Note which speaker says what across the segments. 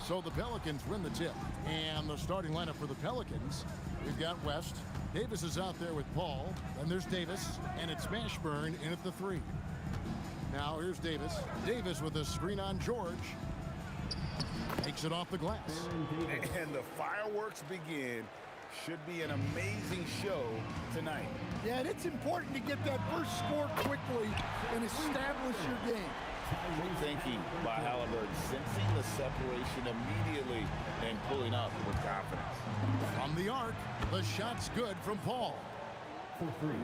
Speaker 1: So the Pelicans win the tip. And the starting lineup for the Pelicans, we've got West. Davis is out there with Paul. Then there's Davis, and it's Mashburn in at the 3. Now here's Davis. Davis with a screen on George. Takes it off the glass.
Speaker 2: And the fireworks begin. Should be an amazing show tonight.
Speaker 3: Yeah, and it's important to get that first score quickly and establish your game.
Speaker 2: Thinking by Halliburton, sensing the separation immediately and pulling up with confidence.
Speaker 1: From the arc, the shot's good from Paul.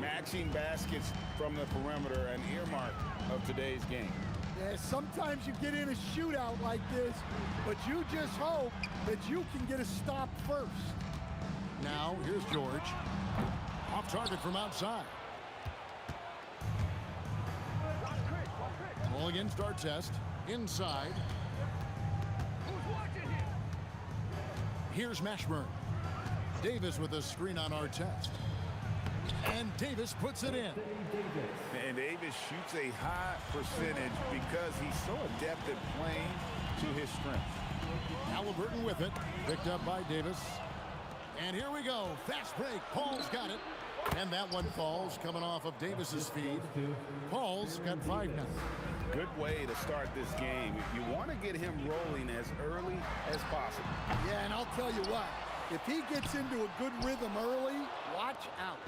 Speaker 2: Matching baskets from the perimeter, an earmark of today's game.
Speaker 3: Yeah, sometimes you get in a shootout like this, but you just hope that you can get a stop first.
Speaker 1: Now, here's George. Off target from outside. Mulligan starts test. Inside. Here's Mashburn. Davis with a screen on Artest. And Davis puts it in.
Speaker 2: And Davis shoots a high percentage because he's so adept at playing to his strength.
Speaker 1: Halliburton with it. Picked up by Davis. And here we go. Fast break. Paul's got it. And that one falls coming off of Davis's feed. Paul's got 5 now.
Speaker 2: Good way to start this game. You want to get him rolling as early as possible.
Speaker 3: Yeah, and I'll tell you what. If he gets into a good rhythm early, watch out.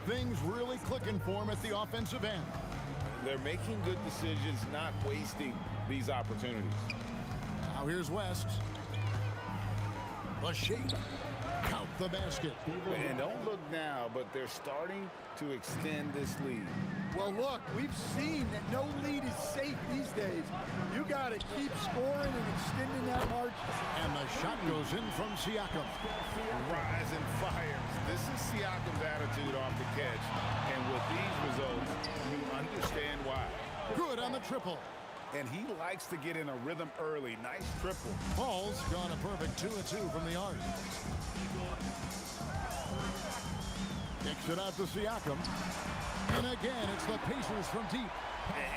Speaker 1: Things really clicking for him at the offensive end.
Speaker 2: They're making good decisions, not wasting these opportunities.
Speaker 1: Now here's West. The shape. Count the basket.
Speaker 2: And don't look now, but they're starting to extend this lead.
Speaker 3: Well, look, we've seen that no lead is safe these days. You got to keep scoring and extending that margin.
Speaker 1: And the shot goes in from Siakam.
Speaker 2: Rise and fires. This is Siakam's attitude off the catch. And with these results, you understand why.
Speaker 1: Good on the triple.
Speaker 2: And he likes to get in a rhythm early. Nice triple.
Speaker 1: Paul's gone a perfect 2 of 2 from the arc. Kicks it out to Siakam. And again, it's the Pacers from deep.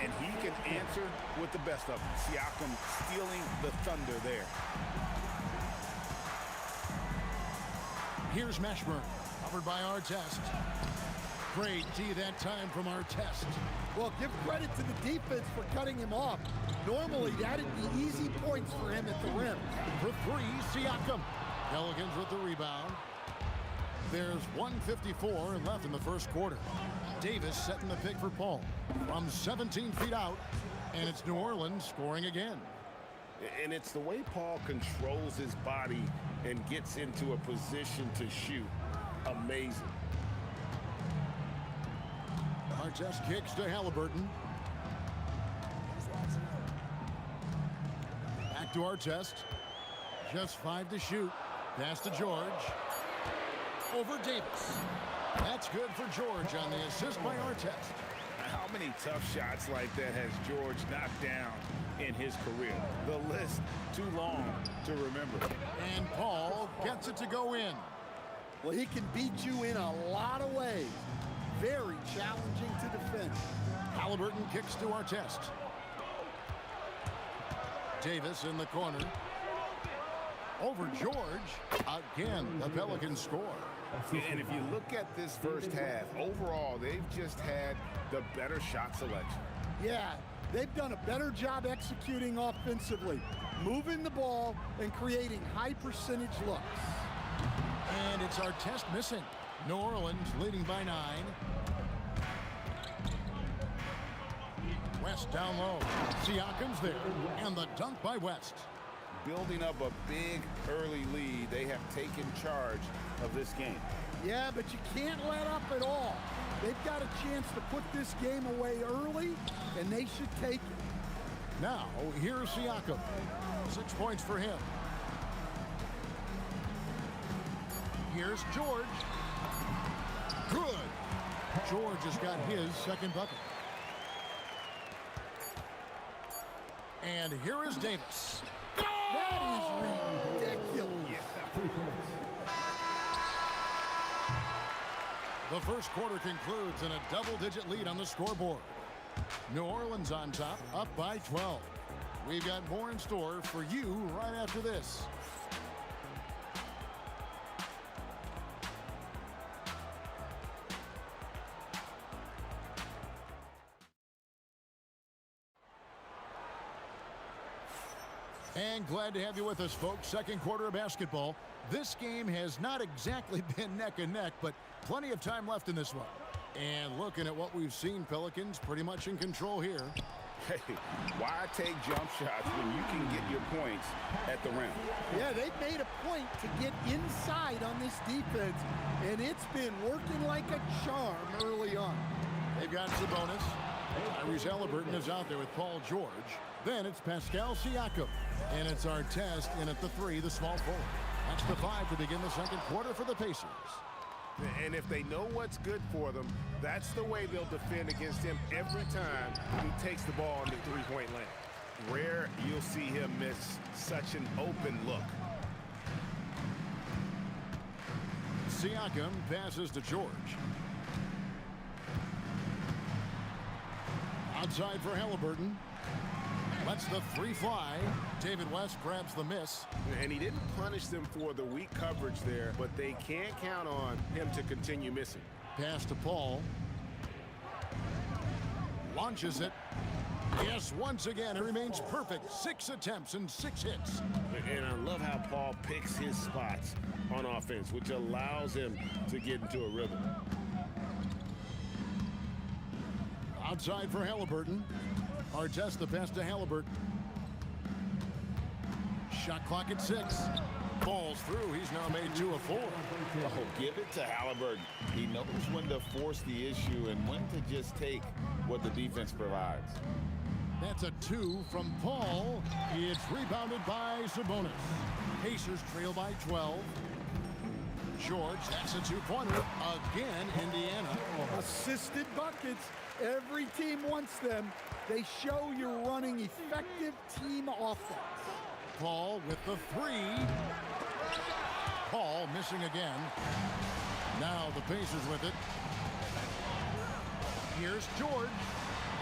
Speaker 2: And he can answer with the best of them. Siakam stealing the thunder there.
Speaker 1: Here's Mashburn, covered by Artest. Great D that time from Artest.
Speaker 3: Well, give credit to the defense for cutting him off. Normally, that'd be easy points for him at the rim.
Speaker 1: For 3, Siakam. Pelicans with the rebound. There's 1:54 left in the first quarter. Davis setting the pick for Paul from 17 feet out, and it's New Orleans scoring again.
Speaker 2: And it's the way Paul controls his body and gets into a position to shoot. Amazing.
Speaker 1: Artest kicks to Halliburton. Back to Artest. Just 5 to shoot. Pass to George. Over Davis. That's good for George on the assist by Artest.
Speaker 2: How many tough shots like that has George knocked down in his career? The list too long to remember.
Speaker 1: And Paul gets it to go in.
Speaker 3: Well, he can beat you in a lot of ways. Very challenging to defend.
Speaker 1: Halliburton kicks to Artest. Davis in the corner. Over George. Again, the Pelicans score.
Speaker 2: And if you look at this first half, overall, they've just had the better shot selection.
Speaker 3: Yeah, they've done a better job executing offensively, moving the ball and creating high percentage looks.
Speaker 1: And it's Artest missing. New Orleans leading by 9. West down low. Siakam's there. And the dunk by West.
Speaker 2: Building up a big early lead, they have taken charge of this game.
Speaker 3: Yeah, but you can't let up at all. They've got a chance to put this game away early, and they should take it.
Speaker 1: Now, here's Siakam. 6 points for him. Here's George. Good. George has got his second bucket. And here is Davis.
Speaker 3: That is ridiculous.
Speaker 1: The first quarter concludes in a double-digit lead on the scoreboard. New Orleans on top, up by 12. We've got more in store for you right after this. And glad to have you with us, folks. Second quarter of basketball. This game has not exactly been neck and neck, but plenty of time left in this one. And looking at what we've seen, Pelicans pretty much in control here.
Speaker 2: Hey, why take jump shots when you can get your points at the rim?
Speaker 3: Yeah, they've made a point to get inside on this defense, and it's been working like a charm early on.
Speaker 1: They've got Sabonis. Tyrese Halliburton is out there with Paul George. Then it's Pascal Siakam. And it's Artest in at the 3, the small forward. That's the 5 to begin the second quarter for the Pacers.
Speaker 2: And if they know what's good for them, that's the way they'll defend against him every time he takes the ball in the three-point lane. Rare you'll see him miss such an open look.
Speaker 1: Siakam passes to George. Outside for Halliburton. Lets the 3 fly. David West grabs the miss.
Speaker 2: And he didn't punish them for the weak coverage there, but they can't count on him to continue missing.
Speaker 1: Pass to Paul. Launches it. Yes, once again, it remains perfect. 6 attempts and 6 hits.
Speaker 2: And I love how Paul picks his spots on offense, which allows him to get into a rhythm.
Speaker 1: Outside for Halliburton. Artest the pass to Halliburton. Shot clock at 6. Falls through. He's now made 2 of 4.
Speaker 2: Oh, give it to Halliburton. He knows when to force the issue and when to just take what the defense provides.
Speaker 1: That's a 2 from Paul. It's rebounded by Sabonis. Pacers trail by 12. George, that's a 2-pointer. Again, Indiana.
Speaker 3: Assisted buckets. Every team wants them. They show you're running effective team offense.
Speaker 1: Paul with the 3. Paul missing again. Now the Pacers with it. Here's George.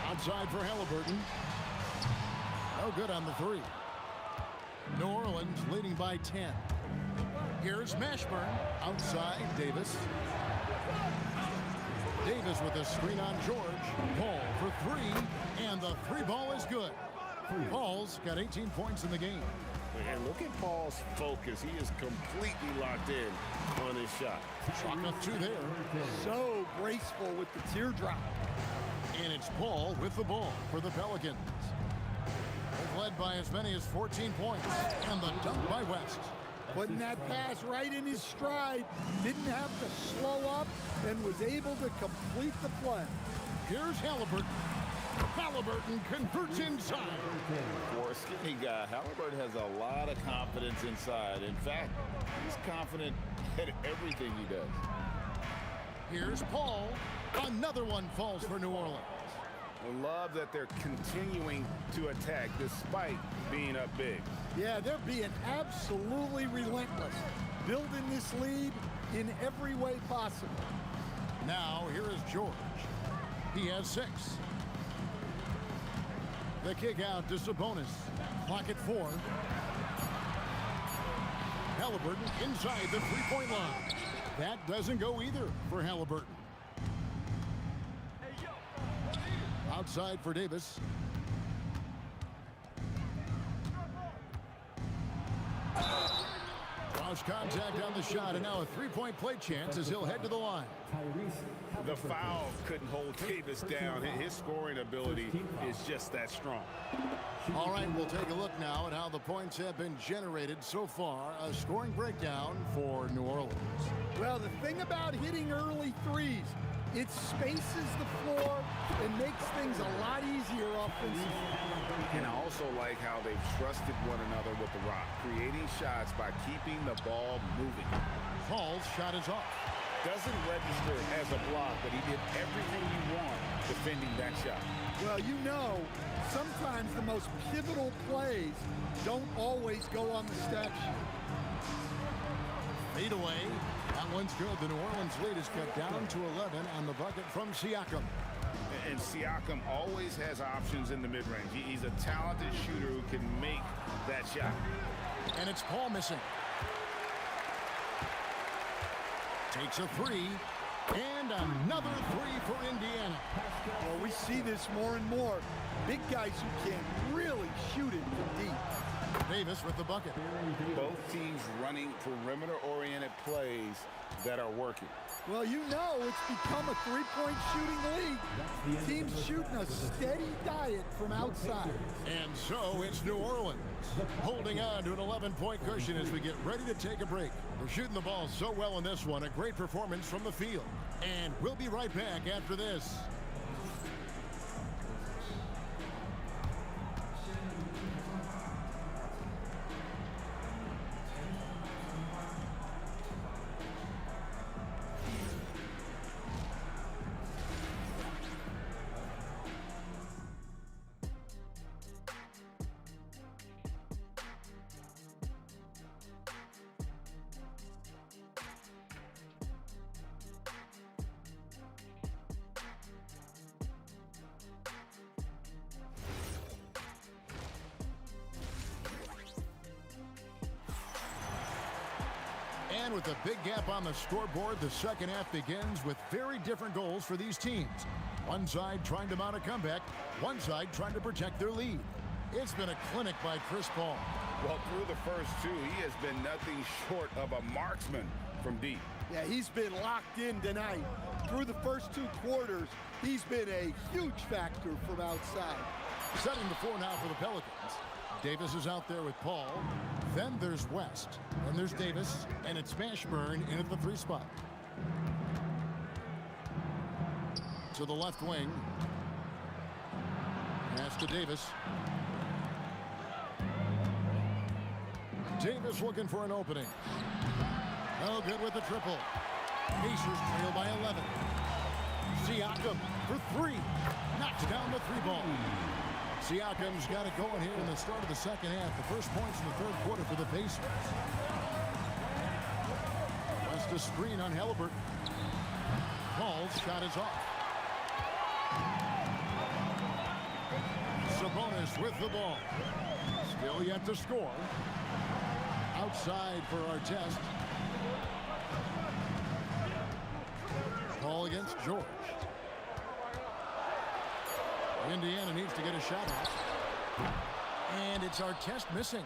Speaker 1: Outside for Halliburton. No good on the 3. New Orleans leading by 10. Here's Mashburn. Outside, Davis. Davis with a screen on George. Paul for 3. And the 3 ball is good. Paul's got 18 points in the game.
Speaker 2: And look at Paul's focus. He is completely locked in on his shot.
Speaker 1: Chalk up 2 there.
Speaker 3: So graceful with the teardrop.
Speaker 1: And it's Paul with the ball for the Pelicans. They've led by as many as 14 points. And the dunk by West.
Speaker 3: Putting that pass right in his stride. Didn't have to slow up and was able to complete the play.
Speaker 1: Here's Halliburton. Halliburton converts inside.
Speaker 4: For a skinny guy, Halliburton has a lot of confidence inside. In fact, he's confident at everything he does.
Speaker 1: Here's Paul. Another one falls for New Orleans.
Speaker 2: I love that they're continuing to attack despite being up big.
Speaker 3: Yeah, they're being absolutely relentless. Building this lead in every way possible.
Speaker 1: Now, here is George. He has 6. The kick out to Sabonis. Clock at 4. Halliburton inside the three-point line. That doesn't go either for Halliburton. Outside for Davis. Draws contact on the shot, and now a three-point play chance as he'll head to the line.
Speaker 2: The foul couldn't hold Davis down. His scoring ability is just that strong.
Speaker 1: All right, we'll take a look now at how the points have been generated so far. A scoring breakdown for New Orleans.
Speaker 3: Well, the thing about hitting early threes, it spaces the floor and makes things a lot easier offensively.
Speaker 2: And I also like how they've trusted one another with the rock, creating shots by keeping the ball moving.
Speaker 1: Paul's shot is off.
Speaker 2: Doesn't register as a block, but he did everything you want defending that shot.
Speaker 3: Well, you know, sometimes the most pivotal plays don't always go on the stat sheet.
Speaker 1: Fade away. That one's good. The New Orleans lead is cut down to 11 on the bucket from Siakam.
Speaker 2: And Siakam always has options in the mid-range. He's a talented shooter who can make that shot.
Speaker 1: And it's Paul missing. Takes a 3. And another 3 for Indiana.
Speaker 3: Well, we see this more and more. Big guys who can really shoot it from deep.
Speaker 1: Davis with the bucket.
Speaker 2: Both teams running perimeter-oriented plays that are working.
Speaker 3: Well, you know it's become a three-point shooting league. Teams shooting a steady diet from outside.
Speaker 1: And so it's New Orleans holding on to an 11-point cushion as we get ready to take a break. They're shooting the ball so well in this one. A great performance from the field. And we'll be right back after this. And with a big gap on the scoreboard, the second half begins with very different goals for these teams. One side trying to mount a comeback, one side trying to protect their lead. It's been a clinic by Chris Paul.
Speaker 2: Well, through the first 2, he has been nothing short of a marksman from deep.
Speaker 3: Yeah, he's been locked in tonight. Through the first 2 quarters, he's been a huge factor from outside.
Speaker 1: Setting the floor now for the Pelicans. Davis is out there with Paul. Then there's West. Then there's Davis. And it's Mashburn in at the 3 spot. To the left wing. Pass to Davis. Davis looking for an opening. No good with the triple. Pacers trail by 11. Siakam for 3. Knocks down the 3-ball. Siakam's got it going here in the start of the second half. The first points in the third quarter for the Pacers. West a screen on Halliburton. Paul's shot is off. Sabonis with the ball. Still yet to score. Outside for Artest. Paul against George. Indiana needs to get a shot off. And it's Artest missing.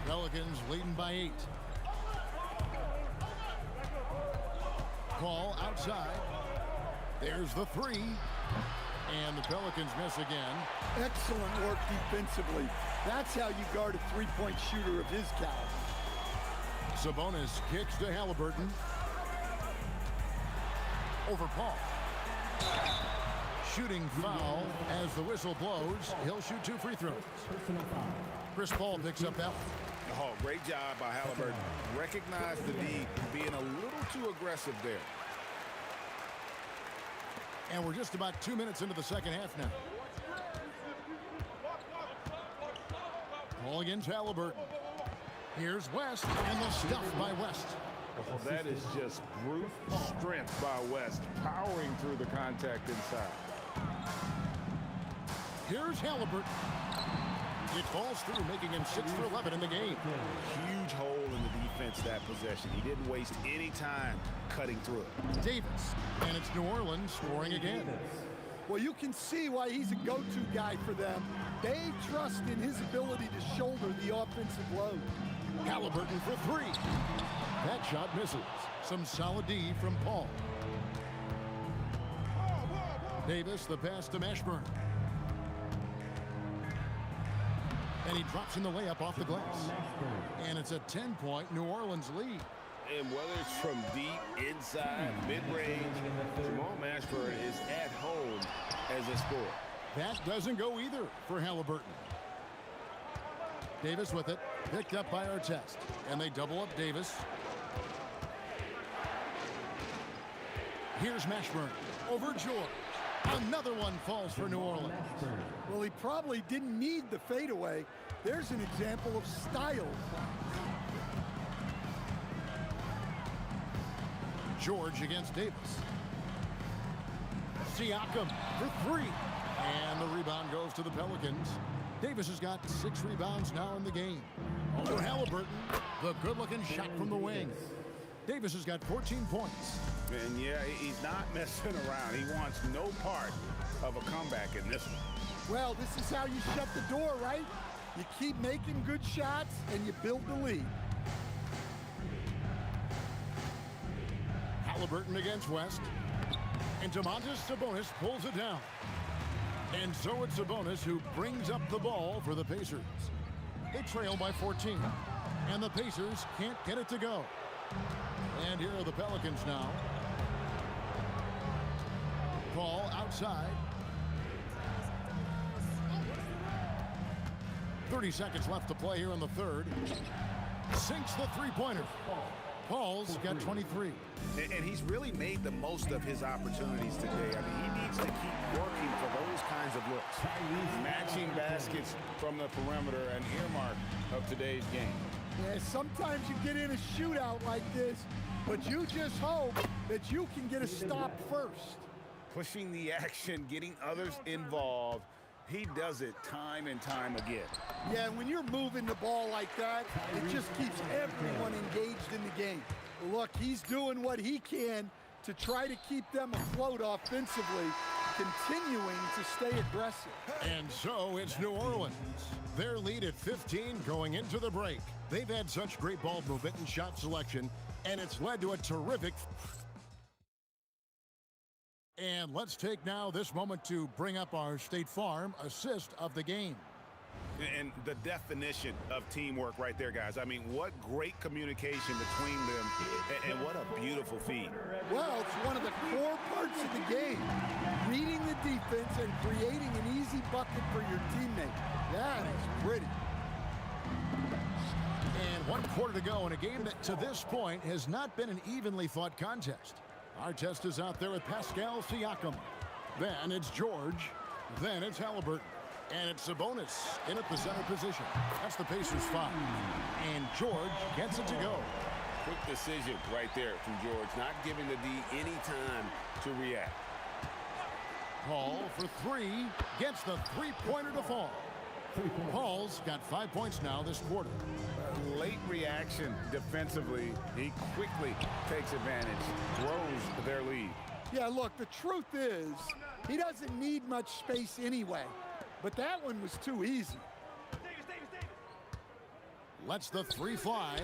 Speaker 1: Pelicans leading by 8. Paul outside. There's the 3. And the Pelicans miss again.
Speaker 3: Excellent work defensively. That's how you guard a three-point shooter of his caliber.
Speaker 1: Sabonis kicks to Halliburton. Over Paul. Shooting foul as the whistle blows. He'll shoot 2 free throws. Chris Paul picks up that one.
Speaker 2: Oh, great job by Halliburton. Recognize the D being a little too aggressive there.
Speaker 1: And we're just about 2 minutes into the second half now. Paul against Halliburton. Here's West, and the stuff by West.
Speaker 2: Well, that is just brute strength by West, powering through the contact inside.
Speaker 1: Here's Halliburton. It falls through, making him 6 for 11 in the game.
Speaker 2: Huge hole in the defense that possession. He didn't waste any time cutting through it.
Speaker 1: Davis, and it's New Orleans scoring again.
Speaker 3: Well, you can see why he's a go-to guy for them. They trust in his ability to shoulder the offensive load.
Speaker 1: Halliburton for 3. That shot misses. Some solid D from Paul. Davis, the pass to Mashburn. And he drops in the layup off the glass. And it's a 10-point New Orleans lead.
Speaker 2: And whether it's from deep, inside, mid-range, Jamal Mashburn is at home as a scorer.
Speaker 1: That doesn't go either for Halliburton. Davis with it, picked up by Artest. And they double up Davis. Here's Mashburn over George. Another one falls for New Orleans.
Speaker 3: Well, he probably didn't need the fadeaway. There's an example of style.
Speaker 1: George against Davis. Siakam for 3. And the rebound goes to the Pelicans. Davis has got 6 rebounds now in the game. Over Halliburton, the good-looking shot from the wing. Davis has got 14 points.
Speaker 2: And yeah, he's not messing around. He wants no part of a comeback in this one.
Speaker 3: Well, this is how you shut the door, right? You keep making good shots and you build the lead.
Speaker 1: Halliburton against West. And Domantas Sabonis pulls it down. And so it's Sabonis who brings up the ball for the Pacers. They trail by 14. And the Pacers can't get it to go. And here are the Pelicans now. Paul outside. 30 seconds left to play here in the third. Sinks the three-pointer. Paul's got 23.
Speaker 2: And he's really made the most of his opportunities today. I mean, he needs to keep working for those kinds of looks. Matching baskets from the perimeter, an earmark of today's game.
Speaker 3: Yeah, sometimes you get in a shootout like this, but you just hope that you can get a stop first.
Speaker 2: Pushing the action, getting others involved. He does it time and time again.
Speaker 3: Yeah, when you're moving the ball like that, it just keeps everyone engaged in the game. Look, he's doing what he can to try to keep them afloat offensively, continuing to stay aggressive.
Speaker 1: And so it's New Orleans. Their lead at 15 going into the break. They've had such great ball movement and shot selection, and it's led to a terrific... And let's take now this moment to bring up our State Farm assist of the game.
Speaker 2: And the definition of teamwork right there, guys. I mean, what great communication between them, and what a beautiful feed.
Speaker 3: Well, it's one of the core parts of the game. Reading the defense and creating an easy bucket for your teammate. That is pretty.
Speaker 1: And 1 quarter to go in a game that to this point has not been an evenly fought contest. Artest is out there with Pascal Siakam. Then it's George. Then it's Halliburton. And it's Sabonis in at the center position. That's the Pacers' 5. And George gets it to go.
Speaker 2: Quick decision right there from George, not giving the D any time to react.
Speaker 1: Paul for 3 gets the three-pointer to fall. Paul's got 5 points now this quarter.
Speaker 2: Late reaction defensively. He quickly takes advantage, throws their lead.
Speaker 3: Yeah, look, the truth is, he doesn't need much space anyway. But that one was too easy.
Speaker 1: Lets the three fly.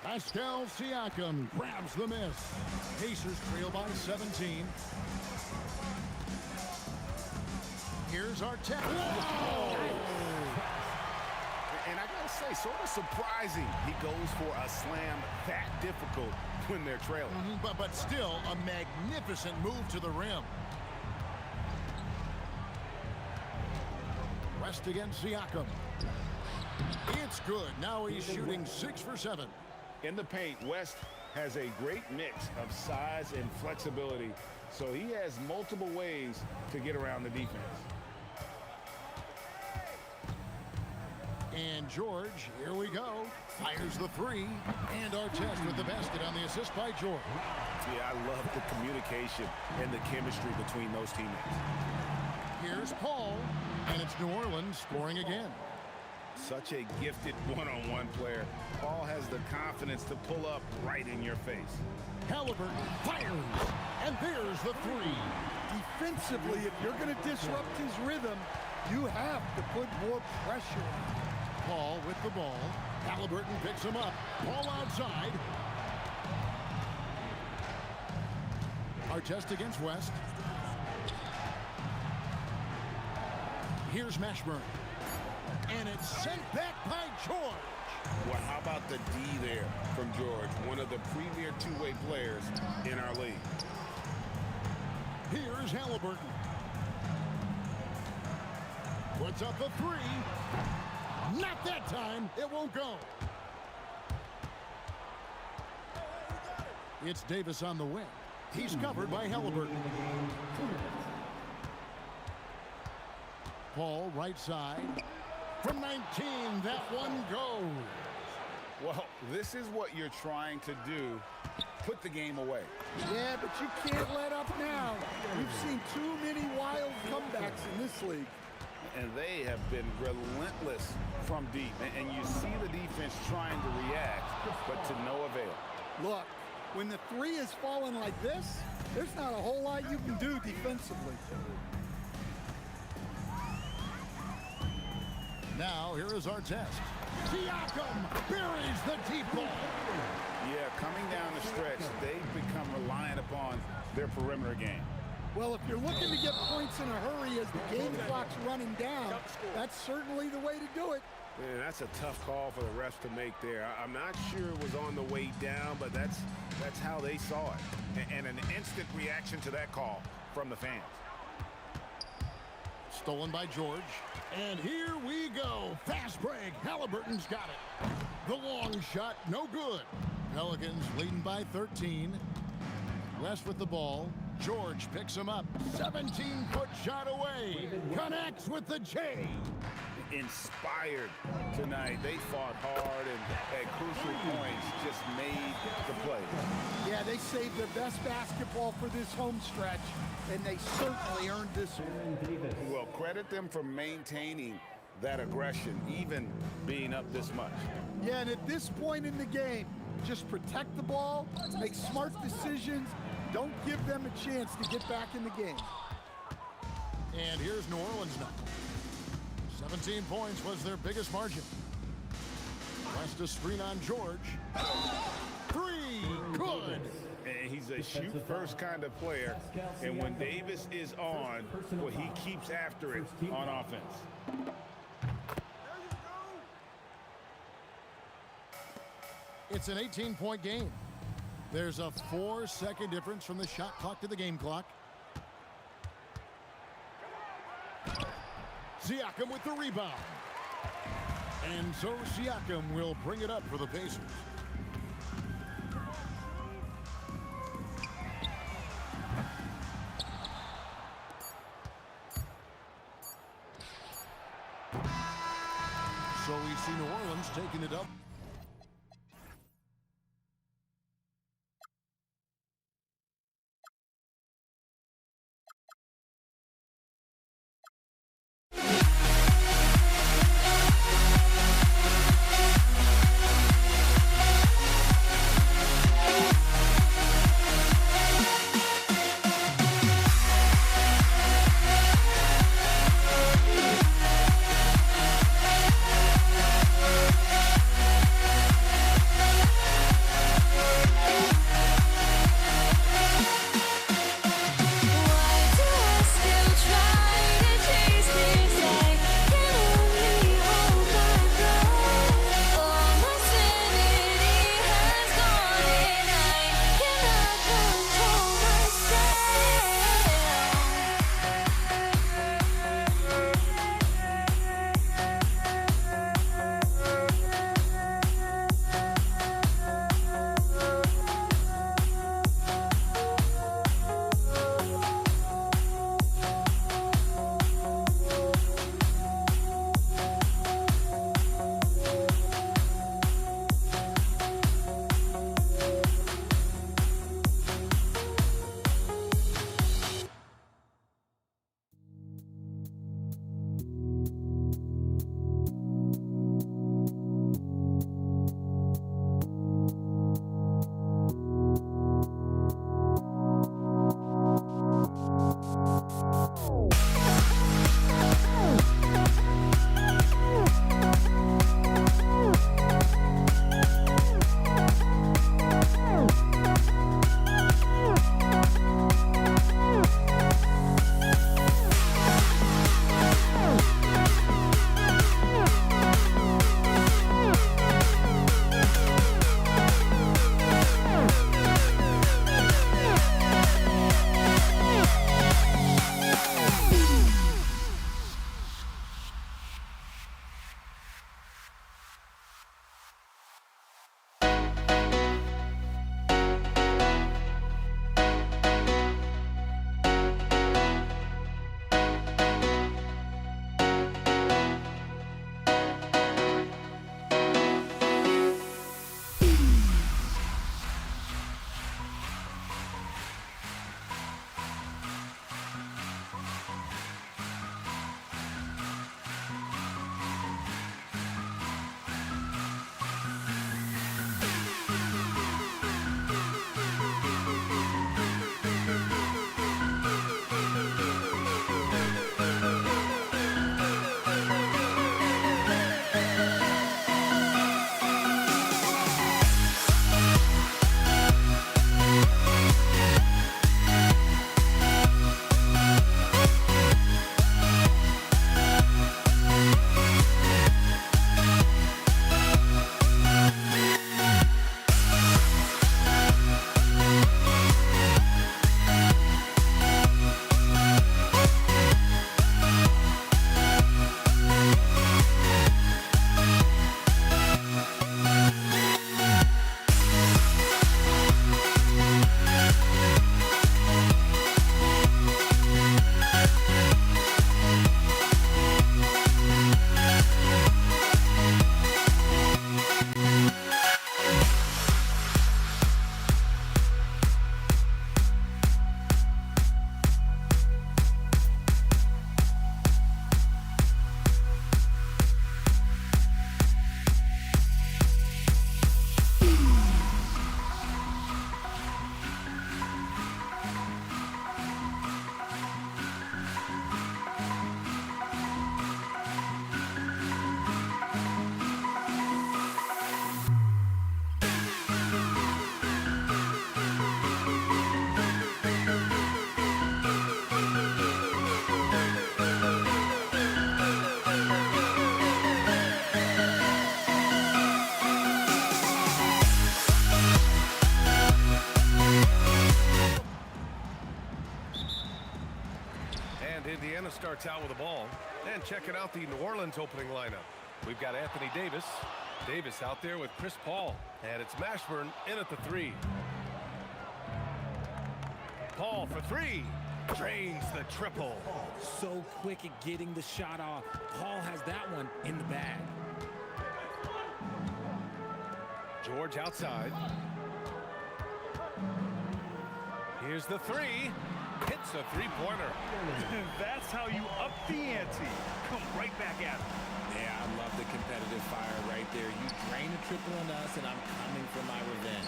Speaker 1: Pascal Siakam grabs the miss. Pacers trail by 17. Here's Artest. Whoa!
Speaker 2: And I gotta say, sort of surprising he goes for a slam that difficult when they're trailing.
Speaker 1: But still a magnificent move to the rim. West against Siakam. It's good. Now he's shooting 6 for 7.
Speaker 2: In the paint, West has a great mix of size and flexibility, so he has multiple ways to get around the defense.
Speaker 1: And George, here we go. Fires the three. And Artest with the basket on the assist by George.
Speaker 2: Yeah, I love the communication and the chemistry between those teammates.
Speaker 1: Here's Paul. And it's New Orleans scoring again.
Speaker 2: Such a gifted one-on-one player. Paul has the confidence to pull up right in your face.
Speaker 1: Halliburton fires. And there's the three.
Speaker 3: Defensively, if you're going to disrupt his rhythm, you have to put more pressure on him.
Speaker 1: Paul with the ball. Halliburton picks him up. Paul outside. Artest against West. Here's Mashburn. And it's sent back by George.
Speaker 2: Well, how about the D there from George, one of the premier two-way players in our league.
Speaker 1: Here's Halliburton. Puts up a three. Not that time. It won't go. It's Davis on the wing. He's covered by Halliburton. Paul right side. From 19, that one goes.
Speaker 2: Well, this is what you're trying to do. Put the game away.
Speaker 3: Yeah, but you can't let up now. We've seen too many wild comebacks in this league.
Speaker 2: And they have been relentless from deep. And you see the defense trying to react, but to no avail.
Speaker 3: Look, when the three is falling like this, there's not a whole lot you can do defensively.
Speaker 1: Now, here is Artest. Siakam buries the deep ball.
Speaker 2: Yeah, coming down the stretch, they've become reliant upon their perimeter game.
Speaker 3: Well, if you're looking to get points in a hurry as the game clock's running down, that's certainly the way to do it.
Speaker 2: Man, that's a tough call for the refs to make there. I'm not sure it was on the way down, but that's how they saw it. And an instant reaction to that call from the fans.
Speaker 1: Stolen by George. And here we go. Fast break. Halliburton's got it. The long shot, no good. Pelicans leading by 13. West with the ball. George picks him up. 17-foot shot away. Connects with the J.
Speaker 2: Inspired tonight. They fought hard and at crucial points just made the play.
Speaker 3: Yeah, they saved their best basketball for this home stretch, and they certainly earned this one.
Speaker 2: Well, credit them for maintaining that aggression, even being up this much.
Speaker 3: Yeah, and at this point in the game, just protect the ball, make smart decisions, don't give them a chance to get back in the game.
Speaker 1: And here's New Orleans now. 17 points was their biggest margin. West a screen on George. Three, good.
Speaker 2: And he's a shoot-first kind of player. And when Davis is on, well, he keeps after it on offense.
Speaker 1: It's an 18-point game. There's a 4-second difference from the shot clock to the game clock. Siakam with the rebound. And so Siakam will bring it up for the Pacers. So we see New Orleans taking it up.
Speaker 5: starts out with the ball. And checking out the New Orleans opening lineup. We've got Anthony Davis. Davis out there with Chris Paul. And it's Mashburn in at the 3. Paul for 3. Drains the triple.
Speaker 6: So quick at getting the shot off. Paul has that one in the bag.
Speaker 5: George outside. Here's the 3. Hits a 3-pointer.
Speaker 7: That's how you up the ante. Come right back at him.
Speaker 6: Yeah, I love the competitive fire right there. You drain a triple on us, and I'm coming for my revenge.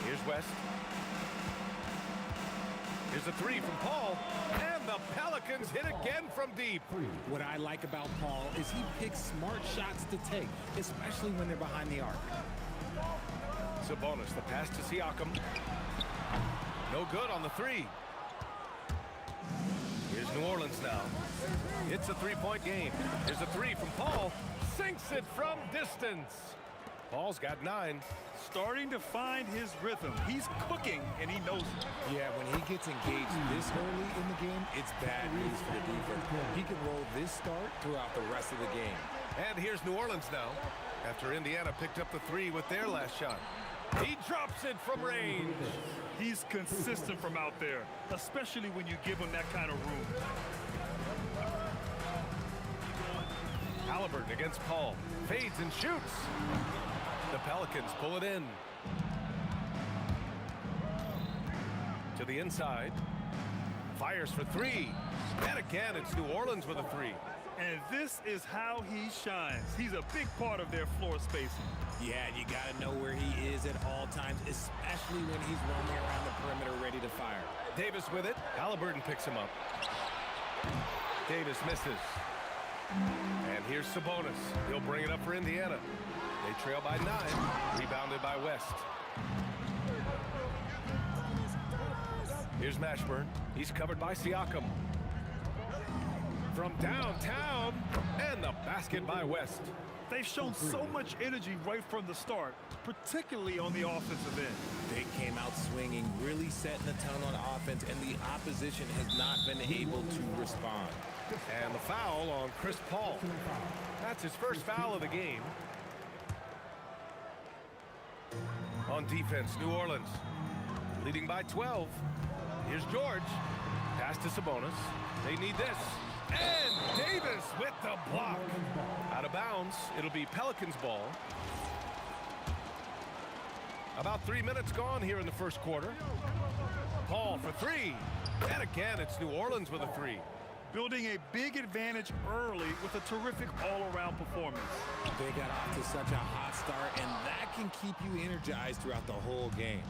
Speaker 5: Here's West. Here's a 3 from Paul. And the Pelicans hit again from deep.
Speaker 6: What I like about Paul is he picks smart shots to take, especially when they're behind the arc.
Speaker 5: Sabonis, the pass to Siakam. No good on the 3. Here's New Orleans now. It's a 3-point game. Here's a 3 from Paul. Sinks it from distance. Paul's got 9.
Speaker 7: Starting to find his rhythm. He's cooking, and he knows it.
Speaker 6: Yeah, when he gets engaged this early in the game, it's bad news for the defense. He can roll this start throughout the rest of the game.
Speaker 5: And here's New Orleans now. After Indiana picked up the 3 with their last shot. He drops it from range.
Speaker 7: He's consistent from out there, especially when you give him that kind of room.
Speaker 5: Halliburton against Paul. Fades and shoots. The Pelicans pull it in. To the inside. Fires for 3. And again, it's New Orleans with a 3.
Speaker 7: And this is how he shines. He's a big part of their floor spacing.
Speaker 6: Yeah, you got to know where he is at all times, especially when he's roaming around the perimeter ready to fire.
Speaker 5: Davis with it. Halliburton picks him up. Davis misses. And here's Sabonis. He'll bring it up for Indiana. They trail by 9. Rebounded by West. Here's Mashburn. He's covered by Siakam. From downtown. And the basket by West.
Speaker 7: They've shown so much energy right from the start, particularly on the offensive end.
Speaker 6: They came out swinging, really setting the tone on offense, and the opposition has not been able to respond.
Speaker 5: And the foul on Chris Paul. That's his first foul of the game. On defense, New Orleans leading by 12. Here's George. Pass to Sabonis. They need this. And Davis with the block. Out of bounds. It'll be Pelicans ball. About 3 minutes gone here in the first quarter. Paul for 3. And again, it's New Orleans with a 3.
Speaker 7: Building a big advantage early with a terrific all-around performance.
Speaker 6: They got off to such a hot start, and that can keep you energized throughout the whole game.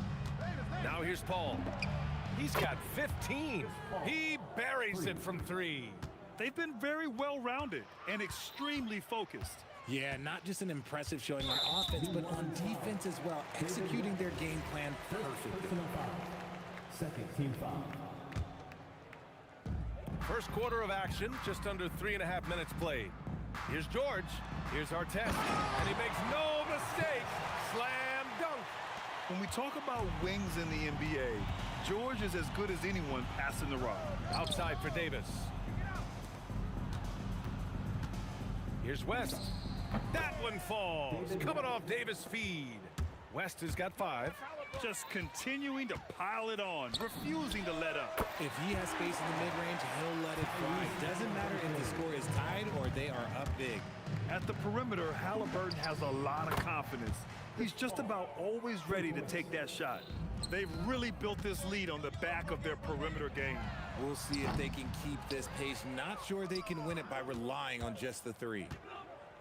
Speaker 5: Now here's Paul. He's got 15. He buries it from 3.
Speaker 7: They've been very well-rounded and extremely focused.
Speaker 6: Yeah, not just an impressive showing on offense, but on defense as well, executing their game plan perfectly.
Speaker 8: Second team foul.
Speaker 5: First quarter of action, just under 3.5 minutes played. Here's George. Here's Artest. And he makes no mistake. Slam dunk.
Speaker 7: When we talk about wings in the NBA, George is as good as anyone passing the rock.
Speaker 5: Outside for Davis. Here's West. That one falls. Coming off Davis' feed. West has got 5.
Speaker 7: Just continuing to pile it on, refusing to let up.
Speaker 6: If he has space in the mid-range, he'll let it fly. Doesn't matter if the score is tied or they are up big.
Speaker 7: At the perimeter, Halliburton has a lot of confidence. He's just about always ready to take that shot. They've really built this lead on the back of their perimeter game.
Speaker 6: We'll see if they can keep this pace. Not sure they can win it by relying on just the 3.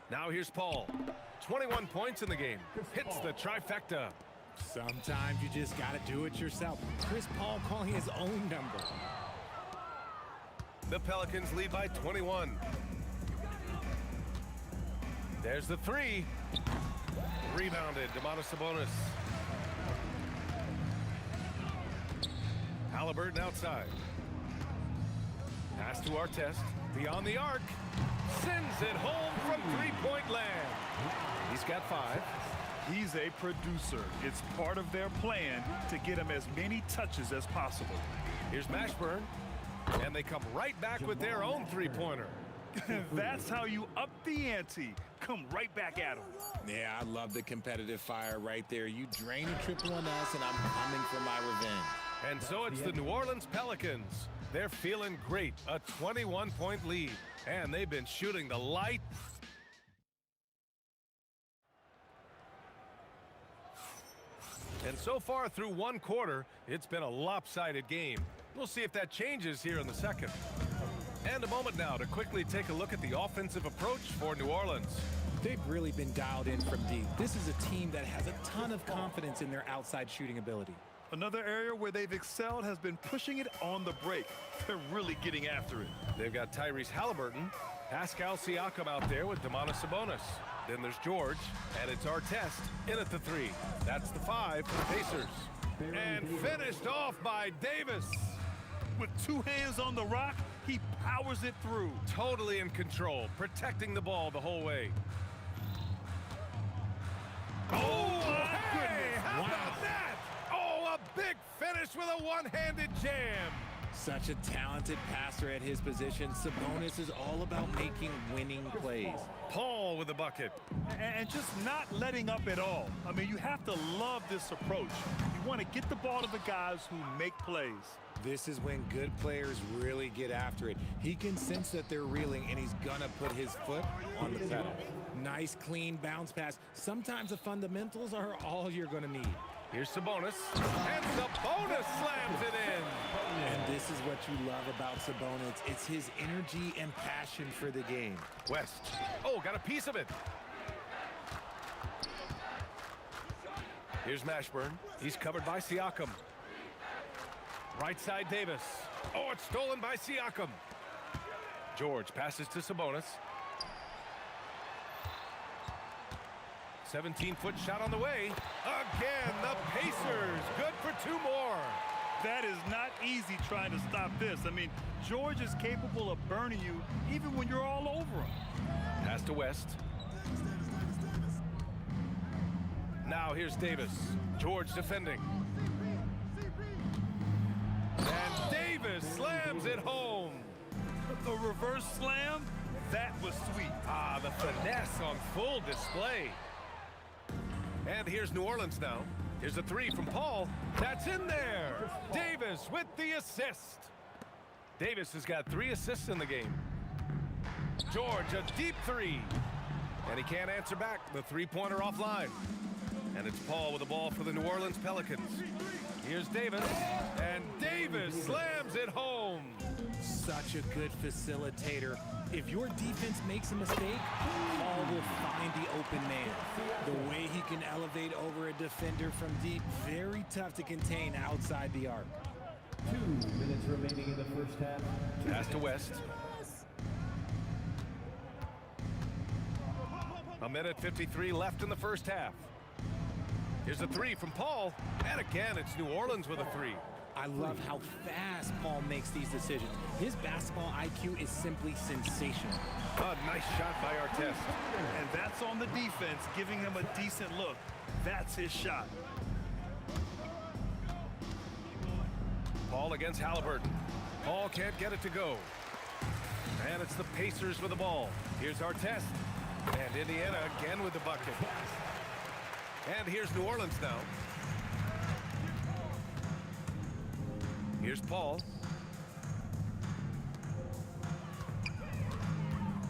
Speaker 5: Now here's Paul. 21 points in the game. Hits the trifecta.
Speaker 6: Sometimes you just got to do it yourself. Chris Paul calling his own number.
Speaker 5: The Pelicans lead by 21. There's the 3. Rebounded, Domantas Sabonis. Halliburton outside. Pass to Artest. Beyond the arc. Sends it home from 3-point land. He's got 5.
Speaker 7: He's a producer. It's part of their plan to get him as many touches as possible.
Speaker 5: Here's Mashburn. And they come right back with their own three-pointer.
Speaker 7: That's how you up the ante. Come right back at them.
Speaker 6: Yeah, I love the competitive fire right there. You drain a triple on us, and I'm coming for my revenge.
Speaker 5: And so it's the New Orleans Pelicans. They're feeling great, a 21-point lead. And they've been shooting the light. And so far through one quarter, it's been a lopsided game. We'll see if that changes here in the second. And a moment now to quickly take a look at the offensive approach for New Orleans.
Speaker 6: They've really been dialed in from deep. This is a team that has a ton of confidence in their outside shooting ability.
Speaker 7: Another area where they've excelled has been pushing it on the break. They're really getting after it.
Speaker 5: They've got Tyrese Halliburton, Pascal Siakam out there with Domantas Sabonis. Then there's George, and it's Artest in at the three. That's the 5 for the Pacers. And finished off by Davis.
Speaker 7: With 2 hands on the rock, he powers it through.
Speaker 5: Totally in control, protecting the ball the whole way. Oh, my goodness. How about that? Oh, a big finish with a one-handed jam.
Speaker 6: Such a talented passer at his position. Sabonis is all about making winning plays.
Speaker 5: Paul with the bucket.
Speaker 7: And just not letting up at all. I mean, you have to love this approach. You want to get the ball to the guys who make plays.
Speaker 6: This is when good players really get after it. He can sense that they're reeling, and he's gonna put his foot on the pedal. Nice, clean bounce pass. Sometimes the fundamentals are all you're gonna need.
Speaker 5: Here's Sabonis, and Sabonis slams it in.
Speaker 6: And this is what you love about Sabonis. It's his energy and passion for the game.
Speaker 5: West. Oh, got a piece of it. Here's Mashburn. He's covered by Siakam. Right side Davis. Oh, it's stolen by Siakam. George passes to Sabonis. 17-foot shot on the way. Again, the Pacers. Good for 2 more.
Speaker 7: That is not easy trying to stop this. I mean, George is capable of burning you even when you're all over him.
Speaker 5: Pass to West. Now here's Davis. George defending. And Davis slams it home.
Speaker 7: The reverse slam, that was sweet.
Speaker 5: Ah, the finesse on full display. And here's New Orleans now. Here's a 3 from Paul. That's in there. Davis with the assist. Davis has got 3 assists in the game. George, a deep 3. And he can't answer back. The three-pointer offline. And it's Paul with the ball for the New Orleans Pelicans. Here's Davis. And Davis slams it home.
Speaker 6: Such a good facilitator. If your defense makes a mistake, Paul will find the open man. The way he can elevate over a defender from deep, very tough to contain outside the arc.
Speaker 8: 2 minutes remaining in the first half.
Speaker 5: Pass to West. A minute 53 left in the first half. Here's a 3 from Paul. And again, it's New Orleans with a 3.
Speaker 6: I love how fast Paul makes these decisions. His basketball IQ is simply sensational.
Speaker 5: A nice shot by Artest.
Speaker 7: And that's on the defense, giving him a decent look. That's his shot.
Speaker 5: Paul against Halliburton. Paul can't get it to go. And it's the Pacers with the ball. Here's Artest. And Indiana again with the bucket. And here's New Orleans now. Here's Paul.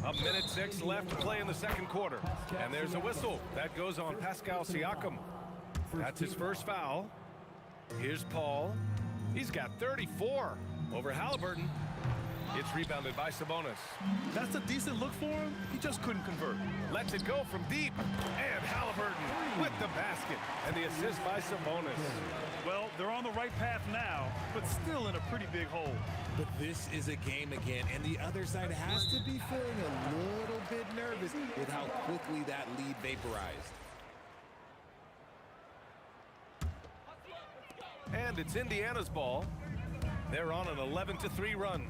Speaker 5: A minute 6 left to play in the second quarter. And there's a whistle. That goes on Pascal Siakam. That's his first foul. Here's Paul. He's got 34 over Halliburton. It's rebounded by Sabonis.
Speaker 7: That's a decent look for him. He just couldn't convert.
Speaker 5: Lets it go from deep. And Halliburton with the basket. And the assist by Sabonis.
Speaker 7: Well, they're on the right path now, but still in a pretty big hole.
Speaker 6: But this is a game again, and the other side has to be feeling a little bit nervous with how quickly that lead vaporized.
Speaker 5: And it's Indiana's ball. They're on an 11-3 run.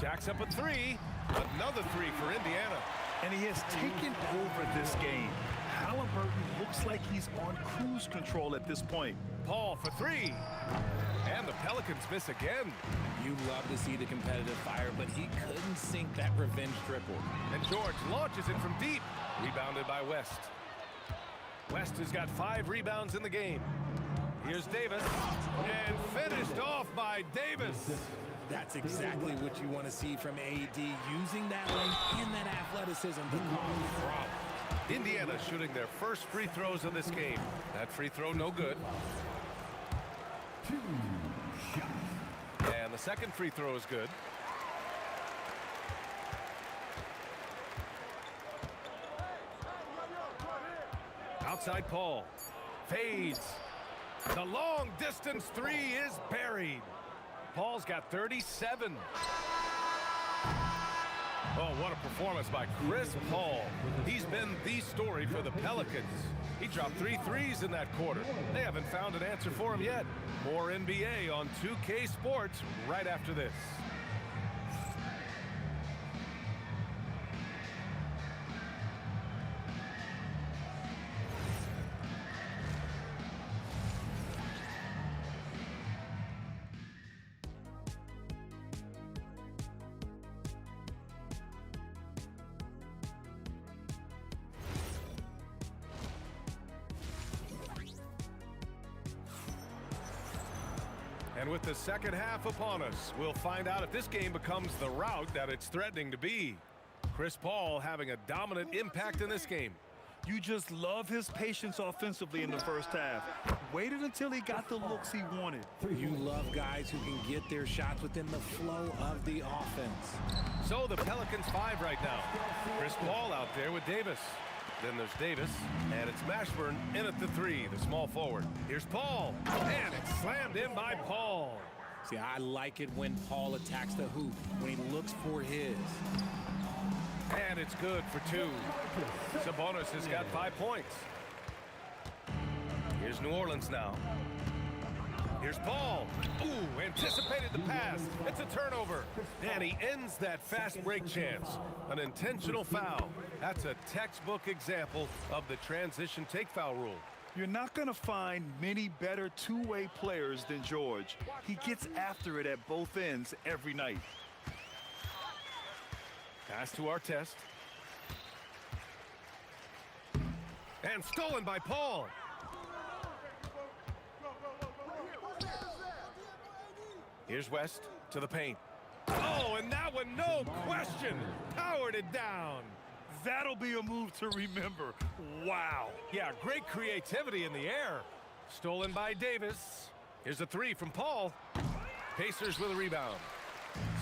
Speaker 5: Jacks up a 3. Another 3 for Indiana.
Speaker 7: And he has taken over this game. How Halliburton looks like he's on cruise control at this point.
Speaker 5: Paul for three. And the Pelicans miss again.
Speaker 6: You love to see the competitive fire, but he couldn't sink that revenge triple.
Speaker 5: And George launches it from deep. Rebounded by West. West has got 5 rebounds in the game. Here's Davis. And finished off by Davis.
Speaker 6: That's exactly what you want to see from AD, using that length and that athleticism to cause problems.
Speaker 5: Indiana shooting their first free throws of this game. That free throw no good. And the second free throw is good. Outside Paul. Fades. The long distance three is buried. Paul's got 37. Oh, what a performance by Chris Paul. He's been the story for the Pelicans. He dropped 3 threes in that quarter. They haven't found an answer for him yet. More NBA on 2K Sports right after this. And with the second half upon us, we'll find out if this game becomes the rout that it's threatening to be. Chris Paul having a dominant impact in this game.
Speaker 7: You just love his patience offensively in the first half. Waited until he got the looks he wanted.
Speaker 6: You love guys who can get their shots within the flow of the offense.
Speaker 5: So the Pelicans 5 right now. Chris Paul out there with Davis. Then there's Davis, and it's Mashburn in at the 3, the small forward. Here's Paul, and it's slammed in by Paul.
Speaker 6: See, I like it when Paul attacks the hoop, when he looks for his.
Speaker 5: And it's good for 2. Sabonis has got 5 points. Here's New Orleans now. Here's Paul. Ooh, anticipated the pass. It's a turnover. And he ends that fast break chance. An intentional foul. That's a textbook example of the transition take foul rule.
Speaker 7: You're not going to find many better two-way players than George. He gets after it at both ends every night.
Speaker 5: Pass to Artest. And stolen by Paul. Here's West to the paint. Oh, and that one, no question, powered it down.
Speaker 7: That'll be a move to remember. Wow.
Speaker 5: Yeah, great creativity in the air. Stolen by Davis. Here's a 3 from Paul. Pacers with a rebound.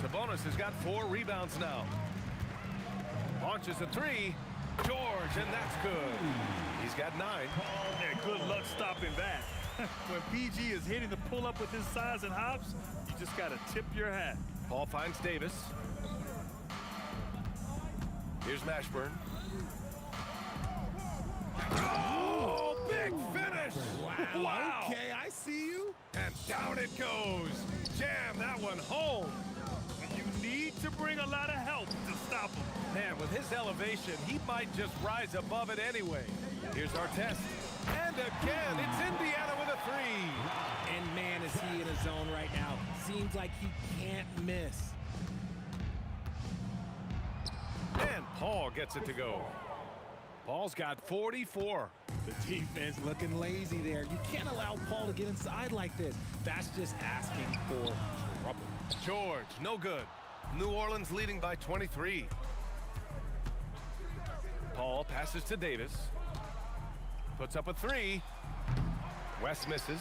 Speaker 5: Sabonis has got 4 rebounds now. Launches a 3. George, and that's good. He's got 9.
Speaker 7: And good luck stopping that. When PG is hitting the pull-up with his size and hops, you just got to tip your hat.
Speaker 5: Paul finds Davis. Here's Mashburn. Oh, big finish!
Speaker 6: Wow. Okay, I see you.
Speaker 5: And down it goes. Jam that one home.
Speaker 7: You need to bring a lot of help to stop him.
Speaker 5: Man, with his elevation, he might just rise above it anyway. Here's Artest. And again, it's Indiana with a 3.
Speaker 6: And man, is he in a zone right now. Seems like he can't miss.
Speaker 5: And Paul gets it to go. Paul's got 44.
Speaker 6: The defense looking lazy there. You can't allow Paul to get inside like this. That's just asking for trouble.
Speaker 5: George, no good. New Orleans leading by 23. Paul passes to Davis. Puts up a 3. West misses.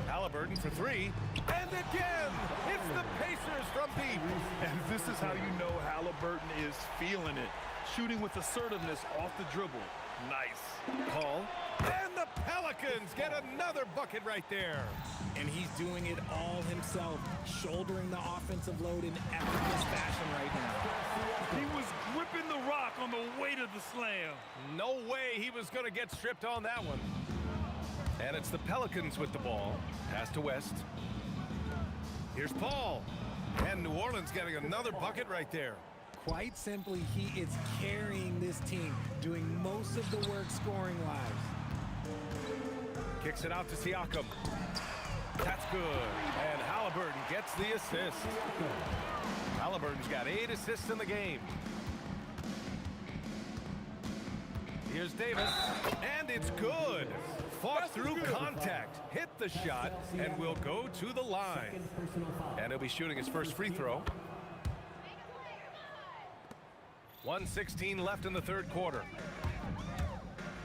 Speaker 5: Halliburton for 3. And again, it's the Pacers from deep.
Speaker 7: And this is how you know Halliburton is feeling it. Shooting with assertiveness off the dribble. Nice.
Speaker 5: Paul. And the Pelicans get another bucket right there.
Speaker 6: And he's doing it all himself, shouldering the offensive load in effortless fashion right now.
Speaker 7: He was gripping the rock on the weight of the slam.
Speaker 5: No way he was going to get stripped on that one. And it's the Pelicans with the ball. Pass to West. Here's Paul. And New Orleans getting another bucket right there.
Speaker 6: Quite simply, he is carrying this team, doing most of the work scoring-wise.
Speaker 5: Kicks it out to Siakam. That's good. And Halliburton gets the assist. Halliburton's got 8 assists in the game. Here's Davis, and it's good. Fought through contact, hit the shot, and will go to the line. And he'll be shooting his first free throw. 1:16 left in the third quarter.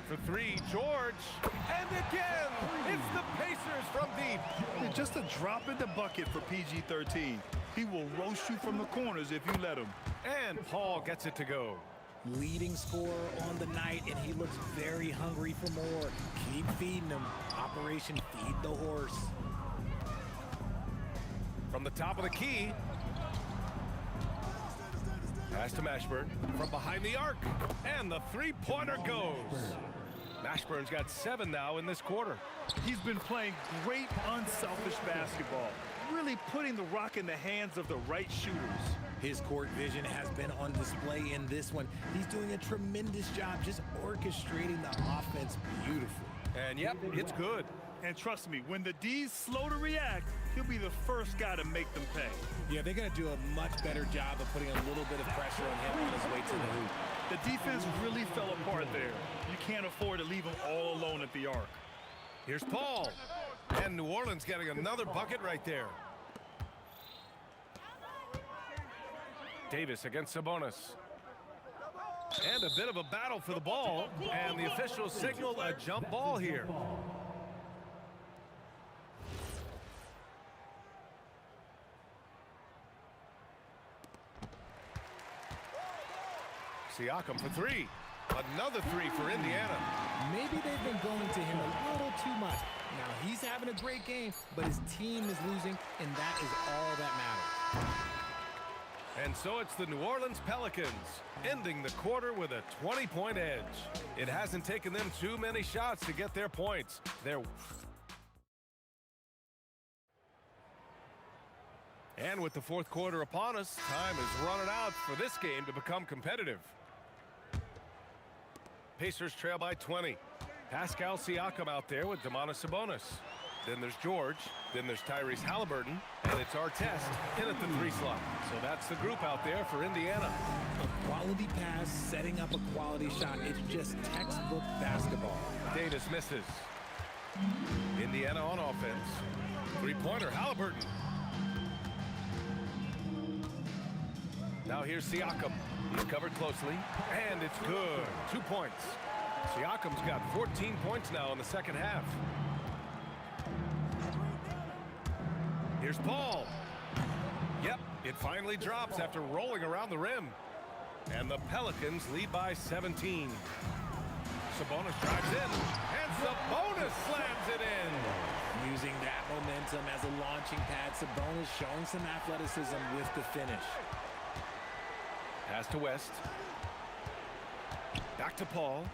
Speaker 5: For 3, George, and again, it's the Pacers from deep.
Speaker 7: Just a drop in the bucket for PG-13. He will roast you from the corners if you let him.
Speaker 5: And Paul gets it to go.
Speaker 6: Leading scorer on the night, and he looks very hungry for more. Keep feeding him. Operation Feed the Horse.
Speaker 5: From the top of the key. Pass to Mashburn from behind the arc. And the three-pointer goes. Mashburn's got 7 now in this quarter.
Speaker 7: He's been playing great, unselfish basketball, really putting the rock in the hands of the right shooters.
Speaker 6: His court vision has been on display in this one. He's doing a tremendous job just orchestrating the offense beautifully.
Speaker 5: And yep, it's good.
Speaker 7: And trust me, when the D's slow to react, he'll be the first guy to make them pay.
Speaker 6: Yeah, they're going to do a much better job of putting a little bit of pressure on him on his way to the hoop.
Speaker 7: The defense really fell apart there. You can't afford to leave him all alone at the arc.
Speaker 5: Here's Paul. And New Orleans getting another bucket right there. Davis against Sabonis. And a bit of a battle for the ball. And the officials signal a jump ball here. Siakam for 3. Another 3 for Indiana.
Speaker 6: Maybe they've been going to him a little too much. Now, he's having a great game, but his team is losing, and that is all that matters.
Speaker 5: And so it's the New Orleans Pelicans ending the quarter with a 20-point edge. It hasn't taken them too many shots to get their points. And with the fourth quarter upon us, time is running out for this game to become competitive. Pacers trail by 20. Pascal Siakam out there with Domantas Sabonis. Then there's George. Then there's Tyrese Halliburton. And it's Artest in at the 3 slot. So that's the group out there for Indiana.
Speaker 6: A quality pass, setting up a quality shot. It's just textbook basketball.
Speaker 5: Davis misses. Indiana on offense. 3-pointer, Halliburton. Now here's Siakam. He's covered closely, and it's good. 2 points. Siakam's got 14 points now in the second half. Here's Paul. Yep, it finally drops after rolling around the rim. And the Pelicans lead by 17. Sabonis drives in, and Sabonis slams it in.
Speaker 6: Using that momentum as a launching pad, Sabonis showing some athleticism with the finish.
Speaker 5: Pass to West. Back to Paul.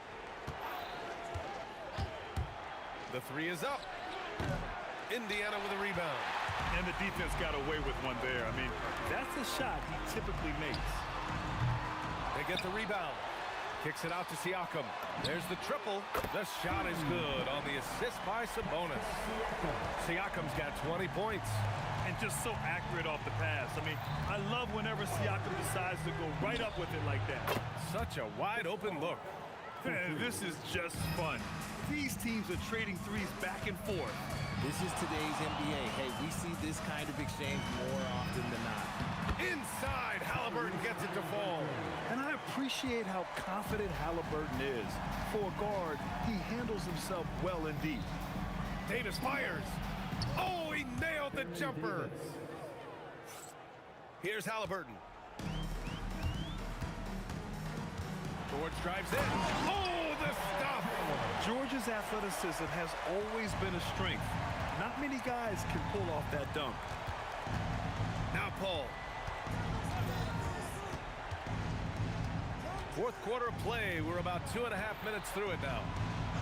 Speaker 5: The 3 is up. Indiana with a rebound.
Speaker 7: And the defense got away with one there. I mean, that's a shot he typically makes.
Speaker 5: They get the rebound. Kicks it out to Siakam. There's the triple. The shot is good on the assist by Sabonis. Siakam's got 20 points.
Speaker 7: And just so accurate off the pass. I mean, I love whenever Siakam decides to go right up with it like that.
Speaker 5: Such a wide open look.
Speaker 7: And this is just fun. These teams are trading threes back and forth.
Speaker 6: This is today's NBA. Hey, we see this kind of exchange more often than not.
Speaker 5: Inside, Halliburton gets it to fall.
Speaker 7: And I appreciate how confident Halliburton is. For a guard, he handles himself well indeed.
Speaker 5: Davis fires. Oh, he nailed the jumper. Here's Halliburton. George drives in. Oh, the stuff.
Speaker 7: George's athleticism has always been a strength. Not many guys can pull off that dunk.
Speaker 5: Now Paul. Fourth quarter of play. We're about 2.5 minutes through it now.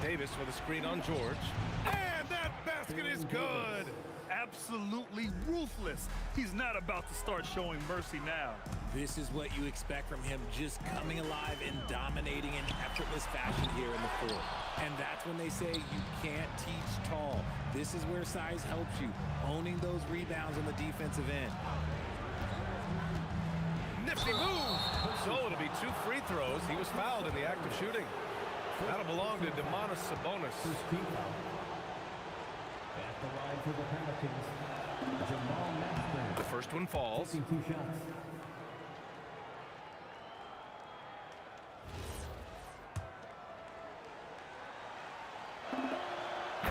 Speaker 5: Davis with a screen on George. And that
Speaker 2: basket is good.
Speaker 7: Absolutely ruthless. He's not about to start showing mercy now.
Speaker 6: This is what you expect from him, just coming alive and dominating in effortless fashion here in the fourth. And that's when they say you can't teach tall. This is where size helps you, owning those rebounds on the defensive end.
Speaker 5: Nifty move. So it'll be 2 free throws. He was fouled in the act of shooting. That'll belong to Domantas Sabonis.
Speaker 8: At the line for the Pelicans, Jamal Mashburn.
Speaker 5: The first one falls.
Speaker 8: Taking 2 shots.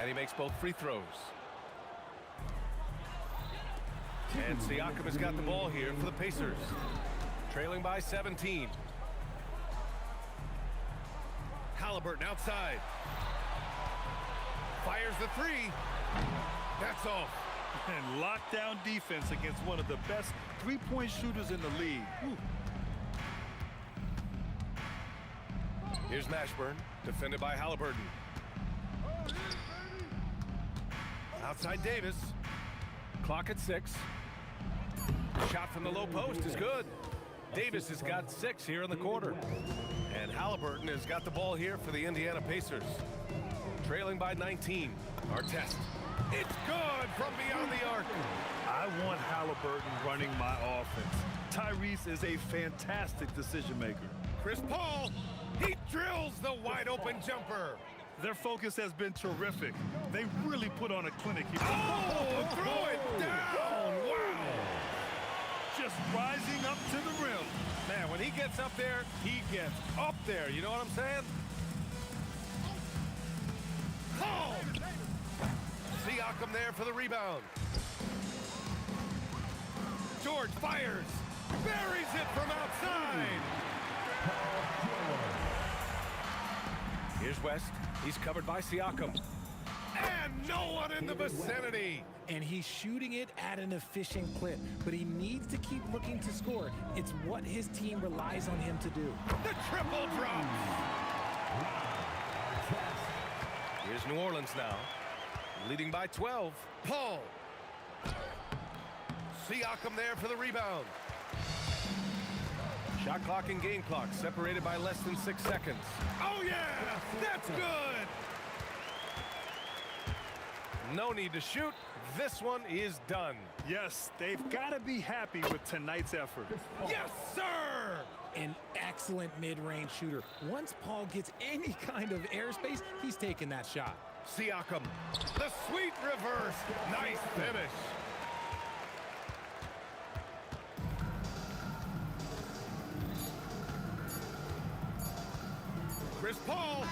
Speaker 5: And he makes both free throws. And Siakam has got the ball here for the Pacers. Trailing by 17. Halliburton outside. Fires the 3. That's off.
Speaker 7: And lockdown defense against one of the best three-point shooters in the league. Whew.
Speaker 5: Here's Mashburn, defended by Halliburton. Outside Davis. Clock at 6. Shot from the low post is good. Davis has got 6 here in the quarter. And Halliburton has got the ball here for the Indiana Pacers. Trailing by 19. Artest. It's good from beyond the arc.
Speaker 7: I want Halliburton running my offense. Tyrese is a fantastic decision maker.
Speaker 2: Chris Paul, he drills the wide open jumper.
Speaker 7: Their focus has been terrific. They really put on a clinic here.
Speaker 2: Oh, throw it down. Wow.
Speaker 7: Just rising up to the rim.
Speaker 5: Man, when he gets up there, he gets up there. You know what I'm saying?
Speaker 2: Oh.
Speaker 5: Siakam there for the rebound. George fires.
Speaker 2: Buries it from outside.
Speaker 5: Here's West. He's covered by Siakam.
Speaker 2: And no one in the vicinity.
Speaker 6: And he's shooting it at an efficient clip, but he needs to keep looking to score. It's what his team relies on him to do.
Speaker 2: The triple drop.
Speaker 5: Here's New Orleans now, leading by 12.
Speaker 2: Paul. Siakam there for the rebound.
Speaker 5: Shot clock and game clock separated by less than 6 seconds.
Speaker 2: Oh, yeah. That's good.
Speaker 5: No need to shoot. This one is done.
Speaker 7: Yes, they've got to be happy with tonight's effort.
Speaker 2: Yes, sir.
Speaker 6: An excellent mid-range shooter. Once Paul gets any kind of airspace, he's taking that shot.
Speaker 2: Siakam. The sweet reverse. Nice finish. Chris Paul.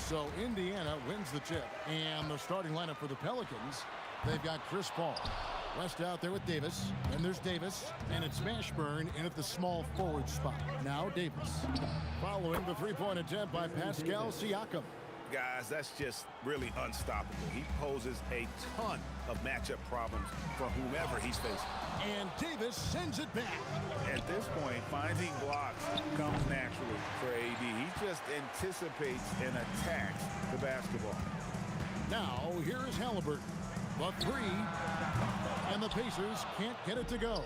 Speaker 1: So Indiana wins the chip. And the starting lineup for the Pelicans, they've got Chris Paul. West out there with Davis. Then there's Davis. And it's Mashburn in at the small forward spot. Now Davis. Following the three-point attempt by Pascal Siakam.
Speaker 2: Guys, that's just really unstoppable. He poses a ton of matchup problems for whomever he's facing.
Speaker 1: And Davis sends it back.
Speaker 4: At this point, finding blocks comes naturally for AD. He just anticipates and attacks the basketball.
Speaker 1: Now, here is Halliburton. The three. And the Pacers can't get it to go.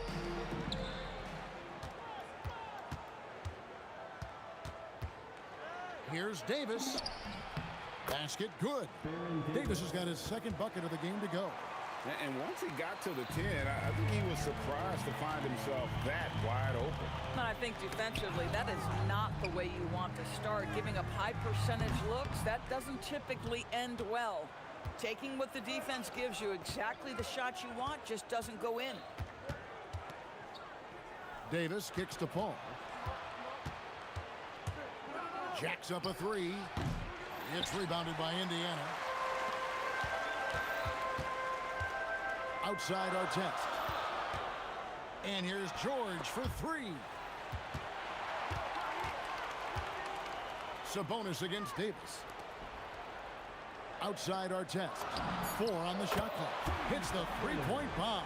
Speaker 1: Here's Davis. Basket good. Davis has got his second bucket of the game to go.
Speaker 4: And once he got to the 10, I think he was surprised to find himself that wide open.
Speaker 9: And I think defensively, that is not the way you want to start. Giving up high percentage looks, that doesn't typically end well. Taking what the defense gives you, exactly the shot you want, just doesn't go in.
Speaker 1: Davis kicks to Paul. Jacks up a three. It's rebounded by Indiana. Outside Artest. And here's George for three. Sabonis against Davis. Outside Artest. 4 on the shot clock. Hits the three-point bomb.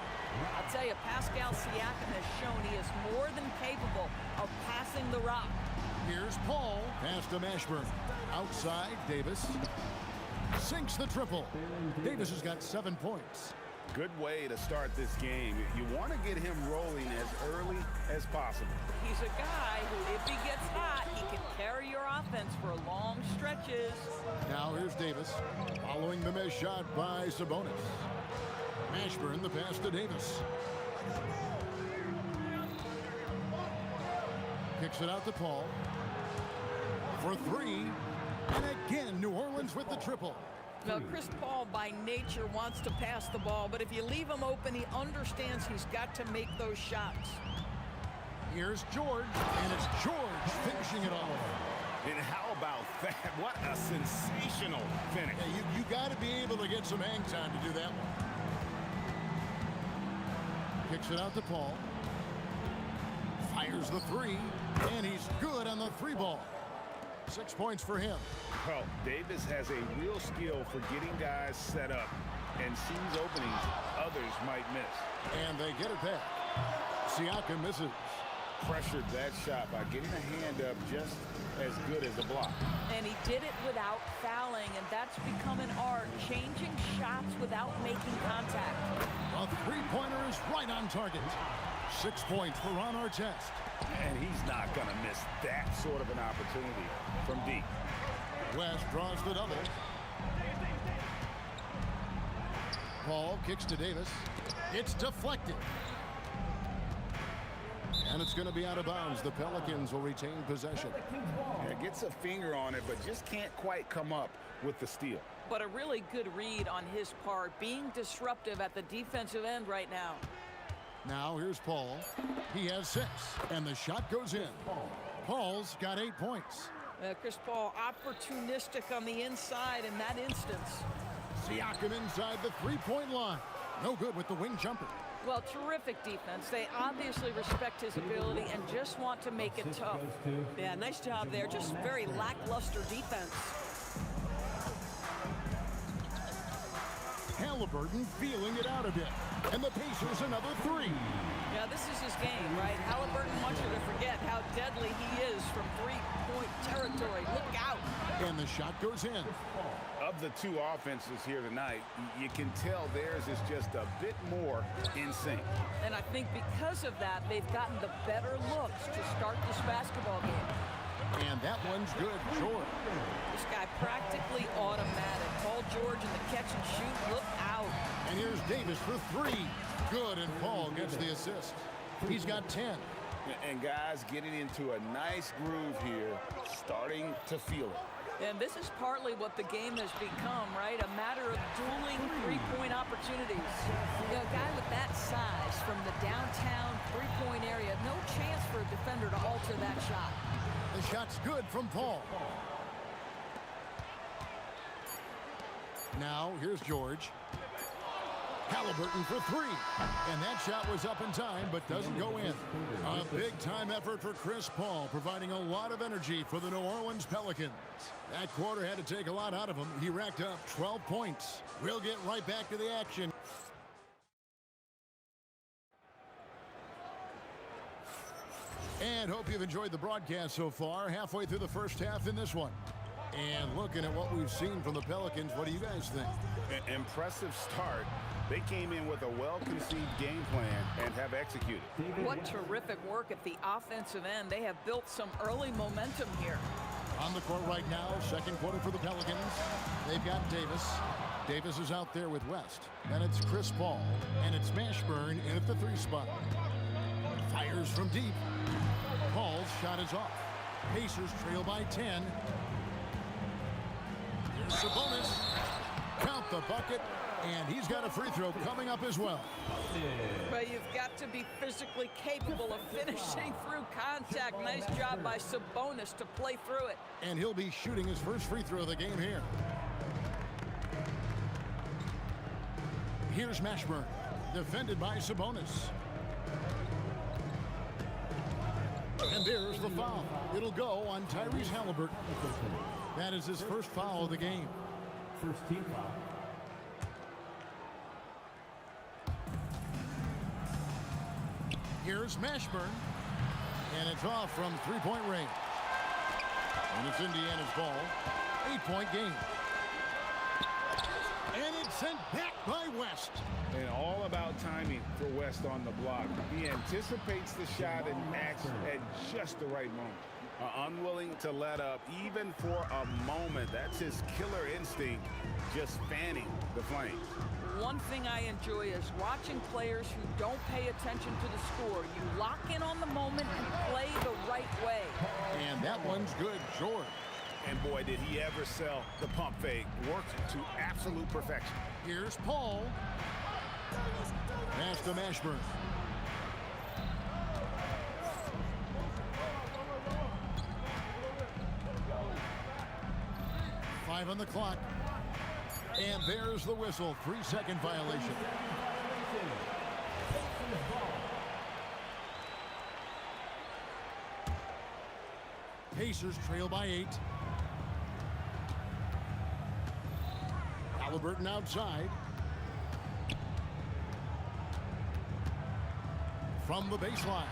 Speaker 9: I'll tell you, Pascal Siakam has shown he is more than capable of passing the rock.
Speaker 1: Here's Paul. Pass to Mashburn. Outside Davis. Sinks the triple. Davis has got 7 points.
Speaker 2: Good way to start this game. You want to get him rolling as early as possible.
Speaker 9: He's a guy who, if he gets hot, he can carry your offense for long stretches.
Speaker 1: Now here's Davis. Following the miss shot by Sabonis. Mashburn, the pass to Davis. Kicks it out to Paul. For three. And again, New Orleans with the triple.
Speaker 9: Now, Chris Paul, by nature, wants to pass the ball, but if you leave him open, he understands he's got to make those shots.
Speaker 1: Here's George, and it's George finishing it off.
Speaker 2: And how about that? What a sensational finish.
Speaker 1: Yeah, you got to be able to get some hang time to do that one. Kicks it out to Paul. Fires the three, and he's good on the three ball. 6 points for him.
Speaker 2: Well, Davis has a real skill for getting guys set up and sees openings others might miss.
Speaker 1: And they get it back. Siakam misses.
Speaker 4: Pressured that shot by getting a hand up just as good as a block.
Speaker 9: And he did it without fouling, and that's become an art, changing shots without making contact.
Speaker 1: A three-pointer is right on target. 6 points for Ron Artest.
Speaker 2: And he's not going to miss that sort of an opportunity from deep.
Speaker 1: West draws the double. Paul kicks to Davis. It's deflected. And it's going to be out of bounds. The Pelicans will retain possession.
Speaker 2: Yeah, gets a finger on it, but just can't quite come up with the steal.
Speaker 9: But a really good read on his part, being disruptive at the defensive end right now.
Speaker 1: Now here's Paul. He has 6, and the shot goes in. Paul's got 8 points.
Speaker 9: Chris Paul opportunistic on the inside in that instance.
Speaker 1: Siakam inside the three-point line. No good with the wing jumper.
Speaker 9: Well, terrific defense. They obviously respect his ability and just want to make it tough.
Speaker 10: Yeah, nice job there. Just very lackluster defense.
Speaker 1: Halliburton feeling it out a bit. And the Pacers another three.
Speaker 9: Yeah, this is his game, right? Halliburton wants you to forget how deadly he is from three-point territory. Look out.
Speaker 1: And the shot goes in.
Speaker 2: Of the two offenses here tonight, you can tell theirs is just a bit more in sync.
Speaker 9: And I think because of that, they've gotten the better looks to start this basketball game.
Speaker 1: And that one's good. George.
Speaker 9: This guy practically automatic. Paul George in the catch and shoot. Look out.
Speaker 1: And here's Davis for three. Good, and Paul gets the assist. He's got 10.
Speaker 2: And guys getting into a nice groove here, starting to feel it.
Speaker 9: And this is partly what the game has become, right? A matter of dueling three-point opportunities. You know, a guy with that size from the downtown three-point area, no chance for a defender to alter that shot.
Speaker 1: The shot's good from Paul. Now, here's George. Halliburton for three. And that shot was up in time, but doesn't go in. A big-time effort for Chris Paul, providing a lot of energy for the New Orleans Pelicans. That quarter had to take a lot out of him. He racked up 12 points. We'll get right back to the action. And hope you've enjoyed the broadcast so far. Halfway through the first half in this one. And looking at what we've seen from the Pelicans, what do you guys think?
Speaker 2: An impressive start. They came in with a well-conceived game plan and have executed.
Speaker 9: What terrific work at the offensive end. They have built some early momentum here.
Speaker 1: On the court right now, second quarter for the Pelicans. They've got Davis. Davis is out there with West. Then it's Chris Paul. And it's Mashburn in at the three spot. Fires from deep. Paul's shot is off. Pacers trail by 10. Here's Sabonis. Count the bucket. And he's got a free throw coming up as well.
Speaker 9: But you've got to be physically capable of finishing through contact. Nice job by Sabonis to play through it.
Speaker 1: And he'll be shooting his first free throw of the game here. Here's Mashburn, defended by Sabonis. And there's the foul. It'll go on Tyrese Halliburton. That is his first foul of the game.
Speaker 8: First team foul.
Speaker 1: Here's Mashburn. And it's off from three-point range. And it's Indiana's ball. 8-point game. And it's sent back by West.
Speaker 2: And all about timing for West on the block. He anticipates the shot and acts at just the right moment. Unwilling to let up even for a moment. That's his killer instinct, just fanning the flames.
Speaker 9: One thing I enjoy is watching players who don't pay attention to the score. You lock in on the moment and play the right way.
Speaker 1: And that one's good, George.
Speaker 2: And boy, did he ever sell the pump fake. Worked to absolute perfection.
Speaker 1: Here's Paul. Pass to Mashburn. Five on the clock. And there's the whistle. 3-second violation. Pacers trail by 8. Halliburton outside. From the baseline.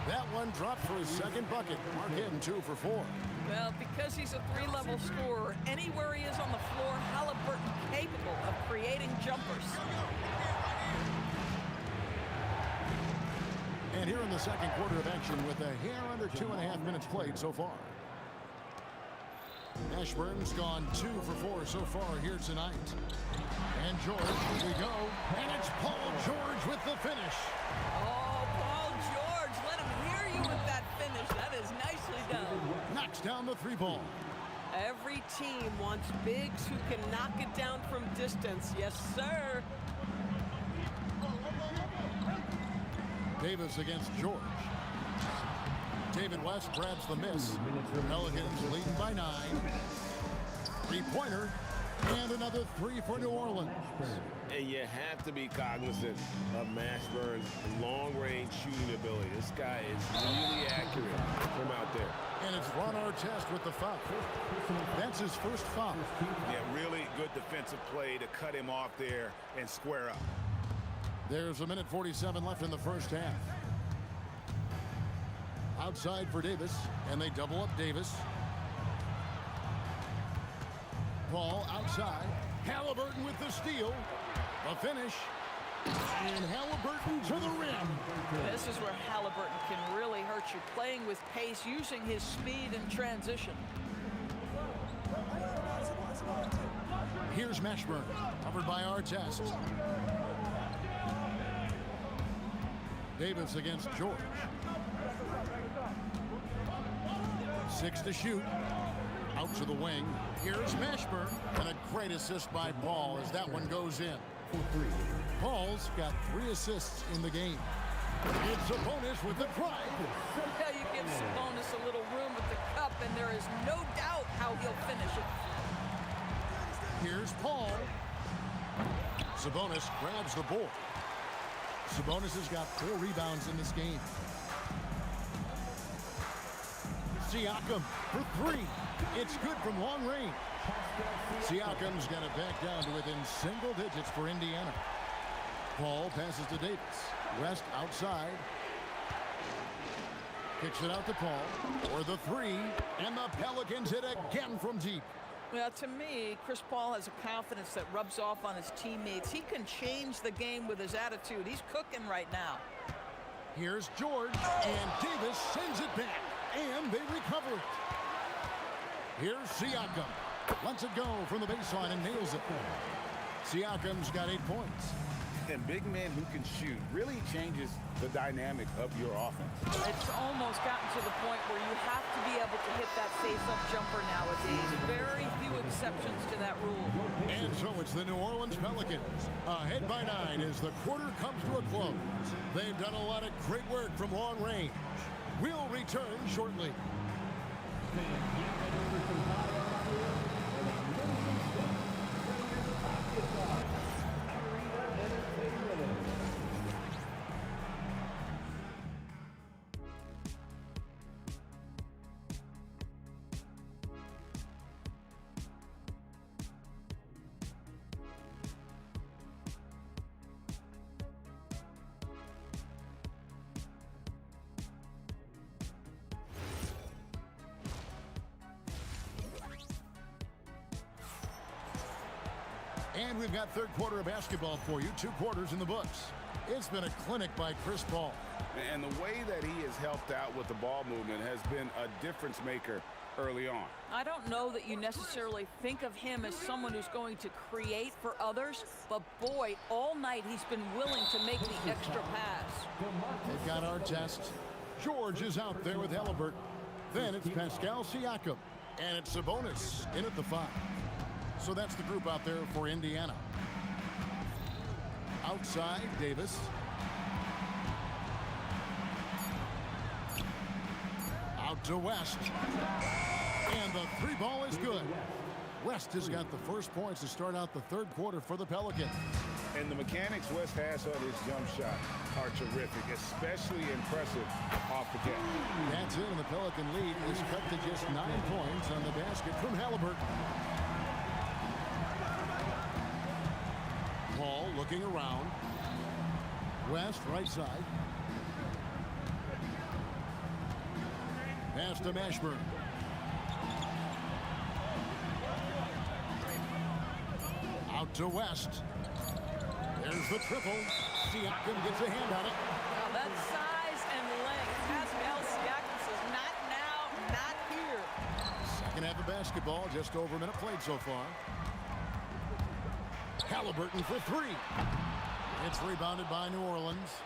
Speaker 1: That one dropped for his second bucket. Mark him 2 for 4.
Speaker 9: Well, because he's a three-level scorer, anywhere he is on the floor, Halliburton capable of creating jumpers.
Speaker 1: And here in the second quarter of action with a hair under 2.5 minutes played so far. Mashburn's gone 2 for 4 so far here tonight. And George, here we go. And it's Paul George with the finish.
Speaker 9: Oh, Paul George, let him hear you with that finish. That is nicely done.
Speaker 1: Knocks down the 3 ball.
Speaker 10: Every team wants bigs who can knock it down from distance. Yes, sir.
Speaker 1: Davis against George. David West grabs the miss. Pelicans leading by 9. 3-pointer. And another 3 for New Orleans.
Speaker 2: And you have to be cognizant of Mashburn's long-range shooting ability. This guy is really accurate from out there.
Speaker 1: And it's Ron Artest with the foul. That's his first foul.
Speaker 2: Yeah, really good defensive play to cut him off there and square up.
Speaker 1: There's 1:47 left in the first half. Outside for Davis, and they double up Davis. Paul outside. Halliburton with the steal. The finish. And Halliburton to the rim.
Speaker 9: This is where Halliburton can really hurt you, playing with pace, using his speed in transition.
Speaker 1: Here's Mashburn, covered by Artest. Davis against George. 6 to shoot. Out to the wing. Here's Mashburn. And a great assist by Paul as that one goes in. Paul's got 3 assists in the game. It's Sabonis with the drive.
Speaker 9: Yeah, you give Sabonis a little room with the cup, and there is no doubt how he'll finish it.
Speaker 1: Here's Paul. Sabonis grabs the board. Sabonis has got 4 rebounds in this game. Siakam for 3. It's good from long range. Siakam's got it back down to within single digits for Indiana. Paul passes to Davis. West outside. Kicks it out to Paul for the 3. And the Pelicans hit again from deep.
Speaker 9: Well, to me, Chris Paul has a confidence that rubs off on his teammates. He can change the game with his attitude. He's cooking right now.
Speaker 1: Here's George, and Davis sends it back, and they recover it. Here's Siakam. Lets it go from the baseline and nails it. Siakam's got 8 points.
Speaker 4: And big men who can shoot really changes the dynamic of your offense.
Speaker 9: It's almost gotten to the point where you have to be able to hit that face-up jumper nowadays. Very few exceptions to that rule.
Speaker 1: And so it's the New Orleans Pelicans, ahead by 9 as the quarter comes to a close. They've done a lot of great work from long range. We'll return shortly. And we've got third quarter of basketball for you. 2 quarters in the books. It's been a clinic by Chris Paul.
Speaker 2: And the way that he has helped out with the ball movement has been a difference maker early on.
Speaker 9: I don't know that you necessarily think of him as someone who's going to create for others, but boy, all night he's been willing to make the extra pass.
Speaker 1: They've got Artest. George is out there with Halliburton. Then it's Pascal Siakam. And it's Sabonis in at the 5. So that's the group out there for Indiana. Outside, Davis. Out to West. And the 3 ball is good. West has got the first points to start out the third quarter for the Pelicans.
Speaker 2: And the mechanics West has on his jump shot are terrific, especially impressive off the catch.
Speaker 1: That's it, and the Pelican lead is cut to just 9 points on the basket from Halliburton. Paul looking around. West, right side. Pass to Mashburn. Out to West. There's the triple. Siakam gets a hand on it.
Speaker 9: Now that size and length, Pascal Siakam says, not now, not here.
Speaker 1: Second half of basketball, just over a minute played so far. Halliburton for 3. It's rebounded by New Orleans.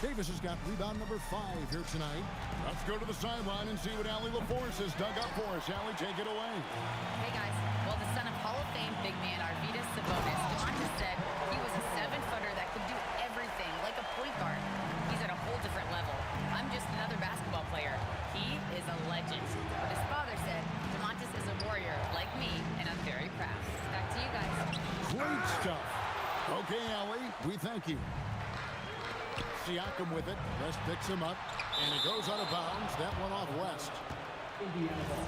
Speaker 1: Davis has got rebound number 5 here tonight. Let's go to the sideline and see what Allie LaForce has dug up for us. Allie, take it away.
Speaker 11: Hey, guys. Well, the son of Hall of Fame big man Arvydas Sabonis, DeMontis said he was a 7-footer that could do everything, like a point guard. He's at a whole different level. I'm just another basketball player. He is a legend. But his father said, DeMontis is a warrior like me, and I'm very proud. Back to you guys.
Speaker 1: thank you. Siakam with it. West picks him up, and it goes out of bounds. That one off West.
Speaker 8: Indiana ball.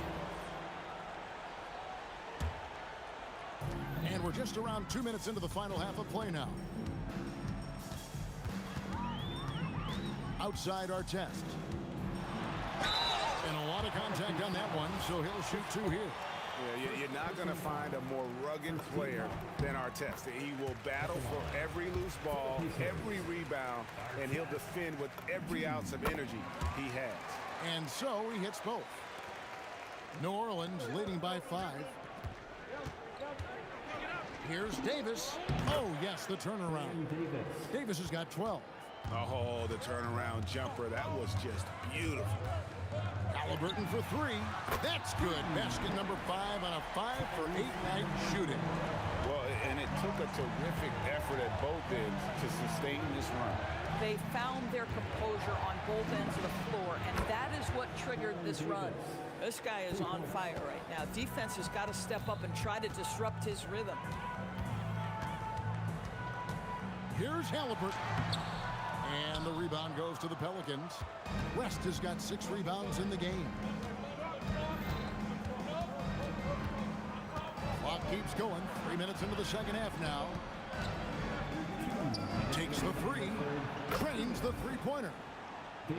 Speaker 1: And we're just around 2 minutes into the final half of play now. Outside our test. And a lot of contact on that one, so he'll shoot 2 here.
Speaker 2: Yeah, you're not going to find a more rugged player than Artest. He will battle for every loose ball, every rebound, and he'll defend with every ounce of energy he has.
Speaker 1: And so he hits both. New Orleans leading by 5. Here's Davis. Oh, yes, the turnaround. Davis has got 12.
Speaker 2: Oh, the turnaround jumper. That was just beautiful.
Speaker 1: Halliburton for 3. That's good. Basket number 5 on a 5-for-8 night shooting.
Speaker 4: Well, and it took a terrific effort at both ends to sustain this run.
Speaker 9: They found their composure on both ends of the floor, and that is what triggered this run. This guy is on fire right now. Defense has got to step up and try to disrupt his rhythm.
Speaker 1: Here's Halliburton. And the rebound goes to the Pelicans. West has got 6 rebounds in the game. Clock keeps going. 3 minutes into the second half now. Takes the 3. Trains the three-pointer.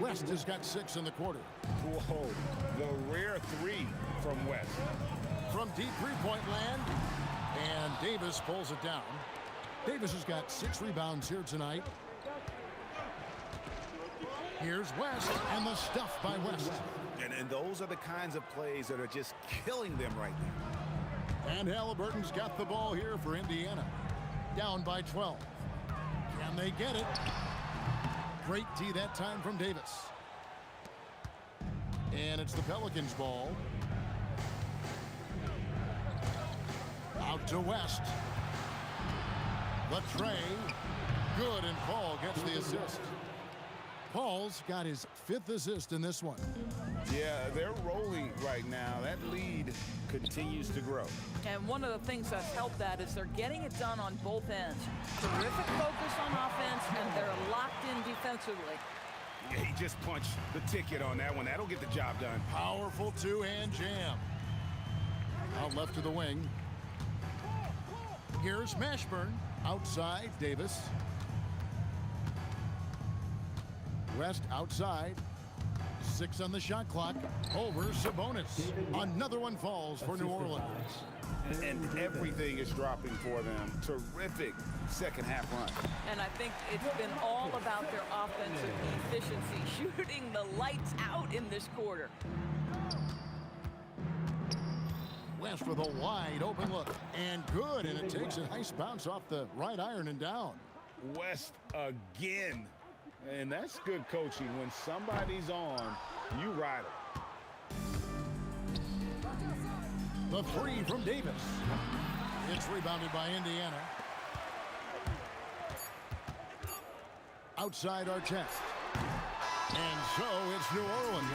Speaker 1: West has got 6 in the quarter.
Speaker 2: Whoa, the rare 3 from West.
Speaker 1: From deep three-point land. And Davis pulls it down. Davis has got 6 rebounds here tonight. Here's West, and the stuff by West.
Speaker 2: And those are the kinds of plays that are just killing them right now.
Speaker 1: And Halliburton's got the ball here for Indiana. Down by 12. Can they get it? Great D that time from Davis. And it's the Pelicans' ball. Out to West. The tray. Good, and Paul gets the assist. Paul's got his 5th assist in this one.
Speaker 2: Yeah, they're rolling right now. That lead continues to grow.
Speaker 9: And one of the things that's helped that is they're getting it done on both ends. Terrific focus on offense, and they're locked in defensively.
Speaker 2: Yeah, he just punched the ticket on that one. That'll get the job done.
Speaker 1: Powerful 2-hand jam. Out left to the wing. Here's Mashburn. Outside, Davis. West outside. 6 on the shot clock. Over Sabonis. Another one falls for New Orleans.
Speaker 2: And everything is dropping for them. Terrific second half run.
Speaker 9: And I think it's been all about their offensive efficiency, shooting the lights out in this quarter.
Speaker 1: West with a wide open look. And good, and it takes a nice bounce off the right iron and down.
Speaker 2: West again. And that's good coaching. When somebody's on, you ride it.
Speaker 1: The 3 from Davis. It's rebounded by Indiana. Outside our test. And so it's New Orleans.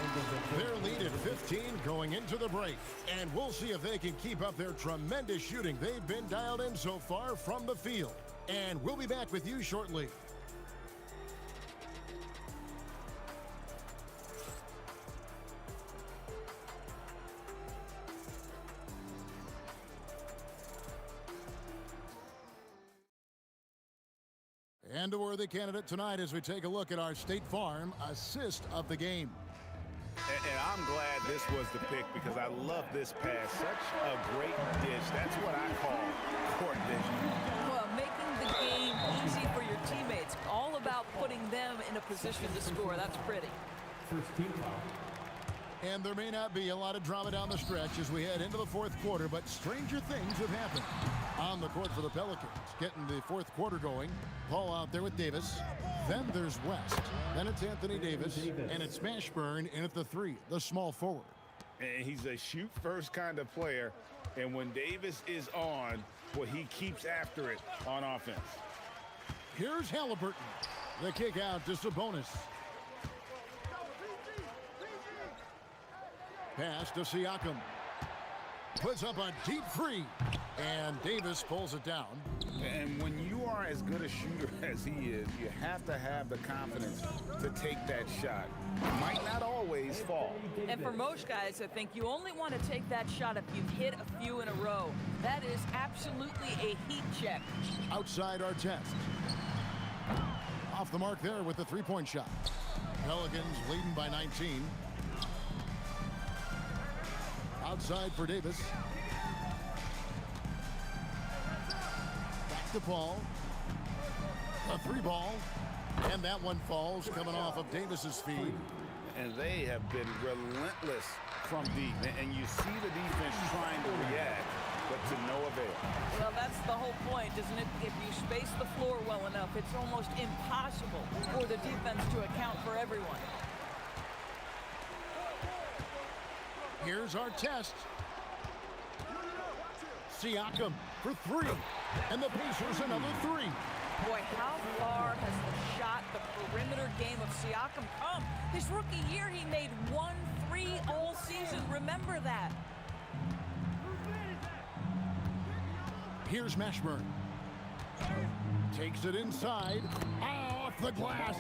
Speaker 1: Their lead at 15 going into the break. And we'll see if they can keep up their tremendous shooting. They've been dialed in so far from the field. And we'll be back with you shortly. And a worthy candidate tonight as we take a look at our State Farm assist of the game.
Speaker 2: And I'm glad this was the pick because I love this pass. Such a great dish. That's what I call court vision.
Speaker 9: Well, making the game easy for your teammates. All about putting them in a position to score. That's pretty.
Speaker 8: First team foul.
Speaker 1: And there may not be a lot of drama down the stretch as we head into the fourth quarter, but stranger things have happened. On the court for the Pelicans, getting the fourth quarter going. Paul out there with Davis. Then there's West. Then it's Anthony Davis. And it's Mashburn in at the 3, the small forward.
Speaker 2: And he's a shoot-first kind of player. And when Davis is on, well, he keeps after it on offense.
Speaker 1: Here's Halliburton. The kick out to Sabonis. Pass to Siakam. Puts up a deep 3. And Davis pulls it down.
Speaker 4: And when you are as good a shooter as he is, you have to have the confidence to take that shot. It might not always fall.
Speaker 9: And for most guys, I think you only want to take that shot if you've hit a few in a row. That is absolutely a heat check.
Speaker 1: Outside our test. Off the mark there with the three-point shot. Pelicans leading by 19. Outside for Davis. Back to Paul. A three ball. And that one falls coming off of Davis's feed.
Speaker 4: And they have been relentless from deep. And you see the defense trying to react, but to no avail.
Speaker 9: Well, that's the whole point, isn't it? If you space the floor well enough, it's almost impossible for the defense to account for everyone.
Speaker 1: Here's our test. Siakam for three. And the Pacers another three.
Speaker 9: Boy, how far has the shot, the perimeter game of Siakam come? His rookie year, he made 1 3 all season. Remember that.
Speaker 1: Here's Mashburn. Takes it inside. Off the glass.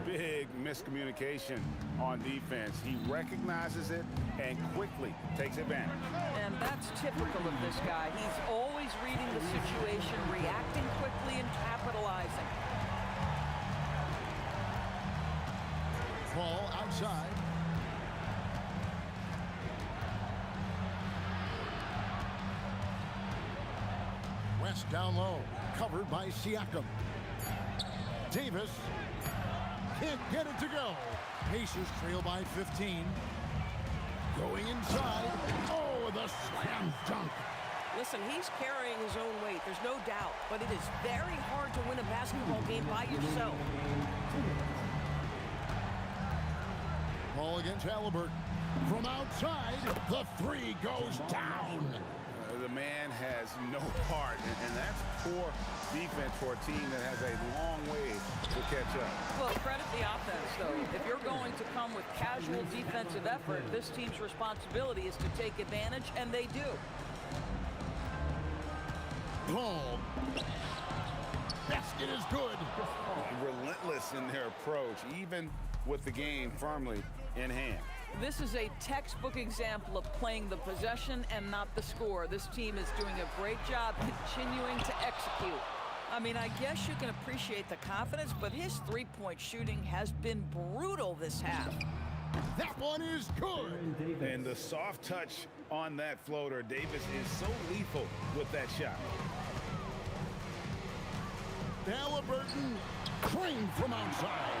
Speaker 4: Big miscommunication on defense. He recognizes it and quickly takes advantage.
Speaker 9: And that's typical of this guy. He's always reading the situation, reacting quickly, and capitalizing.
Speaker 1: Paul outside. West down low. Covered by Siakam. Davis can't get it to go. Pacers trail by 15. Going inside. Oh, the slam dunk.
Speaker 10: Listen, he's carrying his own weight. There's no doubt. But it is very hard to win a basketball game by yourself.
Speaker 1: Ball against Halliburton. From outside, the three goes down.
Speaker 4: The man has no heart, and that's poor defense for a team that has a long way to catch up.
Speaker 9: Well, credit the offense, though. If you're going to come with casual defensive effort, this team's responsibility is to take advantage, and they do.
Speaker 1: Paul. Basket is good.
Speaker 4: Relentless in their approach, even with the game firmly in hand.
Speaker 9: This is a textbook example of playing the possession and not the score. This team is doing a great job continuing to execute. I mean, I guess you can appreciate the confidence, but his three-point shooting has been brutal this half.
Speaker 1: That one is good.
Speaker 4: And the soft touch on that floater, Davis is so lethal with that shot.
Speaker 1: Halliburton clean from outside.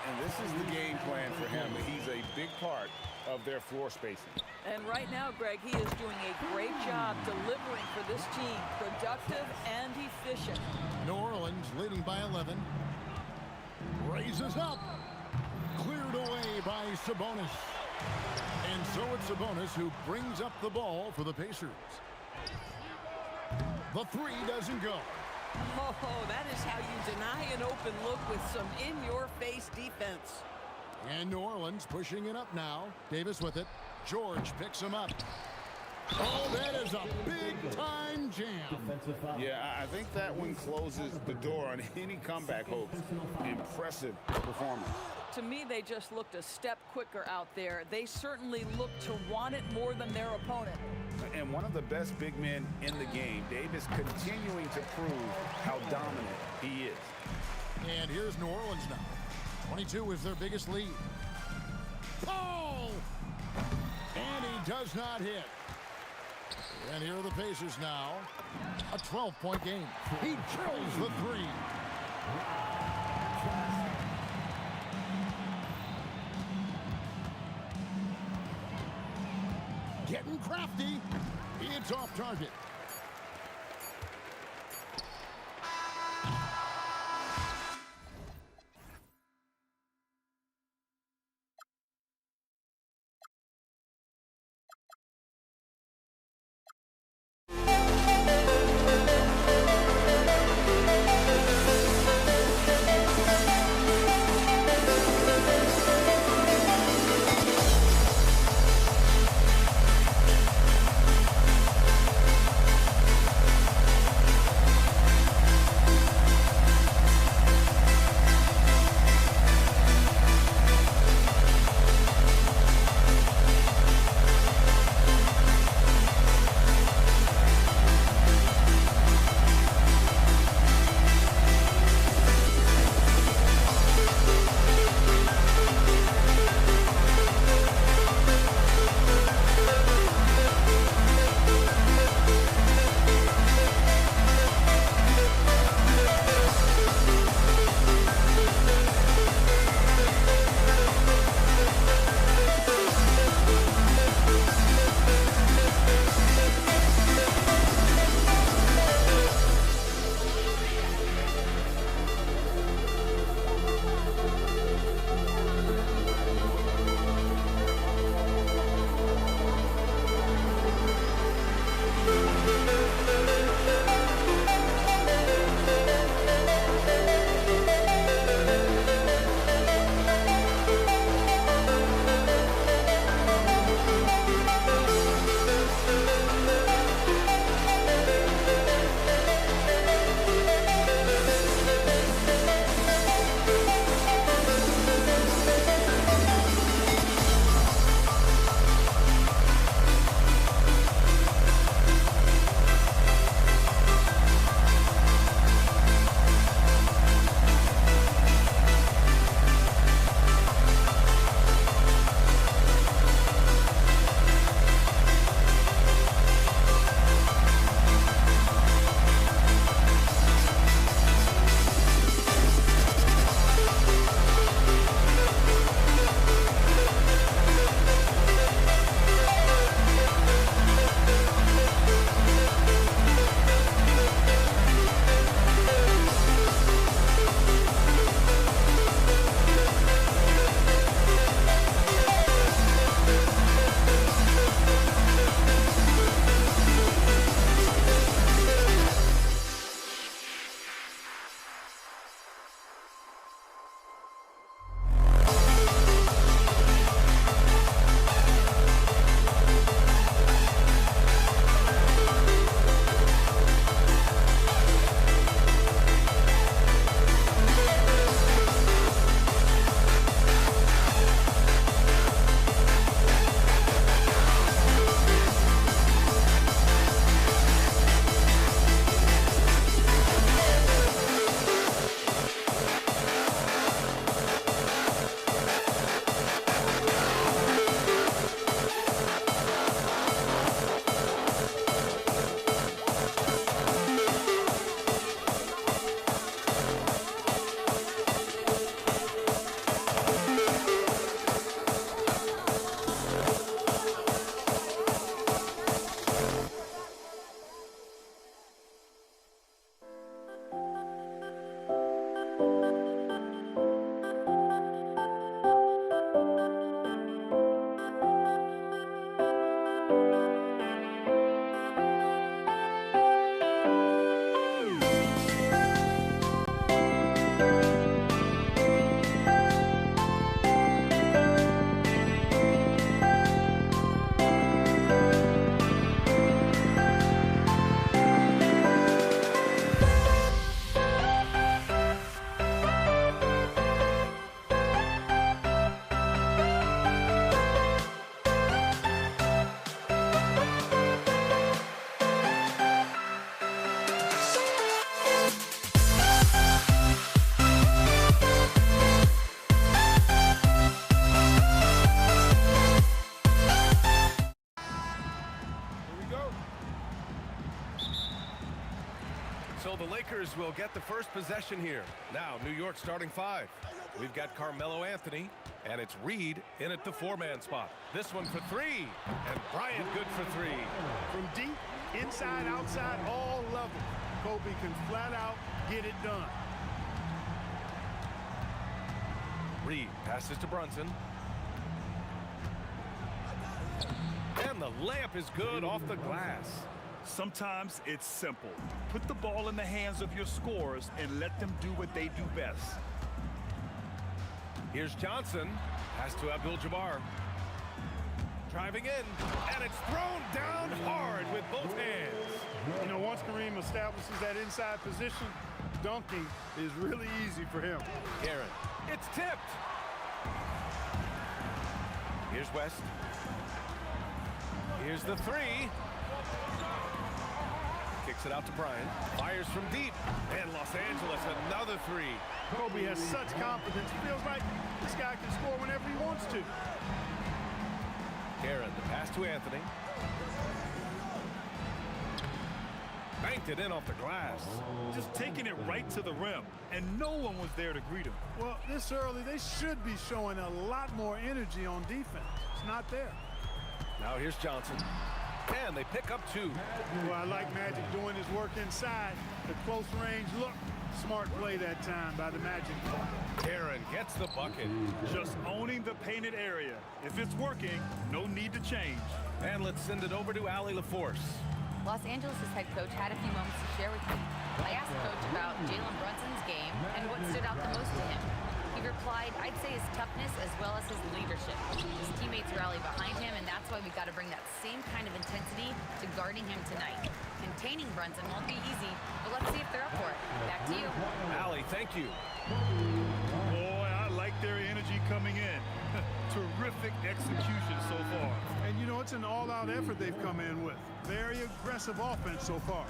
Speaker 4: And this is the game plan for him. He's a big part of their floor spacing.
Speaker 9: And right now, Greg, he is doing a great job delivering for this team. Productive and efficient.
Speaker 1: New Orleans leading by 11. Raises up. Cleared away by Sabonis. And so it's Sabonis who brings up the ball for the Pacers. The three doesn't go.
Speaker 10: Oh, that is how you deny an open look with some in-your-face defense.
Speaker 1: And New Orleans pushing it up now. Davis with it. George picks him up. Oh, that is a big-time jam.
Speaker 4: Yeah, I think that one closes the door on any comeback hopes. Impressive performance.
Speaker 9: To me, they just looked a step quicker out there. They certainly looked to want it more than their opponent.
Speaker 4: And one of the best big men in the game, Davis continuing to prove how dominant he is.
Speaker 1: And here's New Orleans now. 22 is their biggest lead. Paul! And he does not hit. And here are the Pacers now. A 12-point game. He drills the three. Getting crafty. It's off target.
Speaker 5: So the Lakers will get the first possession here. Now, New York starting 5. We've got Carmelo Anthony, and it's Reed in at the 4-man spot. This one for 3, and Bryant good for 3.
Speaker 7: From deep, inside, outside, all levels, Kobe can flat out get it done.
Speaker 5: Reed passes to Brunson. And the layup is good off the glass.
Speaker 7: Sometimes it's simple. Put the ball in the hands of your scorers and let them do what they do best.
Speaker 5: Here's Johnson. Pass to Abdul-Jabbar. Driving in, and it's thrown down hard with both hands.
Speaker 7: You know, once Kareem establishes that inside position, dunking is really easy for him.
Speaker 5: Garrett, it's tipped. Here's West. Here's the 3. Kicks it out to Bryant. Fires from deep. And Los Angeles, another 3.
Speaker 7: Kobe has such confidence. It feels like this guy can score whenever he wants to.
Speaker 5: Garrett, the pass to Anthony. Banked it in off the glass.
Speaker 7: Just taking it right to the rim, and no one was there to greet him. Well, this early, they should be showing a lot more energy on defense. It's not there.
Speaker 5: Now here's Johnson. And they pick up 2.
Speaker 7: Well, I like Magic doing his work inside. The close range look. Smart play that time by the Magic.
Speaker 5: Aaron gets the bucket.
Speaker 7: Just owning the painted area. If it's working, no need to change.
Speaker 5: And let's send it over to Allie LaForce.
Speaker 11: Los Angeles' head coach had a few moments to share with me. I asked Coach about Jalen Brunson's game and what stood out the most to him. He replied, I'd say his toughness as well as his leadership. His teammates rally behind him, and that's why we've got to bring that same kind of intensity to guarding him tonight. Containing Brunson won't be easy, but let's see if they're up for it. Back to you.
Speaker 5: Allie, thank you.
Speaker 7: Boy, I like their energy coming in. Terrific execution so far. And you know, it's an all-out effort they've come in with. Very aggressive offense so far.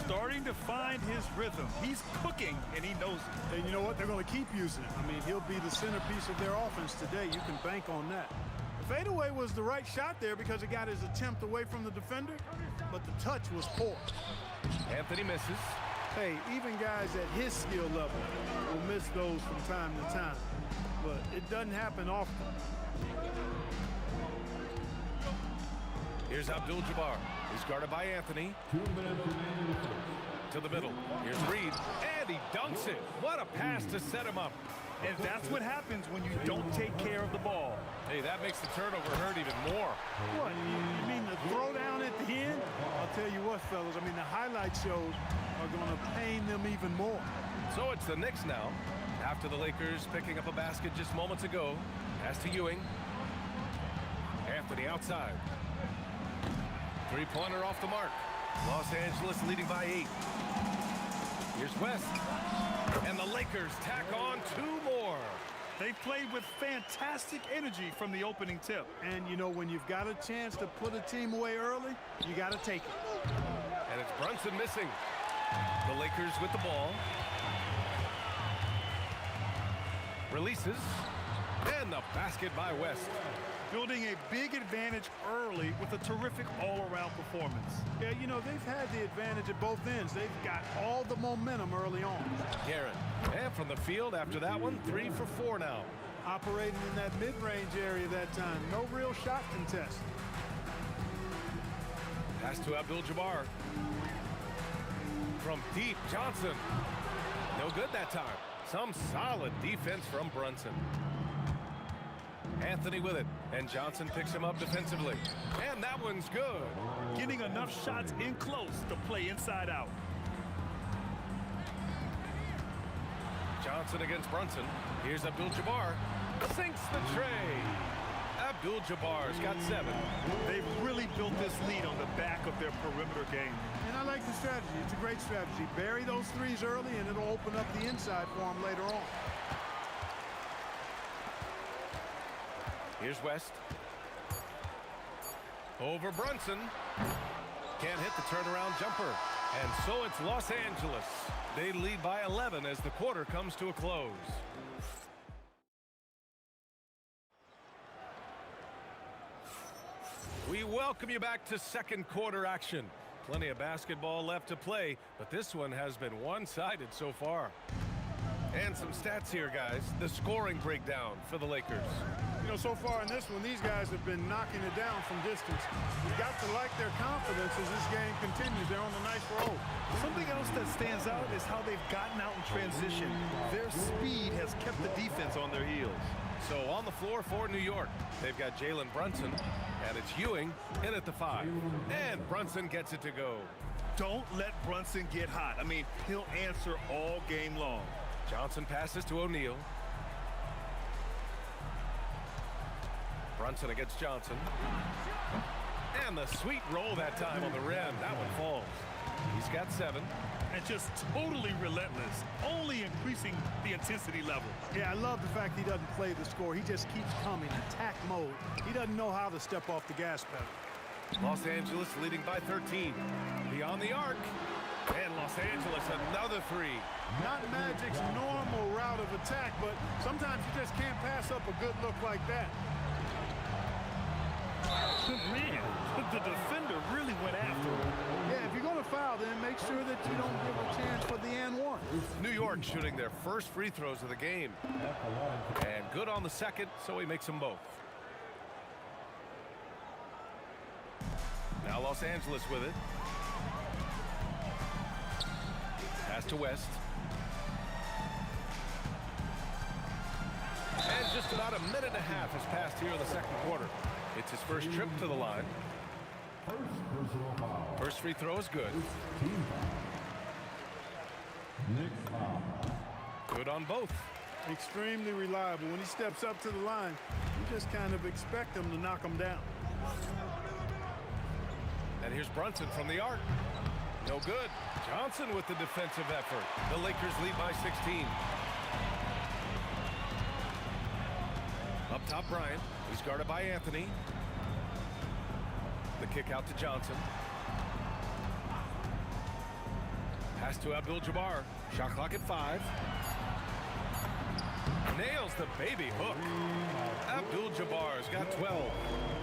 Speaker 7: Starting to find his rhythm. He's cooking, and he knows it. And you know what? They're going to keep using it. I mean, he'll be the centerpiece of their offense today. You can bank on that. The fadeaway was the right shot there because it got his attempt away from the defender, but the touch was poor.
Speaker 5: Anthony misses.
Speaker 7: Hey, even guys at his skill level will miss those from time to time, but it doesn't happen often.
Speaker 5: Here's Abdul-Jabbar. He's guarded by Anthony. To the middle. Here's Reed. And he dunks it. What a pass to set him up.
Speaker 7: And that's what happens when you don't take care of the ball.
Speaker 5: Hey, that makes the turnover hurt even more.
Speaker 7: What? You mean the throwdown at the end? I'll tell you what, fellas. I mean, the highlight shows are going to pain them even more.
Speaker 5: So it's the Knicks now. After the Lakers picking up a basket just moments ago. Pass to Ewing. Anthony outside. Three-pointer off the mark. Los Angeles leading by 8. Here's West. And the Lakers tack on 2 more.
Speaker 7: They played with fantastic energy from the opening tip. And, you know, when you've got a chance to put a team away early, you got to take it.
Speaker 5: And it's Brunson missing. The Lakers with the ball. Releases. And the basket by West.
Speaker 7: Building a big advantage early with a terrific all-around performance. Yeah, you know, they've had the advantage at both ends. They've got all the momentum early on.
Speaker 5: Garrett. And from the field after that one, 3 for 4 now.
Speaker 7: Operating in that mid-range area that time. No real shot contest.
Speaker 5: Pass to Abdul-Jabbar. From deep, Johnson. No good that time. Some solid defense from Brunson. Anthony with it, and Johnson picks him up defensively. And that one's good.
Speaker 7: Getting enough shots in close to play inside out.
Speaker 5: Johnson against Brunson. Here's Abdul-Jabbar. Sinks the tray. Abdul-Jabbar's got 7.
Speaker 7: They've really built this lead on the back of their perimeter game. And I like the strategy. It's a great strategy. Bury those threes early, and it'll open up the inside for them later on.
Speaker 5: Here's West. Over Brunson. Can't hit the turnaround jumper. And so it's Los Angeles. They lead by 11 as the quarter comes to a close. We welcome you back to second quarter action. Plenty of basketball left to play, but this one has been one-sided so far. And some stats here, guys. The scoring breakdown for the Lakers.
Speaker 7: You know, so far in this one, these guys have been knocking it down from distance. You've got to like their confidence as this game continues. They're on a nice roll.
Speaker 12: Something else that stands out is how they've gotten out in transition. Their speed has kept the defense on their heels.
Speaker 5: So on the floor for New York, they've got Jalen Brunson, and it's Ewing in at the 5. And Brunson gets it to go.
Speaker 12: Don't let Brunson get hot. I mean, he'll answer all game long.
Speaker 5: Johnson passes to O'Neal. Brunson against Johnson. And the sweet roll that time on the rim. That one falls. He's got 7.
Speaker 12: And just totally relentless, only increasing the intensity level.
Speaker 7: Yeah, I love the fact he doesn't play the score. He just keeps coming, attack mode. He doesn't know how to step off the gas pedal.
Speaker 5: Los Angeles leading by 13. Beyond the arc. And Los Angeles another 3.
Speaker 7: Not Magic's normal route of attack, but sometimes you just can't pass up a good look like that.
Speaker 12: Man, the defender really went after him.
Speaker 7: Yeah, if you're going to foul, then make sure that you don't give a chance for the and one.
Speaker 5: New York shooting their first free throws of the game. And good on the second, so he makes them both. Now Los Angeles with it. Pass to West. And just about a minute and a half has passed here in the second quarter. It's his first trip to the line. First free throw is good. Good on both.
Speaker 7: Extremely reliable. When he steps up to the line, you just kind of expect him to knock him down.
Speaker 5: And here's Brunson from the arc. No good. Johnson with the defensive effort. The Lakers lead by 16. Up top, Bryant. He's guarded by Anthony. The kick out to Johnson. Pass to Abdul-Jabbar. Shot clock at 5. Nails the baby hook. Abdul-Jabbar's got 12.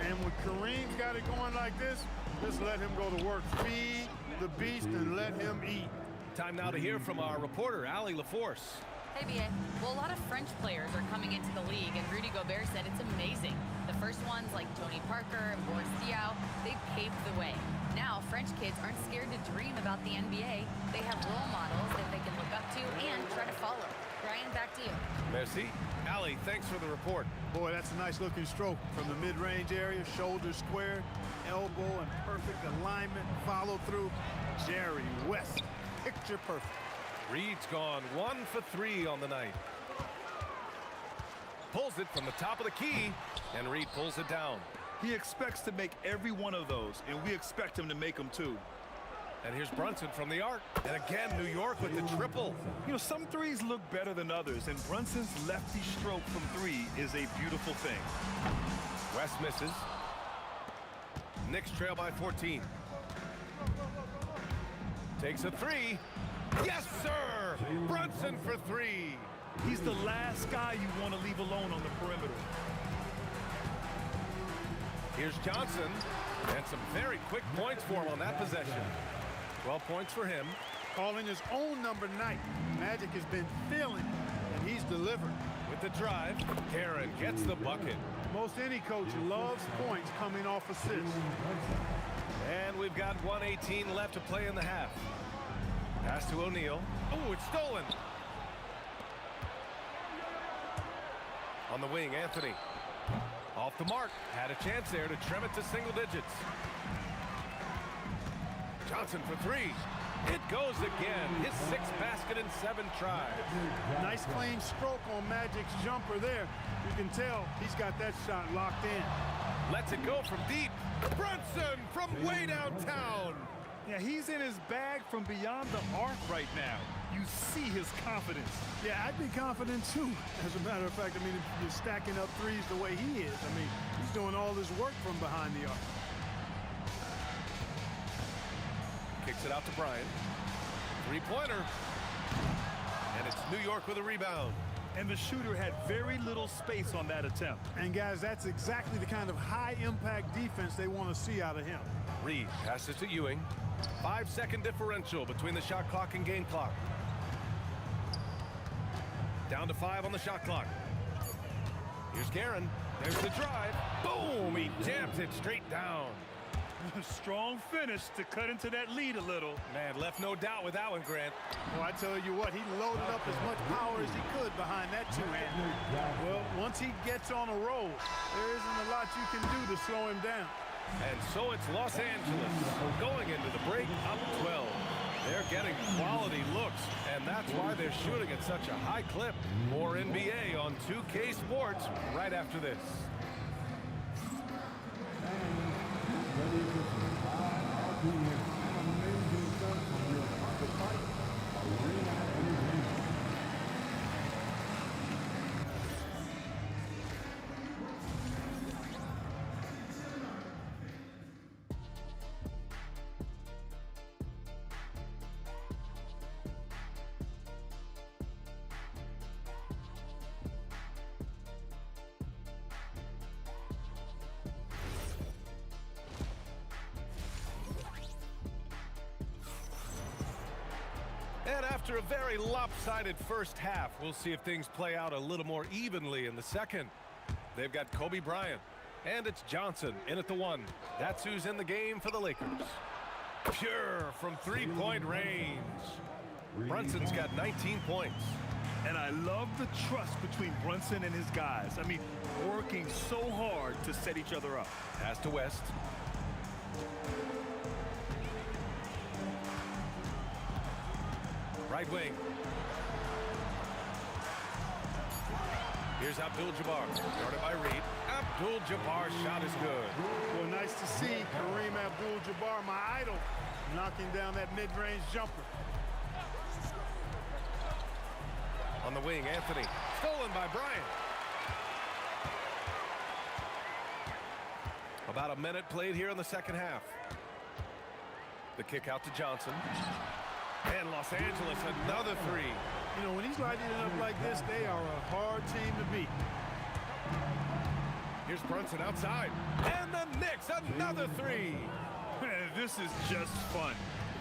Speaker 7: And when Kareem's got it going like this, just let him go to work. Feed the beast and let him eat.
Speaker 5: Time now to hear from our reporter, Allie LaForce.
Speaker 11: Hey, B.A. Well, a lot of French players are coming into the league, and Rudy Gobert said it's amazing. The first ones, like Tony Parker and Boris Diaw, they paved the way. Now, French kids aren't scared to dream about the NBA. They have role models that they can look up to and try to follow. Brian, back to you.
Speaker 5: Merci. Allie, thanks for the report.
Speaker 7: Boy, that's a nice looking stroke from the mid-range area, shoulder square, elbow and perfect alignment, follow through. Jerry West, picture perfect.
Speaker 5: Reed's gone 1 for 3 on the night. Pulls it from the top of the key, and Reed pulls it down.
Speaker 12: He expects to make every one of those, and we expect him to make them too.
Speaker 5: And here's Brunson from the arc. And again, New York with the triple.
Speaker 12: You know, some threes look better than others, and Brunson's lefty stroke from 3 is a beautiful thing.
Speaker 5: West misses. Knicks trail by 14. Takes a 3. Yes, sir! Brunson for 3.
Speaker 12: He's the last guy you want to leave alone on the perimeter.
Speaker 5: Here's Johnson. And some very quick points for him on that possession. 12 points for him.
Speaker 7: Calling his own number night. Magic has been feeling, and he's delivered.
Speaker 5: With the drive, Heron gets the bucket.
Speaker 7: Most any coach loves points coming off assists.
Speaker 5: And we've got 1:18 left to play in the half. Pass to O'Neal. Oh, it's stolen. On the wing, Anthony. Off the mark. Had a chance there to trim it to single digits. Johnson for 3. It goes again. His 6th basket in 7 tries.
Speaker 7: Nice clean stroke on Magic's jumper there. You can tell he's got that shot locked in.
Speaker 5: Lets it go from deep. Brunson from way downtown.
Speaker 12: Yeah, he's in his bag from beyond the arc right now. You see his confidence.
Speaker 7: Yeah, I'd be confident too. As a matter of fact, I mean, if you're stacking up threes the way he is, I mean, he's doing all his work from behind the arc.
Speaker 5: Kicks it out to Bryant. 3-pointer. And it's New York with a rebound.
Speaker 12: and the shooter had very little space on that attempt.
Speaker 7: And guys, that's exactly the kind of high-impact defense they want to see out of him.
Speaker 5: Reed passes to Ewing. 5-second differential between the shot clock and game clock. Down to 5 on the shot clock. Here's Guerin. There's the drive. Boom! He jams it straight down.
Speaker 12: Strong finish to cut into that lead a little.
Speaker 5: Man, left no doubt with that one, Grant.
Speaker 7: Well, I tell you what, he loaded up as much power as he could behind that two-hand. Well, once he gets on a roll, there isn't a lot you can do to slow him down.
Speaker 5: And so it's Los Angeles going into the break up 12. They're getting quality looks, and that's why they're shooting at such a high clip. More NBA on 2K Sports right after this. And after a very lopsided first half, we'll see if things play out a little more evenly in the second. They've got Kobe Bryant, and it's Johnson in at the 1. That's who's in the game for the Lakers. Pure from three-point range. Brunson's got 19 points.
Speaker 12: And I love the trust between Brunson and his guys. I mean, working so hard to set each other up.
Speaker 5: Pass to West. Right wing. Here's Abdul-Jabbar, guarded by Reed. Abdul-Jabbar's shot is good.
Speaker 7: Well, nice to see Kareem Abdul-Jabbar, my idol, knocking down that mid-range jumper.
Speaker 5: On the wing, Anthony. Stolen by Bryant. About a minute played here in the second half. The kick out to Johnson. And Los Angeles, another 3.
Speaker 7: You know, when he's lighting it up like this, they are a hard team to beat.
Speaker 5: Here's Brunson outside. And the Knicks, another 3.
Speaker 12: This is just fun.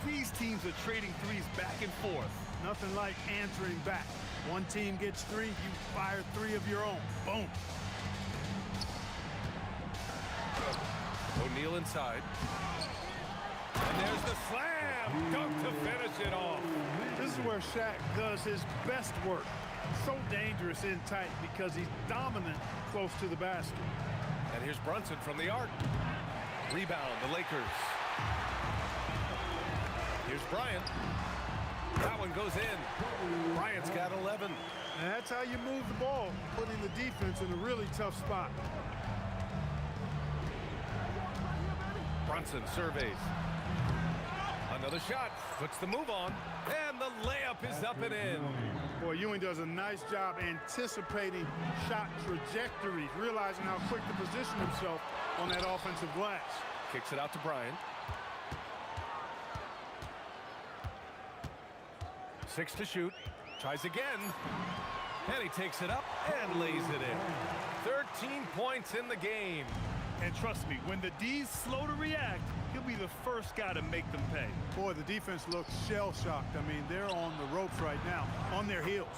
Speaker 12: These teams are trading threes back and forth.
Speaker 7: Nothing like answering back. One team gets 3, you fire 3 of your own. Boom.
Speaker 5: O'Neal inside. And there's the slam. Dunk to finish it off.
Speaker 7: This is where Shaq does his best work. So dangerous in tight because he's dominant close to the basket.
Speaker 5: And here's Brunson from the arc. Rebound, the Lakers. Here's Bryant. That one goes in. Bryant's got 11.
Speaker 7: And that's how you move the ball, putting the defense in a really tough spot.
Speaker 5: Brunson surveys. Another shot, puts the move on, and the layup is up and in.
Speaker 7: Boy, Ewing does a nice job anticipating shot trajectories, realizing how quick to position himself on that offensive glass.
Speaker 5: Kicks it out to Bryant. 6 to shoot, tries again, and he takes it up and lays it in. 13 points in the game.
Speaker 12: And trust me, when the D's slow to react, he'll be the first guy to make them pay.
Speaker 7: Boy, the defense looks shell-shocked. I mean, they're on the ropes right now, on their heels.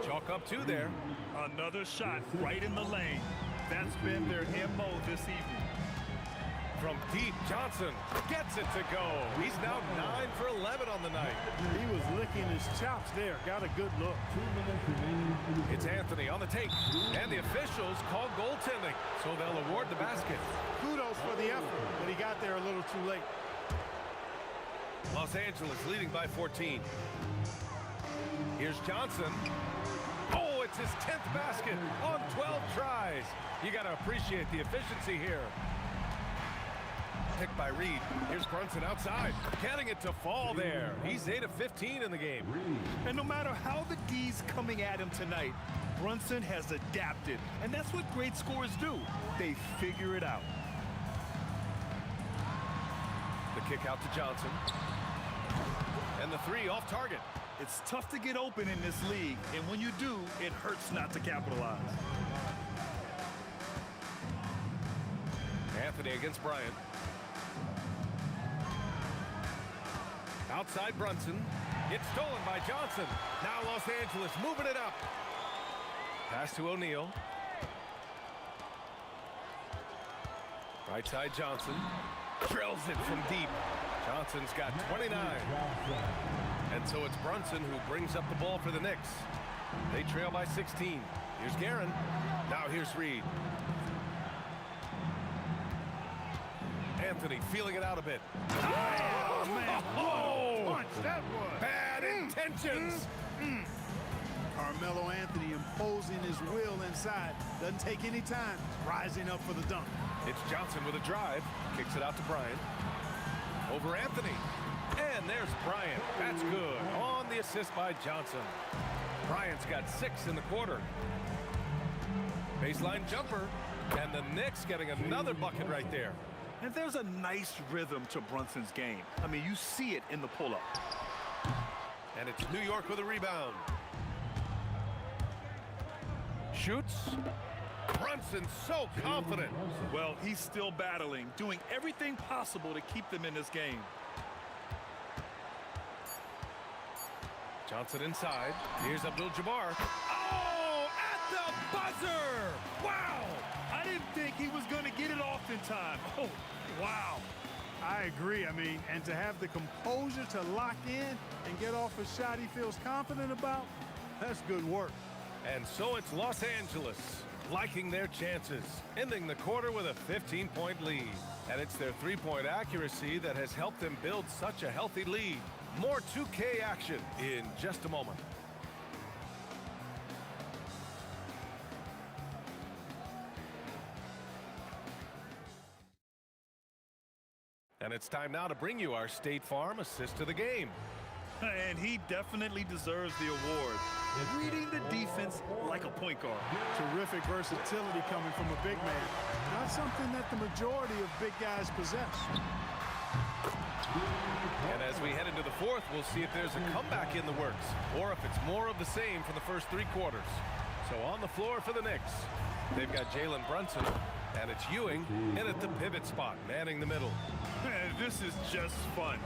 Speaker 5: Chalk up 2 there.
Speaker 12: Another shot right in the lane. That's been their MO this evening.
Speaker 5: From deep, Johnson gets it to go. He's now 9 for 11 on the night.
Speaker 7: He was licking his chops there. Got a good look.
Speaker 5: It's Anthony on the take. And the officials call goaltending, so they'll award the basket.
Speaker 7: Kudos for the effort, but he got there a little too late.
Speaker 5: Los Angeles leading by 14. Here's Johnson. Oh, it's his 10th basket on 12 tries. You got to appreciate the efficiency here. Picked by Reed. Here's Brunson outside, getting it to fall there. He's 8 of 15 in the game.
Speaker 12: And no matter how the D's coming at him tonight, Brunson has adapted. And that's what great scorers do. They figure it out.
Speaker 5: The kick out to Johnson. And the 3 off target.
Speaker 12: It's tough to get open in this league, and when you do, it hurts not to capitalize.
Speaker 5: Anthony against Bryant. Outside Brunson. It's stolen by Johnson. Now Los Angeles moving it up. Pass to O'Neal. Right side Johnson. Drills it from deep. Johnson's got 29. And so it's Brunson who brings up the ball for the Knicks. They trail by 16. Here's Guerin. Now here's Reed. Anthony feeling it out a bit.
Speaker 7: Oh, man.
Speaker 5: Oh!
Speaker 7: Punch, that was.
Speaker 5: Bad intentions.
Speaker 7: Carmelo Anthony imposing his will inside. Doesn't take any time. Rising up for the dunk.
Speaker 5: It's Johnson with a drive. Kicks it out to Bryant. Over Anthony. And there's Bryant. That's good. On the assist by Johnson. Bryant's got 6 in the quarter. Baseline jumper. And the Knicks getting another bucket right there.
Speaker 12: And there's a nice rhythm to Brunson's game. I mean, you see it in the pull-up.
Speaker 5: And it's New York with a rebound. Shoots. Brunson's so confident.
Speaker 12: Well, he's still battling, doing everything possible to keep them in this game.
Speaker 5: Johnson inside. Here's Abdul-Jabbar. Oh, at the buzzer! Wow!
Speaker 12: I didn't think he was going to get it off in time. Oh, wow.
Speaker 7: I agree. I mean, and to have the composure to lock in and get off a shot he feels confident about, that's good work.
Speaker 5: And so it's Los Angeles liking their chances, ending the quarter with a 15-point lead. And it's their three-point accuracy that has helped them build such a healthy lead. More 2K action in just a moment. And it's time now to bring you our State Farm assist to the game.
Speaker 12: And he definitely deserves the award. Reading the defense like a point guard.
Speaker 7: Terrific versatility coming from a big man. Not something that the majority of big guys possess.
Speaker 5: And as we head into the fourth, we'll see if there's a comeback in the works or if it's more of the same from the first 3 quarters. So on the floor for the Knicks, they've got Jalen Brunson, and it's Ewing in at the pivot spot, manning the middle.
Speaker 12: Man, this is just fun.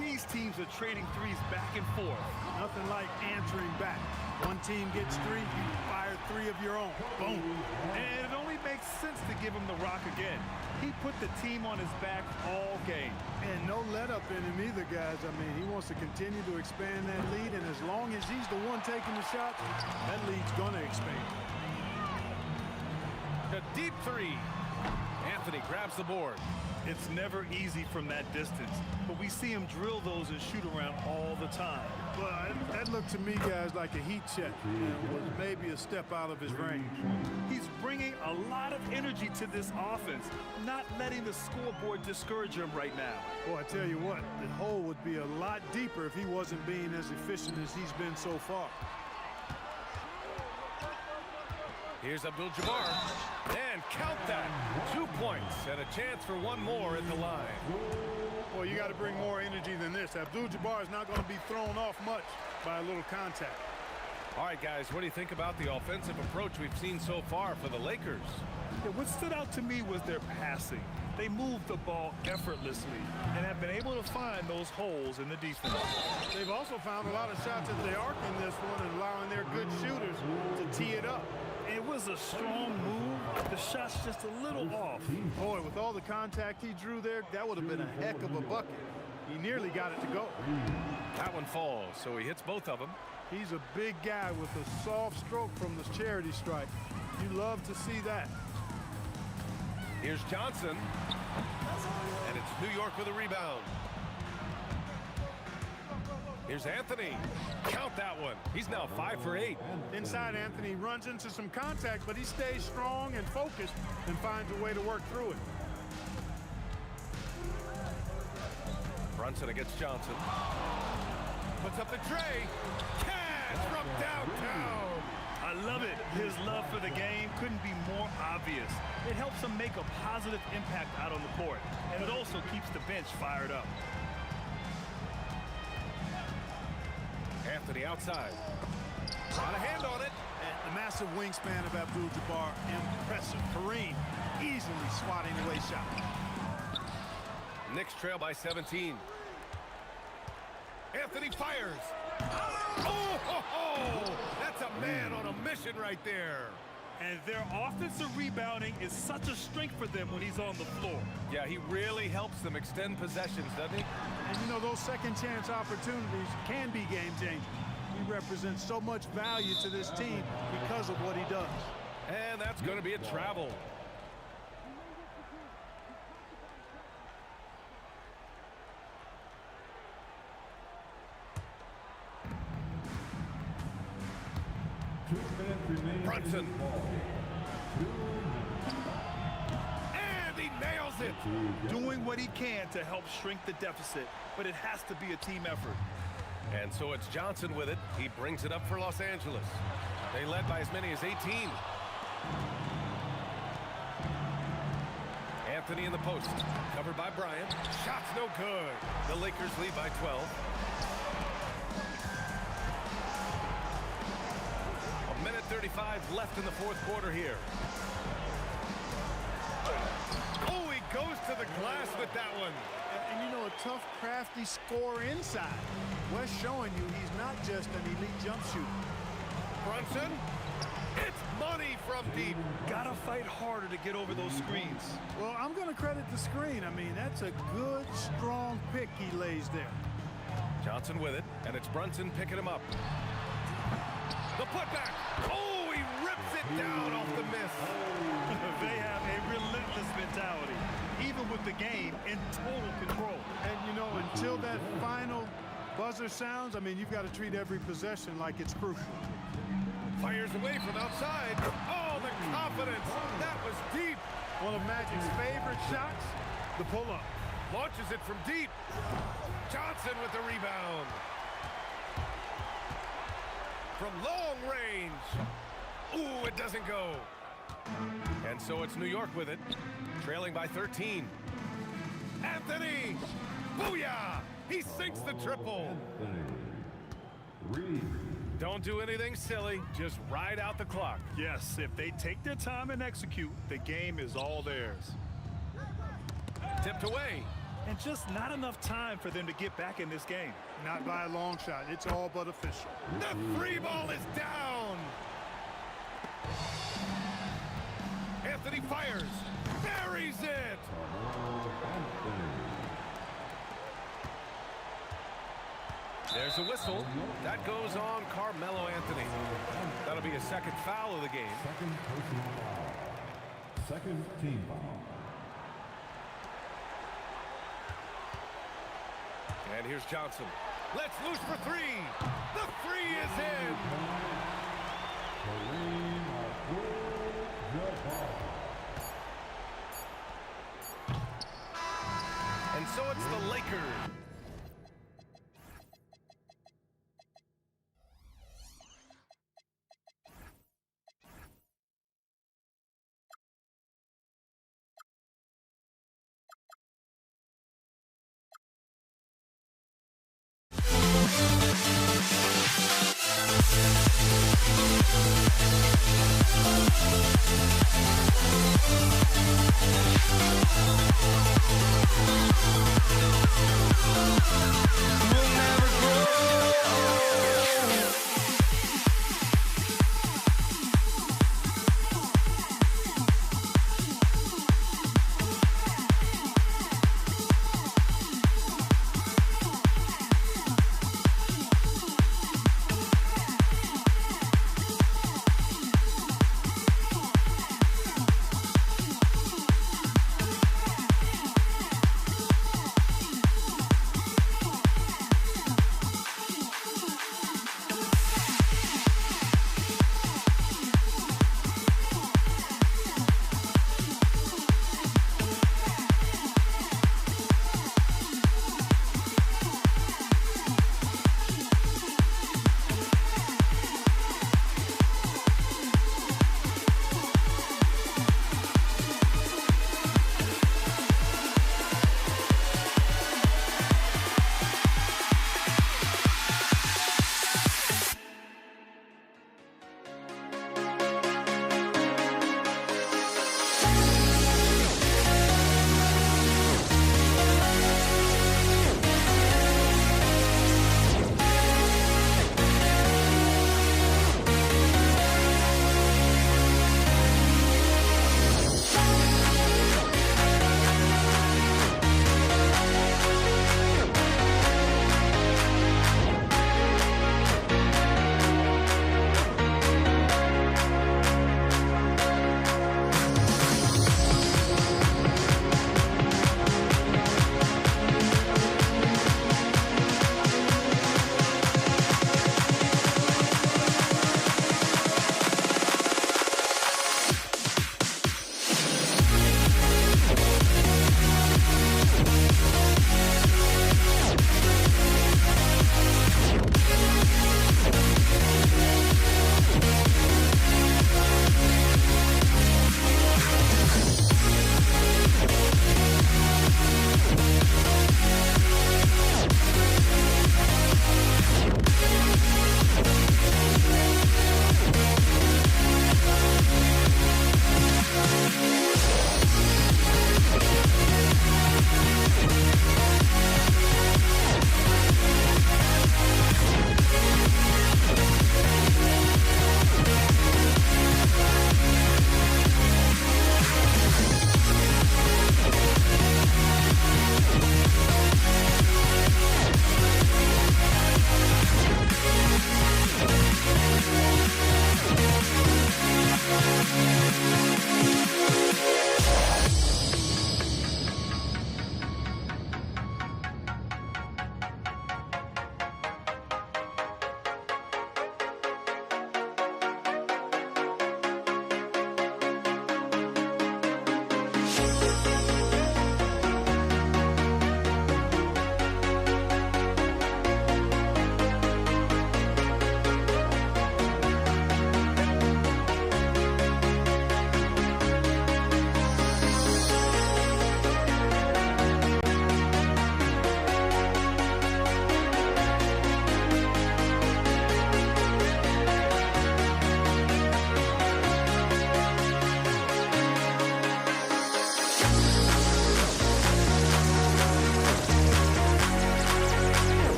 Speaker 12: These teams are trading threes back and forth.
Speaker 7: Nothing like answering back. One team gets 3, you fire 3 of your own. Boom.
Speaker 12: And it only makes sense to give him the rock again. He put the team on his back all game.
Speaker 7: And no let up in him either, guys. I mean, he wants to continue to expand that lead, and as long as he's the one taking the shots, that lead's gonna expand.
Speaker 5: A deep 3. Anthony grabs the board.
Speaker 12: It's never easy from that distance, but we see him drill those and shoot around all the time.
Speaker 7: Well, that looked to me, guys, like a heat check. Was maybe a step out of his range.
Speaker 12: He's bringing a lot of energy to this offense, not letting the scoreboard discourage him right now.
Speaker 7: Well, I tell you what, the hole would be a lot deeper if he wasn't being as efficient as he's been so far.
Speaker 5: Here's Abdul-Jabbar, and count that. 2 points and a chance for one more at the line.
Speaker 7: Well, you got to bring more energy than this. Abdul-Jabbar is not going to be thrown off much by a little contact.
Speaker 5: All right, guys, what do you think about the offensive approach we've seen so far for the Lakers?
Speaker 12: Yeah, what stood out to me was their passing. They moved the ball effortlessly and have been able to find those holes in the defense.
Speaker 7: They've also found a lot of shots at the arc in this one and allowing their good shooters to tee it up.
Speaker 12: It was a strong move. The shot's just a little off.
Speaker 7: Boy, with all the contact he drew there, that would have been a heck of a bucket. He nearly got it to go.
Speaker 5: That one falls, so he hits both of them.
Speaker 7: He's a big guy with a soft stroke from the charity stripe. You love to see that.
Speaker 5: Here's Johnson, and it's New York with a rebound. Here's Anthony. Count that one. He's now 5 for 8.
Speaker 7: Inside, Anthony runs into some contact, but he stays strong and focused and finds a way to work through it.
Speaker 5: Brunson against Johnson. Puts up the tray. Cash from downtown.
Speaker 12: I love it. His love for the game couldn't be more obvious. It helps him make a positive impact out on the court, and it also keeps the bench fired up.
Speaker 5: Anthony outside. Got a hand on it.
Speaker 7: And the massive wingspan of Abdul-Jabbar, impressive. Kareem easily swatting away shots.
Speaker 5: Knicks trail by 17. Anthony fires. Oh, ho, ho! That's a man on a mission right there.
Speaker 12: And their offensive rebounding is such a strength for them when he's on the floor.
Speaker 5: Yeah, he really helps them extend possessions, doesn't he?
Speaker 7: And you know, those second chance opportunities can be game changing. He represents so much value to this team because of what he does.
Speaker 5: And that's going to be a travel. Brunson. And he nails it.
Speaker 12: Doing what he can to help shrink the deficit, but it has to be a team effort.
Speaker 5: And so it's Johnson with it. He brings it up for Los Angeles. They led by as many as 18. Anthony in the post. Covered by Bryant. Shot's no good. The Lakers lead by 12. A minute 35 left in the fourth quarter here. Oh, he goes to the glass with that one.
Speaker 7: And you know, a tough, crafty scorer inside. West showing you he's not just an elite jump shooter.
Speaker 5: Brunson. It's money from deep.
Speaker 12: Gotta fight harder to get over those screens.
Speaker 7: Well, I'm going to credit the screen. I mean, that's a good, strong pick he lays there.
Speaker 5: Johnson with it, and it's Brunson picking him up. The putback. Oh, he rips it down off the miss.
Speaker 12: They have a relentless mentality, even with the game in total control.
Speaker 7: And, you know, until that final buzzer sounds, I mean, you've got to treat every possession like it's crucial.
Speaker 5: Fires away from outside. Oh, the confidence. That was deep.
Speaker 7: One of Magic's favorite shots, the pull-up.
Speaker 5: Launches it from deep. Johnson with the rebound. From long range. Ooh, it doesn't go. And so it's New York with it, trailing by 13. Anthony! Booyah! He sinks the triple. Don't do anything silly. Just ride out the clock.
Speaker 12: Yes, if they take their time and execute, the game is all theirs.
Speaker 5: Tipped away.
Speaker 12: And just not enough time for them to get back in this game.
Speaker 7: Not by a long shot. It's all but official.
Speaker 5: The free ball is down. Anthony fires. Buries it. There's a whistle. That goes on Carmelo Anthony. That'll be his second foul of the game.
Speaker 8: Second personal foul. Second team foul.
Speaker 5: And here's Johnson. Let's loose for three. The three is in. And so it's the Lakers.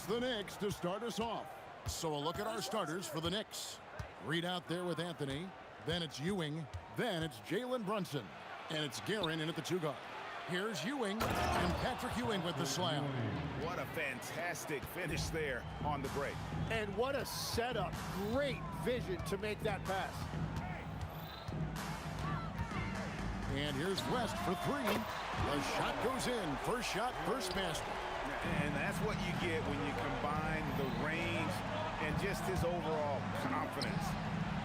Speaker 1: the Knicks to start us off. So a look at our starters for the Knicks. Reed out there with Anthony. Then it's Ewing. Then it's Jalen Brunson. And it's Guerin in at the 2 guard. Here's Ewing, and Patrick Ewing with the slam.
Speaker 2: What a fantastic finish there on the break.
Speaker 3: And what a setup. Great vision to make that pass.
Speaker 1: And here's West for 3. The shot goes in. First shot, first basket.
Speaker 2: And that's what you get when you combine the range and just his overall confidence.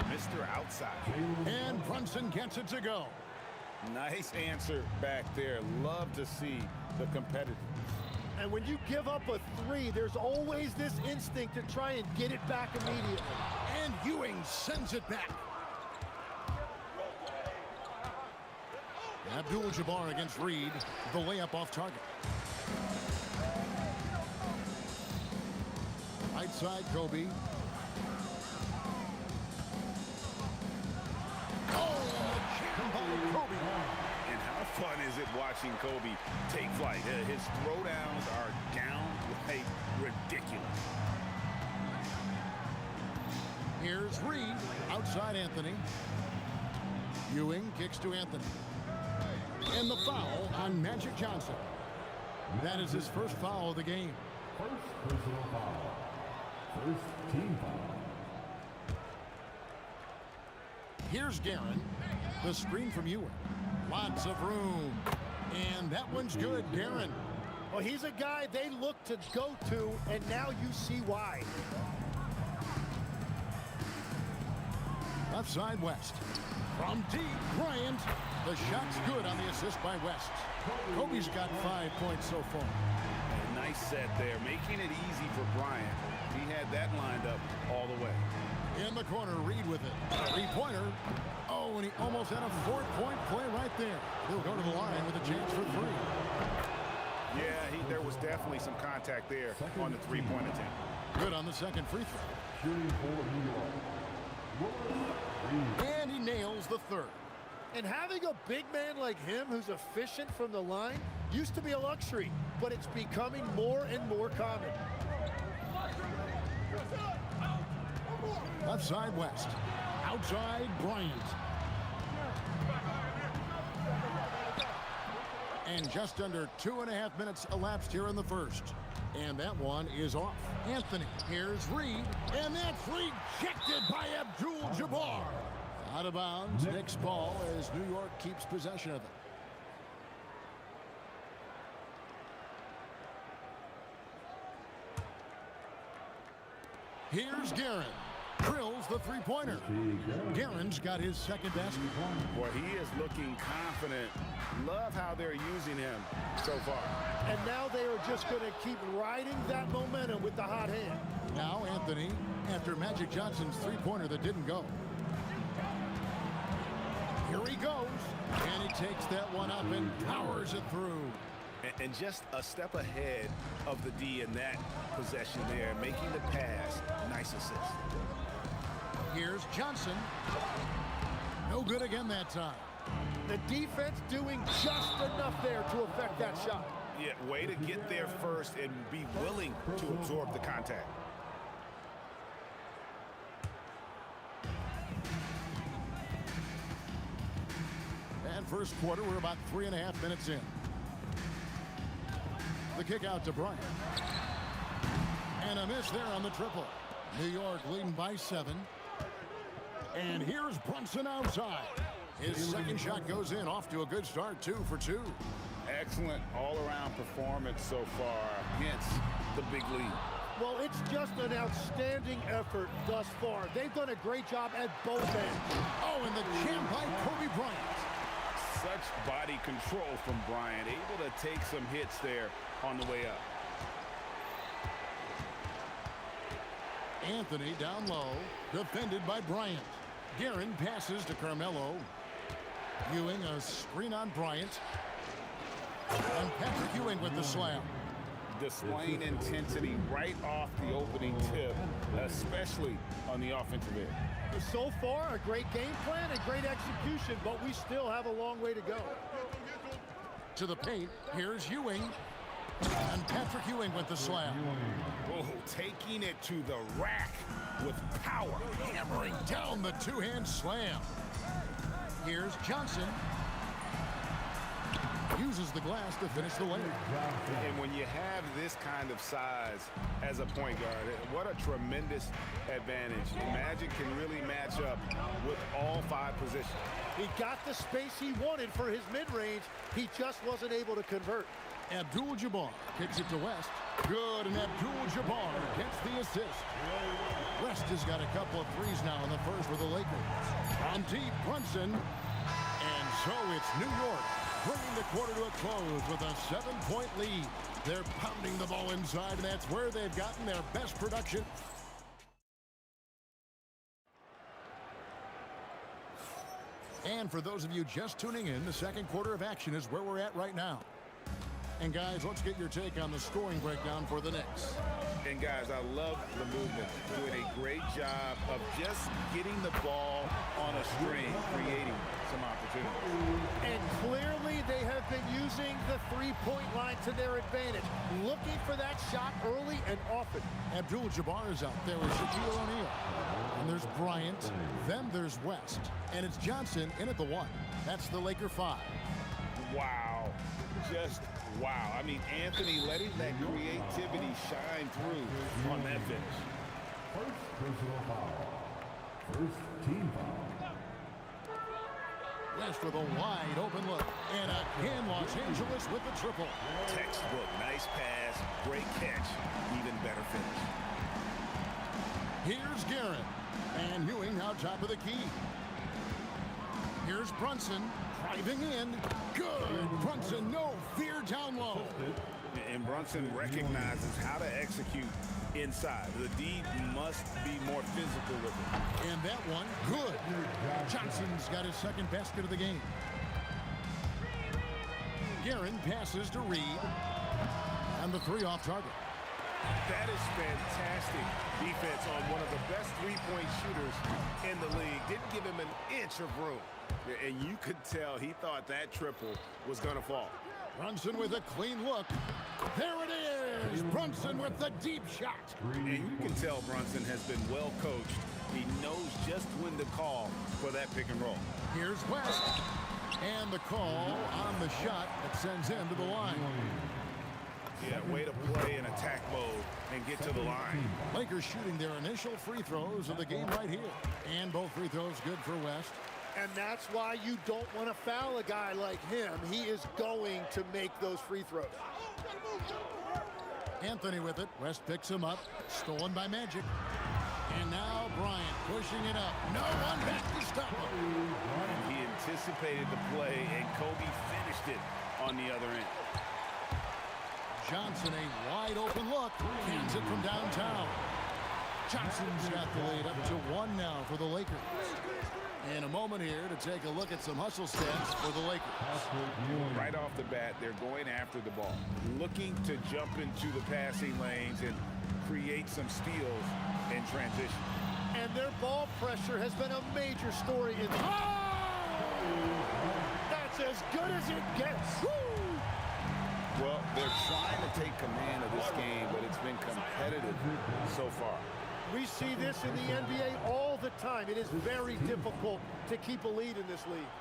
Speaker 2: Mr. Outside.
Speaker 1: And Brunson gets it to go.
Speaker 4: Nice answer back there. Love to see the competitiveness.
Speaker 3: And when you give up a 3, there's always this instinct to try and get it back immediately.
Speaker 1: And Ewing sends it back. Abdul-Jabbar against Reed. The layup off target. Right side, Kobe.
Speaker 2: Kobe. And how fun is it watching Kobe take flight? His throwdowns are downright ridiculous.
Speaker 1: Here's Reed, outside Anthony. Ewing kicks to Anthony. And the foul on Magic Johnson. That is his first foul of the game.
Speaker 8: First personal foul. First team foul.
Speaker 1: Here's Guerin. The screen from Ewing. Lots of room. And that one's good, Guerin.
Speaker 3: Well, he's a guy they look to go to, and now you see why.
Speaker 1: Left side, West. From deep, Bryant. The shot's good on the assist by West. Kobe's got 5 points so far.
Speaker 2: A nice set there, making it easy for Bryant. He had that lined up all the way.
Speaker 1: In the corner, Reed with it. 3-pointer. Oh, and he almost had a 4-point play right there. He'll go to the line with a chance for 3.
Speaker 2: Yeah, there was definitely some contact there on the 3-point attempt.
Speaker 1: Good on the second free throw.
Speaker 8: Shooting for New York.
Speaker 1: And he nails the 3rd.
Speaker 3: And having a big man like him who's efficient from the line used to be a luxury, but it's becoming more and more common.
Speaker 1: Left side, West. Outside, Bryant. And just under 2.5 minutes elapsed here in the first. And that one is off. Anthony, here's Reed. And that's rejected by Abdul-Jabbar. Out of bounds, Knicks ball as New York keeps possession of it. Here's Guerin. Drills the 3-pointer. Guerin's got his second basket.
Speaker 2: Boy, he is looking confident. Love how they're using him so far.
Speaker 3: And now they are just going to keep riding that momentum with the hot hand.
Speaker 1: Now Anthony, after Magic Johnson's 3-pointer that didn't go. Here he goes. And he takes that one up and powers it through.
Speaker 2: And just a step ahead of the D in that possession there, making the pass. Nice assist.
Speaker 1: Here's Johnson. No good again that time.
Speaker 3: The defense doing just enough there to affect that shot.
Speaker 2: Yeah, way to get there first and be willing to absorb the contact.
Speaker 1: And first quarter, we're about 3.5 minutes in. The kick out to Bryant. And a miss there on the triple. New York leading by 7. And here's Brunson outside. His second shot goes in, off to a good start, 2 for 2.
Speaker 4: Excellent all-around performance so far against the big lead.
Speaker 3: Well, it's just an outstanding effort thus far. They've done a great job at both ends.
Speaker 1: Oh, and the jam by Kobe Bryant.
Speaker 2: Such body control from Bryant, able to take some hits there on the way up.
Speaker 1: Anthony down low, defended by Bryant. Guerin passes to Carmelo. Ewing a screen on Bryant. And Patrick Ewing with the slam.
Speaker 4: Displaying intensity right off the opening tip, especially on the offensive end.
Speaker 3: So far, a great game plan and great execution, but we still have a long way to go.
Speaker 1: To the paint, here's Ewing. And Patrick Ewing with the slam.
Speaker 2: Oh, taking it to the rack with power.
Speaker 1: Hammering down the two-hand slam. Here's Johnson. Uses the glass to finish the lane.
Speaker 2: And when you have this kind of size as a point guard, what a tremendous advantage. Magic can really match up with all 5 positions.
Speaker 13: He got the space he wanted for his mid-range. He just wasn't able to convert.
Speaker 1: Abdul-Jabbar kicks it to West. Good, and Abdul-Jabbar gets the assist. West has got a couple of threes now in the first for the Lakers. On deep, Brunson. And so it's New York bringing the quarter to a close with a 7-point lead. They're pounding the ball inside, and that's where they've gotten their best production. And for those of you just tuning in, the second quarter of action is where we're at right now. And guys, let's get your take on the scoring breakdown for the Knicks.
Speaker 2: And guys, I love the movement. Doing a great job of just getting the ball on a string, creating some opportunities.
Speaker 13: And clearly they have been using the three-point line to their advantage. Looking for that shot early and often.
Speaker 1: Abdul-Jabbar is out there with Shaquille O'Neal. And there's Bryant. Then there's West. And it's Johnson in at the 1. That's the Laker 5.
Speaker 2: Wow. Just wow. I mean, Anthony letting that creativity shine through on that finish.
Speaker 8: First personal foul. First team foul.
Speaker 1: West with a wide open look. And again, Los Angeles with the triple.
Speaker 2: Textbook. Nice pass. Great catch. Even better finish.
Speaker 1: Here's Garrett. And Ewing now top of the key. Here's Brunson. Driving in. Good. Brunson, no fear down low.
Speaker 2: And Brunson recognizes how to execute inside. The D must be more physical with it.
Speaker 1: And that one, good. Johnson's got his second basket of the game. Guerin passes to Reed. And the 3 off target.
Speaker 2: That is fantastic defense on one of the best three-point shooters in the league. Didn't give him an inch of room. And you could tell he thought that triple was going to fall.
Speaker 1: Brunson with a clean look. There it is. Brunson with the deep shot.
Speaker 2: And you can tell Brunson has been well coached. He knows just when to call for that pick and roll.
Speaker 1: Here's West. And the call on the shot that sends him to the line.
Speaker 2: Yeah, way to play in attack mode and get to the line.
Speaker 1: Lakers shooting their initial free throws of the game right here. And both free throws good for West.
Speaker 13: And that's why you don't want to foul a guy like him. He is going to make those free throws.
Speaker 1: Anthony with it. West picks him up. Stolen by Magic. And now Bryant pushing it up. No one back to stop him.
Speaker 2: He anticipated the play, and Kobe finished it on the other end.
Speaker 1: Johnson, a wide open look. Cans it from downtown. Johnson's got the lead up to 1 now for the Lakers. In a moment here to take a look at some hustle stats for the Lakers.
Speaker 2: Right off the bat, they're going after the ball, looking to jump into the passing lanes and create some steals in transition.
Speaker 13: And their ball pressure has been a major story in the... That's as good as it gets. Woo!
Speaker 2: Well, they're trying to take command of this game, but it's been competitive so far.
Speaker 13: We see this in the NBA all the time. It is very difficult to keep a lead in this league.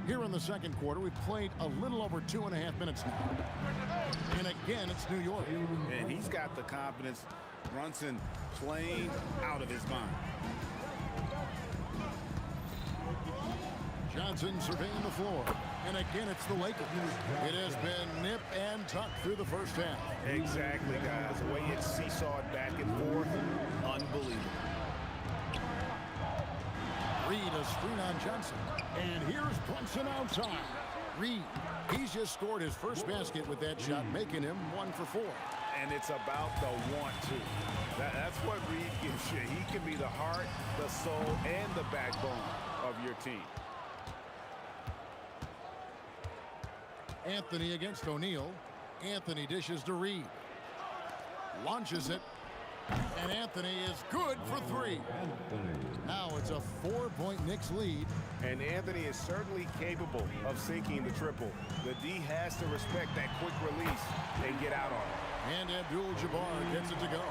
Speaker 1: Here in the second quarter, we've played a little over 2.5 minutes now. And again, it's New York.
Speaker 2: And he's got the confidence. Brunson playing out of his mind.
Speaker 1: Johnson surveying the floor. And again, it's the Lakers. It has been nip and tuck through the first half.
Speaker 2: Exactly, guys. The way it's seesawed back and forth, unbelievable.
Speaker 1: Reed a screen on Johnson. And here's Brunson outside. Reed, he's just scored his first basket with that shot, making him 1 for 4.
Speaker 2: And it's about the want-to. That's what Reed gives you. He can be the heart, the soul, and the backbone of your team.
Speaker 1: Anthony against O'Neal. Anthony dishes to Reed. Launches it. And Anthony is good for three. Now it's a 4-point Knicks lead.
Speaker 2: And Anthony is certainly capable of sinking the triple. The D has to respect that quick release and get out on it.
Speaker 1: And Abdul-Jabbar gets it to go.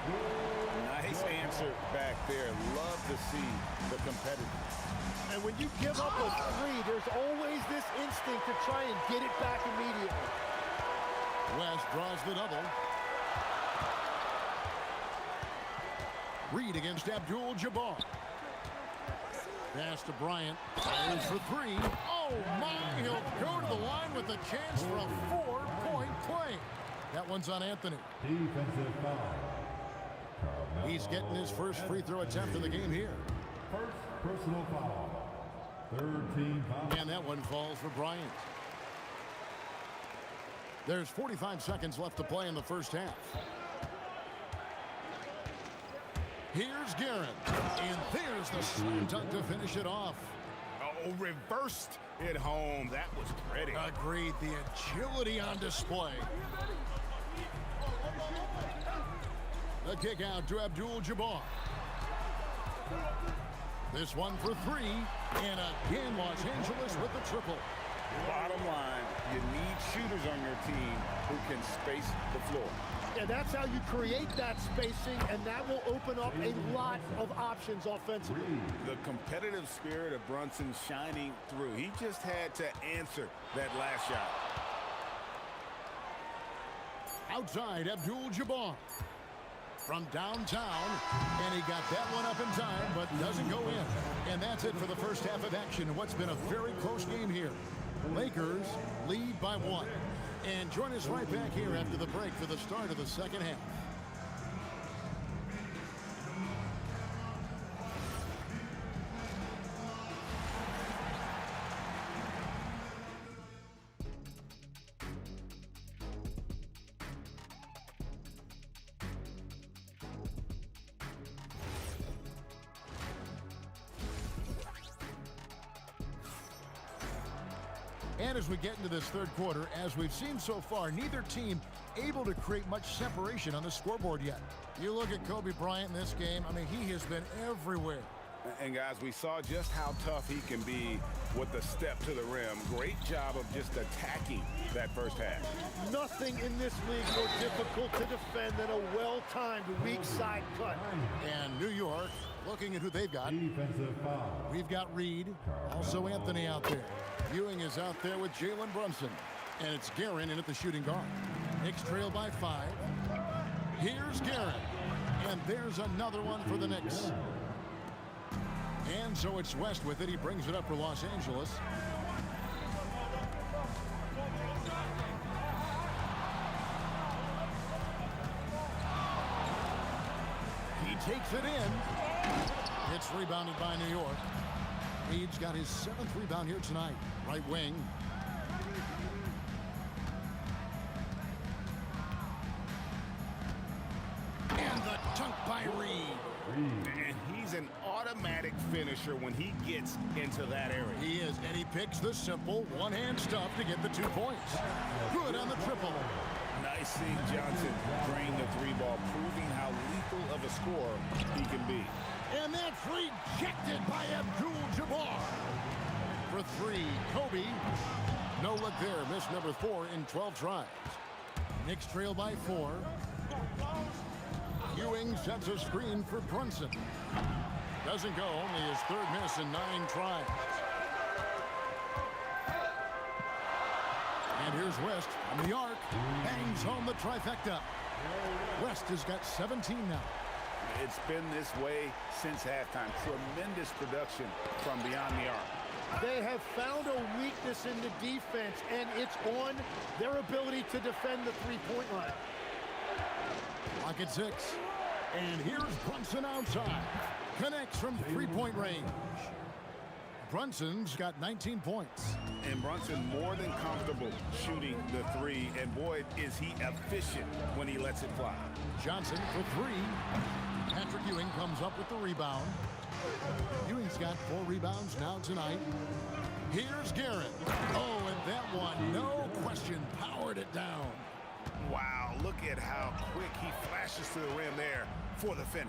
Speaker 4: Nice answer back there. Love to see the competitor.
Speaker 13: And when you give up a three, there's always this instinct to try and get it back immediately.
Speaker 1: West draws the double. Reed against Abdul-Jabbar. Pass to Bryant. Fires for three. Oh, my. He'll go to the line with a chance for a 4-point play. That one's on Anthony.
Speaker 8: Defensive foul.
Speaker 1: He's getting his first free throw attempt of the game here.
Speaker 8: First personal foul. Third team foul.
Speaker 1: And that one falls for Bryant. There's 45 seconds left to play in the first half. Here's Guerin. And there's the slam dunk to finish it off.
Speaker 2: Oh, reversed it home. That was pretty.
Speaker 1: Agreed. The agility on display. The kick out to Abdul-Jabbar. This one for three. And again, Los Angeles with the triple.
Speaker 4: Bottom line, you need shooters on your team who can space the floor.
Speaker 13: And that's how you create that spacing, and that will open up a lot of options offensively.
Speaker 4: The competitive spirit of Brunson shining through. He just had to answer that last shot.
Speaker 1: Outside, Abdul-Jabbar. From downtown, and he got that one up in time, but doesn't go in. And that's it for the first half of action. What's been a very close game here. Lakers lead by 1. And join us right back here after the break for the start of the second half. And as we get into this third quarter, as we've seen so far, neither team able to create much separation on the scoreboard yet. You look at Kobe Bryant in this game, I mean, he has been everywhere.
Speaker 2: And guys, we saw just how tough he can be with the step to the rim. Great job of just attacking that first half.
Speaker 13: Nothing in this league more difficult to defend than a well-timed weak side cut.
Speaker 1: And New York, looking at who they've got.
Speaker 8: Defensive foul.
Speaker 1: We've got Reed, also Anthony out there. Ewing is out there with Jalen Brunson. And it's Guerin in at the shooting guard. Knicks trail by 5. Here's Guerin. And there's another one for the Knicks. And so it's West with it. He brings it up for Los Angeles. He takes it in. It's rebounded by New York. Reed's got his 7th rebound here tonight. Right wing. And the dunk by Reed.
Speaker 2: And he's an automatic finisher when he gets into that area.
Speaker 1: He is, and he picks the simple one-hand stuff to get the 2 points. Good on the triple.
Speaker 4: Nice seeing Johnson drain the 3 ball, proving how lethal of a scorer he can be.
Speaker 1: And that's rejected by Abdul-Jabbar. For 3, Kobe. No look there. Miss number 4 in 12 tries. Knicks trail by 4. Ewing sets a screen for Brunson. Doesn't go. Only his 3rd miss in 9 tries. And here's West from the arc. Bangs home the trifecta. West has got 17 now.
Speaker 4: It's been this way since halftime. Tremendous production from beyond the arc.
Speaker 13: They have found a weakness in the defense, and it's on their ability to defend the three-point line.
Speaker 1: Clock at 6. And here's Brunson outside. Connects from three-point range. Brunson's got 19 points.
Speaker 2: And Brunson more than comfortable shooting the 3. And boy, is he efficient when he lets it fly.
Speaker 1: Johnson for 3. Patrick Ewing comes up with the rebound. Ewing's got 4 rebounds now tonight. Here's Guerin. Oh, and that one, no question, powered it down.
Speaker 2: Wow, look at how quick he flashes to the rim there for the finish.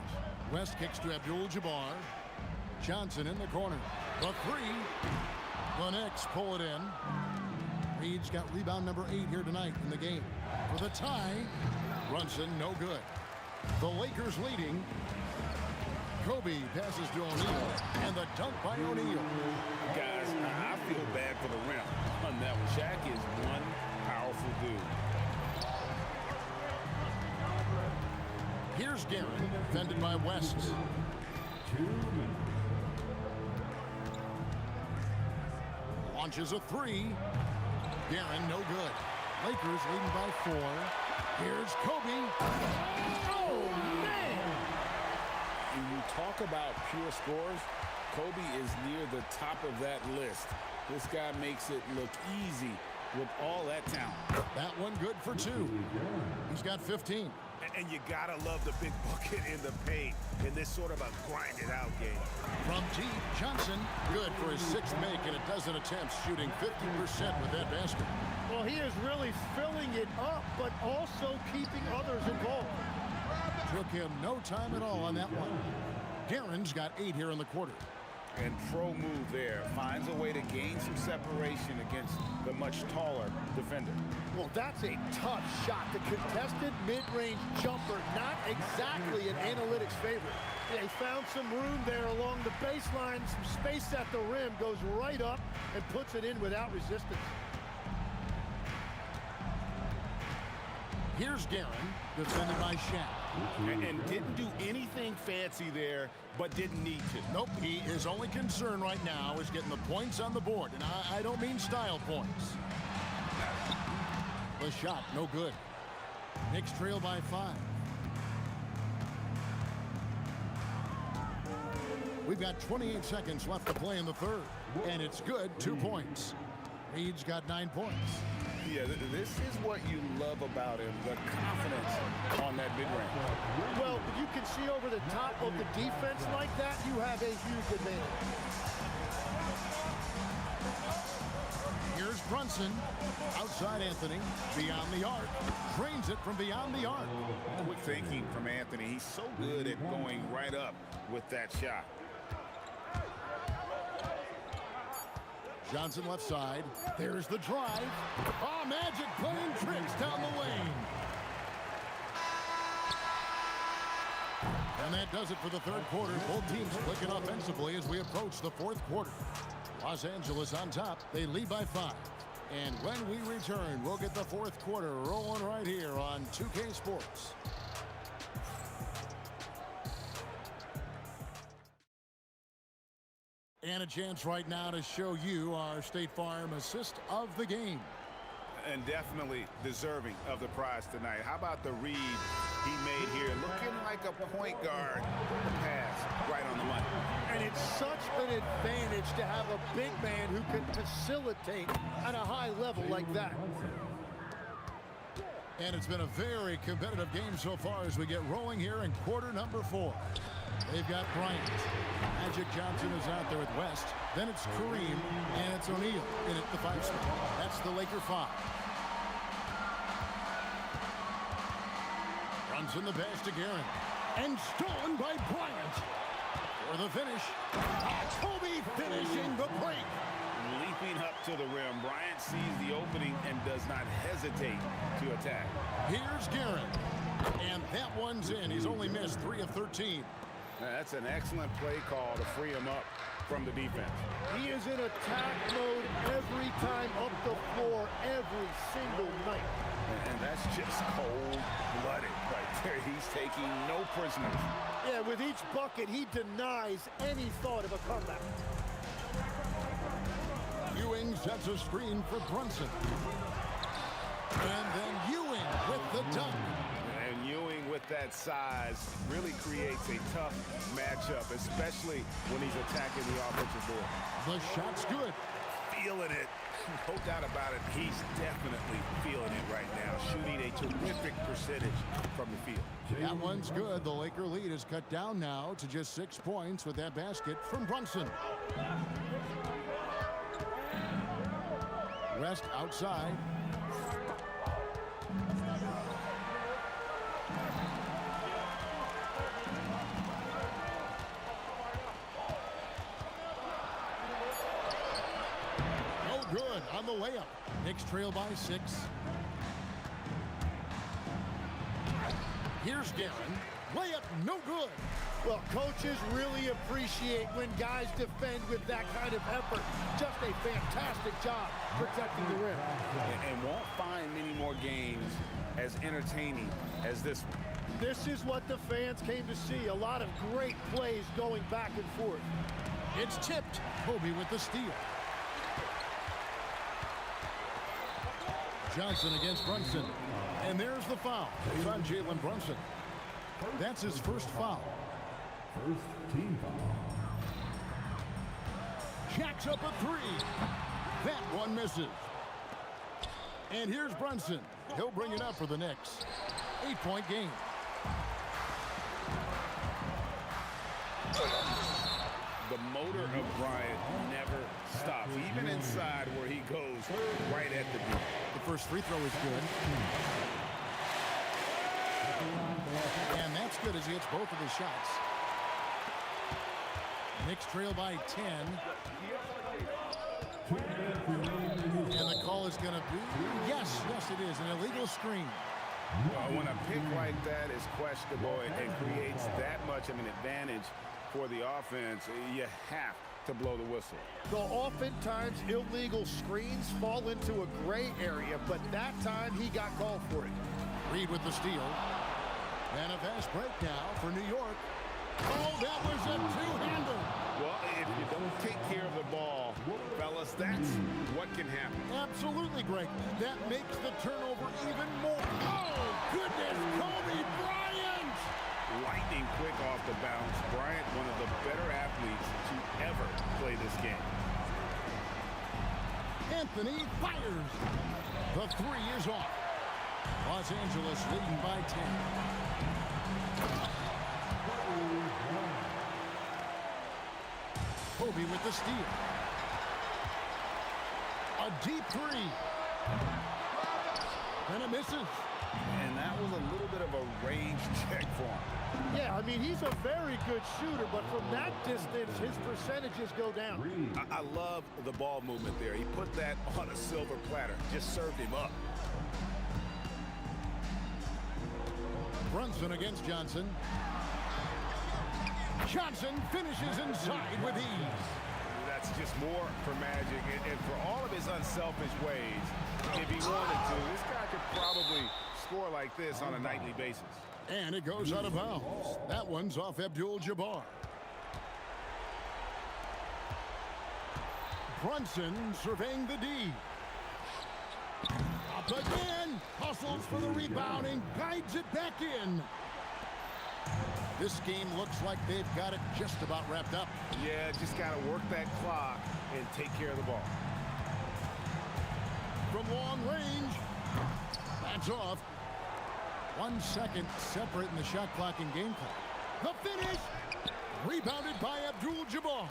Speaker 1: West kicks to Abdul-Jabbar. Johnson in the corner. The three. The Knicks pull it in. Reed's got rebound number 8 here tonight in the game. For the tie, Brunson no good. The Lakers leading. Kobe passes to O'Neal, and the dunk by O'Neal.
Speaker 4: Guys, I feel bad for the rim on that one. Shaq is one powerful dude.
Speaker 1: Here's Guerin, defended by West.
Speaker 8: 2 minutes.
Speaker 1: Launches a three. Guerin no good. Lakers leading by 4. Here's Kobe. Oh, man!
Speaker 4: When you talk about pure scores, Kobe is near the top of that list. This guy makes it look easy with all that talent.
Speaker 1: That one good for 2. He's got 15.
Speaker 2: And you gotta love the big bucket in the paint in this sort of a grinded-out game.
Speaker 1: From deep, Johnson, good for his 6th make and a dozen attempts, shooting 50% with that basket.
Speaker 13: Well, he is really filling it up, but also keeping others involved.
Speaker 1: Took him no time at all on that one. Guerin's got 8 here in the quarter.
Speaker 4: And pro move there. Finds a way to gain some separation against the much taller defender.
Speaker 13: Well, that's a tough shot. The contested mid-range jumper, not exactly an analytics favorite. They found some room there along the baseline, some space at the rim, goes right up and puts it in without resistance.
Speaker 1: Here's Guerin, defended by Shaq.
Speaker 2: And didn't do anything fancy there, but didn't need to.
Speaker 1: Nope, his only concern right now is getting the points on the board, and I don't mean style points. The shot, no good. Knicks trail by 5. We've got 28 seconds left to play in the third, and it's good, 2 points. Reed's got 9 points.
Speaker 4: Yeah, this is what you love about him, the confidence on that mid-range.
Speaker 13: Well, you can see over the top of the defense like that, you have a huge advantage.
Speaker 1: Here's Brunson, outside Anthony, beyond the arc, drains it from beyond the arc.
Speaker 4: Quick thinking from Anthony. He's so good at going right up with that shot.
Speaker 1: Johnson left side. There's the drive. Oh, Magic playing tricks down the lane. And that does it for the third quarter. Both teams clicking offensively as we approach the fourth quarter. Los Angeles on top. They lead by 5. And when we return, we'll get the fourth quarter rolling right here on 2K Sports. And a chance right now to show you our State Farm assist of the game.
Speaker 2: And definitely deserving of the prize tonight. How about the read he made here? Looking like a point guard. Pass right on the money.
Speaker 13: And it's such an advantage to have a big man who can facilitate at a high level like that.
Speaker 1: And it's been a very competitive game so far as we get rolling here in quarter number 4. They've got Bryant. Magic Johnson is out there with West. Then it's Kareem, and it's O'Neal in at the 5 spot. That's the Laker 5. Runs in the pass to Guerin. And stolen by Bryant. For the finish. Kobe finishing the break.
Speaker 4: Leaping up to the rim, Bryant sees the opening and does not hesitate to attack.
Speaker 1: Here's Guerin. And that one's in. He's only missed 3 of 13.
Speaker 4: That's an excellent play call to free him up from the defense.
Speaker 13: He is in attack mode every time up the floor, every single night.
Speaker 4: And that's just cold-blooded right there. He's taking no prisoners.
Speaker 13: Yeah, with each bucket, he denies any thought of a comeback.
Speaker 1: Ewing sets a screen for Brunson. And then Ewing with the dunk.
Speaker 2: And Ewing with that size really creates a tough matchup, especially when he's attacking the offensive board.
Speaker 1: The shot's good.
Speaker 2: Feeling it. No doubt about it. He's definitely feeling it right now, shooting a terrific percentage from the field.
Speaker 1: That one's good. The Laker lead is cut down now to just 6 points with that basket from Brunson. West outside. good on the layup. Knicks trail by 6. Here's Guerin. Layup no good.
Speaker 13: Well, coaches really appreciate when guys defend with that kind of effort. Just a fantastic job protecting the rim.
Speaker 4: And won't find many more games as entertaining as this one.
Speaker 13: This is what the fans came to see. A lot of great plays going back and forth.
Speaker 1: It's tipped. Kobe with the steal. Johnson against Brunson. And there's the foul. It's on Jalen Brunson. That's his first foul.
Speaker 8: First team foul.
Speaker 1: Jacks up a 3. That one misses. And here's Brunson. He'll bring it up for the Knicks. 8-point game.
Speaker 4: The motor of Bryant never stops, even inside where he goes right at the beat.
Speaker 1: The first free throw is good. And that's good as he hits both of his shots. Knicks trail by 10. And the call is going to be, yes, it is, an illegal screen.
Speaker 2: Well, when a pick like that is questionable and creates that much of an advantage for the offense, you have to blow the whistle.
Speaker 13: So oftentimes illegal screens fall into a gray area, but that time he got called for it.
Speaker 1: Reed with the steal. And a fast break now for New York. Oh, that was a two-hander.
Speaker 2: Well, if you don't take care of the ball, fellas, that's what can happen.
Speaker 1: Absolutely, Greg. That makes the turnover even more. Oh, goodness, Kobe Bryant!
Speaker 2: Lightning quick off the bounce. Bryant, one of the better athletes to ever play this game.
Speaker 1: Anthony fires. The 3 is off. Los Angeles leading by 10. Kobe with the steal. A deep 3. And it misses.
Speaker 4: And that was a little bit of a range check for him.
Speaker 13: Yeah, I mean, he's a very good shooter, but from that distance, his percentages go down.
Speaker 2: I love the ball movement there. He put that on a silver platter. Just served him up.
Speaker 1: Brunson against Johnson. Johnson finishes inside with ease.
Speaker 2: That's just more for Magic. And for all of his unselfish ways, if he wanted to, this guy could probably score like this on a nightly basis.
Speaker 1: And it goes out of bounds. That one's off Abdul-Jabbar. Brunson surveying the D. Up again. Hustles for the rebound and guides it back in. This game looks like they've got it just about wrapped up.
Speaker 2: Yeah, just got to work that clock and take care of the ball.
Speaker 1: From long range. That's off. 1 second separating the shot clock and game clock. The finish. Rebounded by Abdul-Jabbar.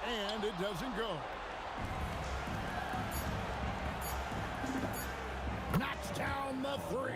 Speaker 1: And it doesn't go. Knocks down the 3.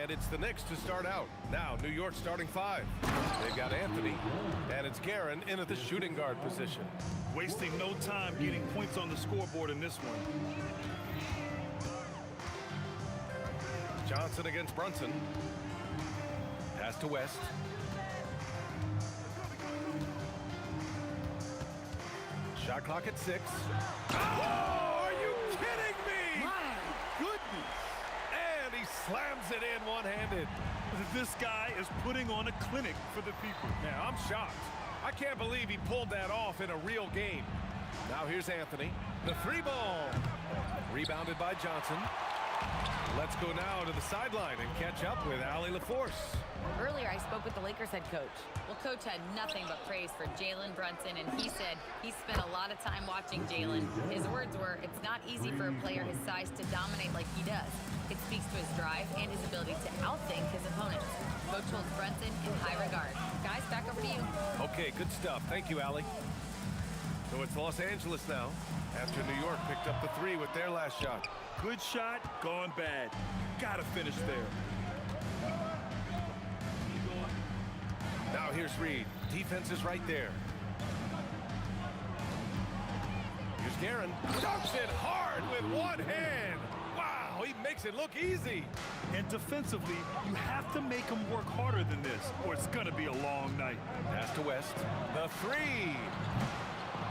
Speaker 5: And it's the Knicks to start out. Now, New York starting 5. They've got Anthony, and it's Guerin in at the shooting guard position.
Speaker 12: Wasting no time getting points on the scoreboard in this one.
Speaker 5: Johnson against Brunson. Pass to West. Shot clock at 6. Oh, are you kidding me?
Speaker 3: My goodness.
Speaker 5: And he slams it in one-handed.
Speaker 12: This guy is putting on a clinic for the people.
Speaker 5: Yeah, I'm shocked. I can't believe he pulled that off in a real game. Now here's Anthony. The 3 ball. Rebounded by Johnson. Let's go now to the sideline and catch up with Allie LaForce.
Speaker 11: Earlier, I spoke with the Lakers head coach. Well, coach had nothing but praise for Jalen Brunson, and he said he spent a lot of time watching Jalen. His words were, it's not easy for a player his size to dominate like he does. It speaks to his drive and his ability to outthink his opponents. Coach holds Brunson in high regard. Guys, back over to you.
Speaker 5: Okay, good stuff. Thank you, Allie. So it's Los Angeles now, after New York picked up the 3 with their last shot.
Speaker 12: Good shot, gone bad. Gotta finish there.
Speaker 5: Now here's Reed. Defense is right there. Here's Guerin. Dunks it hard with one hand. Wow, he makes it look easy.
Speaker 12: And defensively, you have to make him work harder than this, or it's gonna be a long night.
Speaker 5: Pass to West. The 3.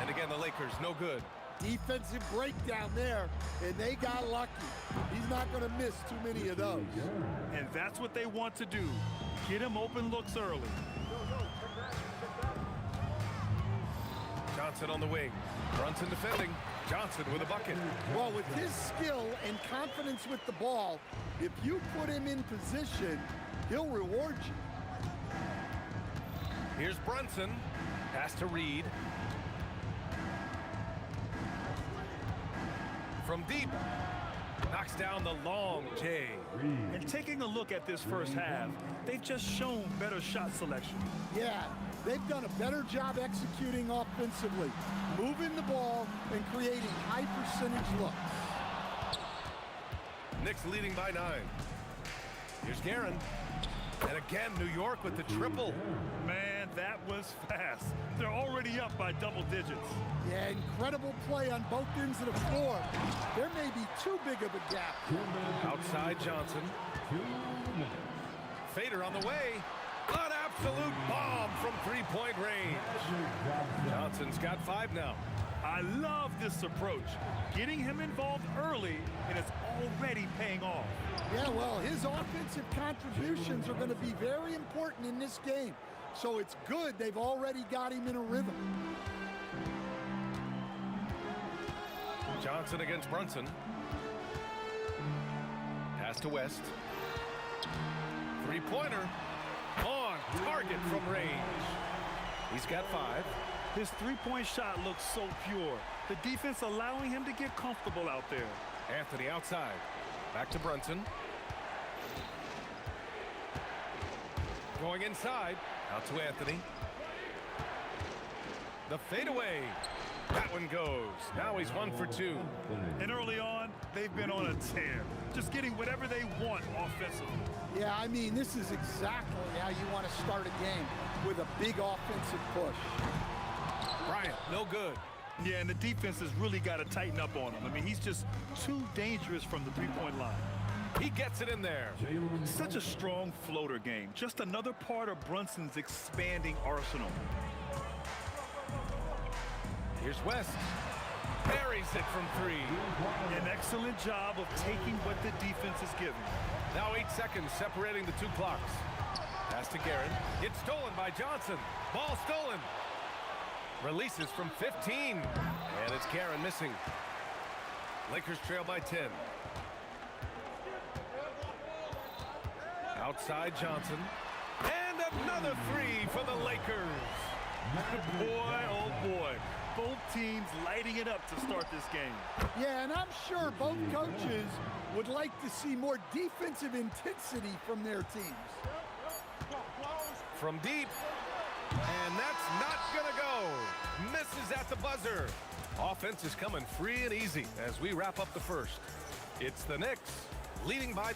Speaker 5: And again, the Lakers, no good.
Speaker 3: Defensive breakdown there, and they got lucky. He's not going to miss too many of those.
Speaker 12: And that's what they want to do. Get him open looks early.
Speaker 5: Johnson on the wing. Brunson defending. Johnson with a bucket.
Speaker 3: Well, with his skill and confidence with the ball, if you put him in position, he'll reward you.
Speaker 5: Here's Brunson. Pass to Reed. From deep, knocks down the long J.
Speaker 12: And taking a look at this first half, they've just shown better shot selection.
Speaker 3: Yeah, they've done a better job executing offensively, moving the ball and creating high percentage looks.
Speaker 5: Knicks leading by 9. Here's Guerin. And again, New York with the triple.
Speaker 12: Man, that was fast. They're already up by double digits.
Speaker 3: Yeah, incredible play on both ends of the floor. There may be too big of a gap.
Speaker 5: Outside Johnson. Fader on the way. An absolute bomb from 3-point range. Johnson's got 5 now.
Speaker 12: I love this approach. Getting him involved early, and it's already paying off.
Speaker 3: Yeah, well, his offensive contributions are going to be very important in this game. So it's good they've already got him in a rhythm.
Speaker 5: Johnson against Brunson. Pass to West. 3-pointer on target from range. He's got 5.
Speaker 12: His three-point shot looks so pure. The defense allowing him to get comfortable out there.
Speaker 5: Anthony outside. Back to Brunson. Going inside. Out to Anthony. The fadeaway. That one goes. Now he's 1 for 2.
Speaker 12: And early on, they've been on a tear. Just getting whatever they want offensively.
Speaker 3: Yeah, I mean, this is exactly how you want to start a game, with a big offensive push.
Speaker 5: Bryant, no good.
Speaker 12: Yeah, and the defense has really got to tighten up on him. I mean, he's just too dangerous from the three-point line.
Speaker 5: He gets it in there.
Speaker 12: Such a strong floater game. Just another part of Brunson's expanding arsenal.
Speaker 5: Here's West. Buries it from 3.
Speaker 12: An excellent job of taking what the defense is giving.
Speaker 5: Now 8 seconds separating the 2 clocks. Pass to Guerin. It's stolen by Johnson. Ball stolen. Releases from 15. And it's Guerin missing. Lakers trail by 10. Outside Johnson. And another 3 for the Lakers.
Speaker 12: Boy, oh boy. Both teams lighting it up to start this game.
Speaker 3: Yeah, and I'm sure both coaches would like to see more defensive intensity from their teams.
Speaker 5: From deep. And that's not going to go. Misses at the buzzer. Offense is coming free and easy as we wrap up the first. It's the Knicks leading by...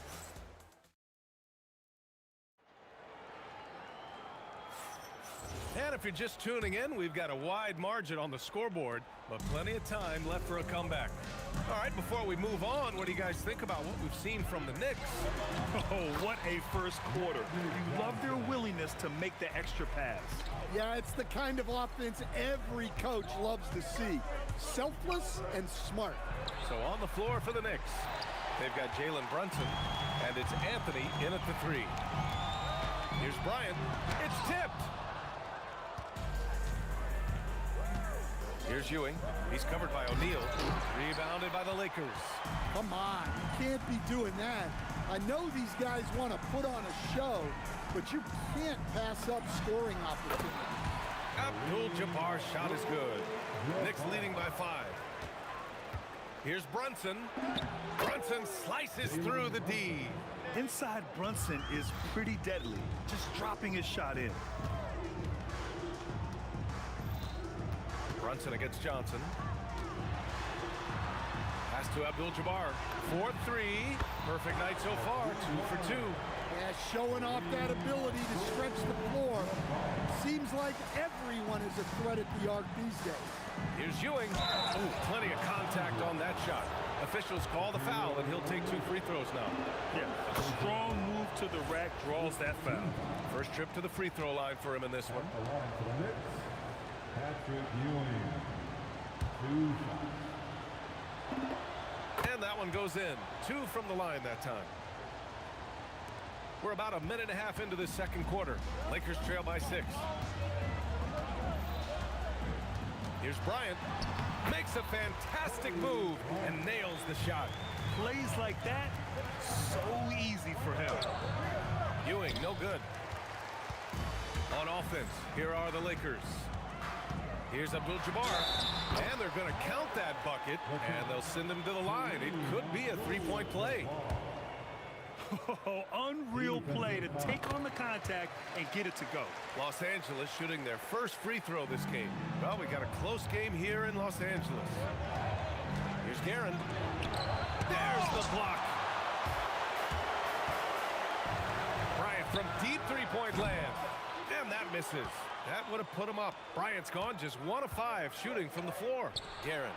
Speaker 5: And if you're just tuning in, we've got a wide margin on the scoreboard, but plenty of time left for a comeback. All right, before we move on, what do you guys think about what we've seen from the Knicks?
Speaker 12: Oh, what a first quarter. You love their willingness to make the extra pass.
Speaker 3: Yeah, it's the kind of offense every coach loves to see. Selfless and smart.
Speaker 5: So on the floor for the Knicks, they've got Jalen Brunson, and it's Anthony in at the 3. Here's Bryant. It's tipped. Here's Ewing. He's covered by O'Neal. Rebounded by the Lakers.
Speaker 3: Come on, you can't be doing that. I know these guys want to put on a show, but you can't pass up scoring opportunities.
Speaker 5: Abdul-Jabbar's shot is good. Knicks leading by 5. Here's Brunson. Brunson slices through the D.
Speaker 12: Inside Brunson is pretty deadly, just dropping his shot in.
Speaker 5: Brunson against Johnson. Pass to Abdul-Jabbar. 4-3. Perfect night so far. 2 for 2.
Speaker 3: Yeah, showing off that ability to stretch the floor. Seems like everyone is a threat at the arc these days.
Speaker 5: Here's Ewing. Oh, plenty of contact on that shot. Officials call the foul, and he'll take 2 free throws now.
Speaker 12: Yeah, a strong move to the rack draws that foul.
Speaker 5: First trip to the free throw line for him in this one.
Speaker 8: Patrick Ewing, 2 shots.
Speaker 5: And that one goes in. 2 from the line that time. We're about a minute and a half into this second quarter. Lakers trail by 6. Here's Bryant. Makes a fantastic move and nails the shot.
Speaker 12: Plays like that, so easy for him.
Speaker 5: Ewing, no good. On offense, here are the Lakers. Here's Abdul-Jabbar, and they're going to count that bucket, and they'll send him to the line. It could be a 3-point play.
Speaker 12: Oh, unreal play to take on the contact and get it to go.
Speaker 5: Los Angeles shooting their first free throw this game. Well, we got a close game here in Los Angeles. Here's Guerin. There's the block. Bryant from deep 3-point land. And that misses. That would have put him up. Bryant's gone just 1 of 5 shooting from the floor. Guerin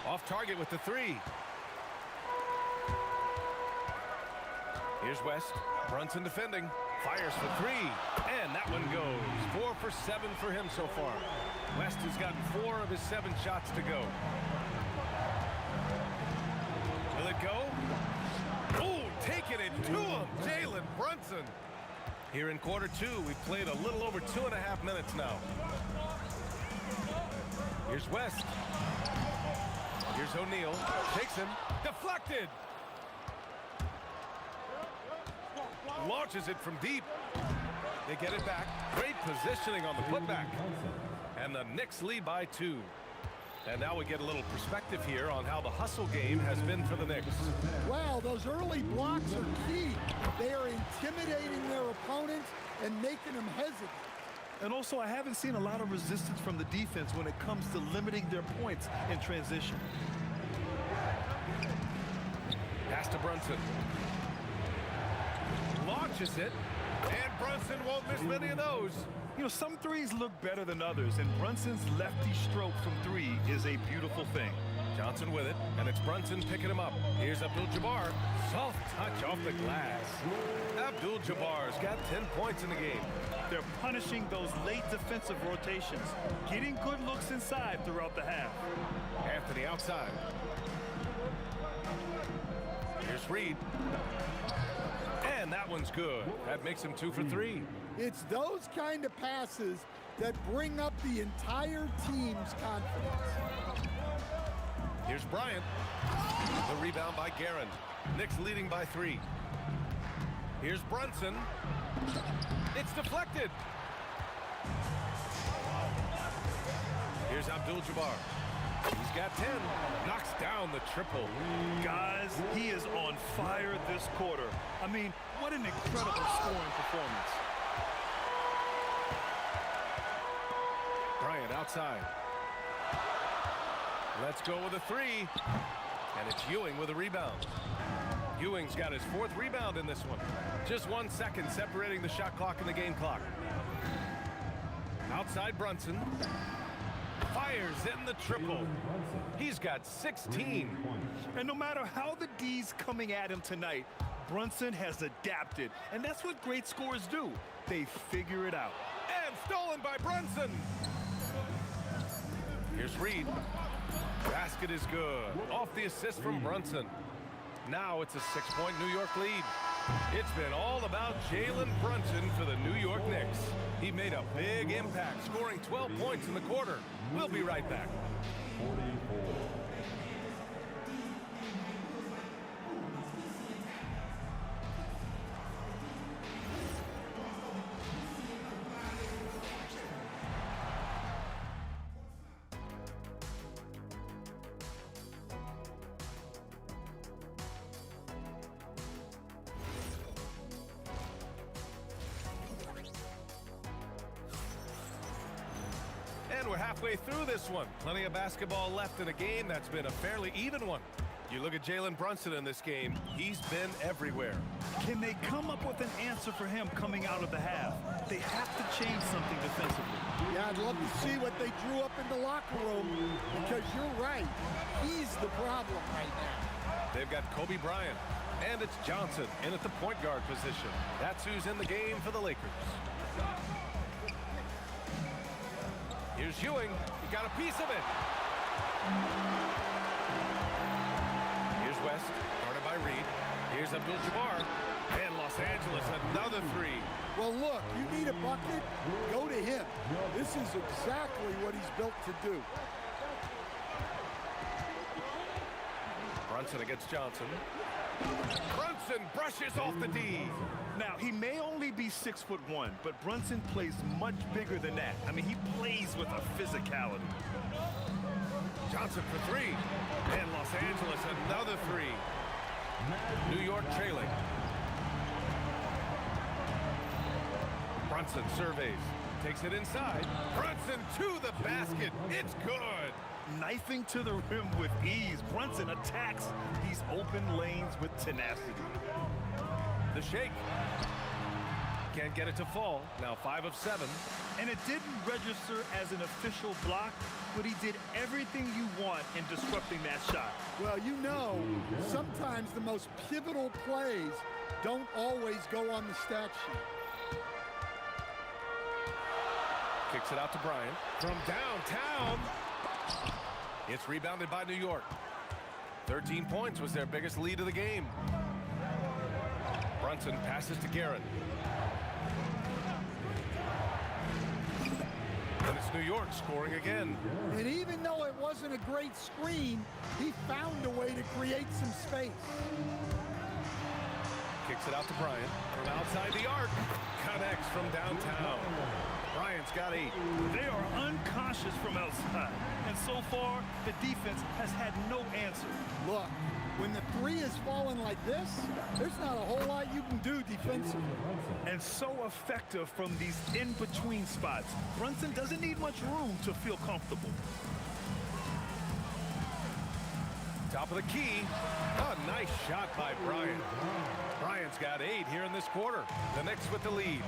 Speaker 5: off target with the 3. Here's West. Brunson defending. Fires for 3. And that one goes. 4 for 7 for him so far. West has gotten 4 of his 7 shots to go. Will it go? Oh, taking it to him. Jalen Brunson. Here in quarter 2, we've played a little over 2.5 minutes now. Here's West. Here's O'Neal. Takes him. Deflected. Launches it from deep. They get it back. Great positioning on the putback. And the Knicks lead by 2. And now we get a little perspective here on how the hustle game has been for the Knicks.
Speaker 3: Well, those early blocks are key. They are intimidating their opponents and making them hesitant.
Speaker 12: And also, I haven't seen a lot of resistance from the defense when it comes to limiting their points in transition.
Speaker 5: Pass to Brunson. Launches it, and Brunson won't miss many of those.
Speaker 12: You know, some threes look better than others, and Brunson's lefty stroke from 3 is a beautiful thing.
Speaker 5: Johnson with it, and it's Brunson picking him up. Here's Abdul-Jabbar. Soft touch off the glass. Abdul-Jabbar's got 10 points in the game.
Speaker 12: They're punishing those late defensive rotations, getting good looks inside throughout the half.
Speaker 5: Anthony outside. Here's Reed. And that one's good. That makes him 2 for 3.
Speaker 3: It's those kind of passes that bring up the entire team's confidence.
Speaker 5: Here's Bryant. The rebound by Guerin. Knicks leading by 3. Here's Brunson. It's deflected. Here's Abdul-Jabbar. He's got 10. Knocks down the triple.
Speaker 12: Guys, he is on fire this quarter. I mean, what an incredible scoring performance.
Speaker 5: Bryant outside. Let's go with a 3. And it's Ewing with a rebound. Ewing's got his 4th rebound in this one. Just 1 second separating the shot clock and the game clock. Outside Brunson. Fires in the triple. He's got 16.
Speaker 12: And no matter how the D's coming at him tonight, Brunson has adapted. And that's what great scorers do. They figure it out.
Speaker 5: And stolen by Brunson. Here's Reed. Basket is good. Off the assist from Brunson. Now it's a 6-point New York lead. It's been all about Jalen Brunson for the New York Knicks. He made a big impact, scoring 12 points in the quarter. We'll be right back.
Speaker 8: 44.
Speaker 5: And we're halfway through this one. Plenty of basketball left in a game that's been a fairly even one. You look at Jalen Brunson in this game, he's been everywhere.
Speaker 12: Can they come up with an answer for him coming out of the half? They have to change something defensively.
Speaker 3: Yeah, I'd love to see what they drew up in the locker room, because you're right. He's the problem right now.
Speaker 5: They've got Kobe Bryant, and it's Johnson in at the point guard position. That's who's in the game for the Lakers. Here's Ewing. He got a piece of it. Here's West, guarded by Reed. Here's Abdul-Jabbar. And Los Angeles, another 3.
Speaker 3: Well, look, you need a bucket, go to him. This is exactly what he's built to do.
Speaker 5: Brunson against Johnson. Brunson brushes off the D.
Speaker 12: Now, he may only be 6'1", but Brunson plays much bigger than that. I mean, he plays with a physicality.
Speaker 5: Johnson for 3. And Los Angeles, another 3. New York trailing. Brunson surveys. Takes it inside. Brunson to the basket. It's good.
Speaker 12: Knifing to the rim with ease. Brunson attacks these open lanes with tenacity.
Speaker 5: The shake. Can't get it to fall. Now 5 of 7.
Speaker 12: And it didn't register as an official block, but he did everything you want in disrupting that shot.
Speaker 3: Well, you know, sometimes the most pivotal plays don't always go on the stat sheet.
Speaker 5: Kicks it out to Bryant. From downtown. It's rebounded by New York. 13 points was their biggest lead of the game. Brunson passes to Guerin. And it's New York scoring again.
Speaker 3: And even though it wasn't a great screen, he found a way to create some space.
Speaker 5: Kicks it out to Bryant. From outside the arc. Connects from downtown. Bryant's got 8.
Speaker 12: They are unconscious from outside. And so far, the defense has had no answer.
Speaker 3: Look, when the three is falling like this, there's not a whole lot you can do defensively.
Speaker 12: And so effective from these in-between spots. Brunson doesn't need much room to feel comfortable.
Speaker 5: Top of the key. A nice shot by Bryant. Bryant's got 8 here in this quarter. The Knicks with the lead.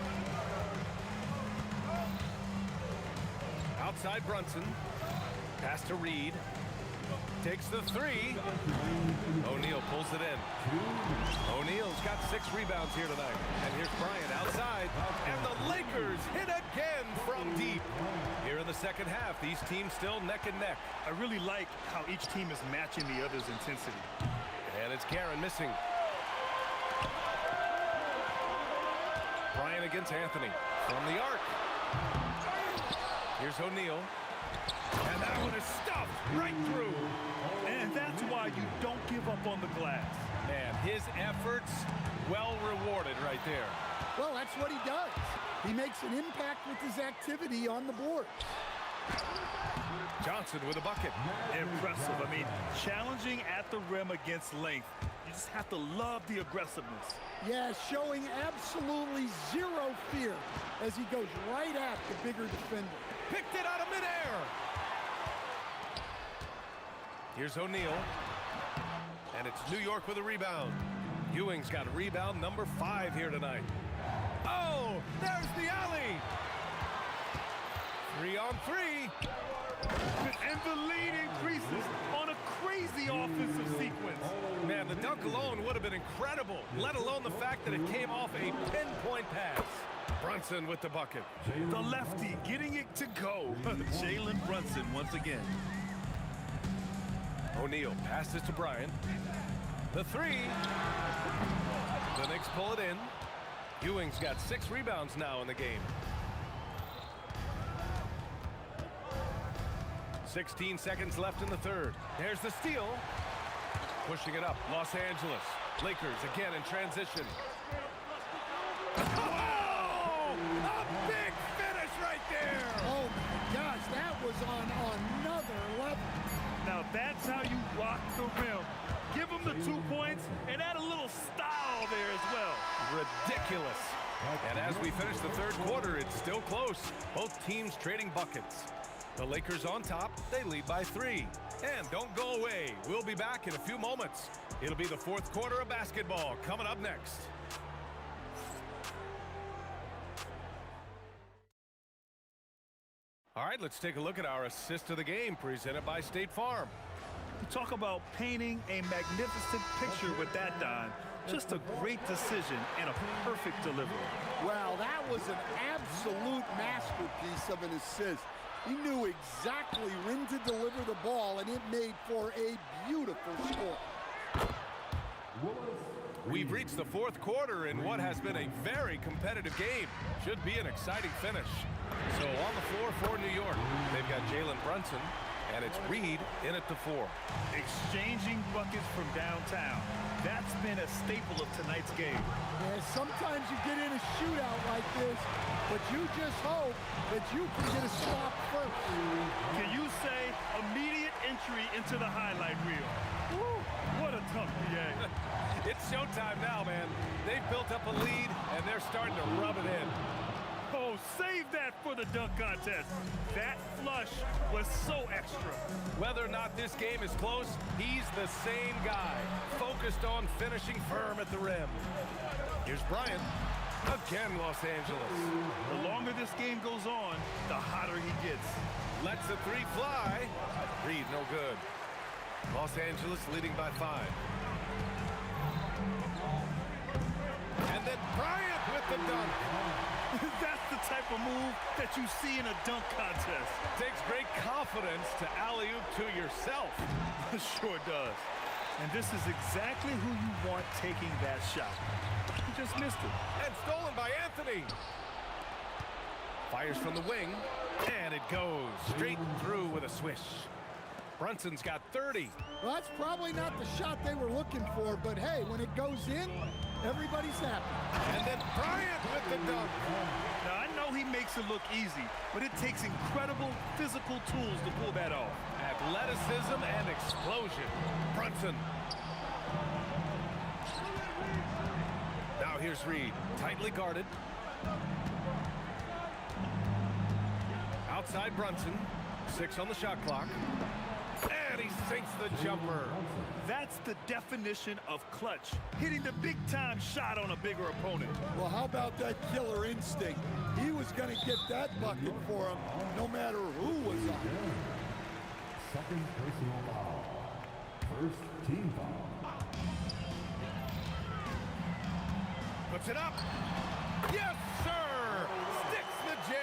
Speaker 5: Outside Brunson. Pass to Reed. Takes the 3. O'Neal pulls it in. O'Neal's got 6 rebounds here tonight. And here's Bryant outside. And the Lakers hit again from deep. Here in the second half, these teams still neck and neck.
Speaker 12: I really like how each team is matching the other's intensity.
Speaker 5: And it's Karen missing. Bryant against Anthony from the arc. Here's O'Neal. And that one is stuffed right through.
Speaker 12: And that's why you don't give up on the glass.
Speaker 5: Man, his efforts well rewarded right there.
Speaker 3: Well, that's what he does. He makes an impact with his activity on the board.
Speaker 5: Johnson with a bucket.
Speaker 12: Impressive. I mean, challenging at the rim against length. You just have to love the aggressiveness.
Speaker 3: Yeah, showing absolutely zero fear as he goes right at the bigger defender.
Speaker 5: Picked it out of midair. Here's O'Neal. And it's New York with a rebound. Ewing's got rebound number 5 here tonight. Oh, there's the alley. 3 on 3.
Speaker 12: And the lead increases on a crazy offensive sequence.
Speaker 5: Man, the dunk alone would have been incredible, let alone the fact that it came off a pinpoint pass. Brunson with the bucket.
Speaker 12: The lefty getting it to go. Jalen Brunson once again.
Speaker 5: O'Neal passes to Bryant. The 3. The Knicks pull it in. Ewing's got 6 rebounds now in the game. 16 seconds left in the third. There's the steal. Pushing it up, Los Angeles. Lakers again in transition. Oh! A big finish right there!
Speaker 3: Oh my gosh, that was on another level.
Speaker 12: Now that's how you rock the rim. Give him the 2 points and add a little style there as well.
Speaker 5: Ridiculous. And as we finish the third quarter, it's still close. Both teams trading buckets. The Lakers on top, they lead by 3. And don't go away. We'll be back in a few moments. It'll be the fourth quarter of basketball coming up next. All right, let's take a look at our assist of the game presented by State Farm.
Speaker 12: You talk about painting a magnificent picture with that, Don. Just a great decision and a perfect delivery.
Speaker 3: Wow, that was an absolute masterpiece of an assist. He knew exactly when to deliver the ball, and it made for a beautiful score.
Speaker 5: We've reached the fourth quarter in what has been a very competitive game. Should be an exciting finish. So on the floor for New York, they've got Jalen Brunson, and it's Reed in at the 4.
Speaker 12: Exchanging buckets from downtown. That's been a staple of tonight's game.
Speaker 3: Yeah, sometimes you get in a shootout like this, but you just hope that you can get a stop first.
Speaker 12: Can you say immediate entry into the highlight reel? Woo, what a tough PA.
Speaker 5: It's showtime now, man. They've built up a lead, and they're starting to rub it in.
Speaker 12: Oh, save that for the dunk contest. That flush was so extra.
Speaker 5: Whether or not this game is close, he's the same guy, focused on finishing firm at the rim. Here's Bryant. Again, Los Angeles.
Speaker 12: The longer this game goes on, the hotter he gets.
Speaker 5: Lets the 3 fly. Reed, no good. Los Angeles leading by 5. And then Bryant with the dunk.
Speaker 12: That's the type of move that you see in a dunk contest.
Speaker 5: Takes great confidence to alley-oop to yourself.
Speaker 12: Sure does. And this is exactly who you want taking that shot. He just missed it.
Speaker 5: And stolen by Anthony. Fires from the wing, and it goes straight through with a swish. Brunson's got 30.
Speaker 3: Well, that's probably not the shot they were looking for, but hey, when it goes in, everybody's happy.
Speaker 5: And then Bryant with the dunk.
Speaker 12: Now, I know he makes it look easy, but it takes incredible physical tools to pull that off.
Speaker 5: Athleticism and explosion. Brunson. Now here's Reed, tightly guarded. Outside Brunson, 6 on the shot clock. And he sinks the jumper.
Speaker 12: That's the definition of clutch, hitting the big-time shot on a bigger opponent.
Speaker 3: Well, how about that killer instinct? He was going to get that bucket for him, no matter who was on him.
Speaker 8: Second personal foul. First team foul.
Speaker 5: Puts it up. Yes, sir! Sticks the J.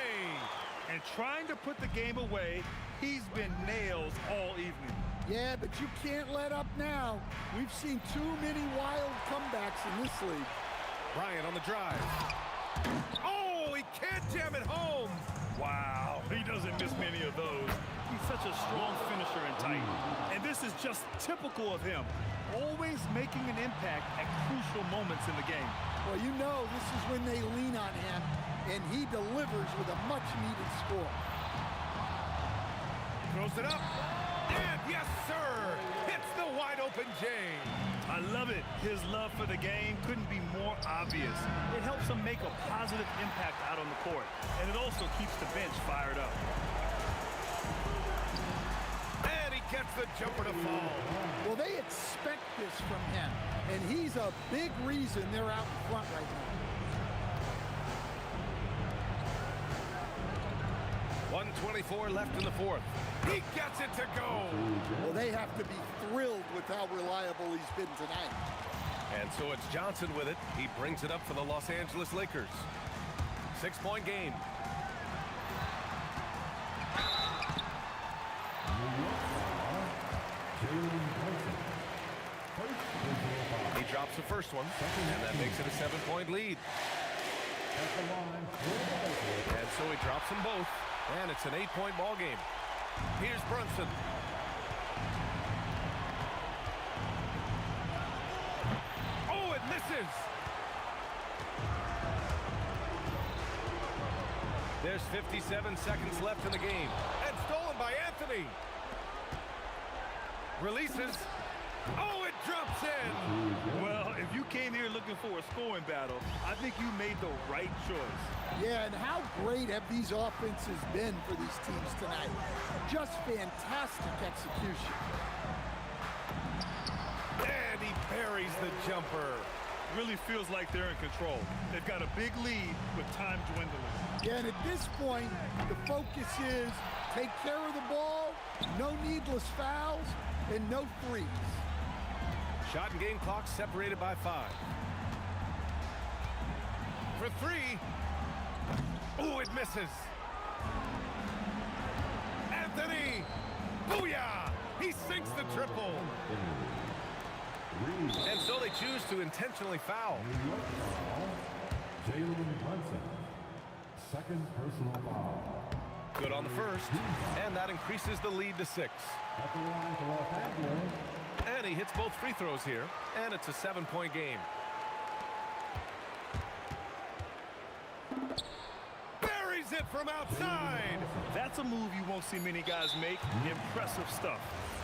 Speaker 12: And trying to put the game away, he's been nails all evening.
Speaker 3: Yeah, but you can't let up now. We've seen too many wild comebacks in this league.
Speaker 5: Bryant on the drive. Oh, he can't jam it home.
Speaker 12: Wow, he doesn't miss many of those. He's such a strong finisher and tight. And this is just typical of him, always making an impact at crucial moments in the game.
Speaker 3: Well, you know this is when they lean on him, and he delivers with a much-needed score.
Speaker 5: Throws it up. And yes, sir! Hits the wide-open J.
Speaker 12: I love it. His love for the game couldn't be more obvious. It helps him make a positive impact out on the court, and it also keeps the bench fired up.
Speaker 5: And he gets the jumper to fall.
Speaker 3: Well, they expect this from him, and he's a big reason they're out in front right now.
Speaker 5: 1:24 left in the fourth. He gets it to go.
Speaker 3: Well, they have to be thrilled with how reliable he's been tonight.
Speaker 5: And so it's Johnson with it. He brings it up for the Los Angeles Lakers. 6-point game. He drops the first one, and that makes it a 7-point lead. And so he drops them both, and it's an 8-point ball game. Here's Brunson. Oh, it misses. There's 57 seconds left in the game, and stolen by Anthony. Releases. Oh, it drops in.
Speaker 12: Well, if you came here looking for a scoring battle, I think you made the right choice.
Speaker 3: Yeah, and how great have these offenses been for these teams tonight? Just fantastic execution.
Speaker 5: And he buries the jumper.
Speaker 12: Really feels like they're in control. They've got a big lead with time dwindling.
Speaker 3: Yeah, and at this point, the focus is take care of the ball, no needless fouls, and no threes.
Speaker 5: Shot and game clock separated by 5. For 3. Oh, it misses. Anthony. Booyah! He sinks the triple. And so they choose to intentionally foul.
Speaker 8: Jalen Brunson. Second personal foul.
Speaker 5: Good on the first, and that increases the lead to 6.
Speaker 8: At the line for Los Angeles.
Speaker 5: And he hits both free throws here, and it's a 7-point game. Buries it from outside.
Speaker 12: That's a move you won't see many guys make. Impressive stuff.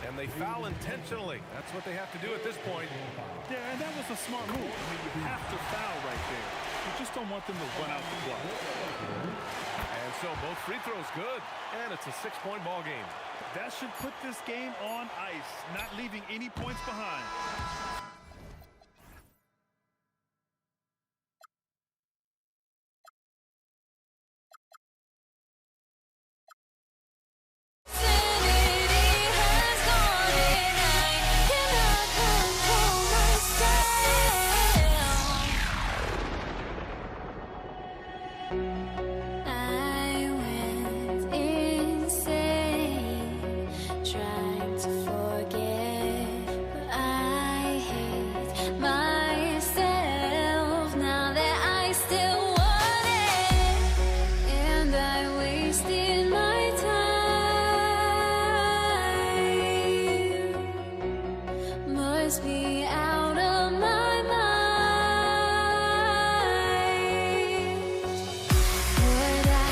Speaker 5: And they foul intentionally. That's what they have to do at this point.
Speaker 12: Yeah, and that was a smart move. I mean, you have to foul right there. You just don't want them to run out the clock.
Speaker 5: And so both free throws good, and it's a 6-point ball game.
Speaker 12: That should put this game on ice, not leaving any points behind.
Speaker 14: Would I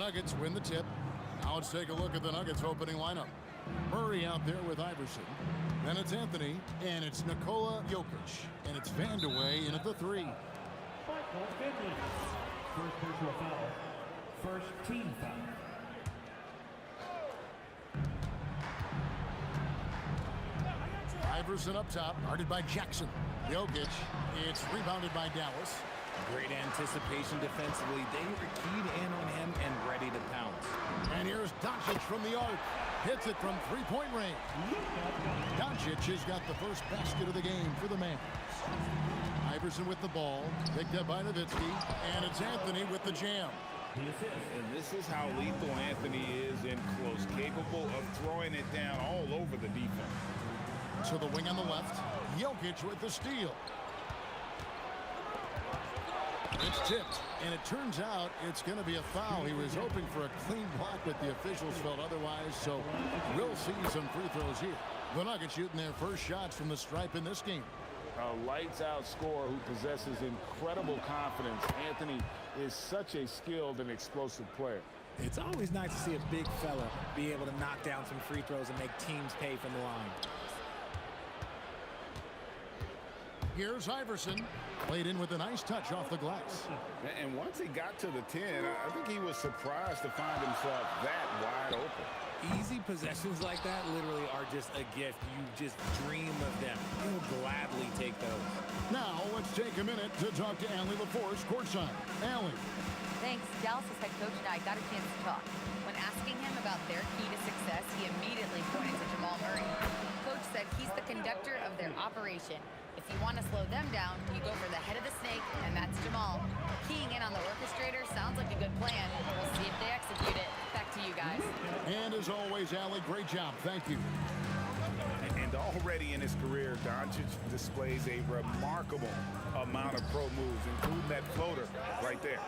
Speaker 1: Nuggets win the tip. Now let's take a look at the Nuggets opening lineup. Murray out there with Iverson. Then it's Anthony, and it's Nikola Jokic. And it's Vandeweghe in at the 3.
Speaker 8: First personal foul. First team foul.
Speaker 1: Iverson up top, guarded by Jackson. Jokic, it's rebounded by Dallas.
Speaker 6: Great anticipation defensively. They were keyed in on him and ready to pounce.
Speaker 1: And here's Doncic from the arc. Hits it from three-point range. Doncic has got the first basket of the game for the Mavs. Iverson with the ball, picked up by Nowitzki, and it's Anthony with the jam.
Speaker 4: And this is how lethal Anthony is in close, capable of throwing it down all over the defense.
Speaker 1: To the wing on the left, Jokic with the steal. It's tipped, and it turns out it's going to be a foul. He was hoping for a clean block, but the officials felt otherwise, so we'll see some free throws here. The Nuggets shooting their first shots from the stripe in this game.
Speaker 4: A lights-out scorer who possesses incredible confidence. Anthony is such a skilled and explosive player.
Speaker 6: It's always nice to see a big fella be able to knock down some free throws and make teams pay from the line.
Speaker 1: Here's Iverson, played in with a nice touch off the glass.
Speaker 4: And once he got to the 10, I think he was surprised to find himself that wide open.
Speaker 6: Easy possessions like that literally are just a gift. You just dream of them. You'll gladly take those.
Speaker 1: Now let's take a minute to talk to Allie LaForce courtside. Allie.
Speaker 11: Thanks. Dallas' head coach and I got a chance to talk. When asking him about their key to success, he immediately pointed to Jamal Murray. Coach said he's the conductor of their operation. If you want to slow them down, you go for the head of the snake, and that's Jamal. Keying in on the orchestrator sounds like a good plan. We'll see if they execute it. Back to you guys.
Speaker 1: And as always, Allie, great job. Thank you.
Speaker 4: And already in his career, Doncic displays a remarkable amount of pro moves, including that floater right there.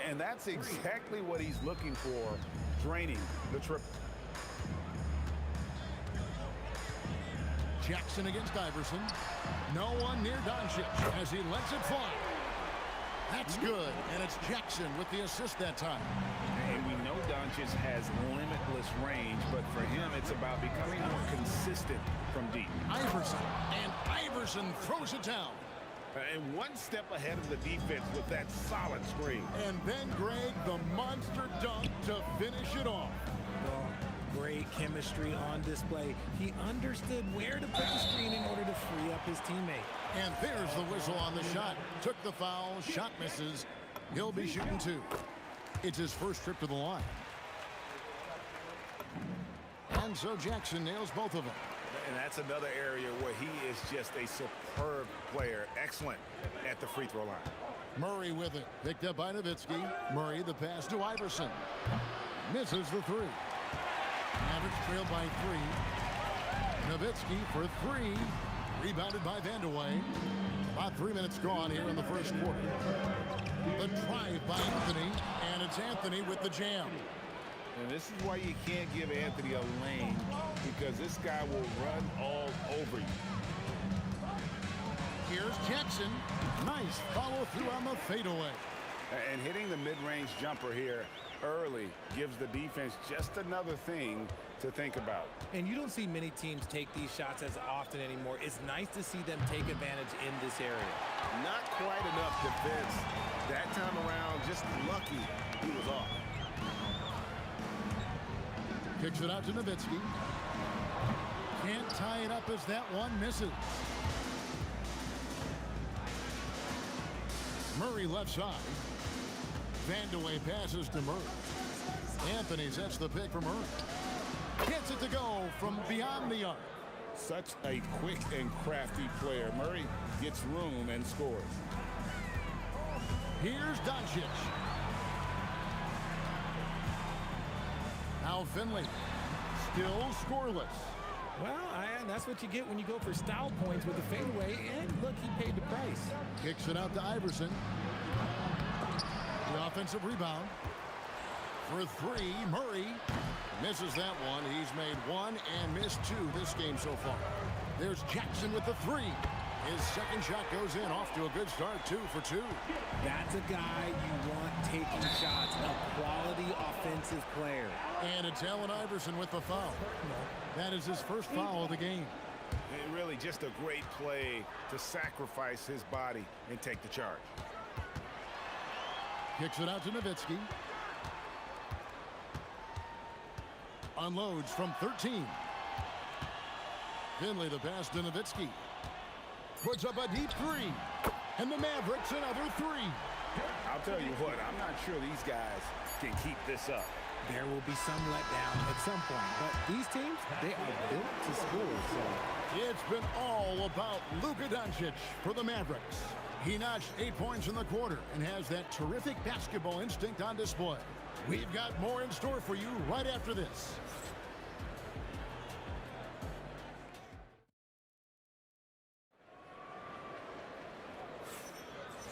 Speaker 4: And that's exactly what he's looking for, draining the triple.
Speaker 1: Jackson against Iverson. No one near Doncic as he lets it fly. That's good, and it's Jackson with the assist that time.
Speaker 4: And we know Doncic has limitless range, but for him, it's about becoming more consistent from deep.
Speaker 1: Iverson, and Iverson throws it down.
Speaker 4: And one step ahead of the defense with that solid screen.
Speaker 1: And then, Greg, the monster dunk to finish it off.
Speaker 6: Well, great chemistry on display. He understood where to put the screen in order to free up his teammate.
Speaker 1: And there's the whistle on the shot. Took the foul, shot misses. He'll be shooting 2. It's his first trip to the line. And so Jackson nails both of them.
Speaker 2: And that's another area where he is just a superb player. Excellent at the free throw line.
Speaker 1: Murray with it. Picked up by Nowitzki. Murray the pass to Iverson. Misses the 3. Mavericks trailed by 3. Nowitzki for 3. Rebounded by Vandeweghe. About 3 minutes gone here in the first quarter. The drive by Anthony, and it's Anthony with the jam.
Speaker 4: And this is why you can't give Anthony a lane, because this guy will run all over you.
Speaker 1: Here's Jackson. Nice follow through on the fadeaway.
Speaker 4: And hitting the mid-range jumper here early gives the defense just another thing to think about.
Speaker 6: And you don't see many teams take these shots as often anymore. It's nice to see them take advantage in this area.
Speaker 2: Not quite enough defense. That time around, just lucky he was off.
Speaker 1: Kicks it out to Nowitzki. Can't tie it up as that one misses. Murray left side. Vandeweghe passes to Murray. Anthony sets the pick for Murray. Gets it to go from beyond the arc.
Speaker 4: Such a quick and crafty player. Murray gets room and scores.
Speaker 1: Here's Doncic. Now Finley, still scoreless.
Speaker 6: Well, that's what you get when you go for style points with the fadeaway, and look, he paid the price.
Speaker 1: Kicks it out to Iverson. The offensive rebound. For 3, Murray misses that one. He's made 1 and missed 2 this game so far. There's Jackson with the 3. His second shot goes in, off to a good start, 2 for 2.
Speaker 6: That's a guy you want taking shots, a quality offensive player.
Speaker 1: And it's Allen Iverson with the foul. That is his first foul of the game.
Speaker 2: And really just a great play to sacrifice his body and take the charge.
Speaker 1: Kicks it out to Nowitzki. Unloads from 13. Finley the pass to Nowitzki. Puts up a deep 3. And the Mavericks another 3.
Speaker 4: I'll tell you what, I'm not sure these guys can keep this up.
Speaker 6: There will be some letdown at some point, but these teams, they are built to score. So
Speaker 1: it's been all about Luka Doncic for the Mavericks. He notched 8 points in the quarter and has that terrific basketball instinct on display. We've got more in store for you right after this.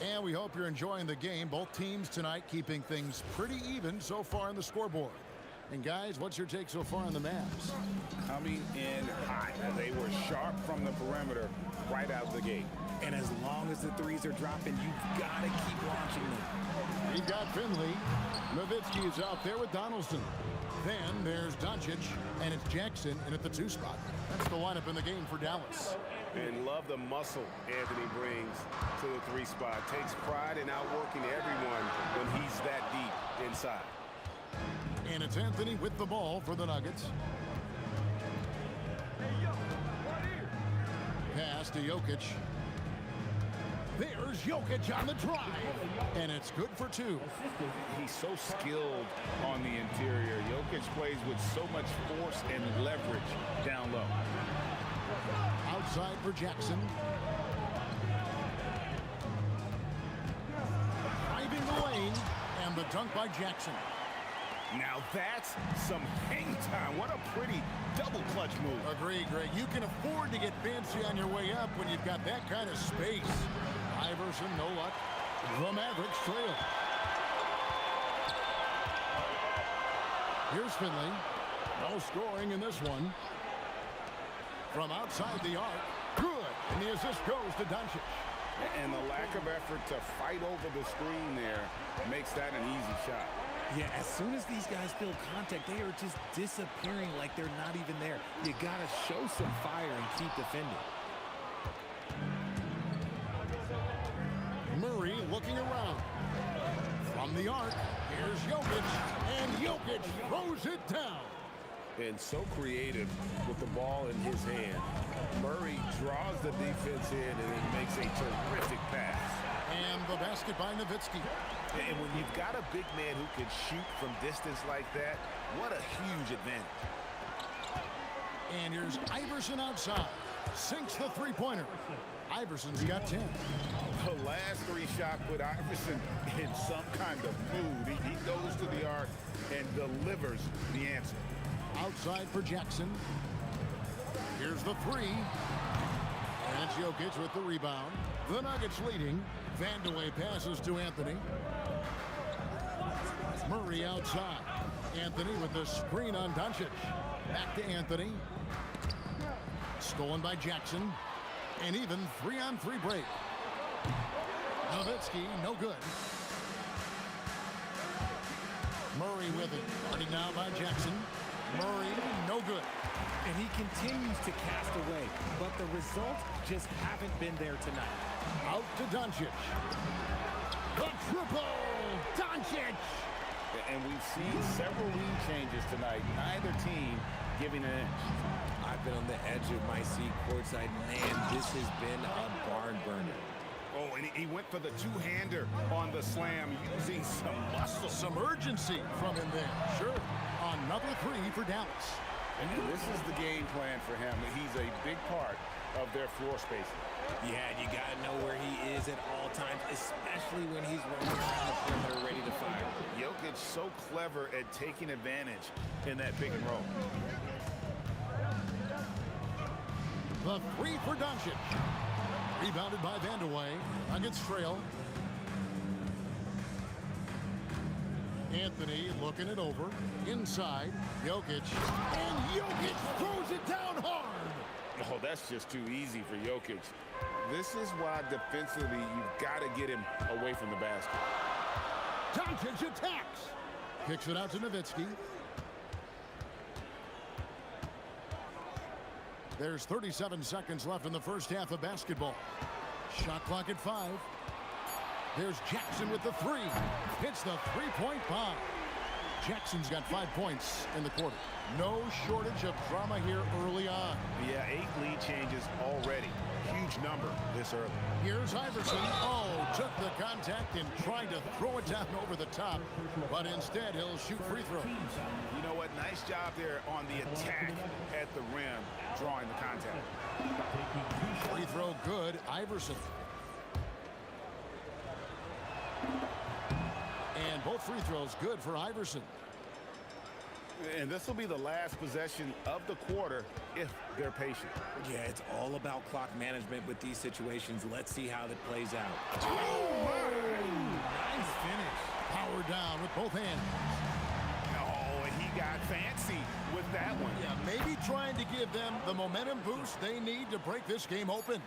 Speaker 1: And we hope you're enjoying the game. Both teams tonight keeping things pretty even so far on the scoreboard. And guys, what's your take so far on the Mavs?
Speaker 4: Coming in hot. They were sharp from the perimeter right out of the gate.
Speaker 6: And as long as the threes are dropping, you've got to keep launching them.
Speaker 1: We've got Finley. Nowitzki is out there with Donaldson. Then there's Doncic, and it's Jackson in at the 2 spot. That's the lineup in the game for Dallas.
Speaker 2: And love the muscle Anthony brings to the 3 spot. Takes pride in outworking everyone when he's that deep inside.
Speaker 1: And it's Anthony with the ball for the Nuggets. Pass to Jokic. There's Jokic on the drive. And it's good for 2.
Speaker 4: He's so skilled on the interior. Jokic plays with so much force and leverage down low.
Speaker 1: Outside for Jackson. Driving the lane. And the dunk by Jackson.
Speaker 2: Now that's some hang time. What a pretty double clutch move.
Speaker 1: Agree, Greg. You can afford to get fancy on your way up when you've got that kind of space. Iverson, no luck. The Mavericks trail. Here's Finley. No scoring in this one. From outside the arc. Good. And the assist goes to Doncic.
Speaker 2: And the lack of effort to fight over the screen there makes that an easy shot.
Speaker 6: Yeah, as soon as these guys feel contact, they are just disappearing like they're not even there. You got to show some fire and keep defending.
Speaker 1: Murray looking around. From the arc, here's Jokic, and Jokic throws it down.
Speaker 2: And so creative with the ball in his hand. Murray draws the defense in and then makes a terrific pass.
Speaker 1: And the basket by Nowitzki.
Speaker 2: And when you've got a big man who can shoot from distance like that, what a huge advantage.
Speaker 1: And here's Iverson outside. Sinks the three-pointer. Iverson's got 10.
Speaker 2: The last 3 shot put Iverson in some kind of mood. He goes to the arc and delivers the answer.
Speaker 1: Outside for Jackson. Here's the 3. And it's Jokic with the rebound. The Nuggets leading. Vandeweghe passes to Anthony. Murray outside. Anthony with the screen on Doncic. Back to Anthony. Stolen by Jackson. And even 3-on-3 break. Nowitzki, no good. Murray with it. Guarded now by Jackson. Murray, no good.
Speaker 6: And he continues to cast away, but the results just haven't been there tonight.
Speaker 1: Out to Doncic. The triple! Doncic!
Speaker 4: And we've seen several lead changes tonight. Neither team giving an inch.
Speaker 6: I've been on the edge of my seat courtside. Man, this has been a barn burner.
Speaker 2: Oh, and he went for the 2-hander on the slam, using some muscle.
Speaker 1: Some urgency from him there. Sure. Another 3 for Dallas.
Speaker 4: And this is the game plan for him. He's a big part of their floor spacing.
Speaker 6: Yeah, you got to know where he is at all times, especially when he's running around the perimeter ready to fire.
Speaker 2: Jokic so clever at taking advantage in that pick and roll.
Speaker 1: The 3 for Doncic. Rebounded by Vandeweghe. Nuggets trail. Anthony looking it over. Inside. Jokic. And Jokic throws it down hard.
Speaker 2: Oh, that's just too easy for Jokic. This is why defensively you've got to get him away from the basket.
Speaker 1: Doncic attacks. Kicks it out to Nowitzki. There's 37 seconds left in the first half of basketball. Shot clock at 5. There's Jackson with the 3. Hits the three-point bomb. Jackson's got 5 points in the quarter. No shortage of drama here early on.
Speaker 2: Yeah, 8 lead changes already. Huge number this early.
Speaker 1: Here's Iverson. Oh, took the contact and tried to throw it down over the top. But instead, he'll shoot free throws.
Speaker 2: You know what? Nice job there on the attack at the rim, drawing the contact.
Speaker 1: Free throw good, Iverson. And both free throws good for Iverson.
Speaker 2: And this will be the last possession of the quarter if they're patient.
Speaker 6: Yeah, it's all about clock management with these situations. Let's see how that plays out.
Speaker 1: Oh, nice finish. Power down with both hands.
Speaker 2: Oh, and he got fancy with that one.
Speaker 1: Yeah, maybe trying to give them the momentum boost they need to break this game open.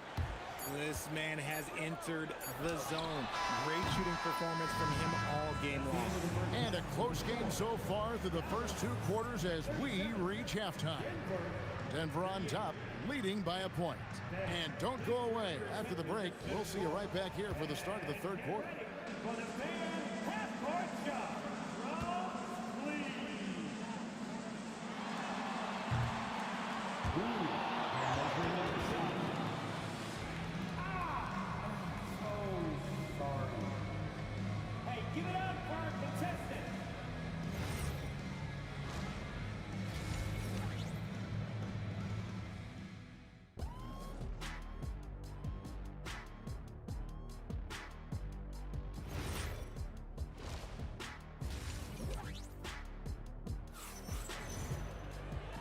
Speaker 6: This man has entered the zone. Great shooting performance from him all game long.
Speaker 1: And a close game so far through the first 2 quarters as we reach halftime. Denver on top, leading by a point. And don't go away. After the break, we'll see you right back here for the start of the third quarter.
Speaker 8: Give it up for our contestant.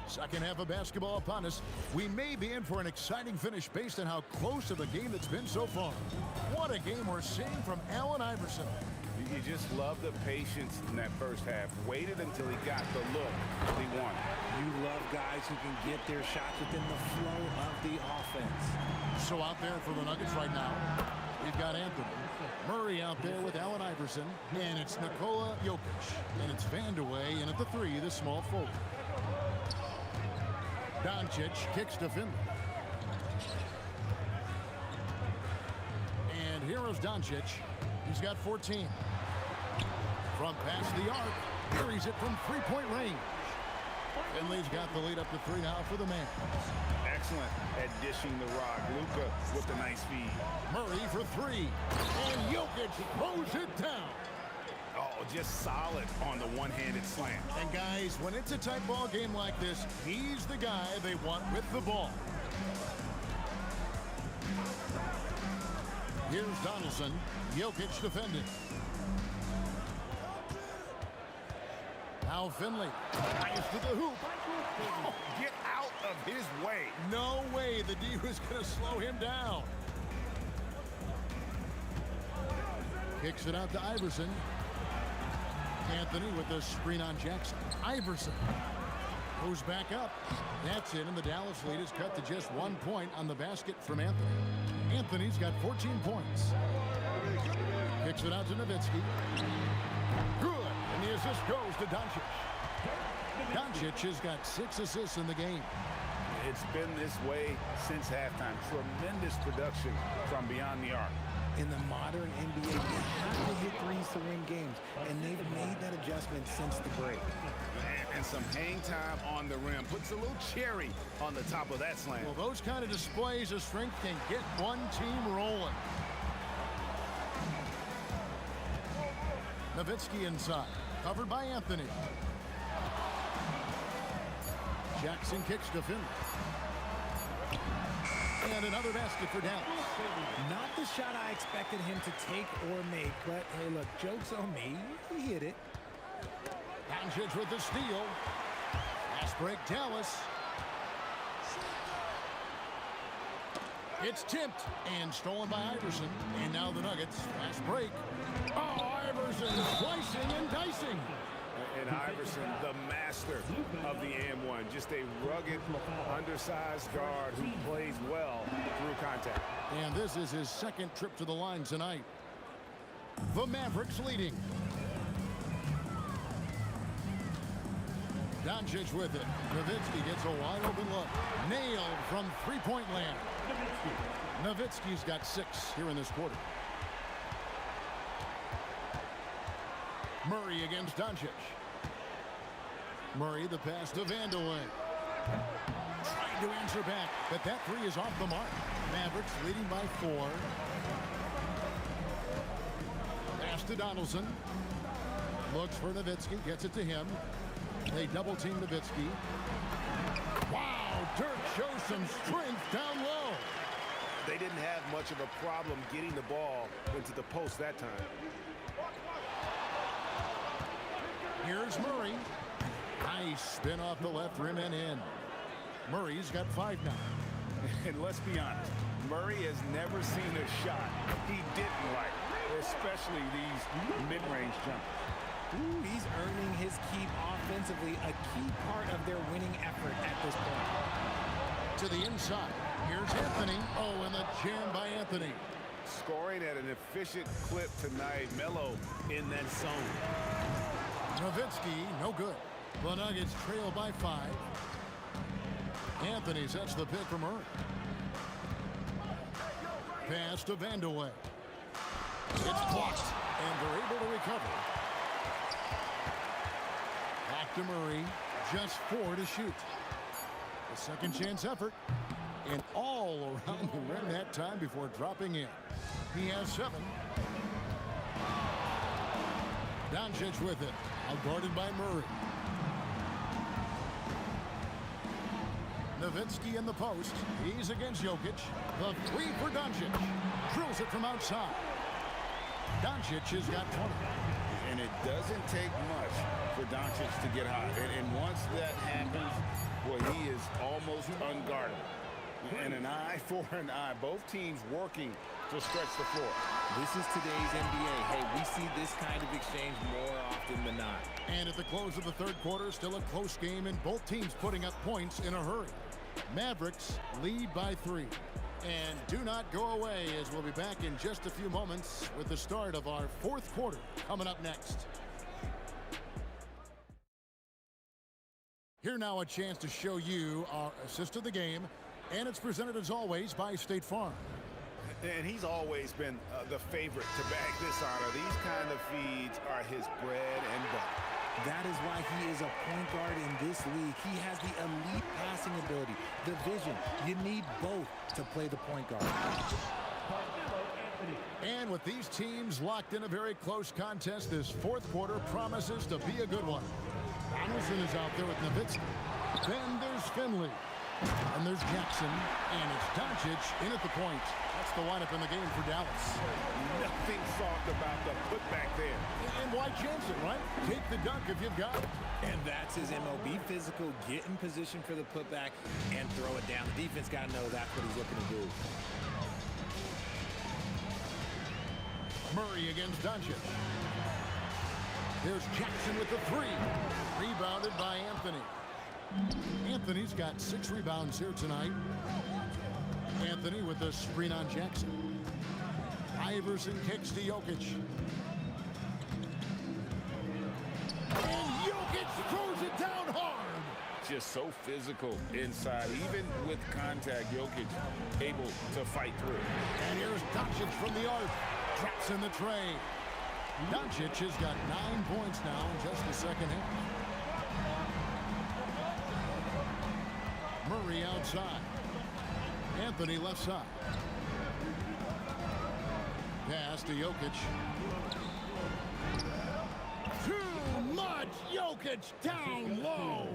Speaker 1: Second half of basketball upon us. We may be in for an exciting finish based on how close of a game it's been so far. What a game we're seeing from Allen Iverson.
Speaker 2: You just love the patience in that first half. Waited until he got the look he wanted.
Speaker 6: You love guys who can get their shots within the flow of the offense.
Speaker 1: So out there for the Nuggets right now, we've got Anthony. Murray out there with Allen Iverson. And it's Nikola Jokic. And it's Vandeweghe in at the 3, the small forward. Doncic kicks to Finley. And here is Doncic. He's got 14. From past the arc, carries it from three-point range. Finley's got the lead up to 3 now for the man.
Speaker 2: Excellent at dishing the rock. Luka with a nice feed.
Speaker 1: Murray for 3. And Jokic throws it down.
Speaker 2: Oh, just solid on the one-handed slam.
Speaker 1: And guys, when it's a tight ball game like this, he's the guy they want with the ball. Here's Donaldson. Jokic defending. Now Finley. Nice to the hoop.
Speaker 2: Oh, get out of his way.
Speaker 1: No way the D was going to slow him down. Kicks it out to Iverson. Anthony with the screen on Jackson. Iverson goes back up. That's it, and the Dallas lead is cut to just 1 point on the basket from Anthony. Anthony's got 14 points. Kicks it out to Nowitzki. Good, and the assist goes to Doncic. Doncic has got 6 assists in the game.
Speaker 2: It's been this way since halftime. Tremendous production from beyond the arc.
Speaker 6: In the modern NBA, you have to hit threes to win games, and they've made that adjustment since the break.
Speaker 2: And some hang time on the rim. Puts a little cherry on the top of that slam.
Speaker 1: Well, those kind of displays of strength can get one team rolling. Nowitzki inside, covered by Anthony. Jackson kicks to Finley. And another basket for Dallas.
Speaker 6: Not the shot I expected him to take or make, but hey, look, joke's on me. He hit it.
Speaker 1: Doncic with the steal. Fast break, Dallas. It's tipped and stolen by Iverson. And now the Nuggets. Fast break. Oh, Iverson slicing and dicing.
Speaker 2: And Iverson, the master of the and-one. Just a rugged, undersized guard who plays well through contact.
Speaker 1: And this is his second trip to the line tonight. The Mavericks leading. Doncic with it. Nowitzki gets a wide open look. Nailed from three-point land. Nowitzki's got 6 here in this quarter. Murray against Doncic. Murray, the pass to Vandeweghe. Trying to answer back, but that three is off the mark. Mavericks leading by 4. Pass to Donaldson. Looks for Nowitzki, gets it to him. They double team Nowitzki. Wow, Dirk shows some strength down low.
Speaker 2: They didn't have much of a problem getting the ball into the post that time.
Speaker 1: Here's Murray. Nice spin off the left rim and in. Murray's got 5 now.
Speaker 4: And let's be honest, Murray has never seen a shot he didn't like, especially these mid-range jumpers.
Speaker 6: Ooh, he's earning his keep offensively, a key part of their winning effort at this point.
Speaker 1: To the inside. Here's Anthony. Oh, and the jam by Anthony.
Speaker 2: Scoring at an efficient clip tonight. Melo in that zone.
Speaker 1: Nowitzki, no good. The Nuggets trail by 5. Anthony sets the pick for Murray. Pass to Vandeweghe. It's blocked, and they're able to recover. Back to Murray. Just 4 to shoot. A second chance effort. And all around the rim that time before dropping in. He has 7. Doncic with it. Outguarded by Murray. Nowitzki in the post. He's against Jokic. The 3 for Doncic. Drills it from outside. Doncic has got 20.
Speaker 4: And it doesn't take much for Doncic to get hot. And once that happens, well, he is almost unguardable. And an eye for an eye. Both teams working to stretch the floor.
Speaker 6: This is today's NBA. Hey, we see this kind of exchange more often than not.
Speaker 1: And at the close of the third quarter, still a close game, and both teams putting up points in a hurry. Mavericks lead by 3. And do not go away, as we'll be back in just a few moments with the start of our fourth quarter coming up next. Here now a chance to show you our assist of the game, and it's presented as always by State Farm.
Speaker 2: And he's always been the favorite to bag this honor. These kind of feeds are his bread and butter.
Speaker 6: That is why he is a point guard in this league. He has the elite passing ability, the vision. You need both to play the point guard.
Speaker 1: And with these teams locked in a very close contest, this fourth quarter promises to be a good one. Donaldson is out there with Nowitzki. Then there's Finley. And there's Jackson. And it's Doncic in at the point. That's the lineup in the game for Dallas.
Speaker 2: Nothing soft about the putback there.
Speaker 1: And why chance it, right? Take the dunk if you've got it.
Speaker 6: And that's his MO. Be physical, get in position for the putback, and throw it down. The defense got to know that's what he's looking to do.
Speaker 1: Murray against Doncic. There's Jackson with the 3. Rebounded by Anthony. Anthony's got 6 rebounds here tonight. Anthony with the screen on Jackson. Iverson kicks to Jokic. And Jokic throws it down hard.
Speaker 4: Just so physical inside. Even with contact, Jokic able to fight through.
Speaker 1: And here's Doncic from the arc. Drops in the tray. Doncic has got 9 points now in just the second half. Murray outside. Anthony left side. Pass to Jokic. Too much Jokic down low.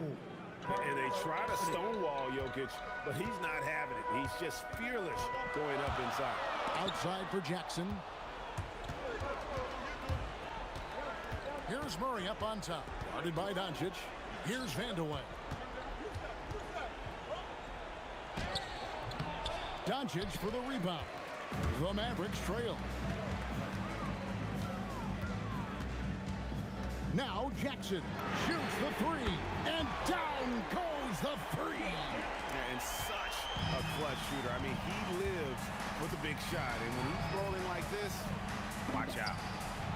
Speaker 2: And they try to stonewall Jokic, but he's not having it. He's just fearless going up inside.
Speaker 1: Outside for Jackson. Here's Murray up on top. Guarded by Doncic. Here's Vandeweghe. Doncic for the rebound. The Mavericks trail. Now Jackson shoots the three, and down goes the three.
Speaker 2: And such a clutch shooter. I mean, he lives with a big shot, and when he's rolling like this, watch out.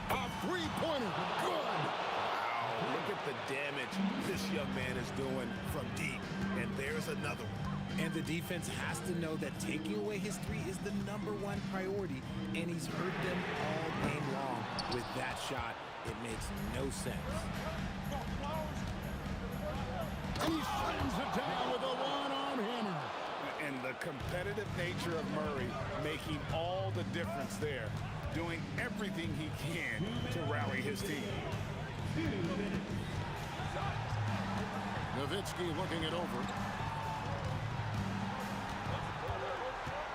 Speaker 1: A three-pointer, good.
Speaker 2: Wow, look at the damage this young man is doing from deep, and there's another one.
Speaker 6: And the defense has to know that taking away his three is the #1 priority, and he's hurt them all game long. With that shot, it makes no sense.
Speaker 1: And he slams it down with a one-arm hammer.
Speaker 2: And the competitive nature of Murray making all the difference there, doing everything he can to rally his team.
Speaker 1: Nowitzki looking it over.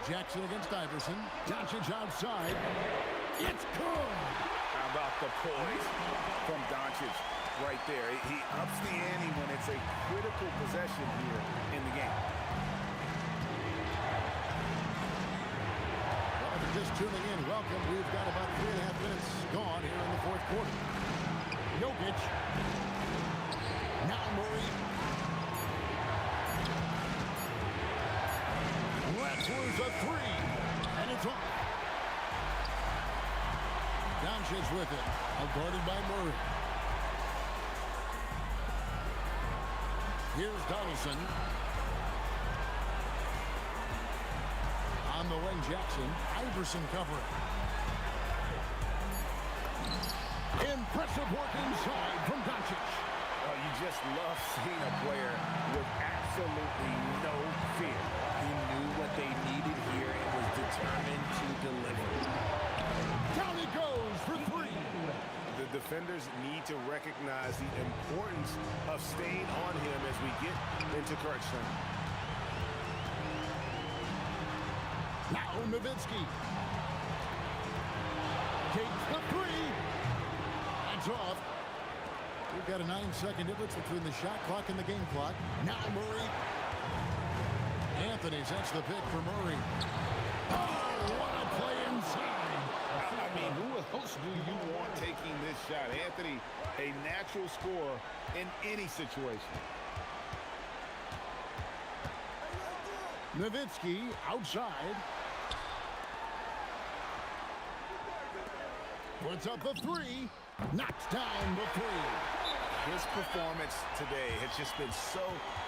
Speaker 1: Jackson against Iverson. Doncic outside. It's good.
Speaker 2: How about the poise from Doncic right there? He ups the ante when it's a critical possession here in the game.
Speaker 1: Well, if you're just tuning in, welcome. We've got about 3.5 minutes gone here in the fourth quarter. Jokic. Now Murray. Let's a three, and it's off. Doncic with it, guarded by Murray. Here's Donaldson. On the wing, Jackson. Iverson covering. Impressive work inside from Doncic.
Speaker 2: You just love seeing a player with absolutely no fear.
Speaker 6: He knew what they needed here and was determined to deliver.
Speaker 1: Down he goes for three.
Speaker 2: The defenders need to recognize the importance of staying on him as we get into crunch time.
Speaker 1: Now Nowitzki takes the three. That's off. We've got a 9-second difference between the shot clock and the game clock. Now Murray. Anthony sets the pick for Murray. Oh, what a play inside.
Speaker 2: I mean, who else do you want taking this shot? Anthony, a natural scorer in any situation.
Speaker 1: Nowitzki outside. Puts up the three. Knocks down the three.
Speaker 2: His performance today has just been so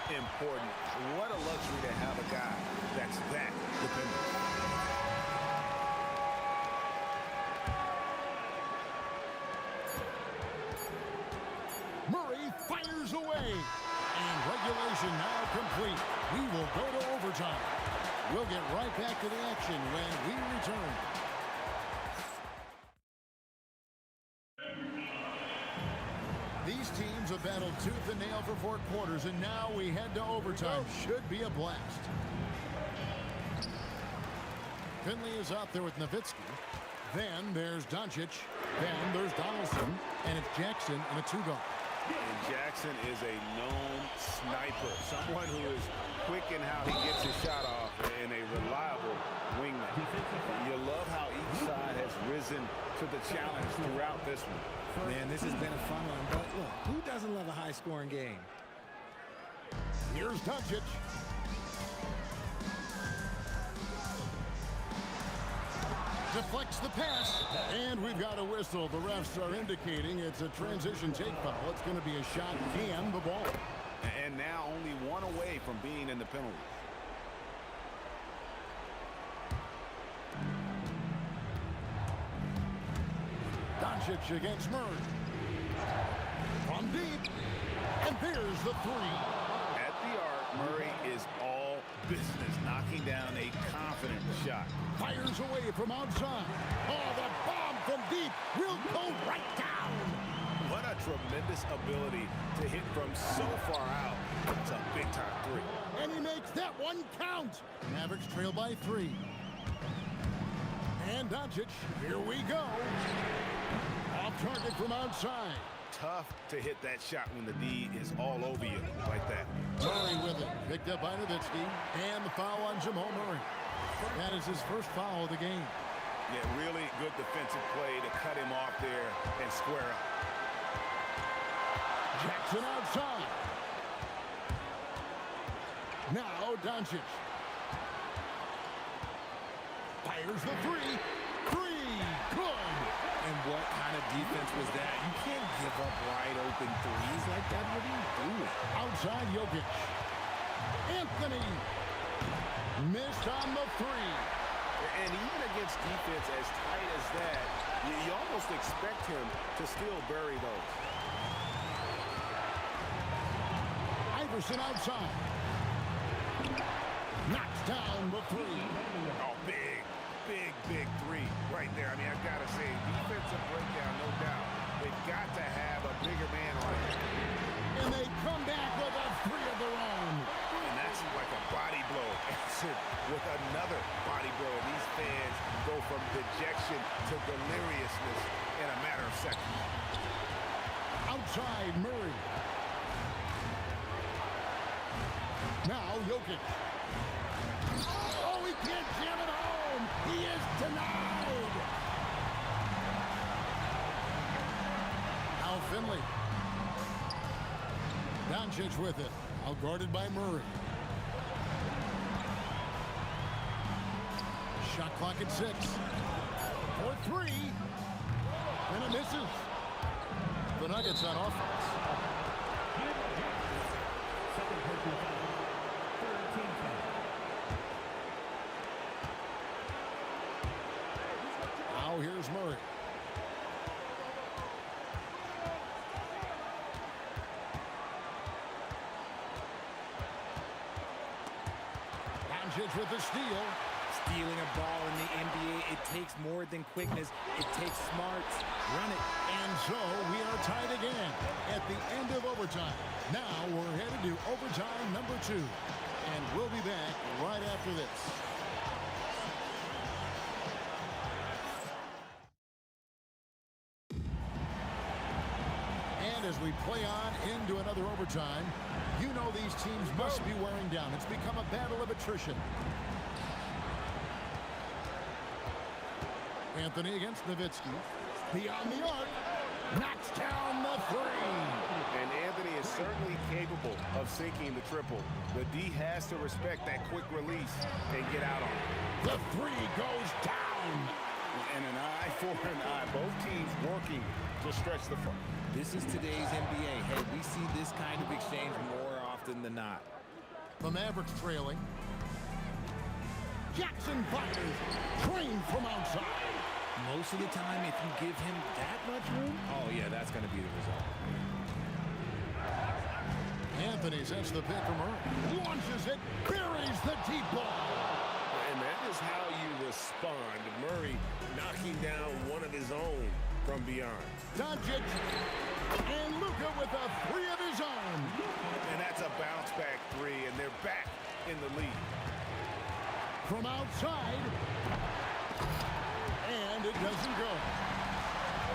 Speaker 2: important. What a luxury to have a guy that's that dependent.
Speaker 1: Murray fires away. And regulation now complete. We will go to overtime. We'll get right back to the action when we return. These teams have battled tooth and nail for 4 quarters, and now we head to overtime. Should be a blast. Finley is out there with Nowitzki. Then there's Doncic. Then there's Donaldson. And it's Jackson in a 2-guard.
Speaker 2: And Jackson is a known sniper, someone who is quick in how he gets his shot off, and a reliable wingman. You love how each side has risen to the challenge throughout this one.
Speaker 6: Man, this has been a fun one, but look, who doesn't love a high-scoring game?
Speaker 1: Here's Doncic. Deflects the pass, and we've got a whistle. The refs are indicating it's a transition take foul. It's going to be a shot and the ball.
Speaker 2: And now only one away from being in the penalty.
Speaker 1: Doncic against Murray. From deep, and there's the three.
Speaker 2: At the arc, Murray is all business, knocking down a confident shot.
Speaker 1: Fires away from outside. Oh, the bomb from deep will go right down.
Speaker 2: What a tremendous ability to hit from so far out. It's a big-time three.
Speaker 1: And he makes that one count. Mavericks trail by 3. And Doncic, here we go. Off target from outside.
Speaker 2: Tough to hit that shot when the D is all over you like that.
Speaker 1: Murray with it. Picked up by Nowitzki. And the foul on Jamal Murray. That is his first foul of the game.
Speaker 2: Yeah, really good defensive play to cut him off there and square up.
Speaker 1: Jackson outside. Now Doncic. Fires the three. Good.
Speaker 6: And what kind of defense was that? You can't give up wide open threes like that. What are you doing?
Speaker 1: Outside Jokic. Anthony. Missed on the three.
Speaker 2: And even against defense as tight as that, you almost expect him to still bury those.
Speaker 1: Iverson outside. Knocks down the three.
Speaker 2: Oh, big three right there. I mean, I've got to say, defensive breakdown, no doubt. They've got to have a bigger man on it.
Speaker 1: And they come back with a three of their own.
Speaker 2: And that's like a body blow answered with another body blow. And these fans go from dejection to deliriousness in a matter of seconds.
Speaker 1: Outside Murray. Now Jokic. Oh, he can't jam it home. He is denied. Now Finley. Doncic with it. Outguarded by Murray. Shot clock at 6. For three. And it misses. The Nuggets on offense.
Speaker 8: Second person foul. Third team foul.
Speaker 1: Now here's Murray. Doncic with the steal.
Speaker 6: Stealing a ball in the NBA, it takes more than quickness. It takes smarts. Run it.
Speaker 1: And so we are tied again at the end of overtime. Now we're headed to overtime number 2. And we'll be back right after this. And as we play on into another overtime, you know these teams must be wearing down. It's become a battle of attrition. Anthony against Nowitzki. Beyond the arc. Knocks down the three.
Speaker 2: And Anthony is certainly capable of sinking the triple. The D has to respect that quick release and get out on it.
Speaker 1: The three goes down.
Speaker 2: And an eye for an eye. Both teams working to stretch the front.
Speaker 6: This is today's NBA. Hey, we see this kind of exchange more often than not.
Speaker 1: The Mavericks trailing. Jackson fires. Train from outside.
Speaker 6: Most of the time, if you give him that much room, oh, yeah, that's going to be the result.
Speaker 1: Anthony sets the pick from Murray. Launches it. Buries the deep ball.
Speaker 2: And that is how you respond. Murray knocking down one of his own from beyond.
Speaker 1: Doncic. And Luka with a three of his own.
Speaker 2: And that's a bounce back three, and they're back in the lead.
Speaker 1: From outside. And it doesn't go.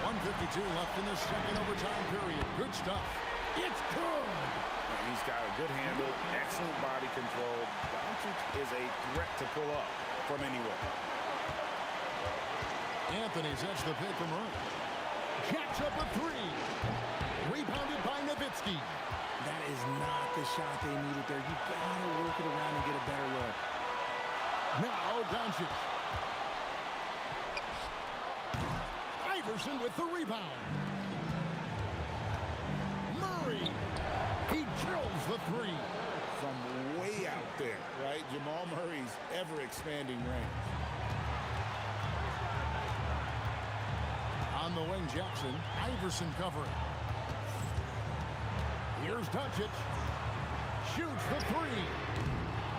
Speaker 1: 1:52 left in the second overtime period. Good stuff. It's good.
Speaker 2: He's got a good handle, excellent body control. Doncic is a threat to pull up from anywhere.
Speaker 1: Anthony sets the pick from Murray. Jacks up a three. Rebounded by Nowitzki.
Speaker 6: That is not the shot they needed there. You gotta work it around and get a better look.
Speaker 1: Now Doncic. Iverson with the rebound. Murray. He drills the three.
Speaker 2: From way out there, right? Jamal Murray's ever-expanding range.
Speaker 1: On the wing, Jackson. Iverson covering. Here's Doncic. Shoots the three.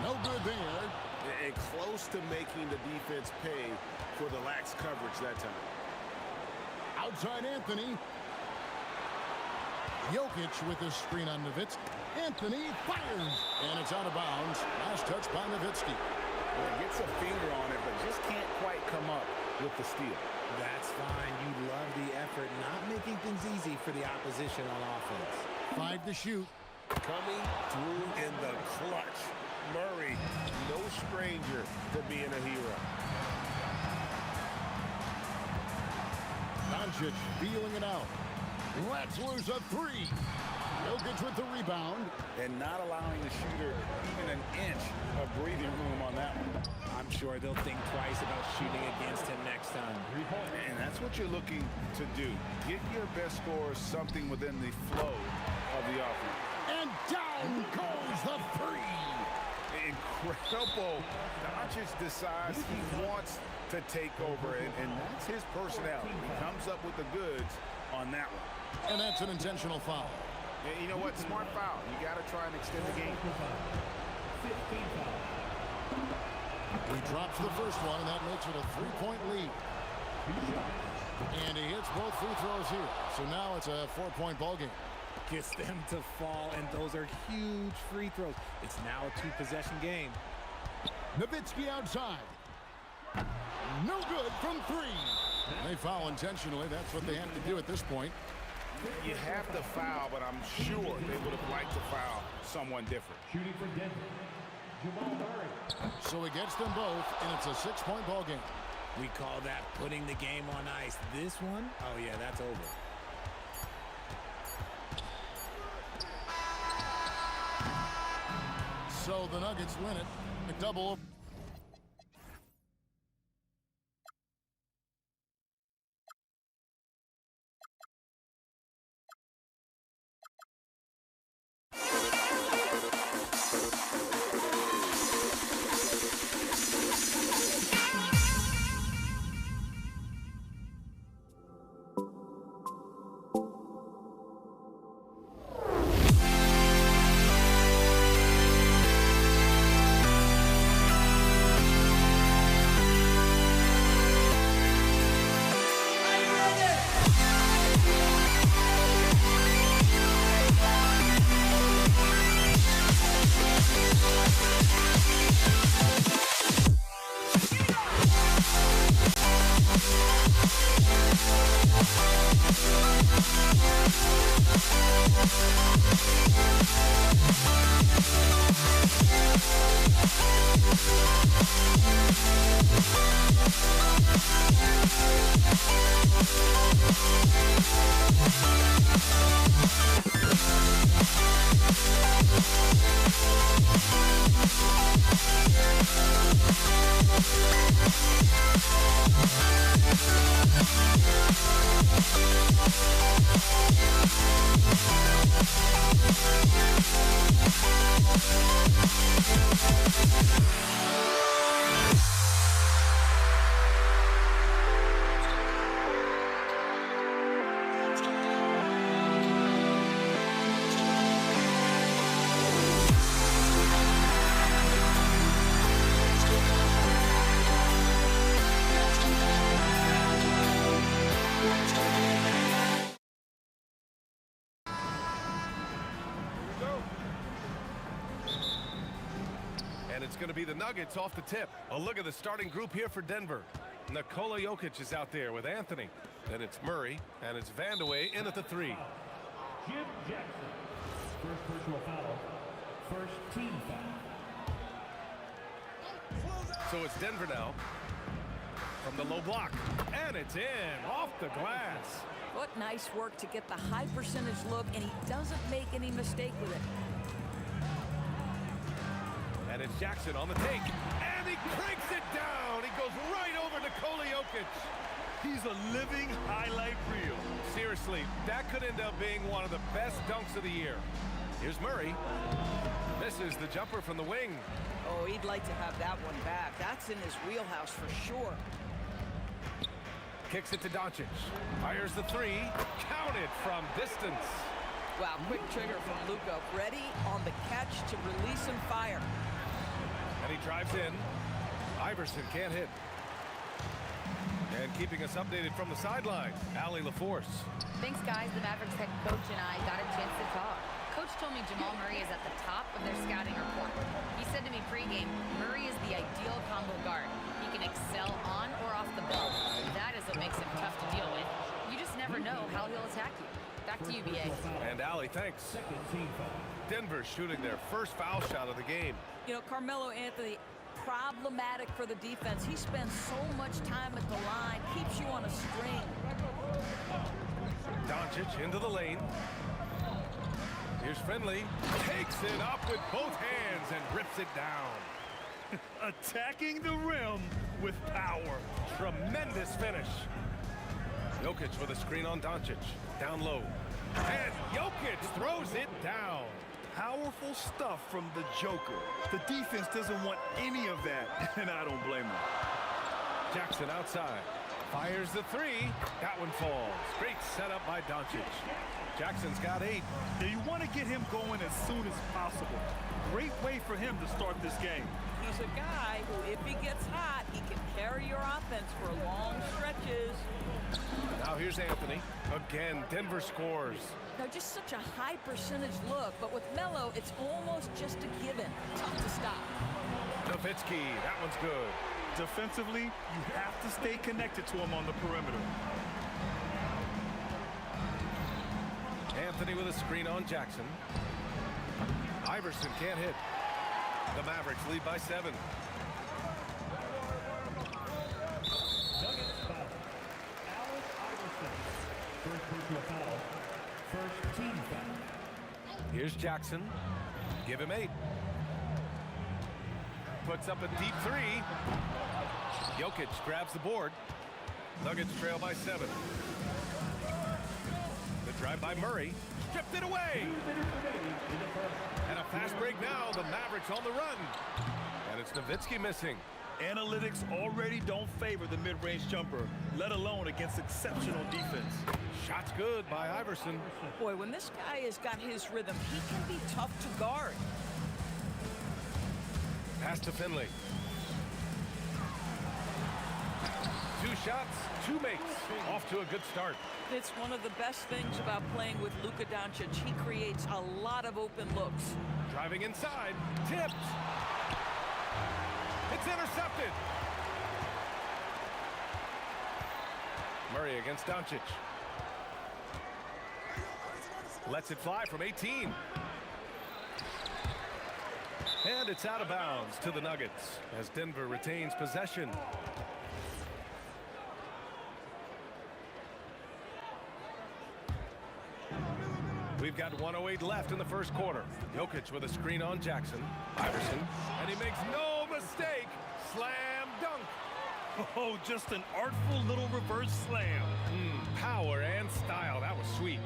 Speaker 1: No good there.
Speaker 2: And close to making the defense pay for the lax coverage that time.
Speaker 1: Outside Anthony. Jokic with the screen on Nowitzki. Anthony fires. And it's out of bounds. Last touch by Nowitzki.
Speaker 2: Well, he gets a finger on it, but just can't quite come up with the steal.
Speaker 6: That's fine. You love the effort. Not making things easy for the opposition on offense.
Speaker 1: 5 to shoot.
Speaker 2: Coming through in the clutch. Murray, no stranger to being a hero.
Speaker 1: Doncic feeling it out. Lets loose a three. Jokic with the rebound.
Speaker 4: And not allowing the shooter even an inch of breathing room on that one.
Speaker 6: I'm sure they'll think twice about shooting against him next time.
Speaker 4: And that's what you're looking to do. Get your best scorers something within the flow of the offense.
Speaker 1: And down goes the three.
Speaker 2: Incredible. Doncic decides he wants to take over, and that's his personality. He comes up with the goods on that one.
Speaker 1: And that's an intentional foul.
Speaker 2: And you know what? Smart foul. You got to try and extend the game.
Speaker 1: He drops the first one, and that makes it a 3-point lead. And he hits both free throws here. So now it's a 4-point ball game.
Speaker 6: Gets them to fall, and those are huge free throws. It's now a 2-possession game.
Speaker 1: Nowitzki outside. No good from 3. They foul intentionally. That's what they have to do at this point.
Speaker 2: You have to foul, but I'm sure they would have liked to foul someone different.
Speaker 8: Shooting for Denver, Jamal Murray.
Speaker 1: So he gets them both, and it's a 6-point ball game.
Speaker 6: We call that putting the game on ice. This one, oh yeah, that's over.
Speaker 1: So the Nuggets win it. A double.
Speaker 5: It's going to be the Nuggets off the tip. A look at the starting group here for Denver. Nikola Jokic is out there with Anthony. Then it's Murray, and it's Vandeweghe in at the 3.
Speaker 8: Jim Jackson. First personal foul. First team foul.
Speaker 5: So it's Denver now. From the low block. And it's in. Off the glass.
Speaker 9: What nice work to get the high percentage look, and he doesn't make any mistake with it.
Speaker 5: And it's Jackson on the take. And he cranks it down. He goes right over Nikola Jokic.
Speaker 12: He's a living highlight reel.
Speaker 5: Seriously, that could end up being one of the best dunks of the year. Here's Murray. This is the jumper from the wing.
Speaker 9: Oh, he'd like to have that one back. That's in his wheelhouse for sure.
Speaker 5: Kicks it to Doncic. Fires the 3. Counted from distance.
Speaker 9: Wow, quick trigger from Luka. Ready on the catch to release and fire.
Speaker 5: And he drives in. Iverson can't hit. And keeping us updated from the sideline, Allie LaForce.
Speaker 11: Thanks, guys. The Mavericks head coach and I got a chance to talk. Coach told me Jamal Murray is at the top of their scouting report. He said to me pregame, Murray is the ideal combo guard. He can excel on or off the ball. That is what makes him tough to deal with. You just never know how he'll attack you. Back to you, B.A.
Speaker 5: And Allie, thanks. Denver shooting their first foul shot of the game.
Speaker 9: You know, Carmelo Anthony, problematic for the defense. He spends so much time at the line, keeps you on a string.
Speaker 5: Doncic into the lane. Here's Finley. Takes it up with both hands and rips it down.
Speaker 12: Attacking the rim with power.
Speaker 5: Tremendous finish. Jokic with a screen on Doncic. Down low. And Jokic throws it down.
Speaker 12: Powerful stuff from the Joker. The defense doesn't want any of that, and I don't blame them.
Speaker 5: Jackson outside. Fires the three. That one falls. Great setup by Doncic. Jackson's got 8.
Speaker 12: Now you want to get him going as soon as possible. Great way for him to start this game.
Speaker 9: He's a guy who, if he gets hot, he can carry your offense for long stretches.
Speaker 5: Now here's Anthony. Again, Denver scores.
Speaker 9: Now, just such a high percentage look, but with Melo, it's almost just a given. Tough to stop.
Speaker 5: Nowitzki, that one's good.
Speaker 12: Defensively, you have to stay connected to him on the perimeter.
Speaker 5: Anthony with a screen on Jackson. Iverson can't hit. The Mavericks lead by 7.
Speaker 8: Nuggets foul. Allen Iverson. First personal foul. First team foul.
Speaker 5: Here's Jackson. Give him 8. Puts up a deep 3. Jokic grabs the board. Nuggets trail by 7. The drive by Murray. Stripped it away. And a fast break now. The Mavericks on the run. And it's Nowitzki missing.
Speaker 12: Analytics already don't favor the mid-range jumper, let alone against exceptional defense.
Speaker 5: Shot's good by Iverson.
Speaker 9: Boy, when this guy has got his rhythm, he can be tough to guard.
Speaker 5: Pass to Finley. 2 shots, 2 makes. Off to a good start.
Speaker 9: It's one of the best things about playing with Luka Doncic. He creates a lot of open looks.
Speaker 5: Driving inside. Tipped. It's intercepted. Murray against Doncic. Lets it fly from 18. And it's out of bounds to the Nuggets as Denver retains possession. We've got 1:08 left in the first quarter. Jokic with a screen on Jackson. Iverson. And he makes no mistake. Slam dunk.
Speaker 12: Oh, just an artful little reverse slam.
Speaker 5: Power and style. That was sweet.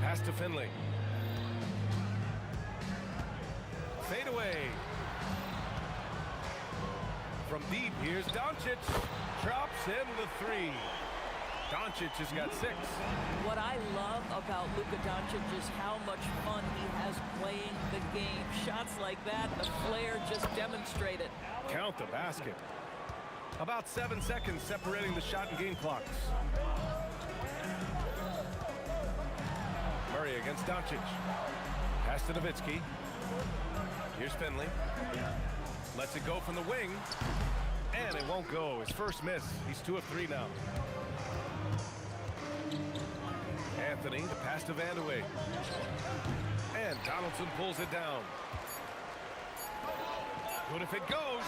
Speaker 5: Pass to Finley. Fade away. From deep, here's Doncic. Drops in the 3. Doncic has got 6.
Speaker 9: What I love about Luka Doncic is how much fun he has playing the game. Shots like that, the flair just demonstrated.
Speaker 5: Count the basket. About 7 seconds separating the shot and game clocks. Murray against Doncic. Pass to Nowitzki. Here's Finley. Lets it go from the wing. And it won't go. His first miss. He's 2 of 3 now. Anthony, the pass to Vandeweghe. And Donaldson pulls it down. Good if it goes.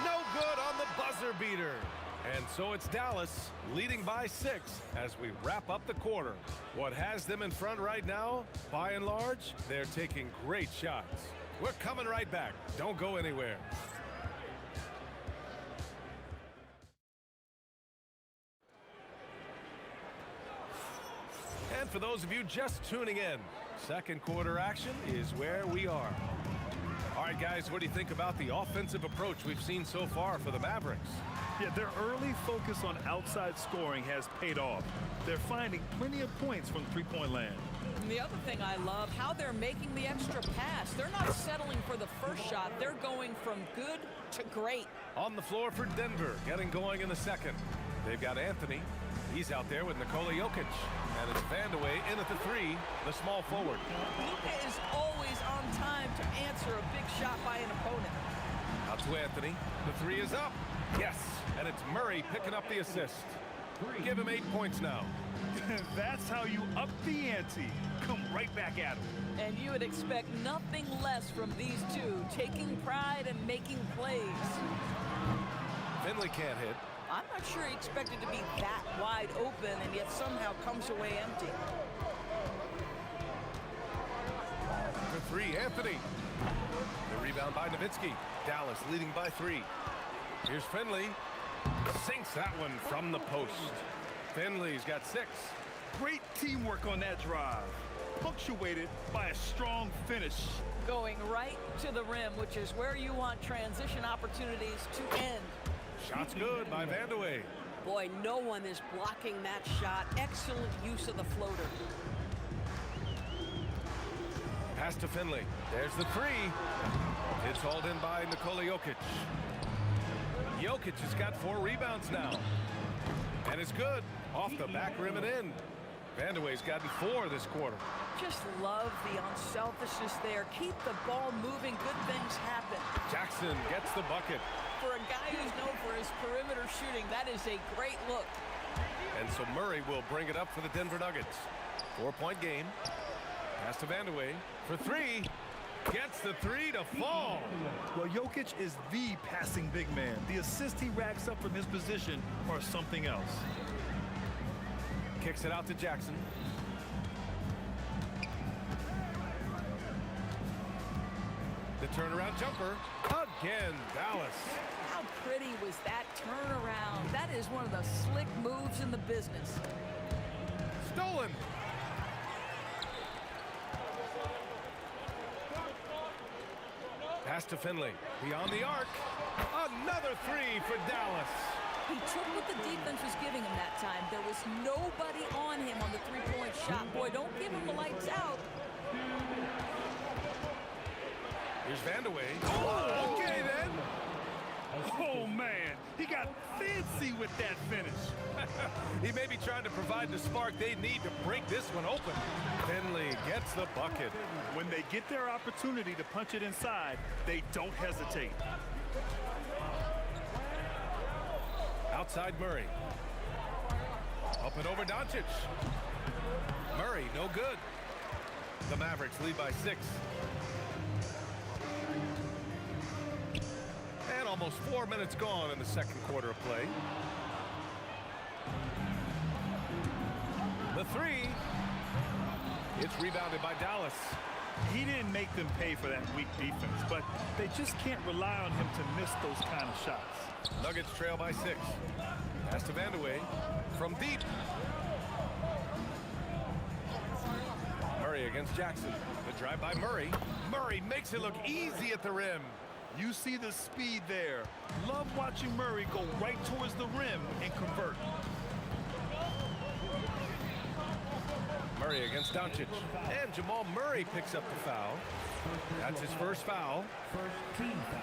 Speaker 5: No good on the buzzer beater. And so it's Dallas leading by 6 as we wrap up the quarter. What has them in front right now, by and large, they're taking great shots. We're coming right back. Don't go anywhere. And for those of you just tuning in, second quarter action is where we are. All right, guys, what do you think about the offensive approach we've seen so far for the Mavericks?
Speaker 12: Yeah, their early focus on outside scoring has paid off. They're finding plenty of points from three-point land.
Speaker 9: And the other thing I love, how they're making the extra pass. They're not settling for the first shot. They're going from good to great.
Speaker 5: On the floor for Denver, getting going in the second. They've got Anthony. He's out there with Nikola Jokic. And it's Vandeweghe in at the 3, the small forward.
Speaker 9: Luka is always on time to answer a big shot by an opponent.
Speaker 5: Out to Anthony. The 3 is up. Yes, and it's Murray picking up the assist. Give him 8 points now.
Speaker 12: That's how you up the ante. Come right back at him.
Speaker 9: And you would expect nothing less from these two, taking pride and making plays.
Speaker 5: Finley can't hit.
Speaker 9: I'm not sure he expected to be that wide open and yet somehow comes away empty.
Speaker 5: For three, Anthony. The rebound by Nowitzki. Dallas leading by 3. Here's Finley. Sinks that one from the post. Finley's got 6.
Speaker 12: Great teamwork on that drive. Punctuated by a strong finish.
Speaker 9: Going right to the rim, which is where you want transition opportunities to end.
Speaker 5: Shot's good by Vandeweghe.
Speaker 10: Boy, no one is blocking that shot. Excellent use of the floater.
Speaker 5: Pass to Finley. There's the 3. It's hauled in by Nikola Jokic. Jokic has got 4 rebounds now. And it's good. Off the back rim and in. Vandeweghe's gotten 4 this quarter.
Speaker 9: Just love the unselfishness there. Keep the ball moving. Good things happen.
Speaker 5: Jackson gets the bucket.
Speaker 9: For a guy who's known for his perimeter shooting, that is a great look.
Speaker 5: And so Murray will bring it up for the Denver Nuggets. 4-point game. Pass to Vandeweghe for 3. Gets the 3 to fall.
Speaker 12: Well, Jokic is the passing big man. The assist he racks up from his position are something else.
Speaker 5: Kicks it out to Jackson. The turnaround jumper. Again, Dallas.
Speaker 9: How pretty was that turnaround? That is one of the slick moves in the business.
Speaker 5: Stolen. Pass to Finley. Beyond the arc. Another 3 for Dallas.
Speaker 9: He took what the defense was giving him that time. There was nobody on him on the three-point shot. Boy, don't give him the lights out.
Speaker 5: Here's Vandeweghe. Oh, okay then.
Speaker 12: Oh, man. He got fancy with that finish.
Speaker 5: He may be trying to provide the spark they need to break this one open. Finley gets the bucket.
Speaker 12: When they get their opportunity to punch it inside, they don't hesitate.
Speaker 5: Outside Murray. Up and over Doncic. Murray, no good. The Mavericks lead by 6. And almost 4 minutes gone in the second quarter of play. The 3. It's rebounded by Dallas.
Speaker 12: He didn't make them pay for that weak defense, but they just can't rely on him to miss those kind of shots.
Speaker 5: Nuggets trail by 6. Pass to Vandeweghe from deep. Murray against Jackson. The drive by Murray. Murray makes it look easy at the rim.
Speaker 12: You see the speed there. Love watching Murray go right towards the rim and convert.
Speaker 5: Murray against Doncic. And Jamal Murray picks up the foul. That's his first foul.
Speaker 8: First team foul.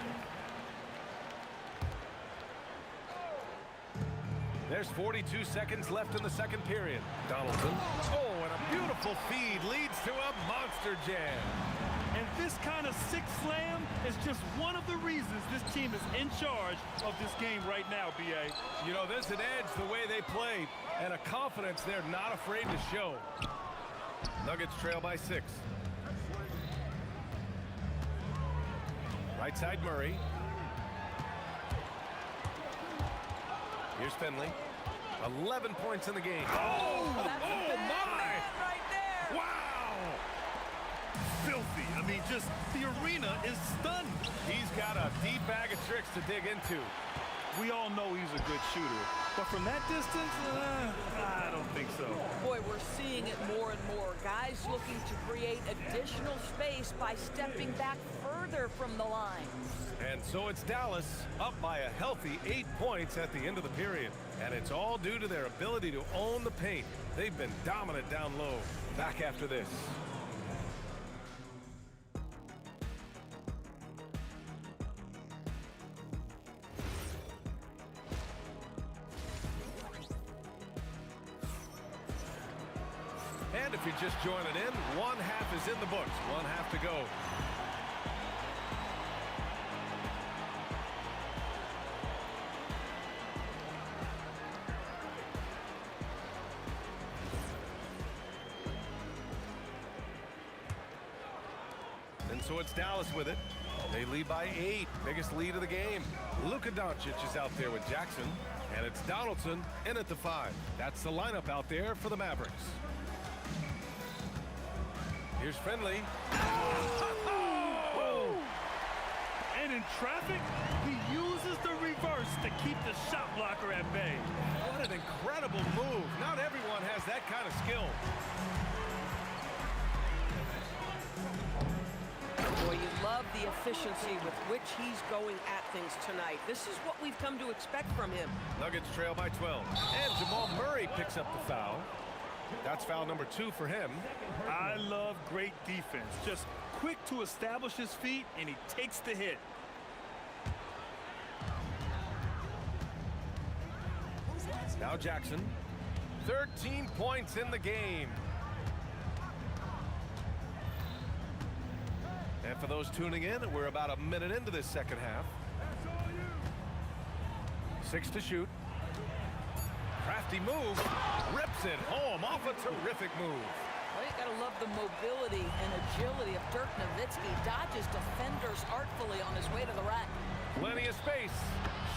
Speaker 5: There's 42 seconds left in the second period. Donaldson. Oh, and a beautiful feed leads to a monster jam.
Speaker 12: And this kind of sick slam is just one of the reasons this team is in charge of this game right now, B.A.
Speaker 5: You know, there's an edge the way they play and a confidence they're not afraid to show. Nuggets trail by 6. Right side Murray. Here's Finley. 11 points in the game.
Speaker 12: Oh
Speaker 9: my!
Speaker 12: Right there. Wow! Filthy. I mean, just the arena is stunned.
Speaker 5: He's got a deep bag of tricks to dig into.
Speaker 12: We all know he's a good shooter, but from that distance, I don't think so.
Speaker 9: Boy, we're seeing it more and more. Guys looking to create additional space by stepping back further from the line.
Speaker 5: And so it's Dallas up by a healthy 8 points at the end of the period. And it's all due to their ability to own the paint. They've been dominant down low. Back after this. And if you're just joining in, one half is in the books. One half to go. And so it's Dallas with it. They lead by 8. Biggest lead of the game. Luka Doncic is out there with Jackson. And it's Donaldson in at the 5. That's the lineup out there for the Mavericks. Here's Finley.
Speaker 12: Oh! And in traffic, he uses the reverse to keep the shot blocker at bay.
Speaker 5: What an incredible move. Not everyone has that kind of skill.
Speaker 10: Boy, you love the efficiency with which he's going at things tonight. This is what we've come to expect from him.
Speaker 5: Nuggets trail by 12. And Jamal Murray picks up the foul. That's foul number 2 for him.
Speaker 12: I love great defense. Just quick to establish his feet, and he takes the hit.
Speaker 5: Now Jackson. 13 points in the game. And for those tuning in, we're about a minute into this second half. 6 to shoot. Crafty move. Rips it home off a terrific move.
Speaker 9: Well, you gotta love the mobility and agility of Dirk Nowitzki. Dodges defenders artfully on his way to the rack.
Speaker 5: Plenty of space.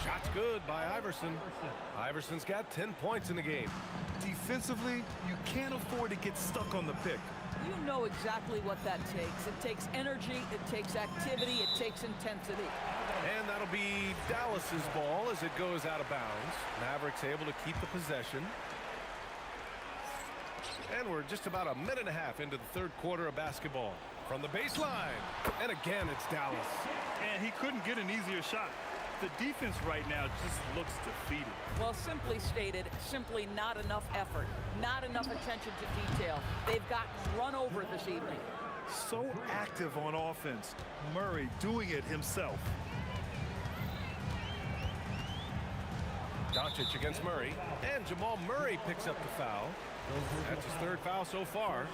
Speaker 5: Shot's good by Iverson. Iverson's got 10 points in the game.
Speaker 12: Defensively, you can't afford to get stuck on the pick.
Speaker 9: You know exactly what that takes. It takes energy, it takes activity, it takes intensity.
Speaker 5: And that'll be Dallas's ball as it goes out of bounds. Mavericks able to keep the possession. And we're just about a minute and a half into the third quarter of basketball. From the baseline. And again, it's Dallas.
Speaker 12: And he couldn't get an easier shot. The defense right now just looks defeated.
Speaker 9: Well, simply stated, simply not enough effort, not enough attention to detail. They've gotten run over this evening.
Speaker 12: So active on offense. Murray doing it himself.
Speaker 5: Doncic against Murray. And Jamal Murray picks up the foul. That's his third foul so far.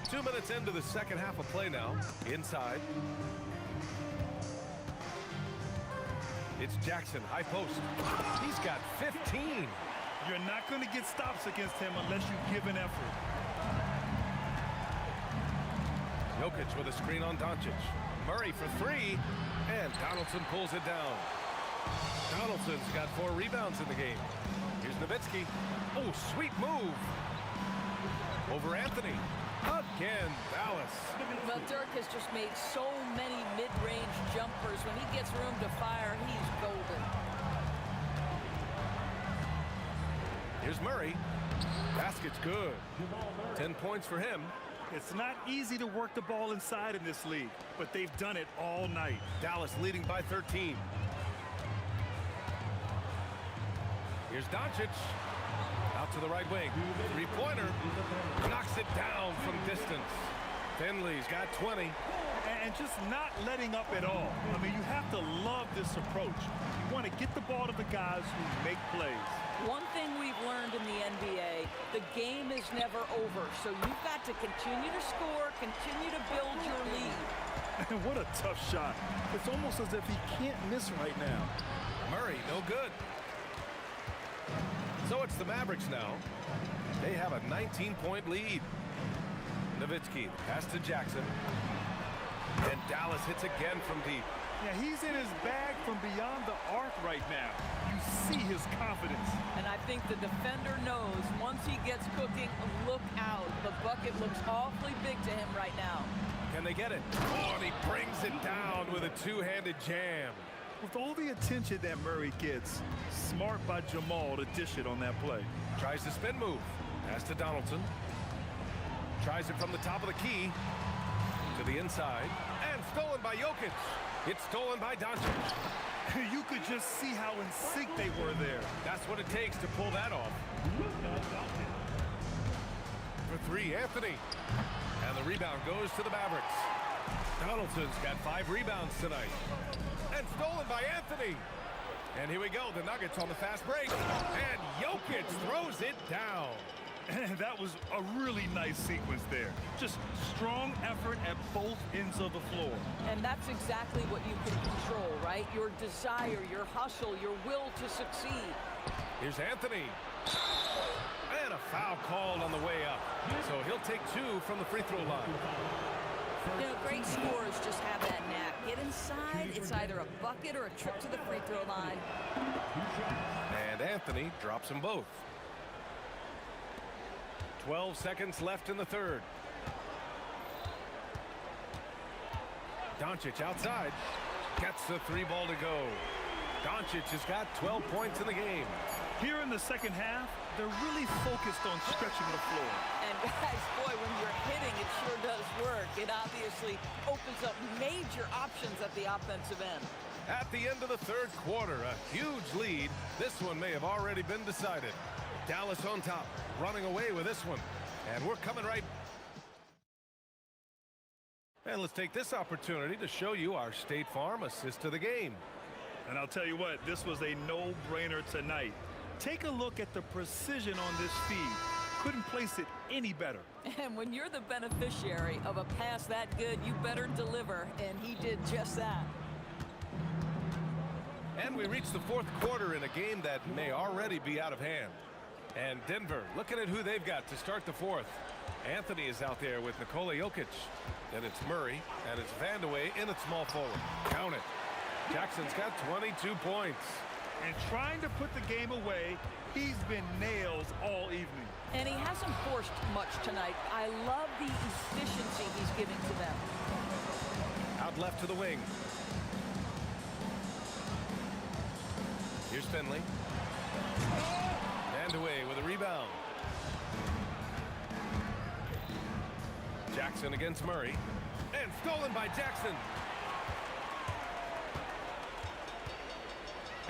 Speaker 5: 2 minutes into the second half of play now. Inside. It's Jackson, high post. He's got 15.
Speaker 12: You're not going to get stops against him unless you give an effort.
Speaker 5: Jokic with a screen on Doncic. Murray for 3. And Donaldson pulls it down. Donaldson's got 4 rebounds in the game. Here's Nowitzki. Oh, sweet move. Over Anthony. Again, Dallas.
Speaker 9: Well, Dirk has just made so many mid-range jumpers. When he gets room to fire, he's golden.
Speaker 5: Here's Murray. Basket's good. 10 points for him.
Speaker 12: It's not easy to work the ball inside in this league, but they've done it all night.
Speaker 5: Dallas leading by 13. Here's Doncic. Out to the right wing. Three-pointer. Knocks it down from distance. Finley's got 20.
Speaker 12: And just not letting up at all. I mean, you have to love this approach. You want to get the ball to the guys who make plays.
Speaker 9: One thing we've learned in the NBA, the game is never over. So you've got to continue to score, continue to build your lead.
Speaker 12: And what a tough shot. It's almost as if he can't miss right now.
Speaker 5: Murray, no good. So it's the Mavericks now. They have a 19-point lead. Nowitzki, pass to Jackson. And Dallas hits again from deep.
Speaker 12: Yeah, he's in his bag from beyond the arc right now. You see his confidence.
Speaker 9: And I think the defender knows once he gets cooking, look out. The bucket looks awfully big to him right now.
Speaker 5: Can they get it? Oh, and he brings it down with a two-handed jam.
Speaker 12: With all the attention that Murray gets, smart by Jamal to dish it on that play.
Speaker 5: Tries the spin move. Pass to Donaldson. Tries it from the top of the key to the inside. And stolen by Jokic. It's stolen by Doncic.
Speaker 12: You could just see how in sync they were there.
Speaker 5: That's what it takes to pull that off. For 3, Anthony. And the rebound goes to the Mavericks. Donaldson's got 5 rebounds tonight. And stolen by Anthony. And here we go, the Nuggets on the fast break. And Jokic throws it down.
Speaker 12: And that was a really nice sequence there. Just strong effort at both ends of the floor.
Speaker 9: And that's exactly what you can control, right? Your desire, your hustle, your will to succeed.
Speaker 5: Here's Anthony. And a foul called on the way up. So he'll take 2 from the free throw line.
Speaker 9: You know, great scorers just have that knack. Get inside, it's either a bucket or a trip to the free throw line.
Speaker 5: And Anthony drops them both. 12 seconds left in the third. Doncic outside. Gets the three ball to go. Doncic has got 12 points in the game.
Speaker 12: Here in the second half, they're really focused on stretching the floor.
Speaker 9: And guys, boy, when you're hitting, it sure does work. It obviously opens up major options at the offensive end.
Speaker 5: At the end of the third quarter, a huge lead. This one may have already been decided. Dallas on top, running away with this one. And we're coming right. And let's take this opportunity to show you our State Farm assist of the game.
Speaker 12: And I'll tell you what, this was a no-brainer tonight. Take a look at the precision on this feed. Couldn't place it any better.
Speaker 9: And when you're the beneficiary of a pass that good, you better deliver, and he did just that.
Speaker 5: And we reach the fourth quarter in a game that may already be out of hand. And Denver, looking at who they've got to start the fourth. Anthony is out there with Nikola Jokic. Then it's Murray, and it's Vandeweghe in at small forward. Count it. Jackson's got 22 points.
Speaker 12: And trying to put the game away, he's been nails all evening.
Speaker 9: And he hasn't forced much tonight. I love the efficiency he's giving to them.
Speaker 5: Out left to the wing. Here's Finley. Vandeweghe with a rebound. Jackson against Murray. And stolen by Jackson.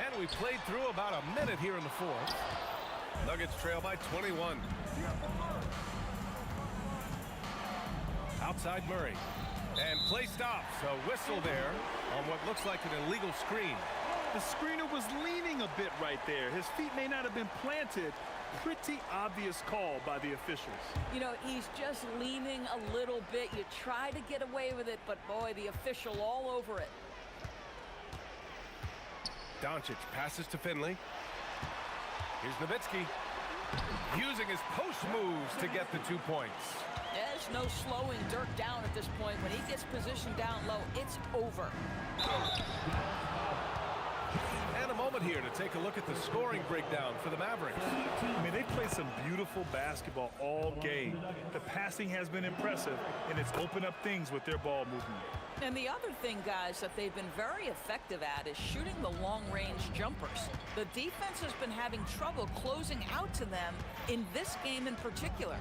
Speaker 5: And we played through about a minute here in the fourth. Nuggets trail by 21. Outside Murray. And play stops. A whistle there on what looks like an illegal screen.
Speaker 12: The screener was leaning a bit right there. His feet may not have been planted. Pretty obvious call by the officials.
Speaker 9: You know, he's just leaning a little bit. You try to get away with it, but boy, the official all over it.
Speaker 5: Doncic passes to Finley. Here's Nowitzki. Using his post moves to get the 2 points.
Speaker 9: There's no slowing Dirk down at this point. When he gets positioned down low, it's over.
Speaker 5: And a moment here to take a look at the scoring breakdown for the Mavericks.
Speaker 12: I mean, they played some beautiful basketball all game. The passing has been impressive, and it's opened up things with their ball movement.
Speaker 9: And the other thing, guys, that they've been very effective at is shooting the long-range jumpers. The defense has been having trouble closing out to them in this game in particular.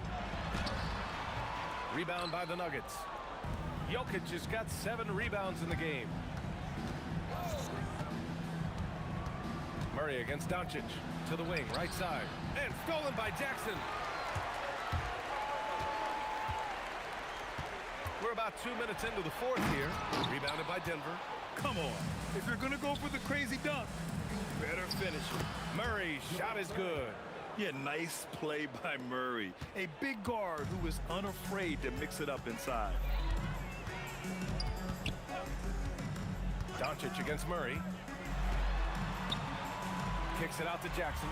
Speaker 5: Rebound by the Nuggets. Jokic has got 7 rebounds in the game. Murray against Doncic. To the wing, right side. And stolen by Jackson. We're about 2 minutes into the fourth here. Rebounded by Denver.
Speaker 12: Come on. If you're going to go for the crazy dunk, you better finish it.
Speaker 5: Murray's shot is good.
Speaker 12: Yeah, nice play by Murray. A big guard who is unafraid to mix it up inside.
Speaker 5: Doncic against Murray. Kicks it out to Jackson.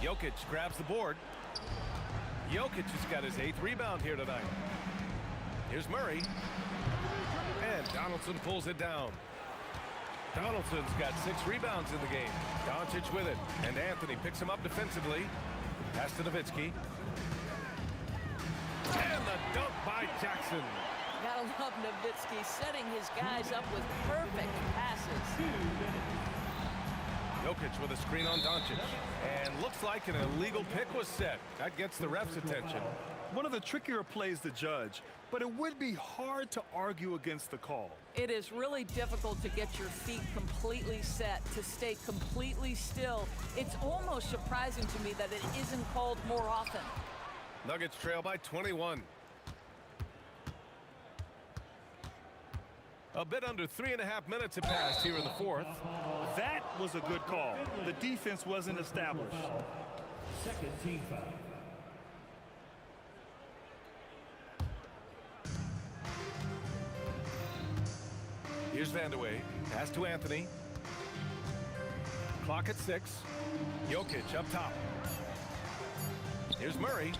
Speaker 5: Jokic grabs the board. Jokic has got his 8th rebound here tonight. Here's Murray. And Donaldson pulls it down. Donaldson's got 6 rebounds in the game. Doncic with it. And Anthony picks him up defensively. Pass to Nowitzki. And the dunk by Jackson.
Speaker 9: Gotta love Nowitzki setting his guys up with perfect passes.
Speaker 5: Jokic with a screen on Doncic. And looks like an illegal pick was set. That gets the ref's attention.
Speaker 12: One of the trickier plays to judge, but it would be hard to argue against the call.
Speaker 9: It is really difficult to get your feet completely set, to stay completely still. It's almost surprising to me that it isn't called more often.
Speaker 5: Nuggets trail by 21. A bit under 3.5 minutes have passed here in the fourth.
Speaker 12: That was a good call. The defense wasn't established.
Speaker 8: Second team foul.
Speaker 5: Here's Vandeweghe. Pass to Anthony. Clock at 6. Jokic up top. Here's Murray.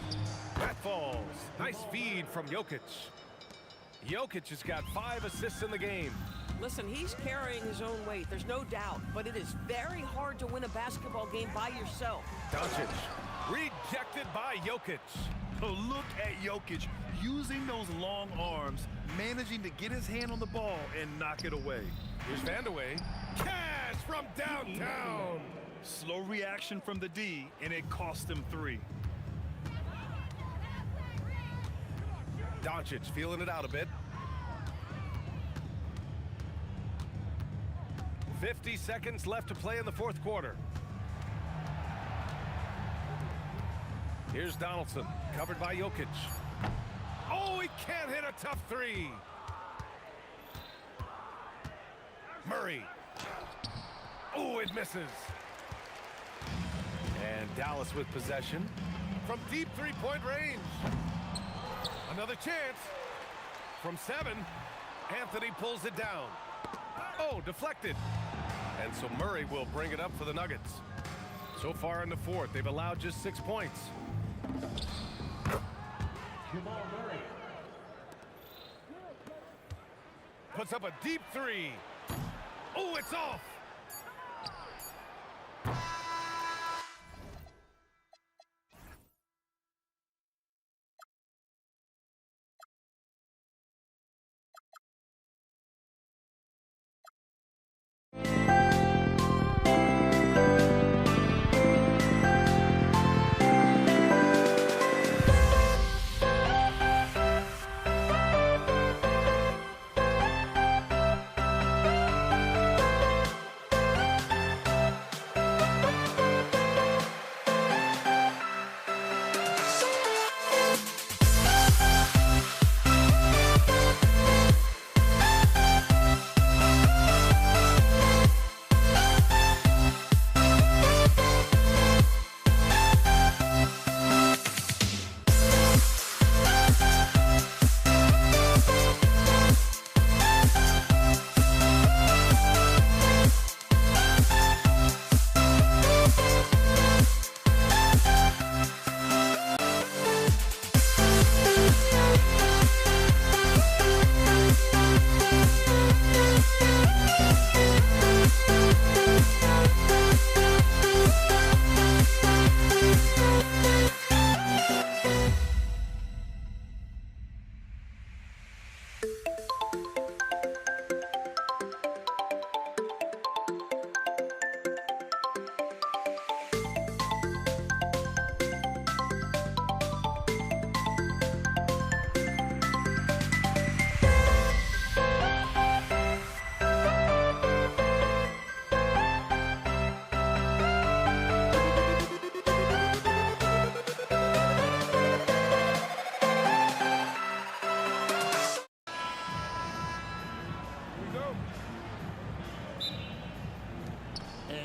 Speaker 5: That falls. Nice feed from Jokic. Jokic has got 5 assists in the game.
Speaker 10: Listen, he's carrying his own weight. There's no doubt. But it is very hard to win a basketball game by yourself.
Speaker 5: Doncic. Rejected by Jokic.
Speaker 12: Oh, look at Jokic using those long arms, managing to get his hand on the ball and knock it away.
Speaker 5: Here's Vandeweghe. Cash from downtown.
Speaker 12: Slow reaction from the D, and it cost him 3.
Speaker 5: Doncic feeling it out a bit. 50 seconds left to play in the fourth quarter. Here's Donaldson, covered by Jokic. Oh, he can't hit a tough 3. Murray. Oh, it misses. And Dallas with possession from deep 3-point range. Another chance from 7. Anthony pulls it down. Oh, deflected. And so Murray will bring it up for the Nuggets. So far in the fourth, they've allowed just 6 points.
Speaker 8: Jamal Murray.
Speaker 5: Puts up a deep 3. Oh, it's off.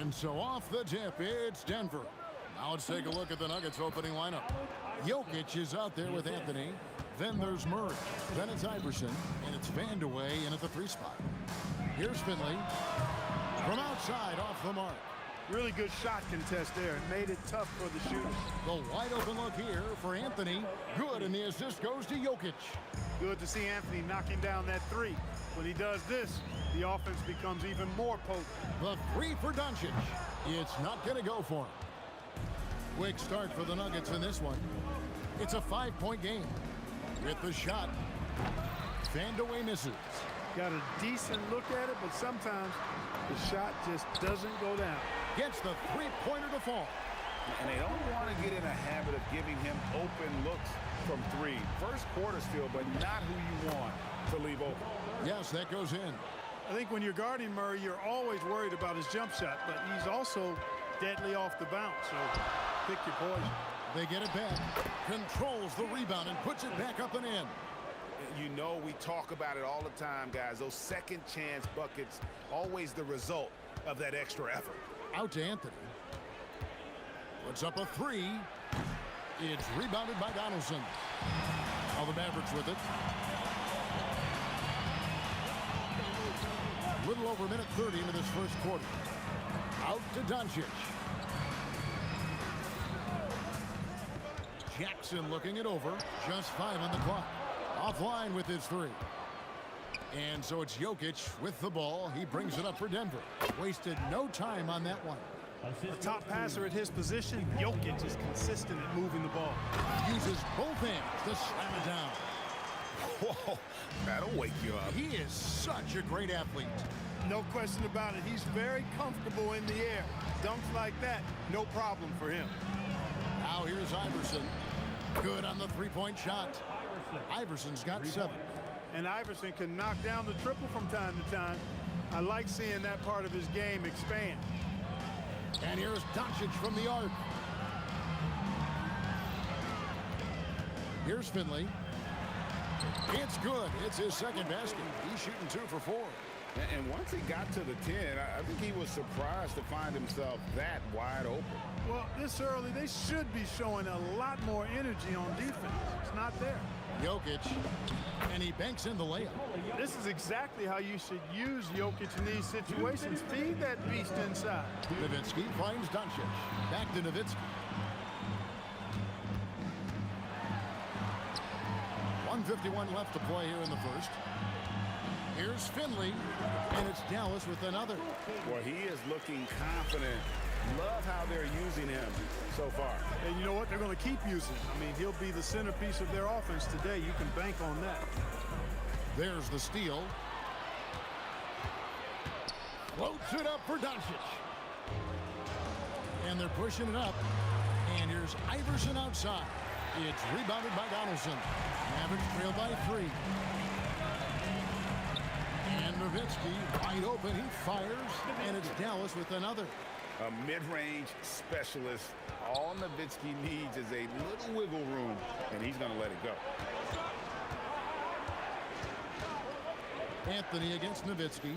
Speaker 1: And so off the tip, it's Denver. Now let's take a look at the Nuggets opening lineup. Jokic is out there with Anthony. Then there's Murray. Then it's Iverson. And it's Vandeweghe in at the 3 spot. Here's Finley. From outside, off the mark.
Speaker 7: Really good shot contest there. It made it tough for the shooters.
Speaker 1: The wide open look here for Anthony. Good, and the assist goes to Jokic.
Speaker 7: Good to see Anthony knocking down that 3. When he does this, the offense becomes even more potent.
Speaker 1: The 3 for Doncic. It's not going to go for him. Quick start for the Nuggets in this one. It's a 5-point game. With the shot, Vandeweghe misses.
Speaker 7: Got a decent look at it, but sometimes the shot just doesn't go down.
Speaker 1: Gets the 3-pointer to fall.
Speaker 2: And they don't want to get in a habit of giving him open looks from 3. First quarter still, but not who you want to leave open.
Speaker 1: Yes, that goes in.
Speaker 7: I think when you're guarding Murray, you're always worried about his jump shot, but he's also deadly off the bounce, so pick your poison.
Speaker 1: They get it back, controls the rebound, and puts it back up and in.
Speaker 2: You know, we talk about it all the time, guys. Those second chance buckets, always the result of that extra effort.
Speaker 1: Out to Anthony. Puts up a 3. It's rebounded by Donaldson. All the Mavericks with it. Little over a minute 30 into this first quarter. Out to Doncic. Jackson looking it over. Just 5 on the clock. Offline with his 3. And so it's Jokic with the ball. He brings it up for Denver. Wasted no time on that one.
Speaker 12: A top passer at his position, Jokic is consistent at moving the ball.
Speaker 1: Uses both hands to slam it down.
Speaker 2: Whoa, that'll wake you up.
Speaker 1: He is such a great athlete.
Speaker 3: No question about it. He's very comfortable in the air. Dunks like that, no problem for him.
Speaker 1: Now here's Iverson. Good on the three-point shot. Iverson's got 7.
Speaker 7: And Iverson can knock down the triple from time to time. I like seeing that part of his game expand.
Speaker 1: And here's Doncic from the arc. Here's Finley. It's good. It's his second basket. He's shooting 2 for 4.
Speaker 2: And once he got to the 10, I think he was surprised to find himself that wide open.
Speaker 7: Well, this early, they should be showing a lot more energy on defense. It's not there.
Speaker 1: Jokic, and he banks in the layup.
Speaker 7: This is exactly how you should use Jokic in these situations. Feed that beast inside.
Speaker 1: Nowitzki finds Doncic. Back to Nowitzki. 1:51 left to play here in the first. Here's Finley, and it's Dallas with another.
Speaker 2: Well, he is looking confident. Love how they're using him so far.
Speaker 7: And you know what? They're going to keep using him. I mean, he'll be the centerpiece of their offense today. You can bank on that.
Speaker 1: There's the steal. Floats it up for Doncic. And they're pushing it up. And here's Iverson outside. It's rebounded by Donaldson. Mavericks trail by 3. And Nowitzki wide open. He fires. And it's Dallas with another.
Speaker 2: A mid-range specialist. All Nowitzki needs is a little wiggle room, and he's going to let it go.
Speaker 1: Anthony against Nowitzki.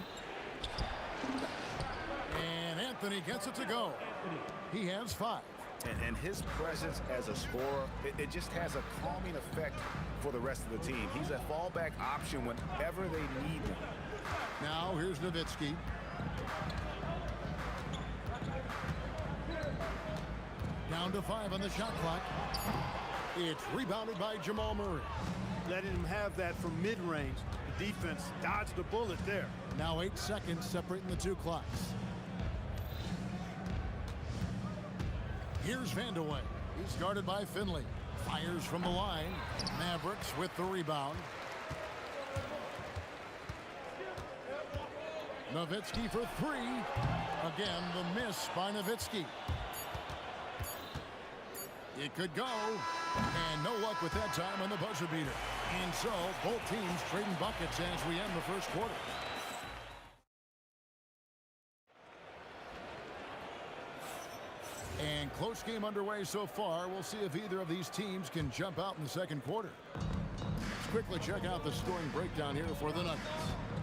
Speaker 1: And Anthony gets it to go. He has 5.
Speaker 2: And his presence as a scorer, it just has a calming effect for the rest of the team. He's a fallback option whenever they need him.
Speaker 1: Now here's Nowitzki. Down to 5 on the shot clock. It's rebounded by Jamal Murray.
Speaker 7: Letting him have that from mid-range. The defense dodged the bullet there.
Speaker 1: Now 8 seconds separating the 2 clocks. Here's Vandeweghe. He's guarded by Finley. Fires from the line. Mavericks with the rebound. Nowitzki for 3. Again, the miss by Nowitzki. It could go, and no luck with that time on the buzzer beater. And so, both teams trading buckets as we end the first quarter. And close game underway so far. We'll see if either of these teams can jump out in the second quarter. Let's quickly check out the scoring breakdown here for the Nuggets.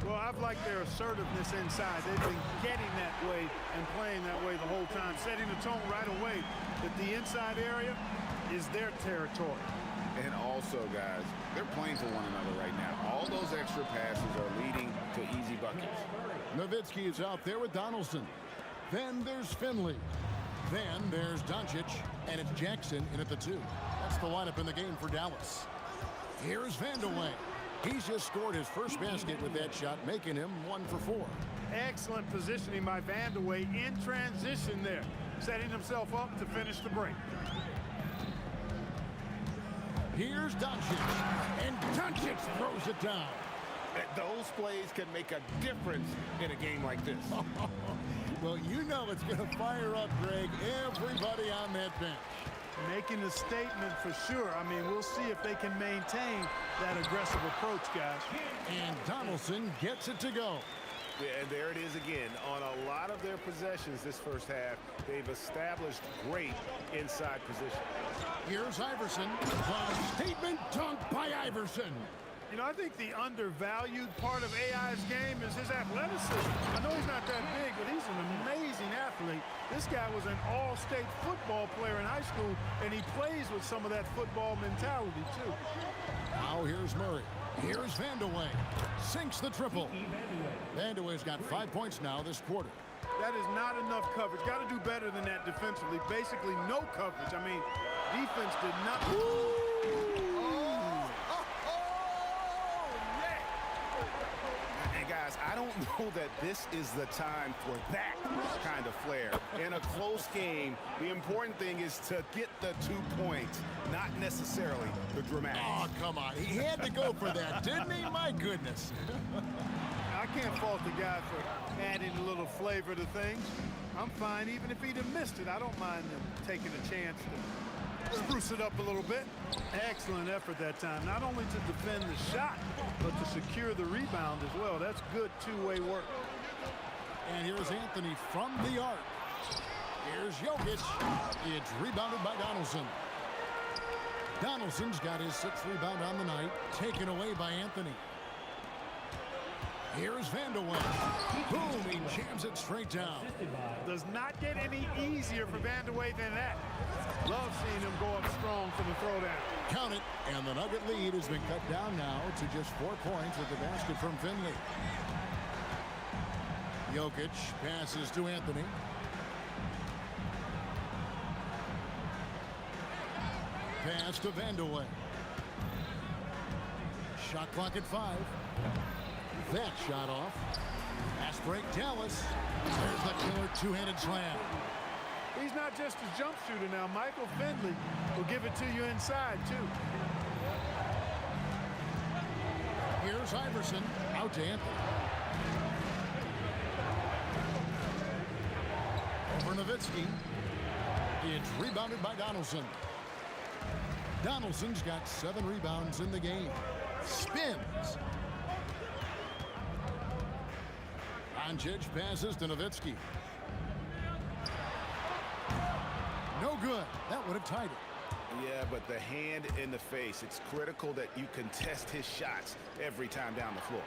Speaker 7: Well, I've liked their assertiveness inside. They've been getting that way and playing that way the whole time, setting the tone right away that the inside area is their territory.
Speaker 2: And also, guys, they're playing for one another right now. All those extra passes are leading to easy buckets.
Speaker 1: Nowitzki is out there with Donaldson. Then there's Finley. Then there's Doncic, and it's Jackson in at the 2. That's the lineup in the game for Dallas. Here's Vandeweghe. He's just scored his first basket with that shot, making him 1 for 4.
Speaker 7: Excellent positioning by Vandeweghe in transition there, setting himself up to finish the break.
Speaker 1: Here's Doncic, and Doncic throws it down.
Speaker 2: Those plays can make a difference in a game like this.
Speaker 1: Well, you know it's going to fire up, Greg, everybody on that bench.
Speaker 7: Making a statement for sure. I mean, we'll see if they can maintain that aggressive approach, guys.
Speaker 1: And Donaldson gets it to go.
Speaker 2: Yeah, and there it is again. On a lot of their possessions this first half, they've established great inside position.
Speaker 1: Here's Iverson. A statement dunk by Iverson.
Speaker 7: You know, I think the undervalued part of AI's game is his athleticism. I know he's not that big, but he's an amazing athlete. This guy was an all-state football player in high school, and he plays with some of that football mentality, too.
Speaker 1: Now here's Murray. Here's Vandeweghe. Sinks the triple. Vandeweghe's got 5 points now this quarter.
Speaker 7: That is not enough coverage. Got to do better than that defensively. Basically no coverage. I mean, Defense did not.
Speaker 2: And guys, I don't know that this is the time for that kind of flair. In a close game, the important thing is to get the 2 points, not necessarily the dramatics.
Speaker 1: Oh, come on. He had to go for that, didn't he? My goodness.
Speaker 7: I can't fault the guy for adding a little flavor to things. I'm fine even if he'd have missed it. I don't mind him taking a chance to spruce it up a little bit. Excellent effort that time, not only to defend the shot, but to secure the rebound as well. That's good two-way work.
Speaker 1: And here's Anthony from the arc. Here's Jokic. It's rebounded by Donaldson. Donaldson's got his 6th rebound on the night, taken away by Anthony. Here's Vandeweghe. Boom, he jams it straight down.
Speaker 7: Does not get any easier for Vandeweghe than that. Love seeing him go up strong for the throwdown.
Speaker 1: Count it, and the Nugget lead has been cut down now to just 4 points with the basket from Finley. Jokic passes to Anthony. Pass to Vandeweghe. Shot clock at 5. That shot off. Fast break, Dallas. There's the killer two-handed slam.
Speaker 7: He's not just a jump shooter now. Michael Finley will give it to you inside, too.
Speaker 1: Here's Iverson. Out to Anthony. Over Nowitzki. It's rebounded by Donaldson. Donaldson's got 7 rebounds in the game. Spins. Doncic passes to Nowitzki. No good. That would have tied it.
Speaker 2: Yeah, but the hand in the face, it's critical that you contest his shots every time down the floor.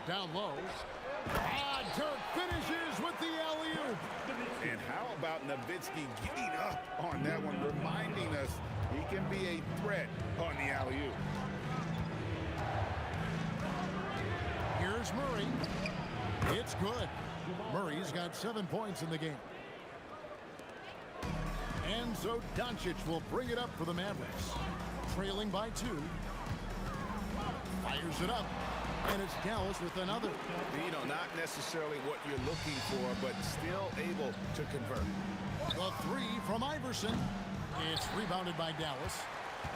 Speaker 1: Down low. Dirk finishes with the alley-oop.
Speaker 2: And how about Nowitzki getting up on that one, reminding us he can be a threat on the alley-oop.
Speaker 1: Here's Murray. It's good. Murray's got 7 points in the game. And so Doncic will bring it up for the Mavericks. Trailing by 2. Fires it up. And it's Dallas with another.
Speaker 2: You know, not necessarily what you're looking for, but still able to convert.
Speaker 1: The 3 from Iverson. It's rebounded by Dallas.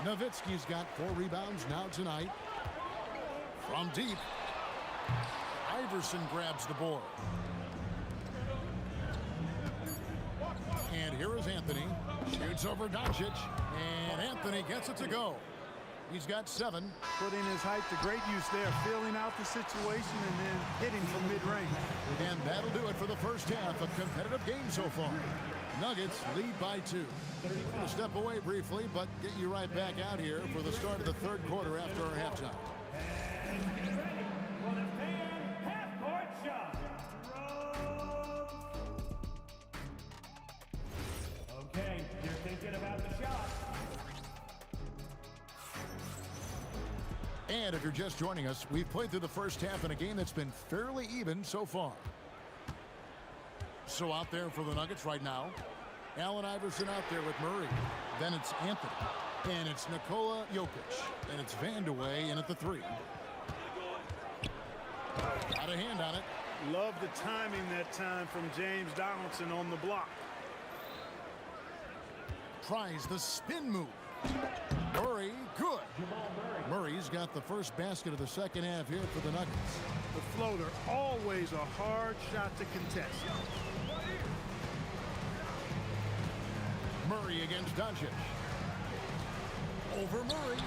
Speaker 1: Nowitzki's got 4 rebounds now tonight. From deep. Iverson grabs the board. And here is Anthony. Shoots over Doncic. And Anthony gets it to go. He's got 7.
Speaker 7: Putting his height to great use there, feeling out the situation and then hitting from mid-range.
Speaker 1: And that'll do it for the first half. A competitive game so far. Nuggets lead by 2. We're going to step away briefly, but get you right back out here for the start of the 3rd quarter after our halftime.
Speaker 8: Okay, you're thinking about the shot.
Speaker 1: And if you're just joining us, we've played through the first half in a game that's been fairly even so far. So out there for the Nuggets right now, Allen Iverson out there with Murray. Then it's Anthony. And it's Nikola Jokic. And it's Vandeweghe in at the 3. Got a hand on it.
Speaker 7: Love the timing that time from James Donaldson on the block.
Speaker 1: Tries the spin move. Murray, good. Murray's got the first basket of the second half here for the Nuggets.
Speaker 7: The floater, always a hard shot to contest.
Speaker 1: Murray against Doncic. Over Murray.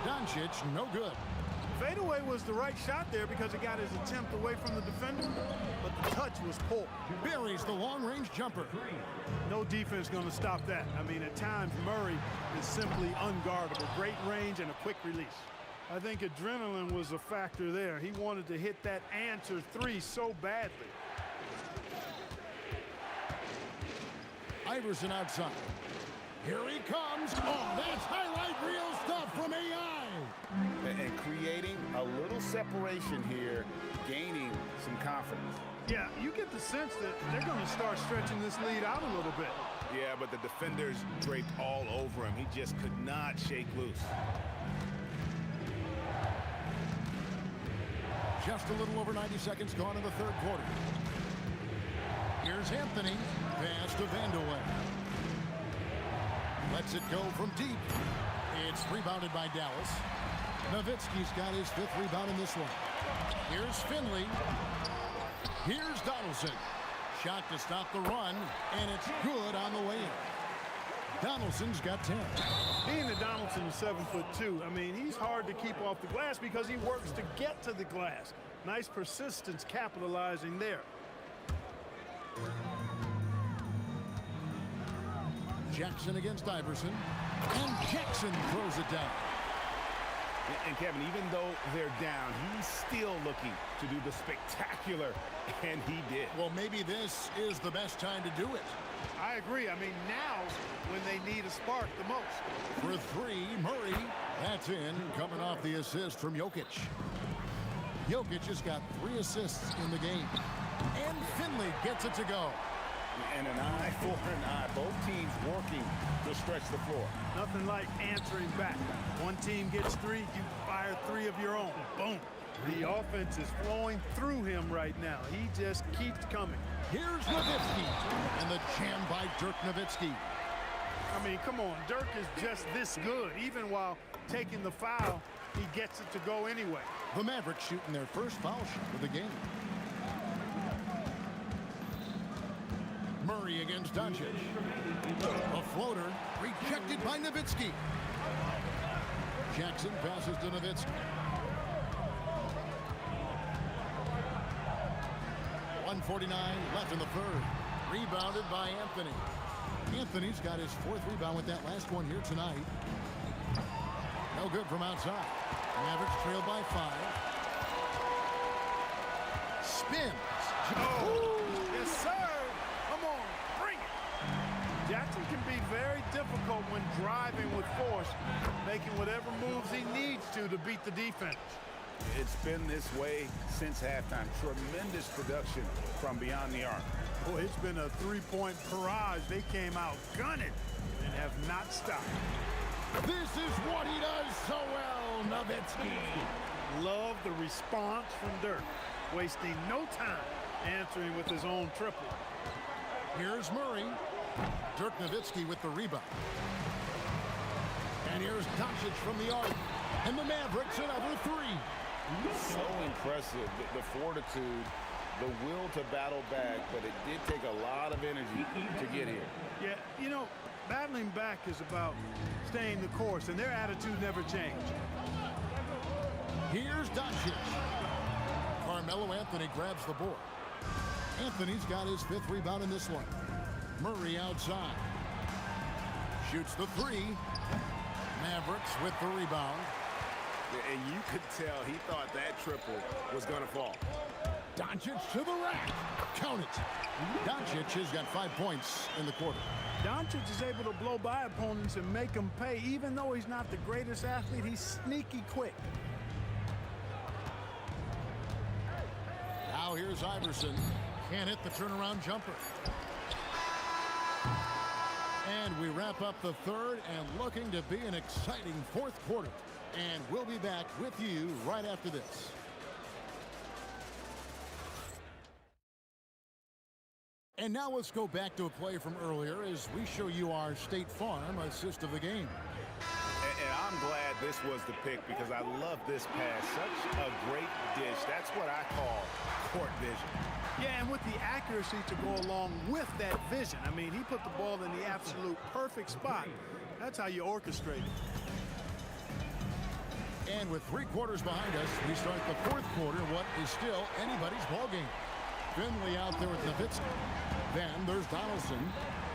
Speaker 1: Doncic, no good.
Speaker 7: Fadeaway was the right shot there because it got his attempt away from the defender, but the touch was poor.
Speaker 1: Buries the long-range jumper.
Speaker 7: No defense going to stop that. I mean, at times, Murray is simply unguardable. Great range and a quick release. I think adrenaline was a factor there. He wanted to hit that answer 3 so badly.
Speaker 1: Iverson outside. Here he comes. Oh, that's highlight reel stuff from AI.
Speaker 2: And creating a little separation here, gaining some confidence.
Speaker 7: Yeah, you get the sense that they're going to start stretching this lead out a little bit.
Speaker 2: Yeah, but the defenders draped all over him. He just could not shake loose.
Speaker 1: Just a little over 90 seconds gone in the third quarter. Here's Anthony. Pass to Vandeweghe. Lets it go from deep. It's rebounded by Dallas. Nowitzki's got his 5th rebound in this one. Here's Finley. Here's Donaldson. Shot to stop the run, and it's good on the way in. Donaldson's got 10.
Speaker 7: Being that Donaldson is 7'2", I mean, he's hard to keep off the glass because he works to get to the glass. Nice persistence capitalizing there.
Speaker 1: Jackson against Iverson, and Jackson throws it down.
Speaker 2: And Kevin, even though they're down, he's still looking to do the spectacular, and he did.
Speaker 1: Well, maybe this is the best time to do it.
Speaker 7: I agree. I mean, now's when they need a spark the most.
Speaker 1: For 3, Murray. That's in, coming off the assist from Jokic. Jokic has got 3 assists in the game. And Finley gets it to go.
Speaker 2: And an eye for an eye. Both teams working to stretch the floor.
Speaker 7: Nothing like answering back. One team gets 3, you fire 3 of your own. Boom. The offense is flowing through him right now. He just keeps coming.
Speaker 1: Here's Nowitzki. And the jam by Dirk Nowitzki.
Speaker 7: I mean, come on. Dirk is just this good. Even while taking the foul, he gets it to go anyway.
Speaker 1: The Mavericks shooting their first foul shot of the game. Murray against Doncic. A floater rejected by Nowitzki. Jackson passes to Nowitzki. 1:49 left in the third. Rebounded by Anthony. Anthony's got his 4th rebound with that last one here tonight. No good from outside. Mavericks trail by 5. Spins.
Speaker 7: Oh, yes, sir. Come on, bring it. Jackson can be very difficult when driving with force, making whatever moves he needs to beat the defense.
Speaker 2: It's been this way since halftime. Tremendous production from beyond the arc.
Speaker 7: Boy, it's been a 3-point barrage. They came out gunning and have not stopped.
Speaker 1: This is what he does so well, Nowitzki.
Speaker 7: Love the response from Dirk, wasting no time answering with his own triple.
Speaker 1: Here's Murray. Dirk Nowitzki with the rebound. And here's Doncic from the arc. And the Mavericks another 3.
Speaker 2: So impressive, the fortitude, the will to battle back, but it did take a lot of energy to get here.
Speaker 7: Yeah, you know, battling back is about staying the course, and their attitude never changed.
Speaker 1: Here's Doncic. Carmelo Anthony grabs the board. Anthony's got his 5th rebound in this one. Murray outside. Shoots the 3. Mavericks with the rebound.
Speaker 2: And you could tell he thought that triple was going to fall.
Speaker 1: Doncic to the rack. Count it. Doncic has got 5 points in the quarter.
Speaker 7: Doncic is able to blow by opponents and make them pay. Even though he's not the greatest athlete, he's sneaky quick.
Speaker 1: Now here's Iverson. Can't hit the turnaround jumper. And we wrap up the third and looking to be an exciting 4th quarter. And we'll be back with you right after this. And now let's go back to a play from earlier as we show you our State Farm assist of the game.
Speaker 2: And I'm glad this was the pick because I love this pass. Such a great dish. That's what I call court vision.
Speaker 7: Yeah, and with the accuracy to go along with that vision. I mean, he put the ball in the absolute perfect spot. That's how you orchestrate it.
Speaker 1: And with 3 quarters behind us, we start the 4th quarter, what is still anybody's ballgame. Finley out there with Nowitzki. Then there's Donaldson,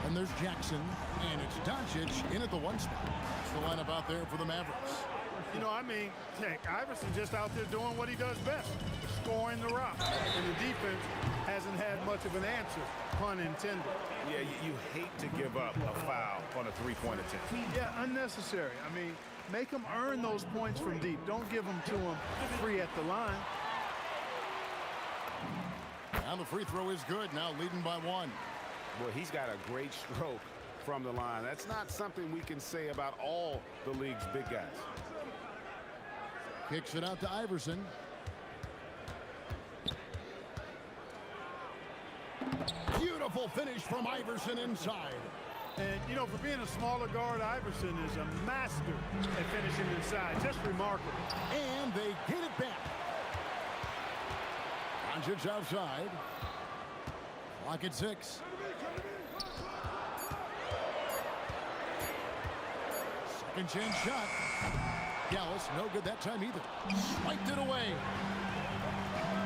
Speaker 1: and there's Jackson, and it's Doncic in at the 1 spot. It's the lineup out there for the Mavericks.
Speaker 7: You know, I mean, heck, Iverson just out there doing what he does best, scoring the rock. And the defense hasn't had much of an answer, pun intended.
Speaker 2: Yeah, you hate to give up a foul on a 3-point attempt.
Speaker 7: Yeah, unnecessary. I mean, make them earn those points from deep. Don't give them to them free at the line.
Speaker 1: And the free throw is good, now leading by 1.
Speaker 2: Well, he's got a great stroke from the line. That's not something we can say about all the league's big guys.
Speaker 1: Kicks it out to Iverson. Beautiful finish from Iverson inside.
Speaker 7: And, you know, for being a smaller guard, Iverson is a master at finishing inside. Just remarkable.
Speaker 1: And they get it back. Doncic outside. Clock at 6. Second chance shot. Dallas, no good that time either. Swiped it away.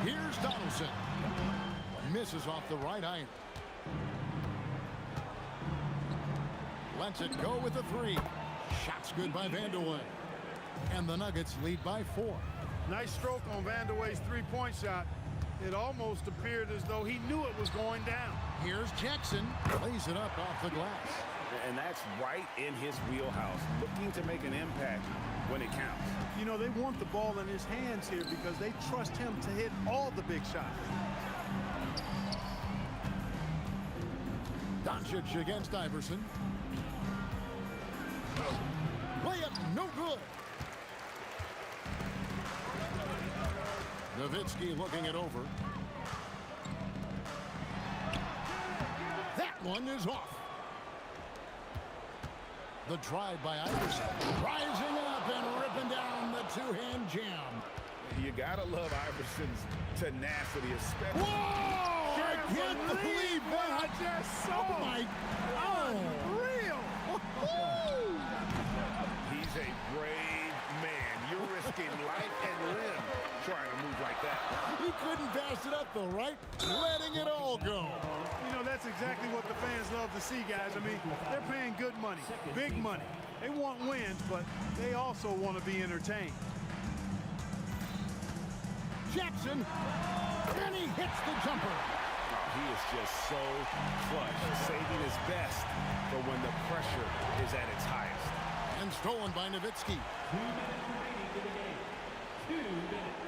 Speaker 1: Here's Donaldson. Misses off the right iron. Lets it go with a 3. Shot's good by Vanderway. And the Nuggets lead by 4.
Speaker 7: Nice stroke on Vanderway's three-point shot. It almost appeared as though he knew it was going down.
Speaker 1: Here's Jackson. Lays it up off the glass.
Speaker 2: And that's right in his wheelhouse, looking to make an impact when it counts.
Speaker 7: You know, they want the ball in his hands here because they trust him to hit all the big shots.
Speaker 1: Doncic against Iverson. Layup, no good. Nowitzki looking it over. That one is off. The drive by Iverson. Rising up and ripping down the two-hand jam.
Speaker 2: You gotta love Iverson's tenacity, especially.
Speaker 1: Whoa! I can't believe what I just saw. Oh my God!
Speaker 7: Unreal!
Speaker 2: He's a brave man. You're risking life and limb trying to move like that.
Speaker 1: He couldn't pass it up the right, letting it all go.
Speaker 7: You know, that's exactly what the fans love to see, guys. I mean, they're paying good money, big money. They want wins, but they also want to be entertained.
Speaker 1: Jackson, and he hits the jumper.
Speaker 2: He is just so clutch, saving his best for when the pressure is at its highest.
Speaker 1: And stolen by Nowitzki.
Speaker 8: 2 minutes remaining in the game. 2 minutes.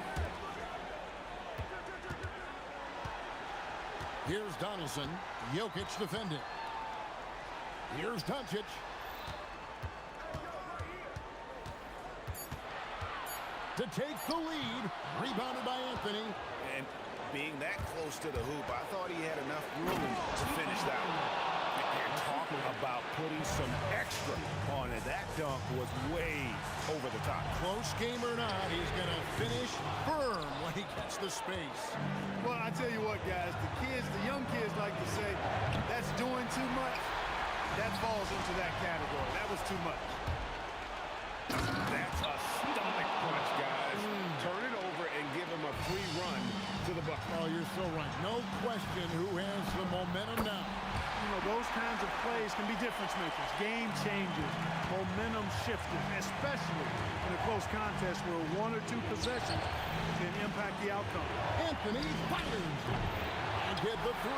Speaker 1: Here's Donaldson. Jokic defending. Here's Doncic. To take the lead. Rebounded by Anthony.
Speaker 2: And being that close to the hoop, I thought he had enough room to finish that one. And talk about putting some extra on it. That dunk was way over the top.
Speaker 1: Close game or not, he's going to finish firm when he gets the space.
Speaker 7: Well, I tell you what, guys, the young kids like to say, that's doing too much. That falls into that category. That was too much.
Speaker 2: That's a stomach punch, guys. Turn it over and give him a free run to the bucket.
Speaker 1: Oh, you're so right. No question who has the momentum now.
Speaker 7: You know, those kinds of plays can be difference makers, game changers, momentum shifters, especially in a close contest where 1 or 2 possessions can impact the outcome.
Speaker 1: Anthony fires and get the 3.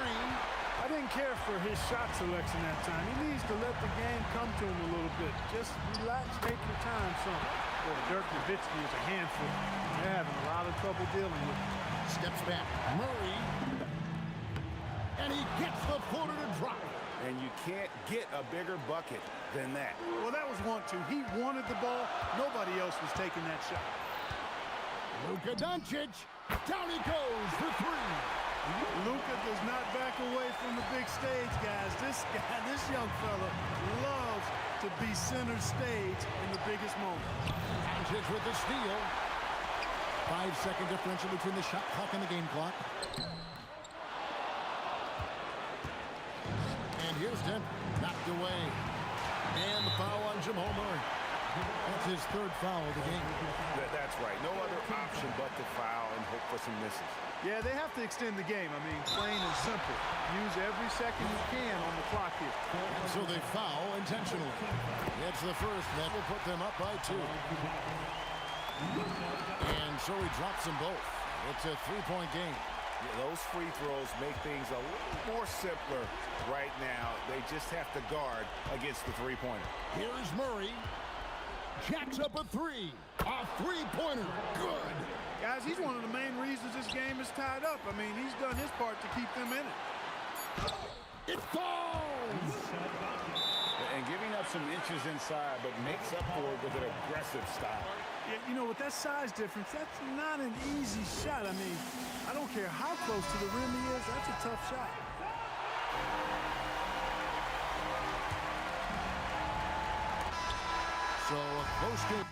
Speaker 7: I didn't care for his shot selection that time. He needs to let the game come to him a little bit. Just relax, take your time, son. Boy, Dirk Nowitzki is a handful. They're having a lot of trouble dealing with him.
Speaker 1: Steps back. Murray. And he gets the footer to drop.
Speaker 2: And you can't get a bigger bucket than that.
Speaker 7: Well, that was 1-2. He wanted the ball. Nobody else was taking that shot.
Speaker 1: Luka Doncic. Down he goes for 3.
Speaker 7: Luka does not back away from the big stage, guys. This young fella loves to be center stage in the biggest moment.
Speaker 1: Doncic with the steal. 5-second differential between the shot clock and the game clock. And here's Dent, knocked away. And the foul on Jamal Murray. That's his 3rd foul of the game.
Speaker 2: That's right. No other option but to foul and hope for some misses.
Speaker 7: Yeah, they have to extend the game. I mean, plain and simple. Use every second you can on the clock here.
Speaker 1: And so they foul intentionally. It's the first. That will put them up by 2. And so he drops them both. It's a 3-point game.
Speaker 2: Yeah, those free throws make things a little more simpler right now. They just have to guard against the three-pointer.
Speaker 1: Here's Murray. Jacks up a 3. A 3-pointer. Good.
Speaker 7: Guys, he's one of the main reasons this game is tied up. I mean, he's done his part to keep them in it.
Speaker 1: It falls!
Speaker 4: some inches inside, but makes up for it with an aggressive style.
Speaker 7: Yeah, you know, with that size difference, that's not an easy shot. I mean, I don't care how close to the rim he is, that's a tough shot.
Speaker 1: So a close game.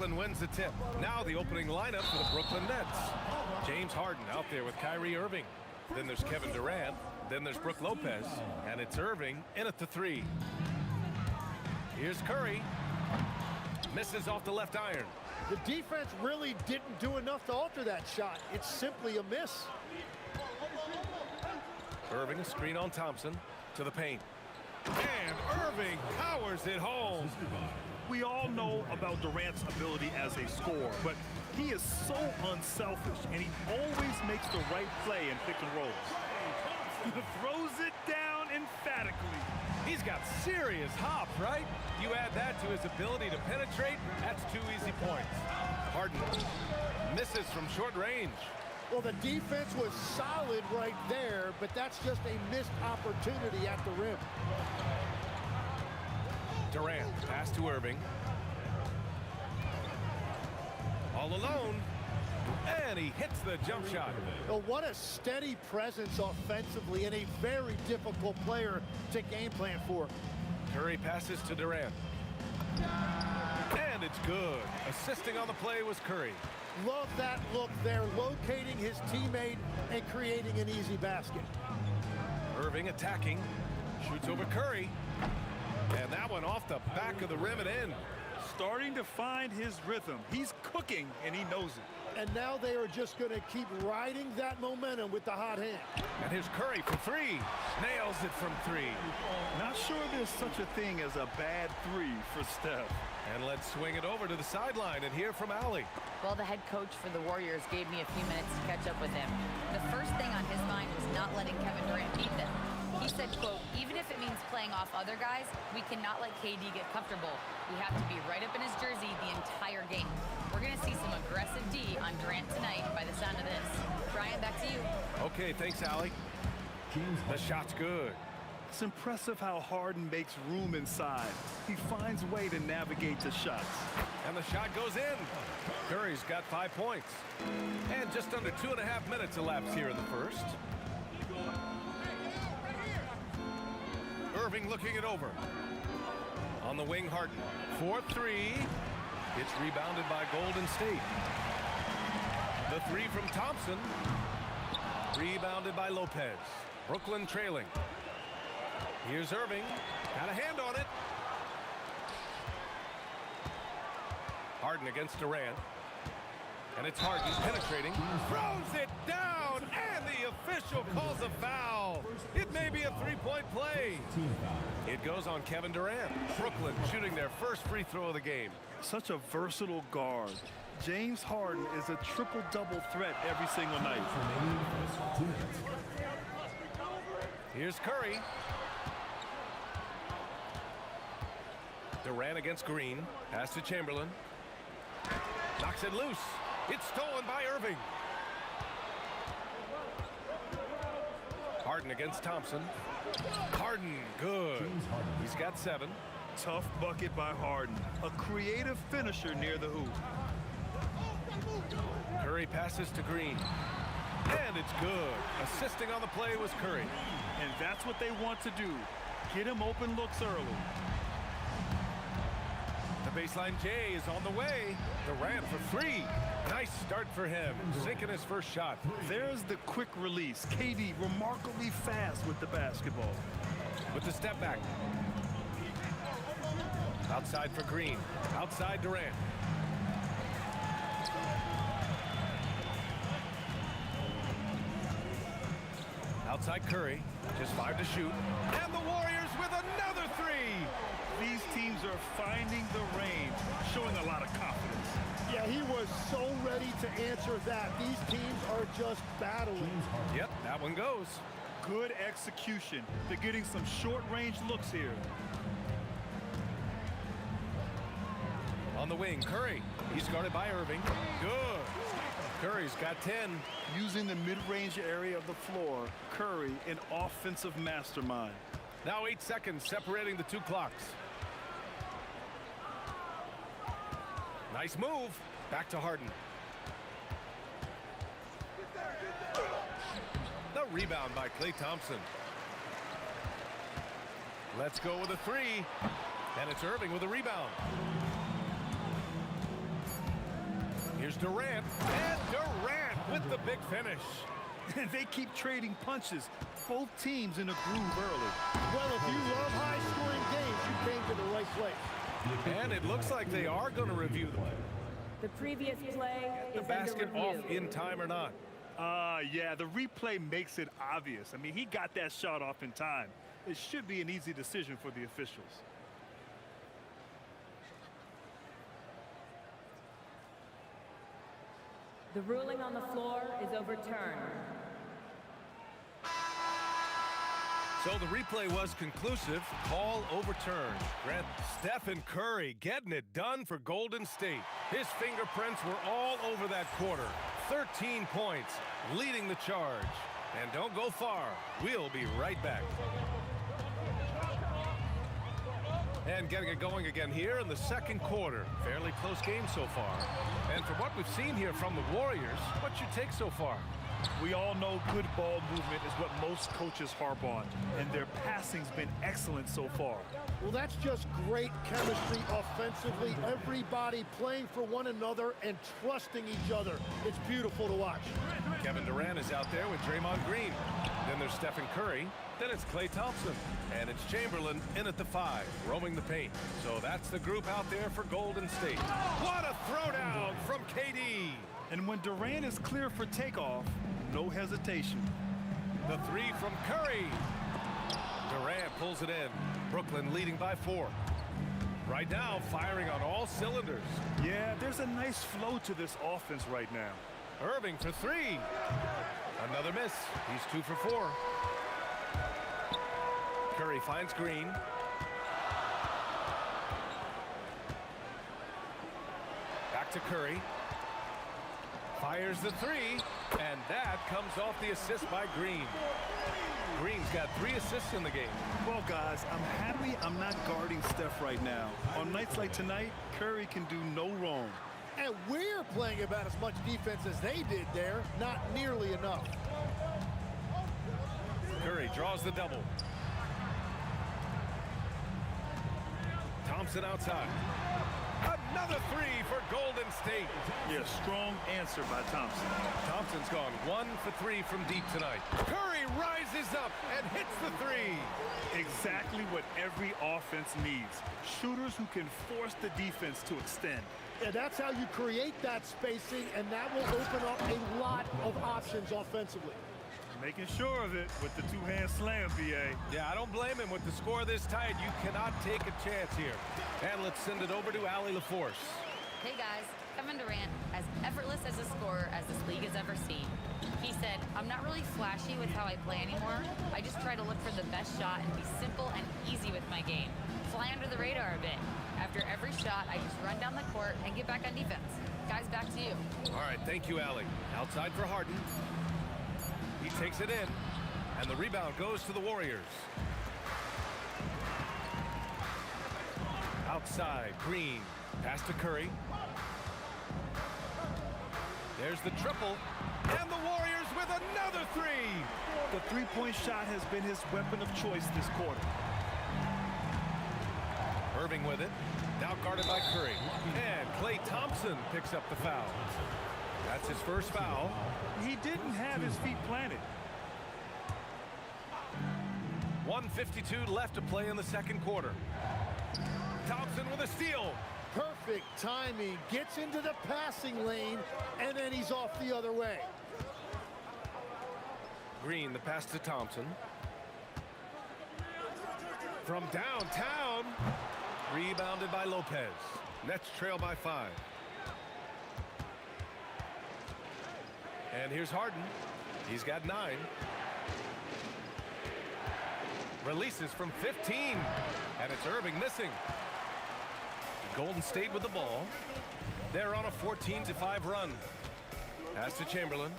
Speaker 5: Brooklyn wins the tip. Now the opening lineup for the Brooklyn Nets. James Harden out there with Kyrie Irving. Then there's Kevin Durant. Then there's Brook Lopez. And it's Irving in at the three. Here's Curry. Misses off the left iron.
Speaker 13: The defense really didn't do enough to alter that shot. It's simply a miss.
Speaker 5: Irving, a screen on Thompson to the paint. And Irving powers it home.
Speaker 12: We all know about Durant's ability as a scorer, but He is so unselfish, and he always makes the right play in pick and rolls. Throws it down emphatically.
Speaker 5: He's got serious hop, right? You add that to his ability to penetrate, that's 2 easy points. Harden misses from short range.
Speaker 13: Well, the defense was solid right there, but that's just a missed opportunity at the rim.
Speaker 5: Durant, pass to Irving. All alone, and he hits the jump shot.
Speaker 13: Well, what a steady presence offensively and a very difficult player to game plan for.
Speaker 5: Curry passes to Durant. And it's good. Assisting on the play was Curry.
Speaker 13: Love that look there, locating his teammate and creating an easy basket.
Speaker 5: Irving attacking, shoots over Curry. And that one off the back of the rim and in.
Speaker 12: Starting to find his rhythm. He's cooking, and he knows it.
Speaker 13: And now they are just going to keep riding that momentum with the hot hand.
Speaker 5: And here's Curry for 3. Nails it from 3.
Speaker 12: Not sure there's such a thing as a bad 3 for Steph.
Speaker 5: And let's swing it over to the sideline and hear from Allie.
Speaker 11: Well, the head coach for the Warriors gave me a few minutes to catch up with him. The first thing on his mind was not letting Kevin Durant beat them. He said, quote, even if it means playing off other guys, we cannot let KD get comfortable. We have to be right up in his jersey the entire game. We're going to see some aggressive D on Durant tonight by the sound of this. Brian, back to you.
Speaker 5: Okay, thanks, Allie. The shot's good.
Speaker 12: It's impressive how Harden makes room inside. He finds a way to navigate the shots.
Speaker 5: And the shot goes in. Curry's got 5 points. And just under 2.5 minutes elapsed here in the first. Irving looking it over. On the wing, Harden. 4-3. It's rebounded by Golden State. The 3 from Thompson. Rebounded by Lopez. Brooklyn trailing. Here's Irving. Got a hand on it. Harden against Durant. And it's Harden penetrating. Throws it down. And the official calls a foul. It may be a 3-point play. It goes on Kevin Durant. Brooklyn shooting their first free throw of the game.
Speaker 12: Such a versatile guard. James Harden is a triple-double threat every single night.
Speaker 5: Here's Curry. Durant against Green. Pass to Chamberlain. Knocks it loose. It's stolen by Irving. Harden against Thompson. Harden, good. He's got 7.
Speaker 12: Tough bucket by Harden. A creative finisher near the hoop.
Speaker 5: Curry passes to Green. And it's good. Assisting on the play was Curry.
Speaker 12: And that's what they want to do. Get him open looks early.
Speaker 5: The baseline J is on the way. Durant for 3. Nice start for him. Sinking his first shot.
Speaker 12: There's the quick release. KD remarkably fast with the basketball.
Speaker 5: With the step back. Outside for Green. Outside Durant. Outside Curry. Just 5 to shoot. And the Warriors with another 3.
Speaker 12: These teams are finding the range, showing a lot of confidence.
Speaker 13: Yeah, he was so ready to answer that. These teams are just battling.
Speaker 5: Yep, that one goes.
Speaker 12: Good execution. They're getting some short-range looks here.
Speaker 5: On the wing, Curry. He's guarded by Irving. Good. Curry's got 10.
Speaker 12: Using the mid-range area of the floor, Curry, an offensive mastermind.
Speaker 5: Now 8 seconds separating the 2 clocks. Nice move. Back to Harden. The rebound by Klay Thompson. Let's go with a 3. And it's Irving with a rebound. Here's Durant. And Durant with the big finish.
Speaker 12: And they keep trading punches. Both teams in a groove early.
Speaker 13: Well, if you love high-scoring games, you came to the right place.
Speaker 5: And it looks like they are going to review them.
Speaker 14: The previous play
Speaker 5: The
Speaker 14: is
Speaker 5: basket
Speaker 14: under review.
Speaker 5: off in time or not.
Speaker 12: Yeah, the replay makes it obvious. I mean, he got that shot off in time. It should be an easy decision for the officials.
Speaker 14: The ruling on the floor is overturned.
Speaker 5: So the replay was conclusive. Call overturned. Grant Stephen Curry getting it done for Golden State. His fingerprints were all over that quarter. 13 points, leading the charge. And don't go far. We'll be right back. And getting it going again here in the second quarter. Fairly close game so far. And from what we've seen here from the Warriors, what's your take so far?
Speaker 12: We all know good ball movement is what most coaches harp on, and their passing's been excellent so far.
Speaker 13: Well, that's just great chemistry offensively. Everybody playing for one another and trusting each other. It's beautiful to watch.
Speaker 5: Kevin Durant is out there with Draymond Green. Then there's Stephen Curry. Then it's Klay Thompson. And it's Chamberlain in at the 5, roaming the paint. So that's the group out there for Golden State. What a throwdown from KD.
Speaker 12: And when Durant is clear for takeoff, no hesitation.
Speaker 5: The 3 from Curry. Durant pulls it in. Brooklyn leading by 4. Right now, firing on all cylinders.
Speaker 12: Yeah, there's a nice flow to this offense right now.
Speaker 5: Irving for 3. Another miss. He's 2 for 4. Curry finds Green. Back to Curry. Fires the 3, and that comes off the assist by Green. Green's got 3 assists in the game.
Speaker 12: Well, guys, I'm happy I'm not guarding Steph right now. On nights like tonight, Curry can do no wrong.
Speaker 13: And we're playing about as much defense as they did there. Not nearly enough.
Speaker 5: Curry draws the double. Thompson outside. Another 3 for Golden State.
Speaker 12: Yeah, strong answer by Thompson.
Speaker 5: Thompson's gone 1 for 3 from deep tonight. Curry rises up and hits the 3.
Speaker 12: Exactly what every offense needs. Shooters who can force the defense to extend.
Speaker 13: Yeah, that's how you create that spacing, and that will open up a lot of options offensively.
Speaker 12: Making sure of it with the 2-hand slam, BA.
Speaker 5: Yeah, I don't blame him. With the score this tight, you cannot take a chance here. And let's send it over to Allie LaForce.
Speaker 11: Hey guys, Kevin Durant, as effortless as a scorer as this league has ever seen. He said, I'm not really flashy with how I play anymore. I just try to look for the best shot and be simple and easy with my game. Fly under the radar a bit. After every shot, I just run down the court and get back on defense. Guys, back to you.
Speaker 5: All right, thank you, Allie. Outside for Harden. He takes it in, and the rebound goes to the Warriors. Outside, Green. Pass to Curry. There's the triple, and the Warriors with another 3.
Speaker 12: The three-point shot has been his weapon of choice this quarter.
Speaker 5: Irving with it. Now guarded by Curry. And Klay Thompson picks up the foul. That's his first foul.
Speaker 12: He didn't have his feet planted.
Speaker 5: 1:52 left to play in the second quarter. Thompson with a steal.
Speaker 13: Perfect timing. Gets into the passing lane, and then he's off the other way.
Speaker 5: Green, the pass to Thompson. From downtown. Rebounded by Lopez. Nets trail by 5. And here's Harden. He's got 9. Releases from 15. And it's Irving missing. Golden State with the ball. They're on a 14-5 run. Pass to Chamberlain.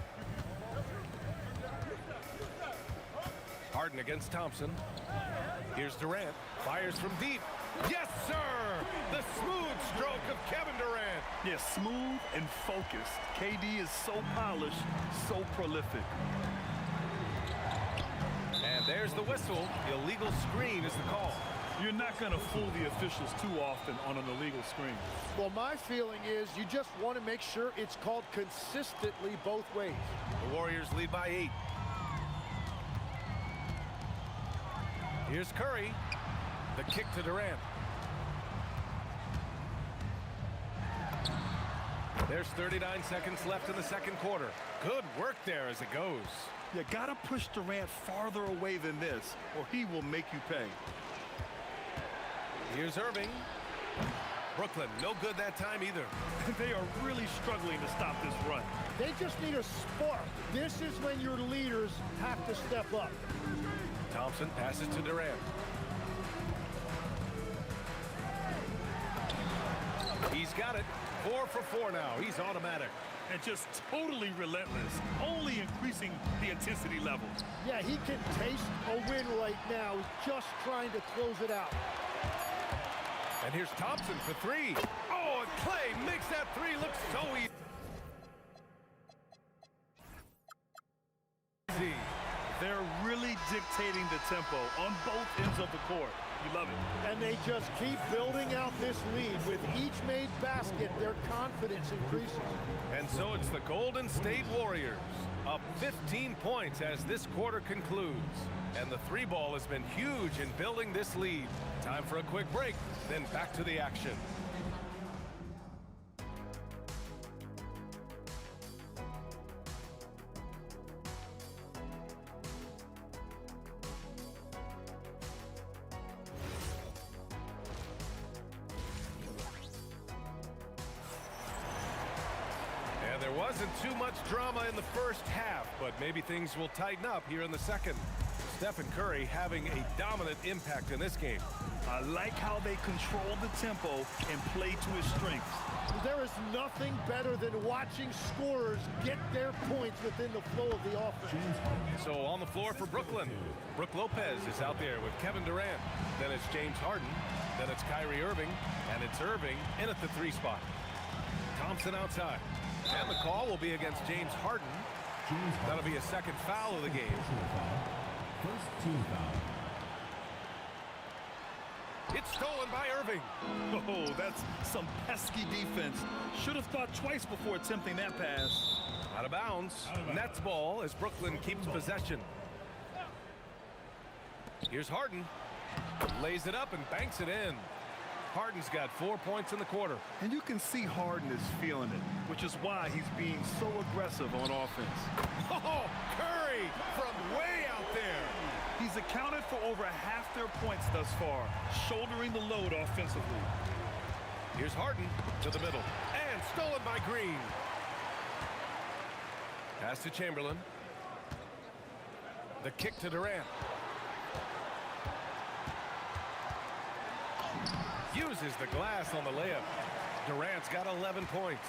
Speaker 5: Harden against Thompson. Here's Durant. Fires from deep. Yes, sir! The smooth stroke of Kevin Durant.
Speaker 12: Yeah, smooth and focused. KD is so polished, so prolific.
Speaker 5: And there's the whistle. Illegal screen is the call.
Speaker 12: You're not going to fool the officials too often on an illegal screen.
Speaker 13: Well, my feeling is you just want to make sure it's called consistently both ways.
Speaker 5: The Warriors lead by 8. Here's Curry. The kick to Durant. There's 39 seconds left in the second quarter. Good work there as it goes.
Speaker 12: You got to push Durant farther away than this, or he will make you pay.
Speaker 5: Here's Irving. Brooklyn, no good that time either.
Speaker 12: They are really struggling to stop this run.
Speaker 13: They just need a spark. This is when your leaders have to step up.
Speaker 5: Thompson passes to Durant. He's got it. 4 for 4 now. He's automatic.
Speaker 12: And just totally relentless, only increasing the intensity level.
Speaker 13: Yeah, he can taste a win right now. He's just trying to close it out.
Speaker 5: And here's Thompson for 3. Oh, and Clay makes that 3 look so easy.
Speaker 12: They're really dictating the tempo on both ends of the court. You love it.
Speaker 13: And they just keep building out this lead. With each made basket, their confidence increases.
Speaker 5: And so it's the Golden State Warriors up 15 points as this quarter concludes. And the 3-ball has been huge in building this lead. Time for a quick break, then back to the action. There wasn't too much drama in the first half, but maybe things will tighten up here in the second. Stephen Curry having a dominant impact in this game.
Speaker 12: I like how they control the tempo and play to his strengths.
Speaker 13: There is nothing better than watching scorers get their points within the flow of the offense.
Speaker 5: So on the floor for Brooklyn, Brook Lopez is out there with Kevin Durant. Then it's James Harden. Then it's Kyrie Irving. And it's Irving in at the 3 spot. Thompson outside. And the call will be against James Harden. That'll be a second foul of the game.
Speaker 8: First team foul.
Speaker 5: It's stolen by Irving.
Speaker 12: Oh, that's some pesky defense. Should have thought twice before attempting that pass.
Speaker 5: Out of bounds. Nets ball as Brooklyn keeps possession. Here's Harden. Lays it up and banks it in. Harden's got 4 points in the quarter.
Speaker 12: And you can see Harden is feeling it, which is why he's being so aggressive on offense.
Speaker 5: Oh, Curry from way out there.
Speaker 12: He's accounted for over half their points thus far, shouldering the load offensively.
Speaker 5: Here's Harden to the middle. And stolen by Green. Pass to Chamberlain. The kick to Durant. Uses the glass on the layup. Durant's got 11 points.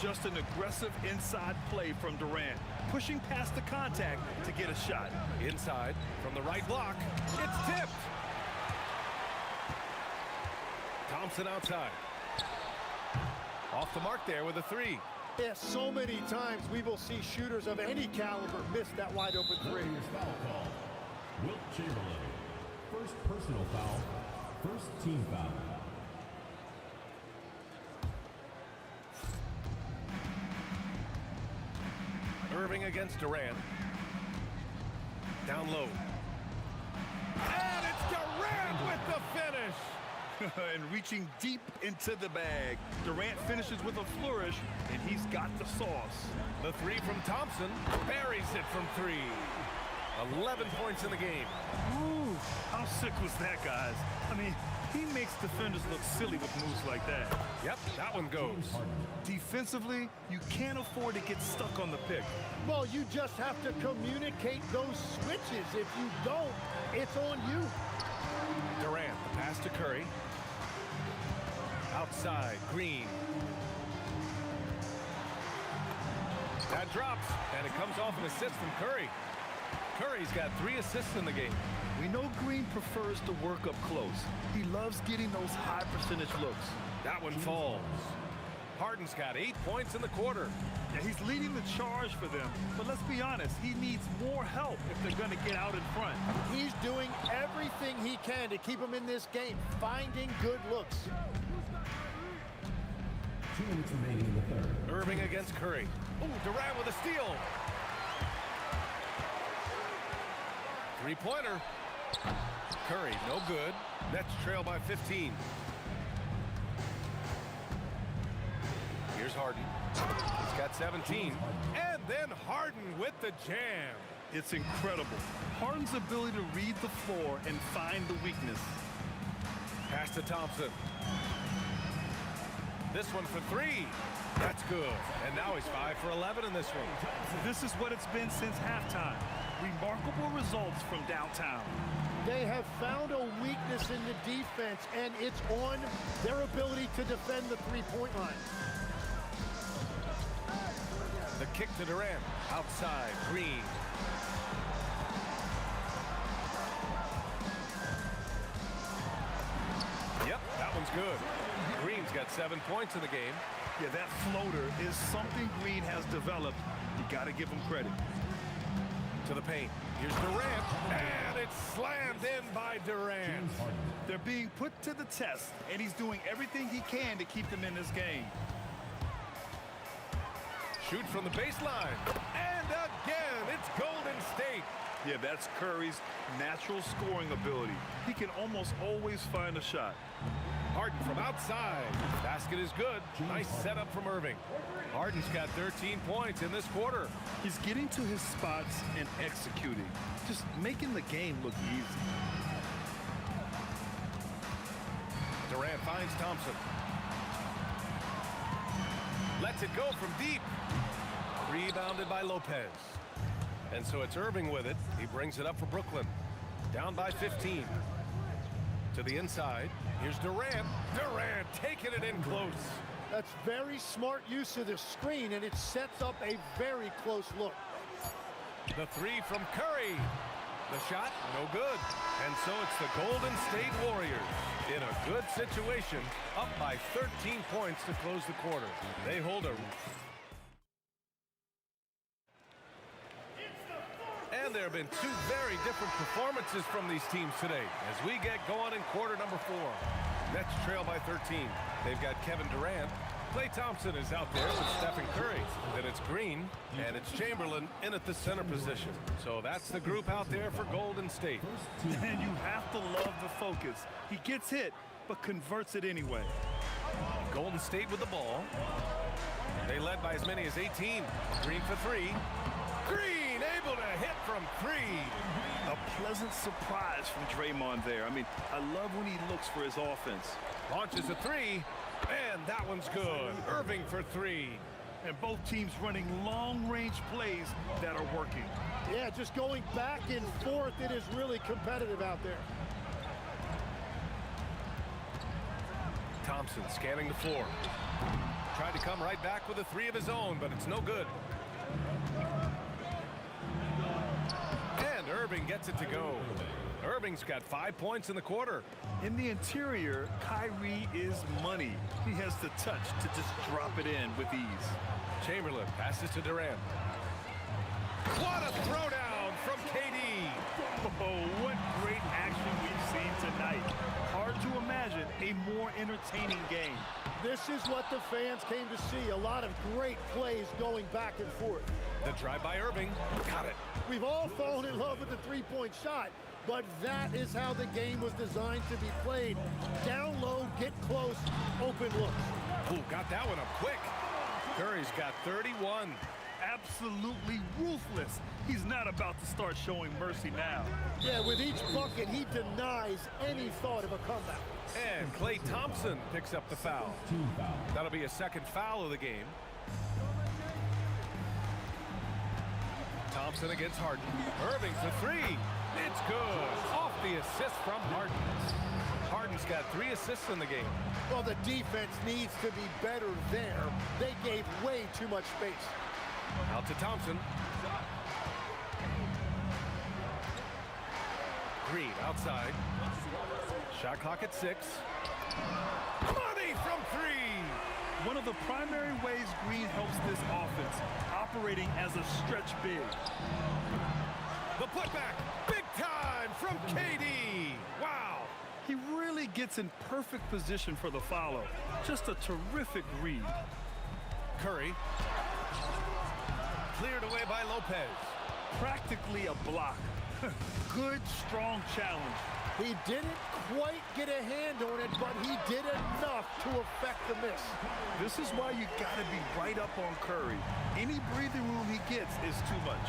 Speaker 12: Just an aggressive inside play from Durant, pushing past the contact to get a shot.
Speaker 5: Inside from the right block. It's tipped. Thompson outside. Off the mark there with a 3.
Speaker 13: Yeah, so many times we will see shooters of any caliber miss that wide open 3.
Speaker 8: Foul call. Wilt Chamberlain. First personal foul. First team foul.
Speaker 5: Irving against Durant. Down low. And it's Durant with the finish.
Speaker 12: And reaching deep into the bag. Durant finishes with a flourish, and he's got the sauce.
Speaker 5: The 3 from Thompson. Buries it from 3. 11 points in the game.
Speaker 12: Ooh, how sick was that, guys? I mean, he makes defenders look silly with moves like that.
Speaker 5: Yep, that one goes.
Speaker 12: Defensively, you can't afford to get stuck on the pick.
Speaker 13: Well, you just have to communicate those switches. If you don't, it's on you.
Speaker 5: Durant, the pass to Curry. Outside, Green. That drops, and it comes off an assist from Curry. Curry's got 3 assists in the game.
Speaker 12: We know Green prefers to work up close. He loves getting those high percentage looks.
Speaker 5: That one falls. Harden's got 8 points in the quarter.
Speaker 12: Yeah, he's leading the charge for them. But let's be honest, he needs more help if they're going to get out in front.
Speaker 13: He's doing everything he can to keep them in this game, finding good looks.
Speaker 8: 2 minutes remaining in the third.
Speaker 5: Irving against Curry. Ooh, Durant with a steal. 3-pointer. Curry, no good. Nets trail by 15. Here's Harden. He's got 17. And then Harden with the jam.
Speaker 12: It's incredible. Harden's ability to read the floor and find the weakness.
Speaker 5: Pass to Thompson. This one for three. That's good. And now he's 5 for 11 in this one.
Speaker 12: This is what it's been since halftime. Remarkable results from downtown.
Speaker 13: They have found a weakness in the defense, and it's on their ability to defend the three-point line.
Speaker 5: The kick to Durant. Outside, Green. Yep, that one's good. Green's got 7 points in the game.
Speaker 12: Yeah, that floater is something Green has developed. You got to give him credit.
Speaker 5: To the paint. Here's Durant, and it's slammed in by Durant.
Speaker 12: They're being put to the test, and he's doing everything he can to keep them in this game.
Speaker 5: Shoot from the baseline, and again, it's Golden State.
Speaker 12: Yeah, that's Curry's natural scoring ability. He can almost always find a shot.
Speaker 5: Harden from outside. Basket is good. Nice setup from Irving. Harden's got 13 points in this quarter.
Speaker 12: He's getting to his spots and executing, just making the game look easy.
Speaker 5: Durant finds Thompson. Lets it go from deep. Rebounded by Lopez. And so it's Irving with it. He brings it up for Brooklyn. Down by 15. To the inside. Here's Durant. Durant taking it in close.
Speaker 13: That's very smart use of the screen, and it sets up a very close look.
Speaker 5: The three from Curry. The shot, no good. And so it's the Golden State Warriors in a good situation, up by 13 points to close the quarter. They hold a... And there have been two very different performances from these teams today as we get going in quarter number 4. Nets trail by 13. They've got Kevin Durant. Klay Thompson is out there with Stephen Curry. Then it's Green, and it's Chamberlain in at the center position. So that's the group out there for Golden State.
Speaker 12: And you have to love the focus. He gets hit, but converts it anyway.
Speaker 5: Golden State with the ball. They led by as many as 18. Green for 3. Green able to hit from 3.
Speaker 12: A pleasant surprise from Draymond there. I mean, I love when he looks for his offense.
Speaker 5: Launches a 3, and that one's good. Irving for 3.
Speaker 12: And both teams running long-range plays that are working.
Speaker 13: Yeah, just going back and forth. It is really competitive out there.
Speaker 5: Thompson scanning the floor. Tried to come right back with a 3 of his own, but it's no good. And Irving gets it to go. Irving's got 5 points in the quarter.
Speaker 12: In the interior, Kyrie is money. He has the touch to just drop it in with ease.
Speaker 5: Chamberlain passes to Durant. What a throwdown from KD.
Speaker 12: Oh, what great action we've seen tonight. Hard to imagine a more entertaining game.
Speaker 13: This is what the fans came to see. A lot of great plays going back and forth.
Speaker 5: The drive by Irving. Got it.
Speaker 13: We've all fallen in love with the three-point shot, but that is how the game was designed to be played. Down low, get close, open looks.
Speaker 5: Ooh, got that one up quick. Curry's got 31.
Speaker 12: Absolutely ruthless. He's not about to start showing mercy now.
Speaker 13: Yeah, with each bucket, he denies any thought of a comeback.
Speaker 5: And Klay Thompson picks up the foul. That'll be a second foul of the game. Thompson against Harden. Irving for 3. It's good. Off the assist from Harden. Harden's got 3 assists in the game.
Speaker 13: Well, the defense needs to be better there. They gave way too much space.
Speaker 5: Out to Thompson. Green outside. Shot clock at 6. Money from 3.
Speaker 12: One of the primary ways Green helps this offense, operating as a stretch big.
Speaker 5: The putback, big time from KD. Wow.
Speaker 12: He really gets in perfect position for the follow. Just a terrific read.
Speaker 5: Curry. Cleared away by Lopez.
Speaker 12: Practically a block. Good, strong challenge.
Speaker 13: He didn't quite get a hand on it, but he did enough to affect the miss.
Speaker 12: This is why you got to be right up on Curry. Any breathing room he gets is too much.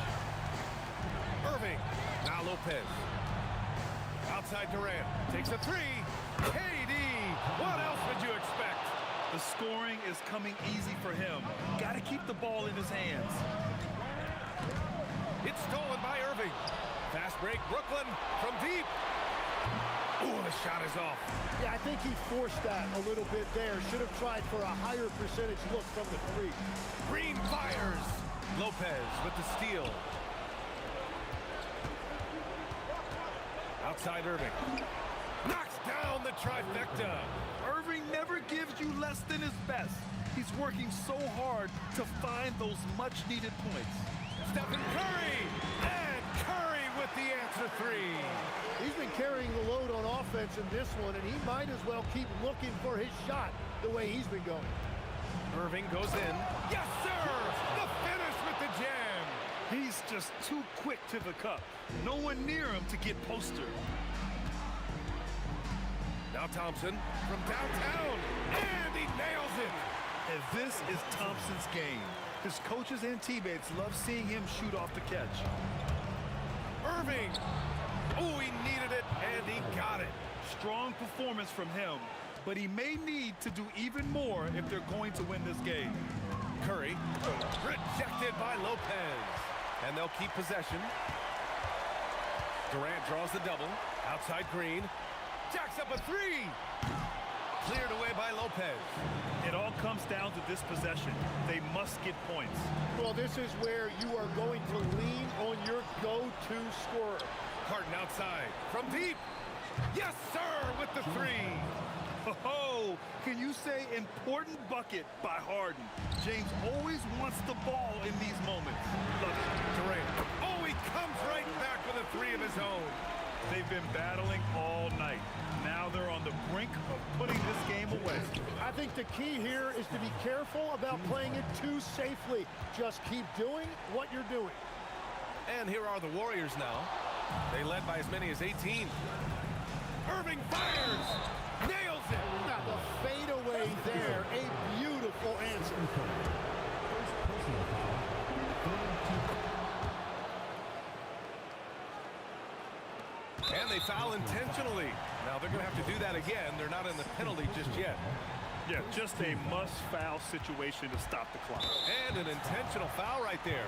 Speaker 5: Irving. Now Lopez. Outside Durant. Takes a 3. KD. What else would you expect?
Speaker 12: The scoring is coming easy for him. Got to keep the ball in his hands.
Speaker 5: It's stolen by Irving. Fast break, Brooklyn from deep. Ooh, the shot is off.
Speaker 13: Yeah, I think he forced that a little bit there. Should have tried for a higher percentage look from the three.
Speaker 5: Green fires. Lopez with the steal. Outside Irving. Knocks down the trifecta.
Speaker 12: Irving never gives you less than his best. He's working so hard to find those much-needed points.
Speaker 5: Stephen Curry. And Curry with the answer three.
Speaker 13: He's been carrying the load on offense in this one, and he might as well keep looking for his shot the way he's been going.
Speaker 5: Irving goes in. Yes, sir! The finish with the jam.
Speaker 12: He's just too quick to the cup. No one near him to get postered.
Speaker 5: Now Thompson from downtown, and he nails it.
Speaker 12: And this is Thompson's game. His coaches and teammates love seeing him shoot off the catch.
Speaker 5: Irving. Oh, he needed it, and he got it.
Speaker 12: Strong performance from him, but he may need to do even more if they're going to win this game.
Speaker 5: Curry, rejected by Lopez, and they'll keep possession. Durant draws the double, outside Green, jacks up a three. Cleared away by Lopez.
Speaker 12: It all comes down to this possession. They must get points.
Speaker 13: Well, this is where you are going to lean on your go-to scorer.
Speaker 5: Harden outside from deep. Yes, sir, with the three.
Speaker 12: Oh, can you say important bucket by Harden? James always wants the ball in these moments.
Speaker 5: Love it. Durant. Oh, he comes right back with a three of his own.
Speaker 12: They've been battling all night. Now they're on the brink of putting this game away.
Speaker 13: I think the key here is to be careful about playing it too safely. Just keep doing what you're doing.
Speaker 5: And here are the Warriors now. They led by as many as 18. Irving fires! Nails it!
Speaker 13: Now the fadeaway there, a beautiful answer.
Speaker 5: And they foul intentionally. Now they're going to have to do that again. They're not in the penalty just yet.
Speaker 12: Yeah, just a must-foul situation to stop the clock.
Speaker 5: And an intentional foul right there.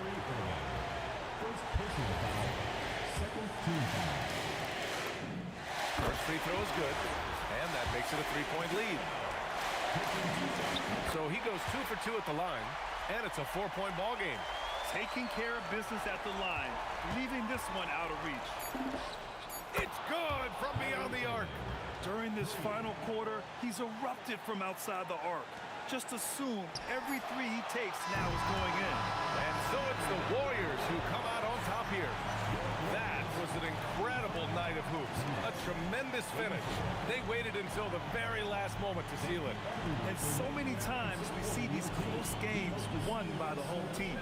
Speaker 5: First free throw is good, and that makes it a three-point lead. So he goes 2 for 2 at the line, and it's a 4-point ball game.
Speaker 12: Taking care of business at the line, leaving this one out of reach.
Speaker 5: It's good from beyond the arc.
Speaker 12: During this final quarter, he's erupted from outside the arc. Just assume every three he takes now is going in.
Speaker 5: And so it's the Warriors who come out on top here. That was an incredible night of hoops. A tremendous finish. They waited until the very last moment to seal it.
Speaker 12: And so many times we see these close games won by the home team.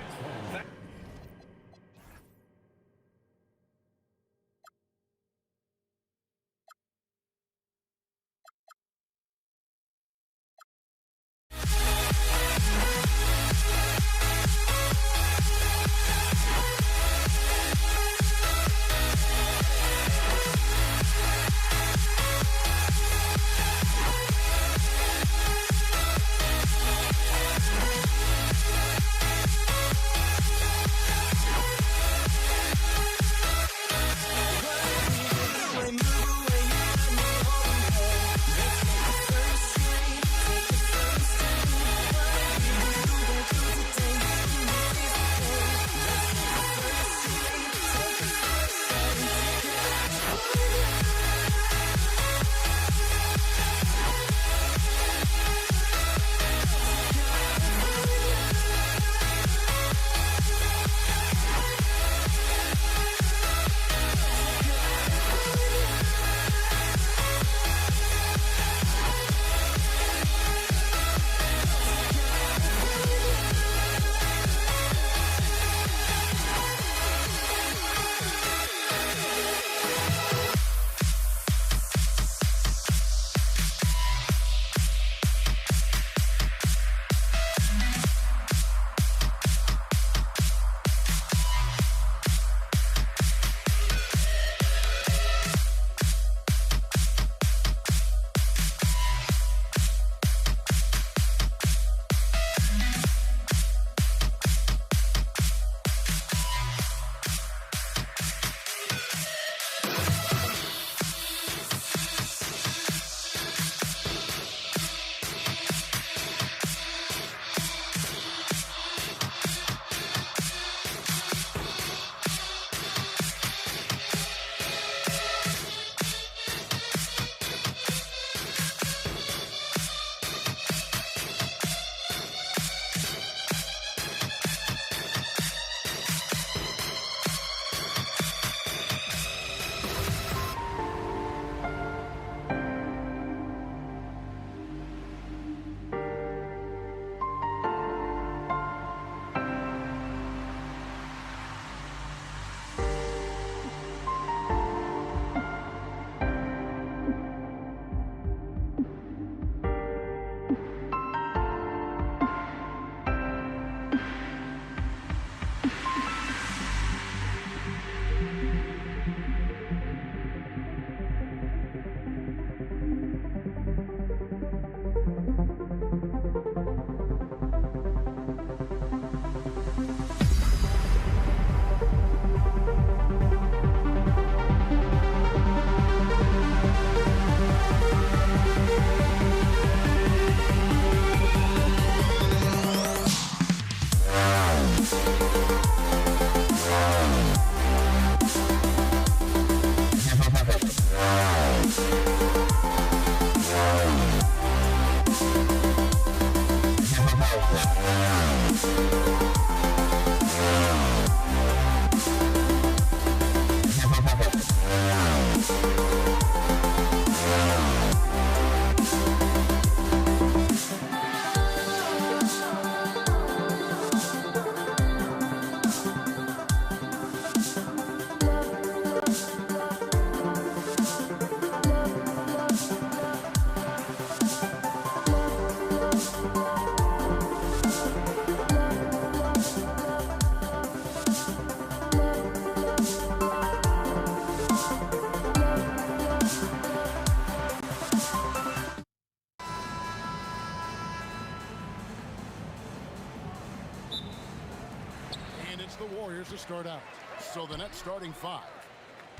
Speaker 1: to start out. So the net starting 5.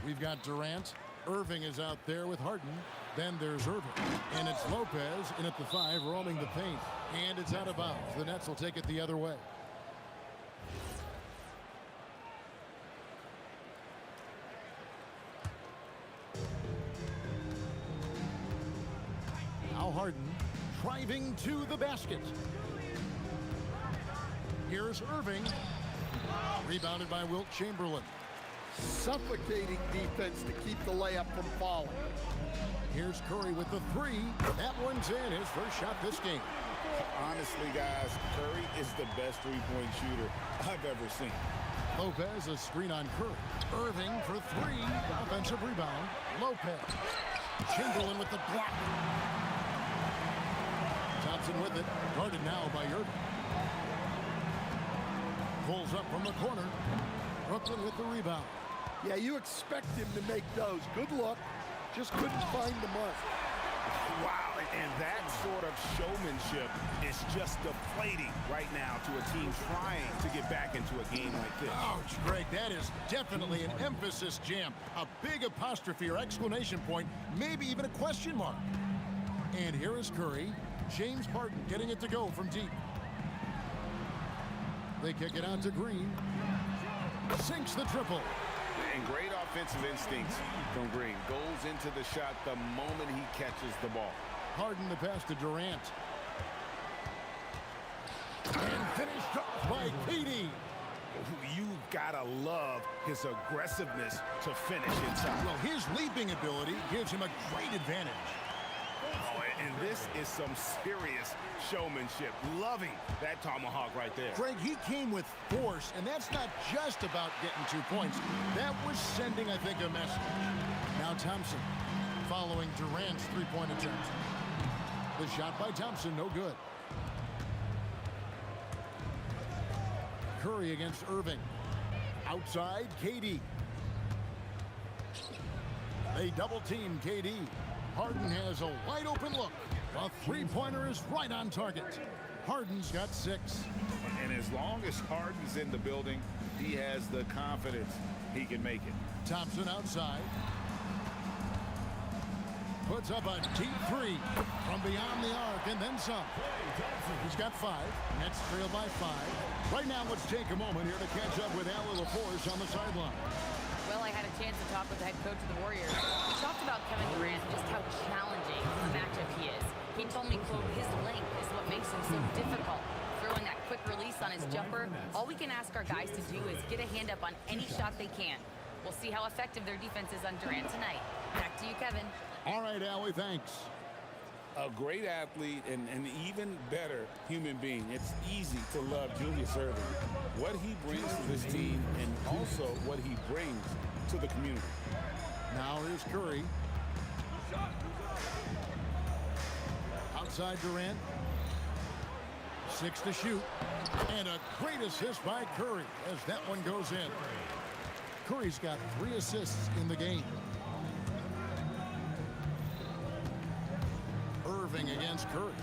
Speaker 1: We've got Durant. Irving is out there with Harden. Then there's Irving. And it's Lopez in at the 5, roaming the paint. And it's out of bounds. The Nets will take it the other way. Now Harden driving to the basket. Here's Irving. Rebounded by Wilt Chamberlain.
Speaker 3: Suffocating defense to keep the layup from falling.
Speaker 1: Here's Curry with the 3. That one's in. His first shot this game.
Speaker 4: Honestly, guys, Curry is the best three-point shooter I've ever seen.
Speaker 1: Lopez, a screen on Curry. Irving for 3. Offensive rebound. Lopez. Chamberlain with the block. Thompson with it. Guarded now by Irving. Pulls up from the corner. Brooklyn with the rebound.
Speaker 3: Yeah, you expect him to make those. Good look. Just couldn't find the mark.
Speaker 2: Wow, and that sort of showmanship is just deflating right now to a team trying to get back into a game like this.
Speaker 1: Ouch, Greg, that is definitely an emphasis jam. A big apostrophe or exclamation point, maybe even a question mark. And here is Curry. James Harden getting it to go from deep. They kick it out to Green. Sinks the triple.
Speaker 2: And great offensive instincts from Green. Goes into the shot the moment he catches the ball.
Speaker 1: Harden the pass to Durant. And finished off by KD.
Speaker 2: You've got to love his aggressiveness to finish inside.
Speaker 1: Well, his leaping ability gives him a great advantage.
Speaker 2: Oh, and this is some serious showmanship. Loving that tomahawk right there.
Speaker 1: Greg, he came with force, and that's not just about getting 2 points. That was sending, I think, a message. Now Thompson following Durant's three-point attempt. The shot by Thompson, no good. Curry against Irving. Outside, KD. They double-team KD. Harden has a wide-open look. A three-pointer is right on target. Harden's got 6.
Speaker 2: And as long as Harden's in the building, he has the confidence he can make it.
Speaker 1: Thompson outside. Puts up a deep 3 from beyond the arc and then some. He's got 5. Nets trail by 5. Right now, let's take a moment here to catch up with Allie LaForce on the sideline.
Speaker 11: Well, I had a chance to talk with the head coach of the Warriors. We talked about Kevin Durant and just how challenging a matchup he is. He told me, quote, his length is what makes him so difficult. Throwing that quick release on his jumper, all we can ask our guys to do is get a hand up on any shot they can. We'll see how effective their defense is on Durant tonight. Back to you, Kevin.
Speaker 1: All right, Allie, thanks.
Speaker 4: A great athlete and an even better human being. It's easy to love Julius Irving. What he brings to this team and also what he brings to the community.
Speaker 1: Now here's Curry. Outside Durant. 6 to shoot. And a great assist by Curry as that one goes in. Curry's got 3 assists in the game. Irving against Curry.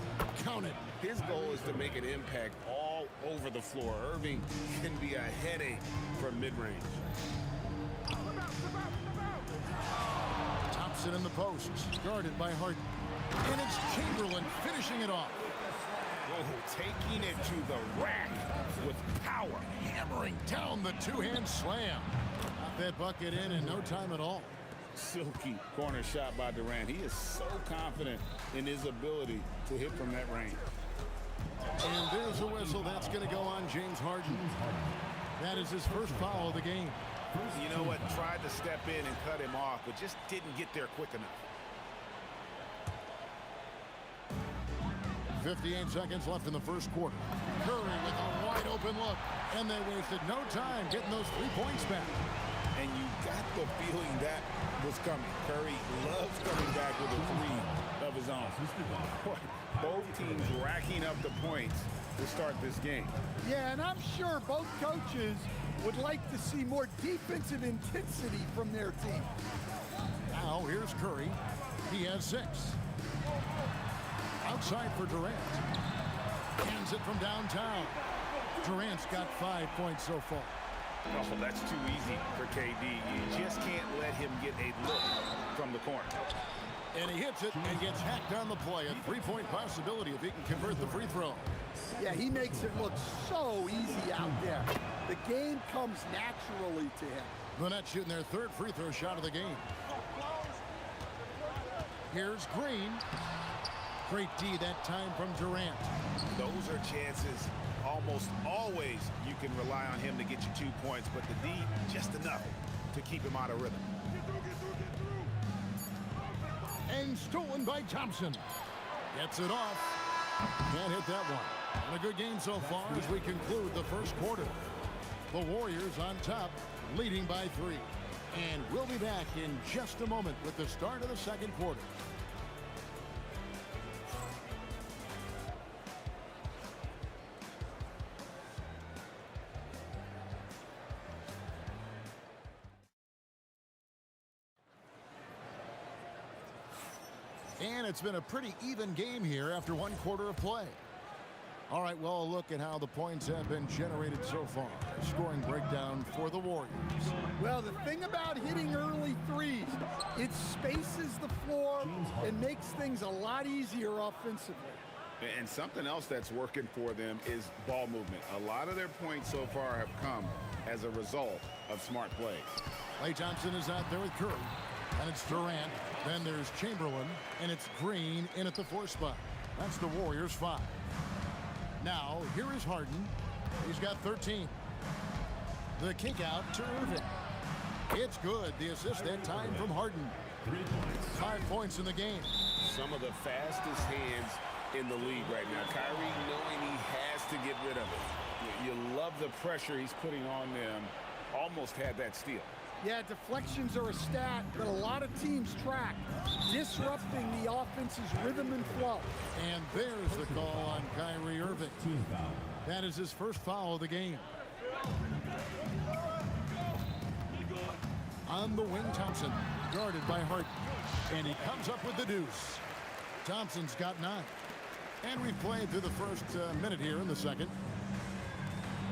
Speaker 1: Counted.
Speaker 2: His goal is to make an impact all over the floor. Irving can be a headache from mid-range.
Speaker 1: Thompson in the post. Guarded by Harden. And it's Chamberlain finishing it off.
Speaker 2: Oh, taking it to the rack with power.
Speaker 1: Hammering down the two-hand slam. Got that bucket in no time at all.
Speaker 4: Silky corner shot by Durant. He is so confident in his ability to hit from that range.
Speaker 1: And there's a whistle. That's going to go on James Harden. That is his first foul of the game.
Speaker 2: You know what? Tried to step in and cut him off, but just didn't get there quick enough.
Speaker 1: 58 seconds left in the first quarter. Curry with a wide open look. And they wasted no time getting those 3 points back.
Speaker 4: And you got the feeling that was coming. Curry loves coming back with a 3 of his own.
Speaker 2: Both teams racking up the points to start this game.
Speaker 3: Yeah, and I'm sure both coaches would like to see more defensive intensity from their team.
Speaker 1: Now here's Curry. He has 6. Outside for Durant. Hands it from downtown. Durant's got 5 points so far.
Speaker 4: Oh, that's too easy for KD. You just can't let him get a look from the corner.
Speaker 1: And he hits it and gets hacked on the play. A three-point possibility if he can convert the free throw.
Speaker 3: Yeah, he makes it look so easy out there. The game comes naturally to him.
Speaker 1: The Nets shooting their third free throw shot of the game. Here's Green. Great D that time from Durant.
Speaker 4: Those are chances almost always you can rely on him to get you 2 points, but the D just enough to keep him out of rhythm.
Speaker 1: And stolen by Thompson. Gets it off. Can't hit that one. And a good game so far as we conclude the first quarter. The Warriors on top, leading by 3. And we'll be back in just a moment with the start of the second quarter. And it's been a pretty even game here after one quarter of play. All right, well, a look at how the points have been generated so far. A scoring breakdown for the Warriors.
Speaker 3: Well, the thing about hitting early threes, it spaces the floor and makes things a lot easier offensively.
Speaker 4: And something else that's working for them is ball movement. A lot of their points so far have come as a result of smart plays.
Speaker 1: Klay Thompson is out there with Curry. And it's Durant. Then there's Chamberlain. And it's Green in at the 4 spot. That's the Warriors' 5. Now, here is Harden. He's got 13. The kick out to Irving. It's good. The assist that time from Harden. 5 points in the game.
Speaker 2: Some of the fastest hands in the league right now. Kyrie knowing he has to get rid of it.
Speaker 4: You love the pressure he's putting on them. Almost had that steal.
Speaker 3: Yeah, deflections are a stat that a lot of teams track, disrupting the offense's rhythm and flow.
Speaker 1: And there's the call on Kyrie Irving. That is his first foul of the game. On the wing, Thompson, guarded by Harden. And he comes up with the deuce. Thompson's got 9. And we've played through the first minute here in the second.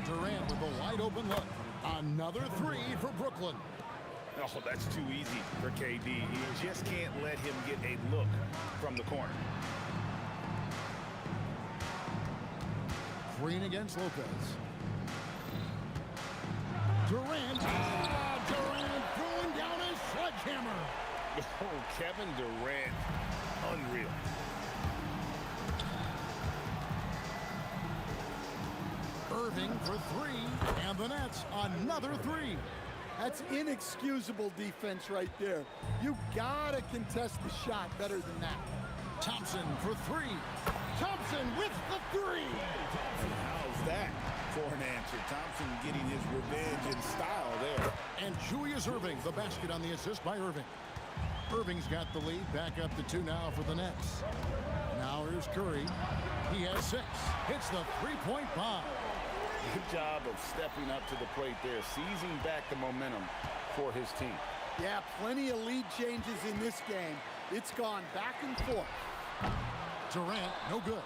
Speaker 1: Durant with a wide open look. Another 3 for Brooklyn.
Speaker 4: Oh, that's too easy for KD. You just can't let him get a look from the corner.
Speaker 1: Green against Lopez. Durant. Durant throwing down a sledgehammer.
Speaker 4: Oh, Kevin Durant. Unreal.
Speaker 1: Irving for 3. And the Nets another 3.
Speaker 3: That's inexcusable defense right there. You gotta contest the shot better than that.
Speaker 1: Thompson for 3. Thompson with the 3.
Speaker 4: How's that for an answer? Thompson getting his revenge in style there.
Speaker 1: And Julius Irving, the basket on the assist by Irving. Irving's got the lead, back up to 2 now for the Nets. Now here's Curry. He has 6. Hits the 3-point bomb.
Speaker 4: Good job of stepping up to the plate there, seizing back the momentum for his team.
Speaker 3: Yeah, plenty of lead changes in this game. It's gone back and forth.
Speaker 1: Durant, no good.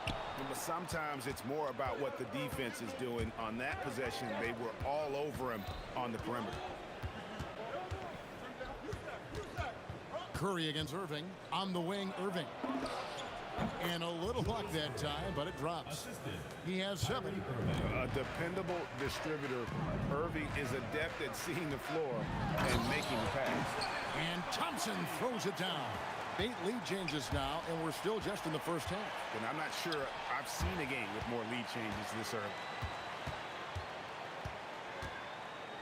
Speaker 4: But sometimes it's more about what the defense is doing. On that possession, they were all over him on the perimeter.
Speaker 1: Curry against Irving. On the wing, Irving. And a little luck that time, but it drops. He has 7.
Speaker 4: A dependable distributor. Irving is adept at seeing the floor and making the pass.
Speaker 1: And Thompson throws it down. 8 lead changes now, and we're still just in the first half.
Speaker 4: And I'm not sure I've seen a game with more lead changes this early.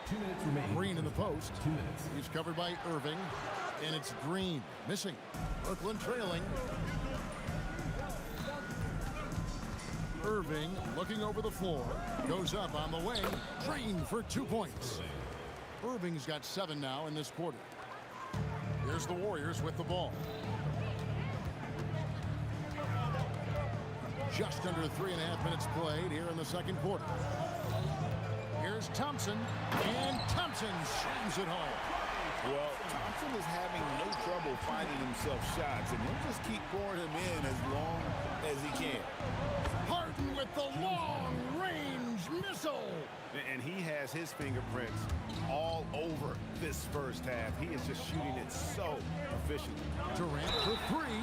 Speaker 8: 2 minutes remaining.
Speaker 1: Green in the post.
Speaker 8: 2 minutes.
Speaker 1: He's covered by Irving, and it's Green missing. Brooklyn trailing. Irving looking over the floor, goes up on the wing, Green for 2 points. Irving's got 7 now in this quarter. Here's the Warriors with the ball. Just under 3.5 minutes played here in the second quarter. Here's Thompson, and Thompson slams it home.
Speaker 4: Well, Thompson is having no trouble finding himself shots, and he'll just keep pouring him in as long as he can.
Speaker 1: Harden with the long-range missile.
Speaker 2: And he has his fingerprints all over this first half. He is just shooting it so efficiently.
Speaker 1: Durant for three.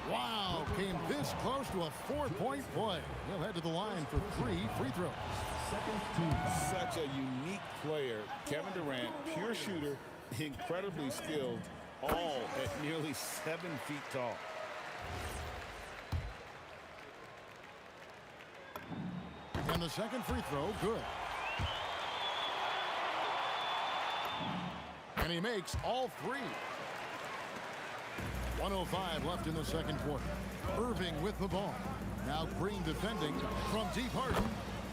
Speaker 1: Wow, came this close to a 4-point play. He'll head to the line for 3 free throws.
Speaker 4: Such a unique player. Kevin Durant, pure shooter, incredibly skilled, all at nearly 7 feet tall.
Speaker 1: And the second free throw, good. And he makes all 3. 1:05 left in the second quarter. Irving with the ball. Now Green defending from deep. Harden.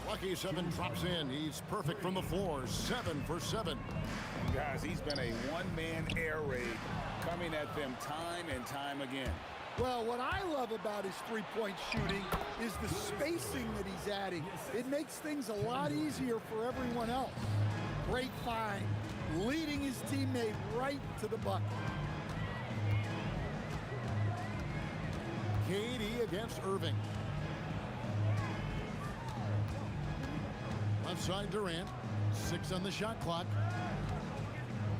Speaker 1: Lucky 7 drops in. He's perfect from the floor. 7 for 7.
Speaker 4: Guys, he's been a one-man air raid coming at them time and time again.
Speaker 3: Well, what I love about his three-point shooting is the spacing that he's adding. It makes things a lot easier for everyone else. Great find, leading his teammate right to the bucket.
Speaker 1: KD against Irving. Left side Durant. 6 on the shot clock.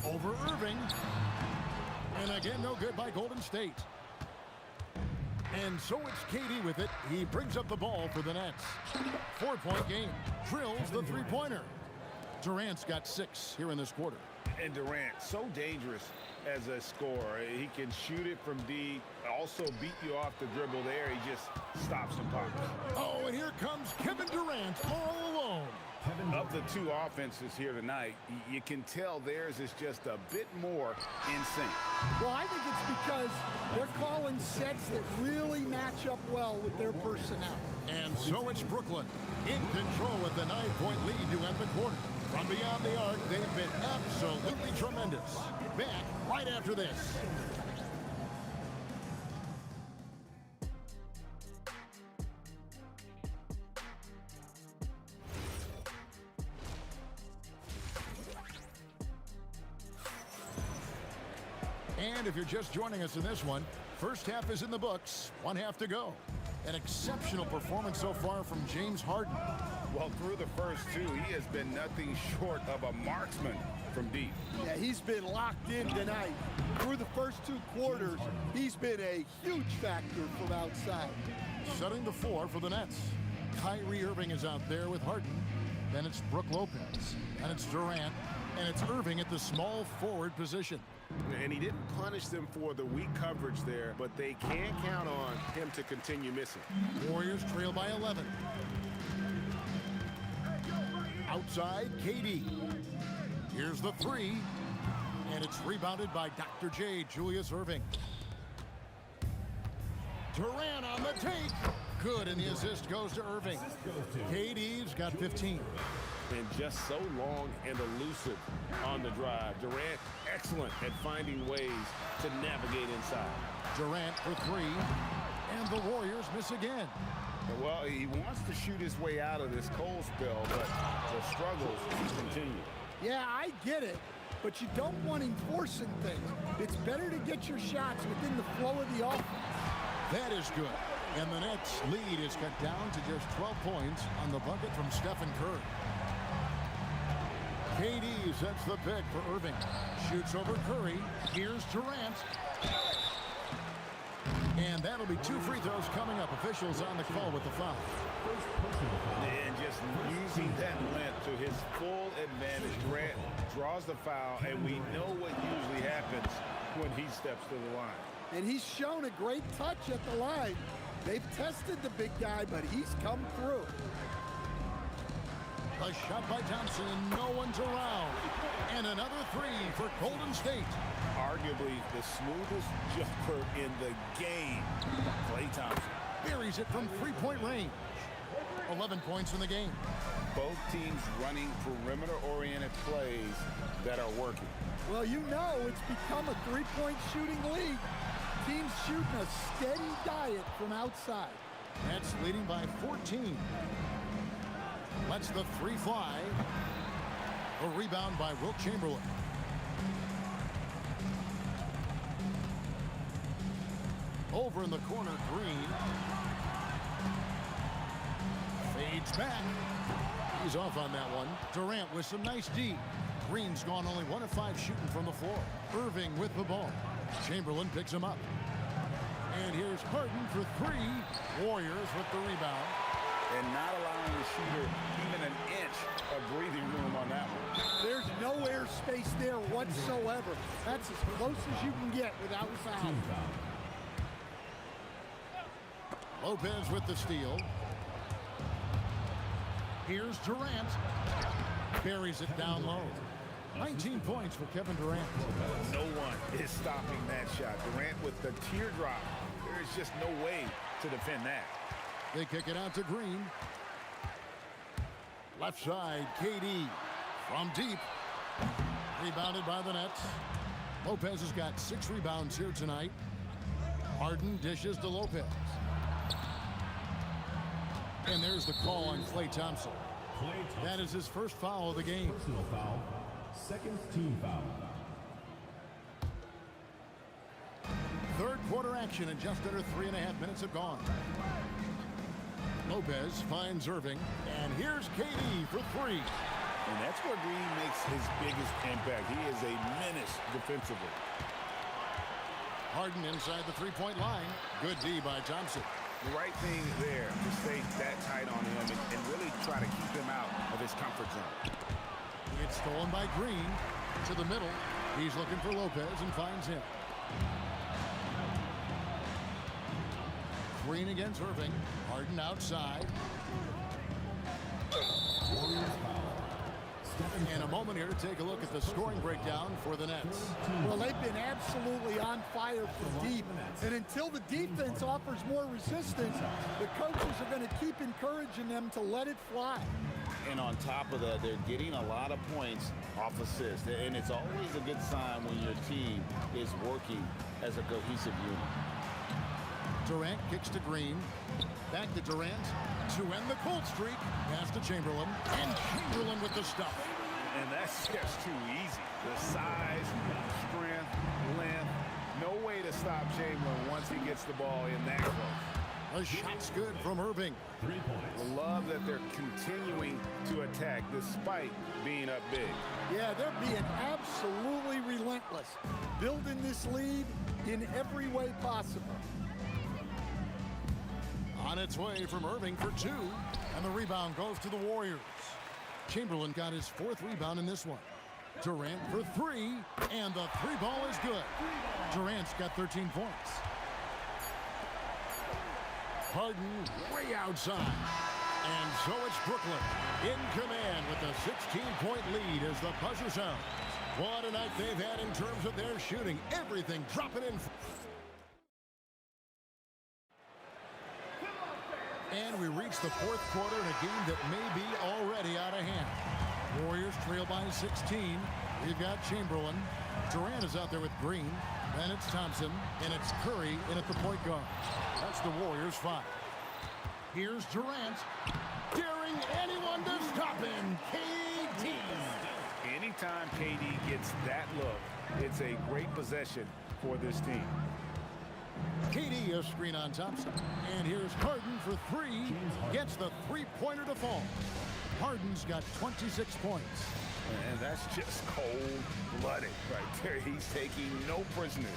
Speaker 1: Over Irving. And again, no good by Golden State. And so it's KD with it. He brings up the ball for the Nets. 4-point game. Drills the three-pointer. Durant's got 6 here in this quarter.
Speaker 2: And Durant, so dangerous as a scorer. He can shoot it from deep, also beat you off the dribble there. He just stops and pops.
Speaker 1: Oh, and here comes Kevin Durant all alone.
Speaker 2: Of the 2 offenses here tonight, you can tell theirs is just a bit more in sync.
Speaker 3: Well, I think it's because they're calling sets that really match up well with their personnel.
Speaker 1: And so it's Brooklyn in control with the 9-point lead to end the quarter. From beyond the arc, they've been absolutely tremendous. Back right after this. And if you're just joining us in this one, first half is in the books, 1 half to go. An exceptional performance so far from James Harden.
Speaker 2: Well, through the first 2, he has been nothing short of a marksman from deep.
Speaker 3: Yeah, he's been locked in tonight. Through the first 2 quarters, he's been a huge factor from outside.
Speaker 1: Setting the floor for the Nets. Kyrie Irving is out there with Harden. Then it's Brook Lopez. And it's Durant. And it's Irving at the small forward position.
Speaker 2: And he didn't punish them for the weak coverage there, but they can't count on him to continue missing.
Speaker 1: Warriors trail by 11. Outside, KD. Here's the 3. And it's rebounded by Dr. J, Julius Irving. Durant on the take. Good, and the assist goes to Irving. KD's got 15.
Speaker 2: And just so long and elusive on the drive. Durant, excellent at finding ways to navigate inside.
Speaker 1: Durant for 3. And the Warriors miss again.
Speaker 2: Well, he wants to shoot his way out of this cold spell, but the struggles continue.
Speaker 3: Yeah, I get it, but you don't want him forcing things. It's better to get your shots within the flow of the offense.
Speaker 1: That is good. And the Nets' lead is cut down to just 12 points on the bucket from Stephen Curry. KD sets the pick for Irving. Shoots over Curry. Here's Durant. And that'll be 2 free throws coming up. Officials on the call with the foul.
Speaker 2: And just using that length to his full advantage. Durant draws the foul, and we know what usually happens when he steps to the line.
Speaker 3: And he's shown a great touch at the line. They've tested the big guy, but he's come through.
Speaker 1: A shot by Thompson, no one's around. And another 3 for Golden State.
Speaker 2: Arguably the smoothest jumper in the game, Klay Thompson.
Speaker 1: Buries it from 3-point range. 11 points in the game.
Speaker 2: Both teams running perimeter-oriented plays that are working.
Speaker 3: Well, you know it's become a 3-point shooting league. Teams shooting a steady diet from outside.
Speaker 1: Nets leading by 14. Lets the 3 fly. A rebound by Wilt Chamberlain. Over in the corner, Green. Fades back. He's off on that one. Durant with some nice D. Green's gone only 1 of 5 shooting from the floor. Irving with the ball. Chamberlain picks him up. And here's Harden for 3. Warriors with the rebound.
Speaker 4: And not allowing the shooter even an inch of breathing room on that one.
Speaker 3: There's no air space there whatsoever. That's as close as you can get without foul.
Speaker 1: Lopez with the steal. Here's Durant. Buries it down low. 19 points for Kevin Durant.
Speaker 4: No one is stopping that shot. Durant with the teardrop. There is just no way to defend that.
Speaker 1: They kick it out to Green. Left side, KD from deep. Rebounded by the Nets. Lopez has got 6 rebounds here tonight. Harden dishes to Lopez. And there's the call on Klay Thompson. That is his first foul of the game.
Speaker 8: Personal foul. Second team foul.
Speaker 1: Third quarter action and just under 3.5 minutes have gone. Lopez finds Irving, and here's KD for 3.
Speaker 4: And that's where Green makes his biggest impact. He is a menace defensively.
Speaker 1: Harden inside the three-point line. Good D by Thompson.
Speaker 4: The right thing there to stay that tight on him and really try to keep him out of his comfort zone.
Speaker 1: It's stolen by Green to the middle. He's looking for Lopez and finds him. Green against Irving. Harden outside. And a moment here to take a look at the scoring breakdown for the Nets.
Speaker 3: Well, they've been absolutely on fire from deep. And until the defense offers more resistance, the coaches are going to keep encouraging them to let it fly.
Speaker 4: And on top of that, they're getting a lot of points off assists. And it's always a good sign when your team is working as a cohesive unit.
Speaker 1: Durant kicks to Green. Back to Durant to end the cold streak. Pass to Chamberlain. And Chamberlain with the stuff.
Speaker 4: And that's just too easy. The size, strength, length. No way to stop Chamberlain once he gets the ball in that close.
Speaker 1: The shot's good from Irving.
Speaker 8: 3 points.
Speaker 4: Love that they're continuing to attack despite being up big.
Speaker 3: Yeah, they're being absolutely relentless. Building this lead in every way possible.
Speaker 1: On its way from Irving for 2. And the rebound goes to the Warriors. Chamberlain got his 4th rebound in this one. Durant for 3. And the 3 ball is good. Durant's got 13 points. Harden way outside. And so it's Brooklyn in command with a 16-point lead as the buzzer sounds. What a night they've had in terms of their shooting. Everything dropping in. And we reach the 4th quarter in a game that may be already out of hand. Warriors trail by 16. We've got Chamberlain. Durant is out there with Green. Then it's Thompson. And it's Curry in at the point guard. That's the Warriors 5. Here's Durant. Daring anyone to stop him. KD.
Speaker 4: Anytime KD gets that look, it's a great possession for this team.
Speaker 1: KD a screen on Thompson. And here's Harden for 3. Gets the three-pointer to fall. Harden's got 26 points.
Speaker 4: And that's just cold-blooded right there. He's taking no prisoners.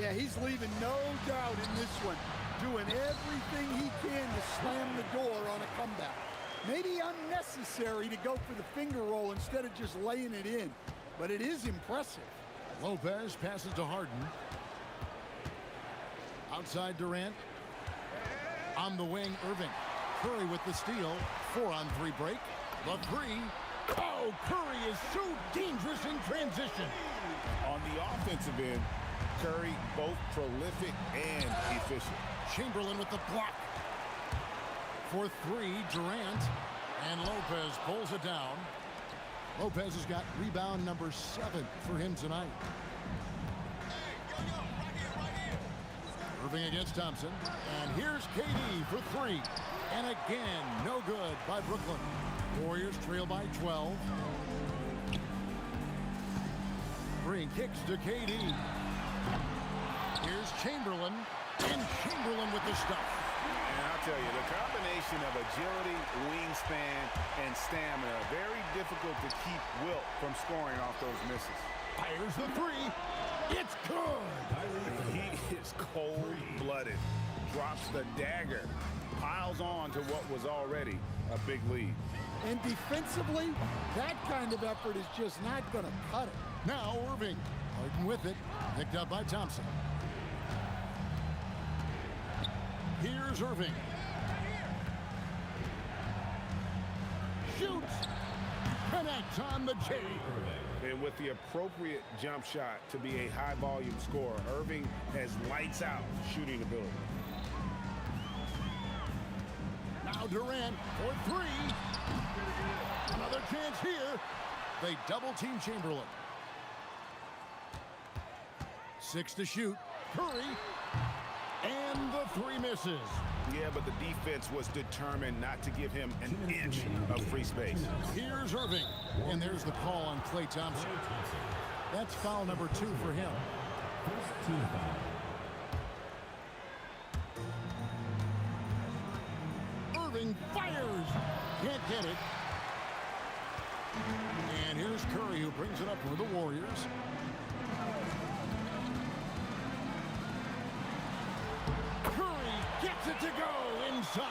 Speaker 3: Yeah, he's leaving no doubt in this one. Doing everything he can to slam the door on a comeback. Maybe unnecessary to go for the finger roll instead of just laying it in. But it is impressive.
Speaker 1: Lopez passes to Harden. Outside Durant. On the wing, Irving. Curry with the steal. 4-on-3 break. The 3. Oh, Curry is so dangerous in transition.
Speaker 4: On the offensive end, Curry both prolific and efficient.
Speaker 1: Chamberlain with the block. For 3, Durant. And Lopez pulls it down. Lopez has got rebound number 7 for him tonight. Irving against Thompson. And here's KD for 3. And again, no good by Brooklyn. Warriors trail by 12. Green kicks to KD. Here's Chamberlain. And with the stuff.
Speaker 2: And I'll tell you, the combination of agility, wingspan, and stamina, very difficult to keep Wilt from scoring off those misses.
Speaker 1: Fires the three. It's good.
Speaker 2: He is cold-blooded. Drops the dagger. Piles on to what was already a big lead.
Speaker 3: And defensively, that kind of effort is just not going to cut it.
Speaker 1: Now Irving. Harden with it. Picked up by Thompson. Here's Irving. Shoots. Connects on the J.
Speaker 2: And with the appropriate jump shot to be a high-volume scorer, Irving has lights-out shooting ability.
Speaker 1: Now Durant for three. Another chance here. They double-team Chamberlain. 6 to shoot. Curry. And the three misses.
Speaker 2: Yeah, but the defense was determined not to give him an inch of free space.
Speaker 1: Here's Irving. And there's the call on Klay Thompson. That's foul number 2 for him.
Speaker 8: First team foul.
Speaker 1: Irving fires. Can't get it. And here's Curry, who brings it up for the Warriors. Curry gets it to go inside.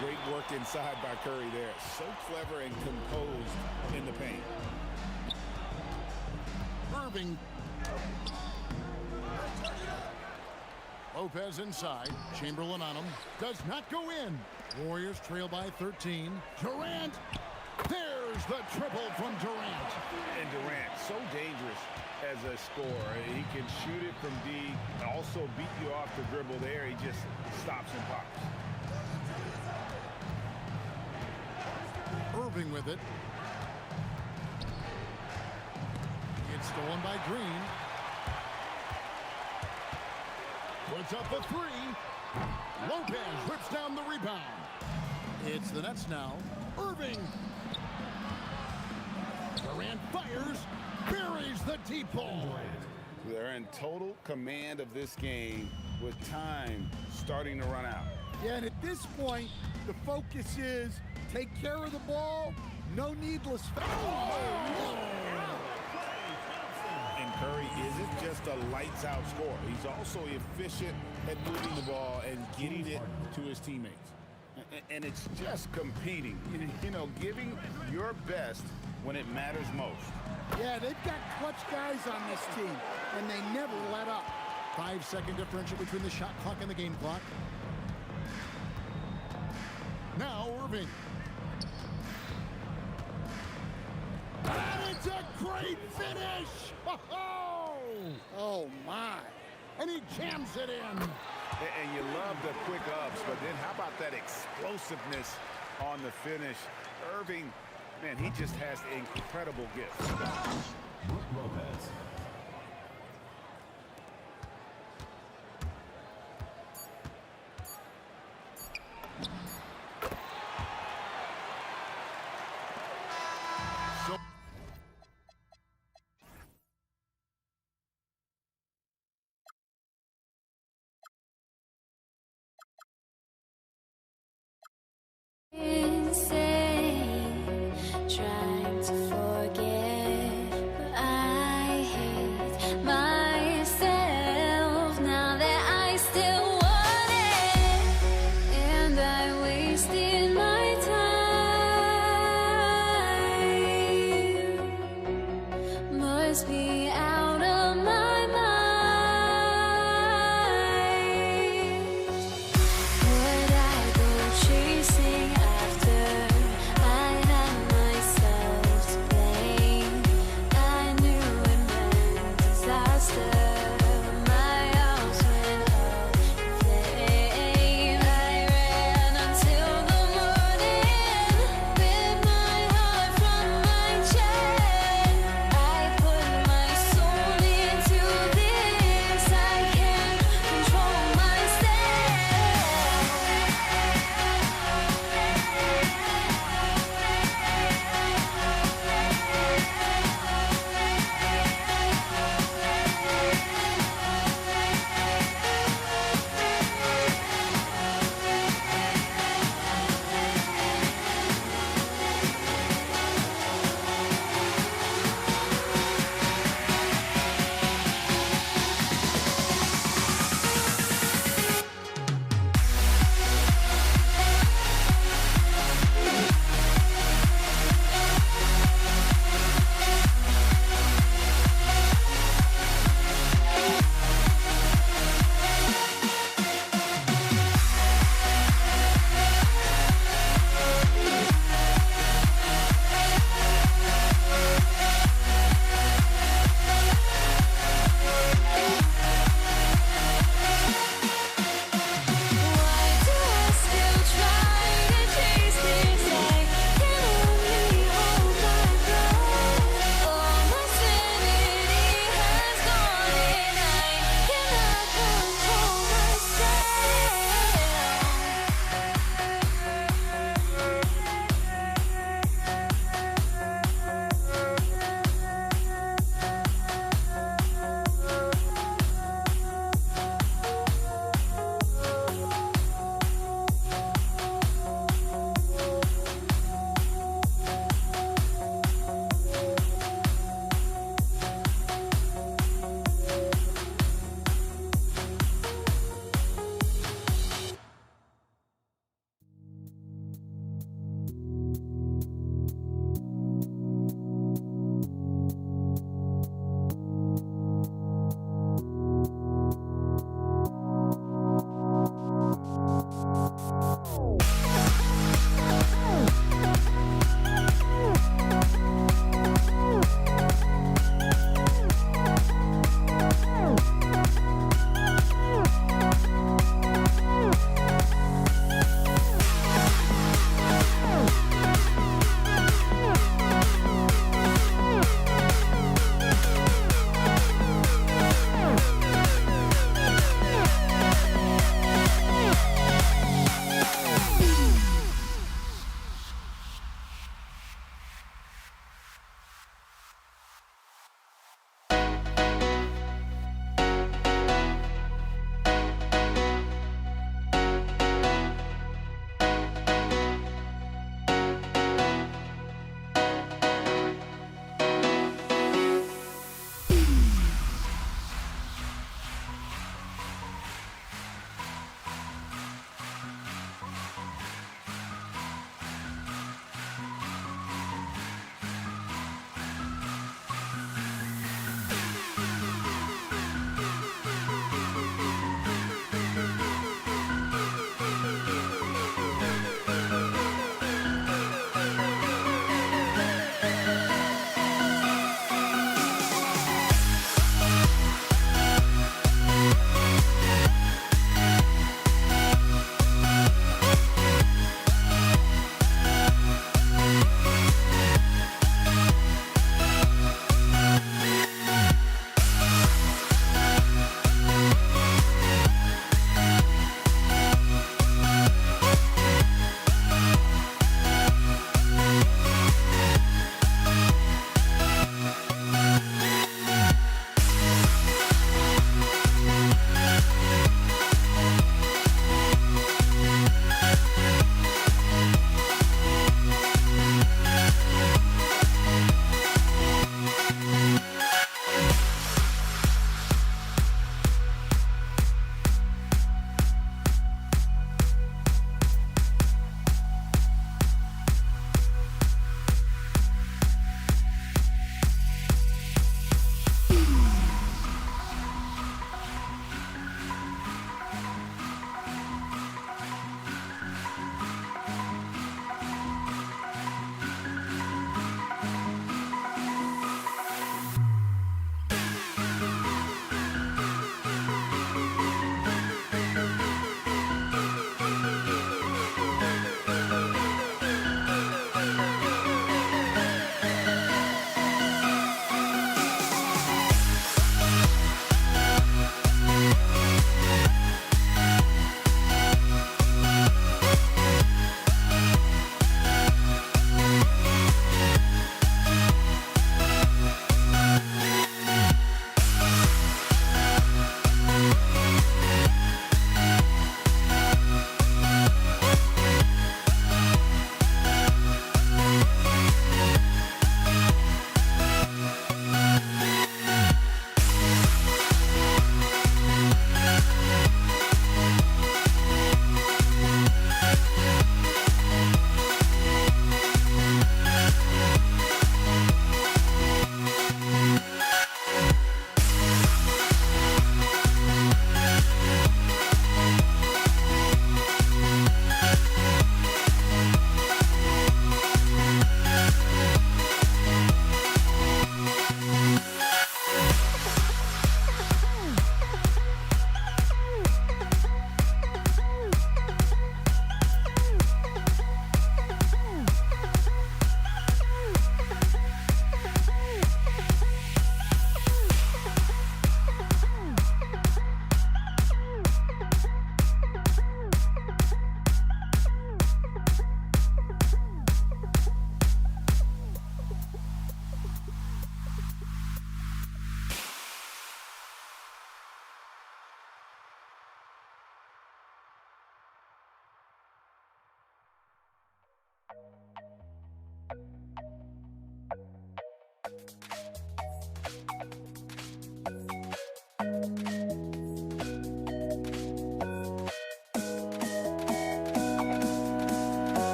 Speaker 2: Great work inside by Curry there. So clever and composed in the paint.
Speaker 1: Irving. Lopez inside. Chamberlain on him. Does not go in. Warriors trail by 13. Durant. There's the triple from Durant.
Speaker 2: And Durant, so dangerous as a scorer. He can shoot it from D, also beat you off the dribble there. He just stops and pops.
Speaker 1: Irving with it. It's stolen by Green. Puts up a three. Lopez rips down the rebound. It's the Nets now. Irving. Durant fires. Buries the deep ball.
Speaker 2: They're in total command of this game with time starting to run out.
Speaker 3: Yeah, and at this point, the focus is take care of the ball, no needless foul.
Speaker 2: And Curry isn't just a lights-out scorer. He's also efficient at moving the ball and getting it to his teammates. And it's just competing, you know, giving your best when it matters most.
Speaker 3: Yeah, they've got clutch guys on this team, and they never let up.
Speaker 1: 5-second differential between the shot clock and the game clock. Now Irving. And it's a great finish!
Speaker 3: Oh, my.
Speaker 1: And he jams it in.
Speaker 2: And you love the quick ups, but then how about that explosiveness on the finish? Irving, man, he just has incredible gifts.
Speaker 8: Brook Lopez.
Speaker 15: Insane, trying to forget, but I hate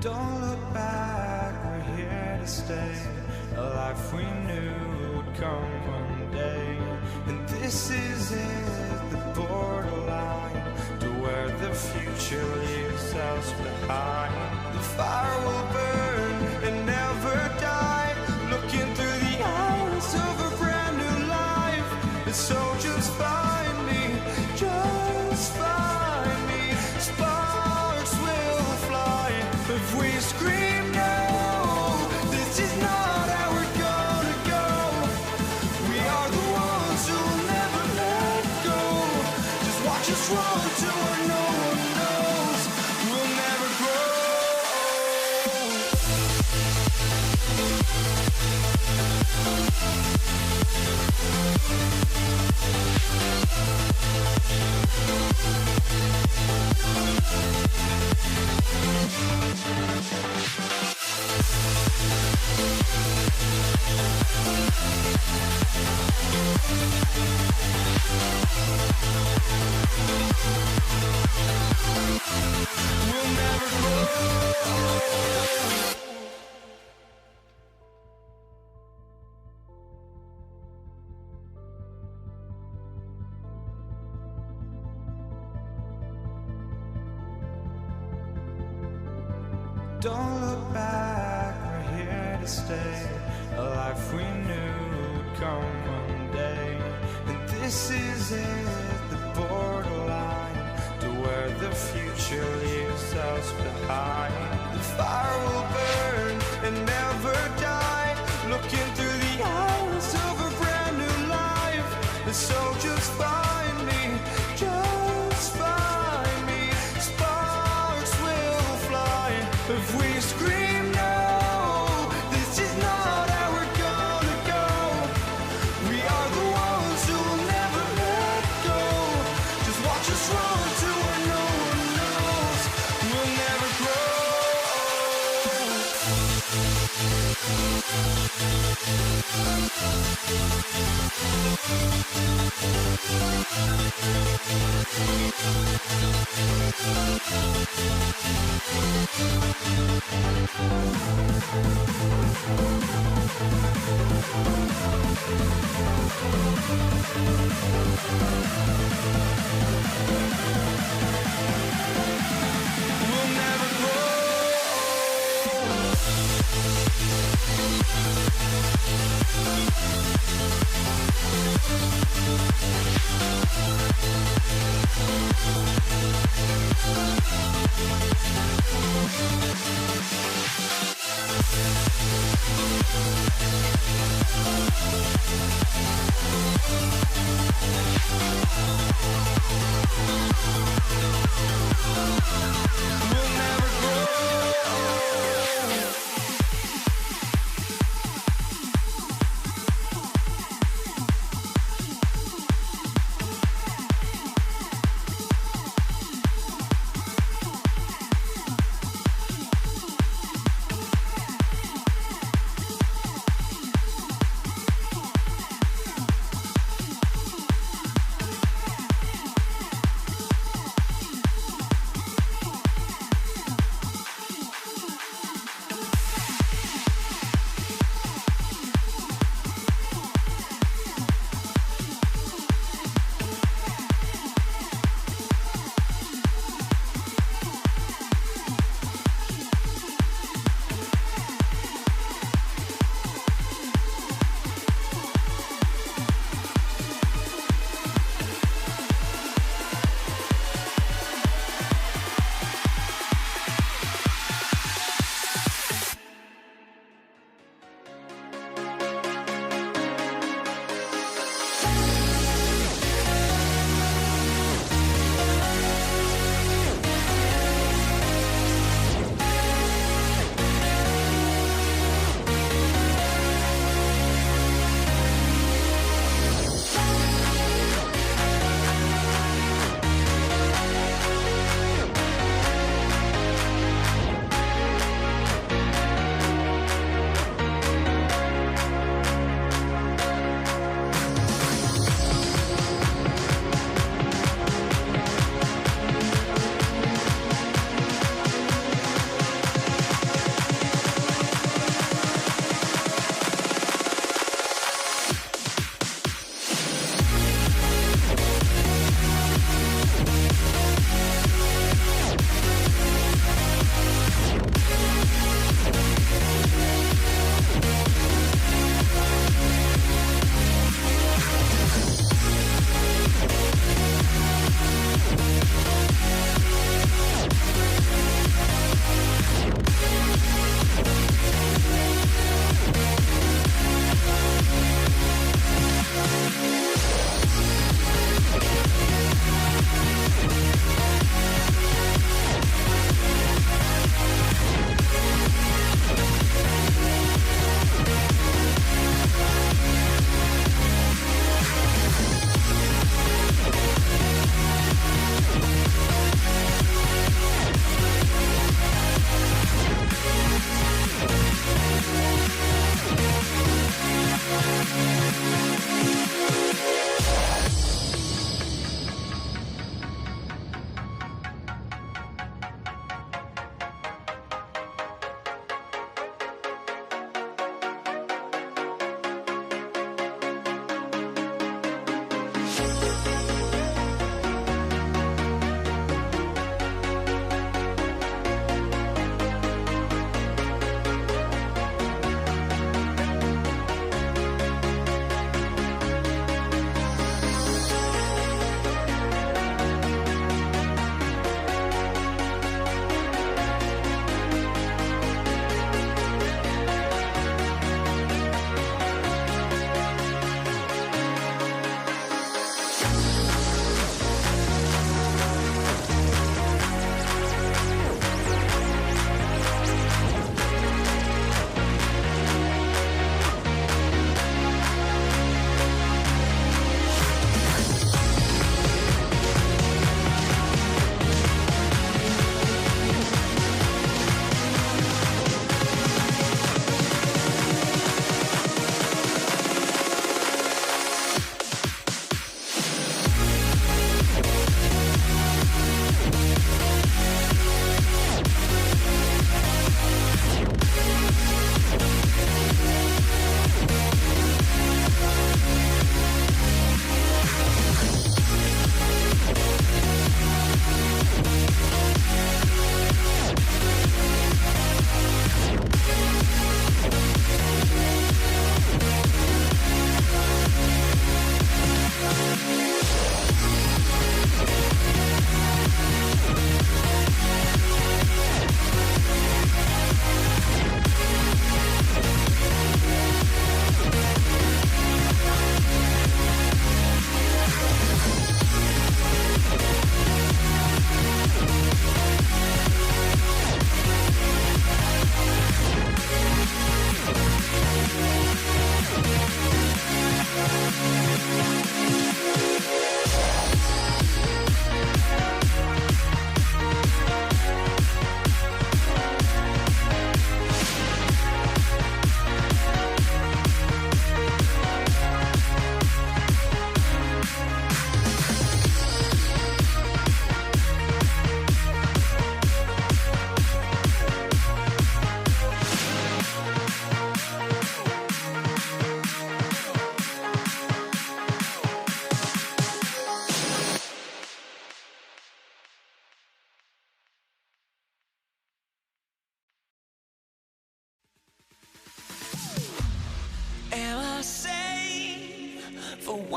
Speaker 15: Don't look back, we're here to stay. A life we knew would come one day. And this is it, the borderline to where the future leaves us behind. The fire will burn and never die, looking through the eyes of a brand new life. And so just find me, just find me. Sparks will fly if we scream no. This is not how we're gonna go. We are the ones who will never let go. Just watch us run to where no one knows. We'll never grow. We'll never grow. Don't look back, we're here to stay. A life we knew would come one day. And this is it, the borderline to where the future leaves us behind. The fire will burn and never die, looking through the eyes of a brand new life. And so just find me, just find me. Sparks will fly if we scream no. This is not how we're gonna go. We are the ones who will never let go. Just watch us run to where no one knows. We'll never grow. We'll never grow. We'll never grow.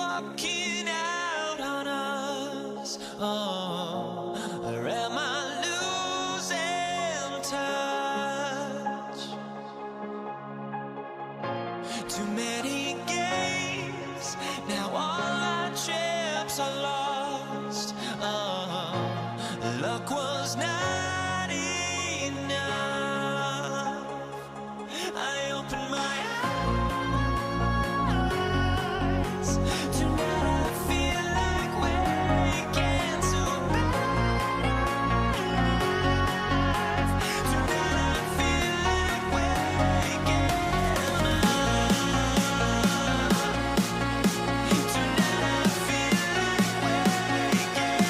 Speaker 15: walking out on us? Oh, or am I losing touch? Too many games, now all our chips are lost. Oh, luck was not enough. I opened my eyes. Tonight I feel like waking to life. Tonight I feel like waking up. Tonight I feel like waking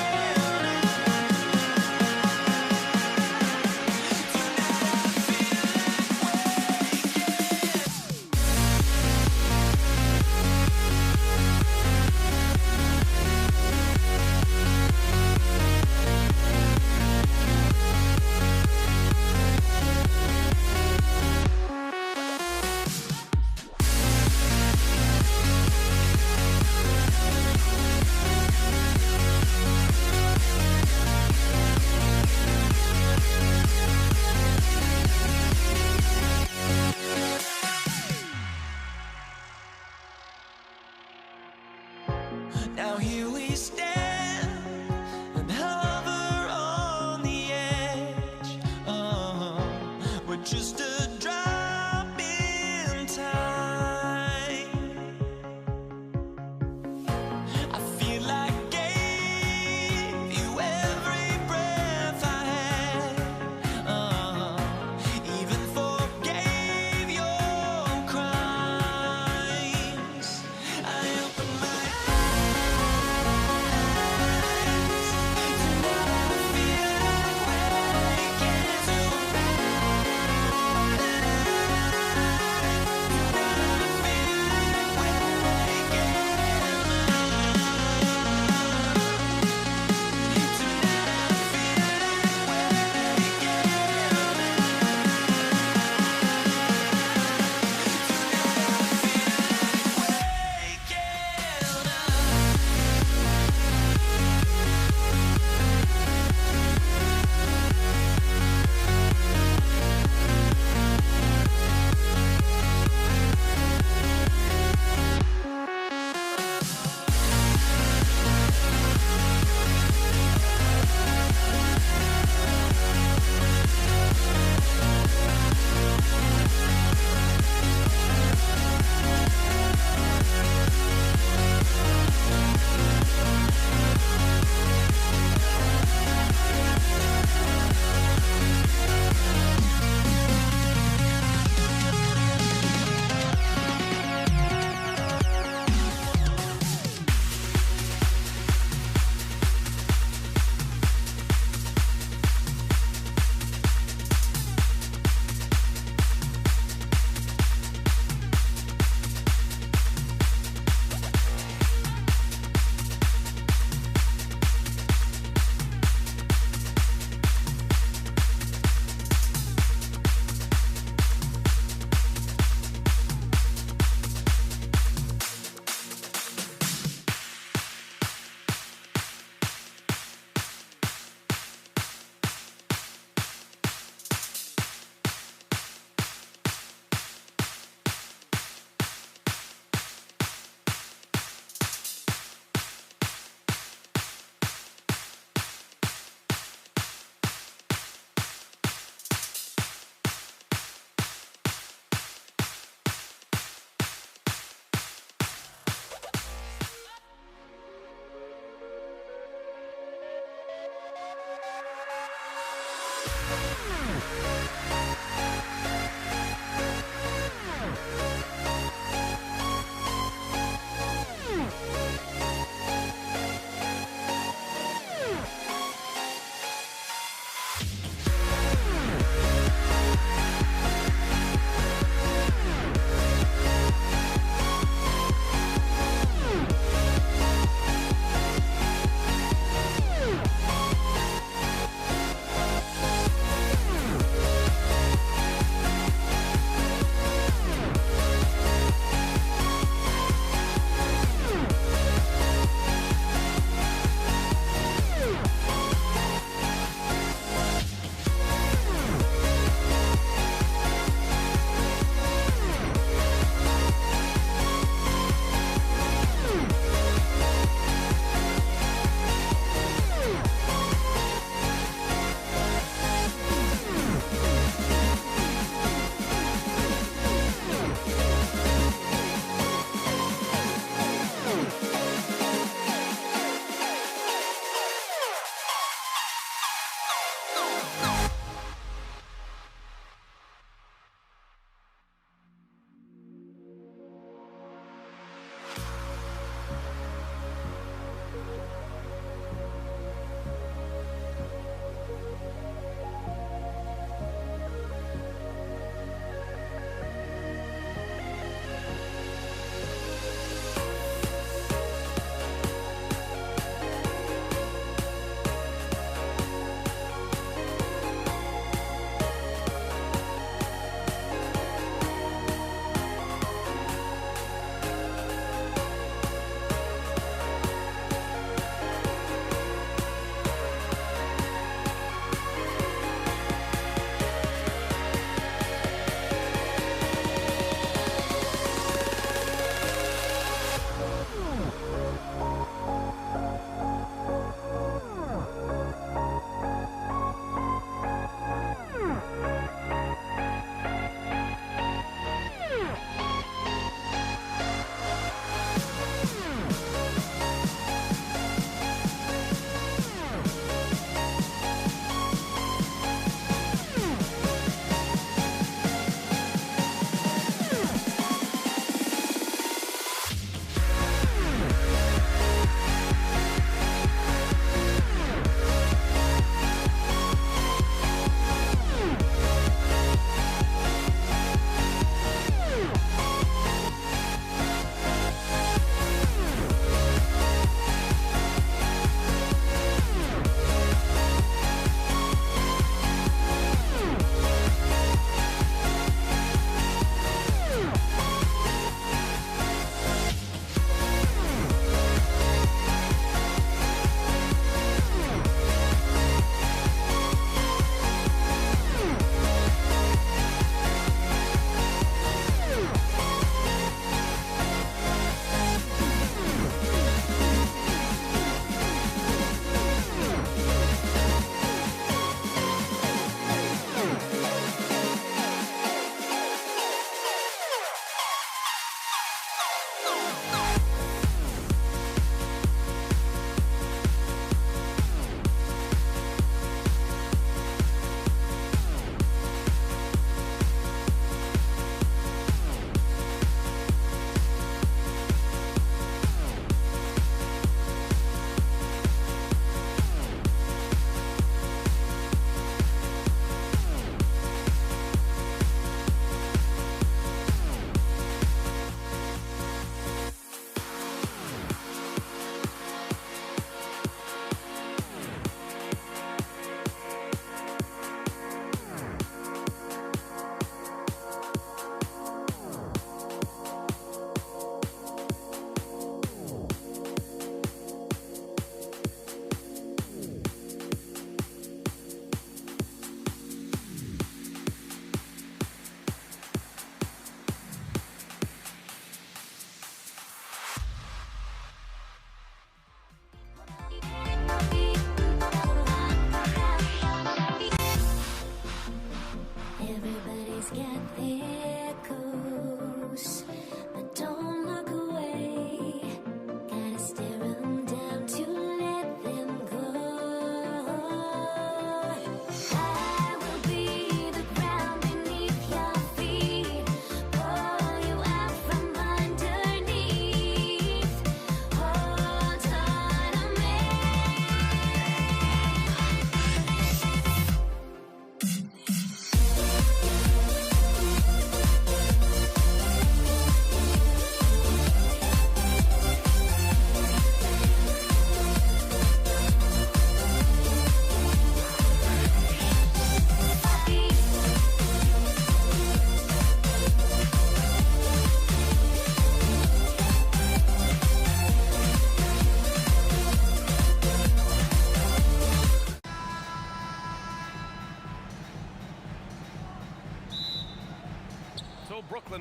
Speaker 15: Now here we stand and hover on the edge. Oh, we're just a drop in time. I feel like gave you every breath I had. Oh, even forgave your crimes. I opened my eyes.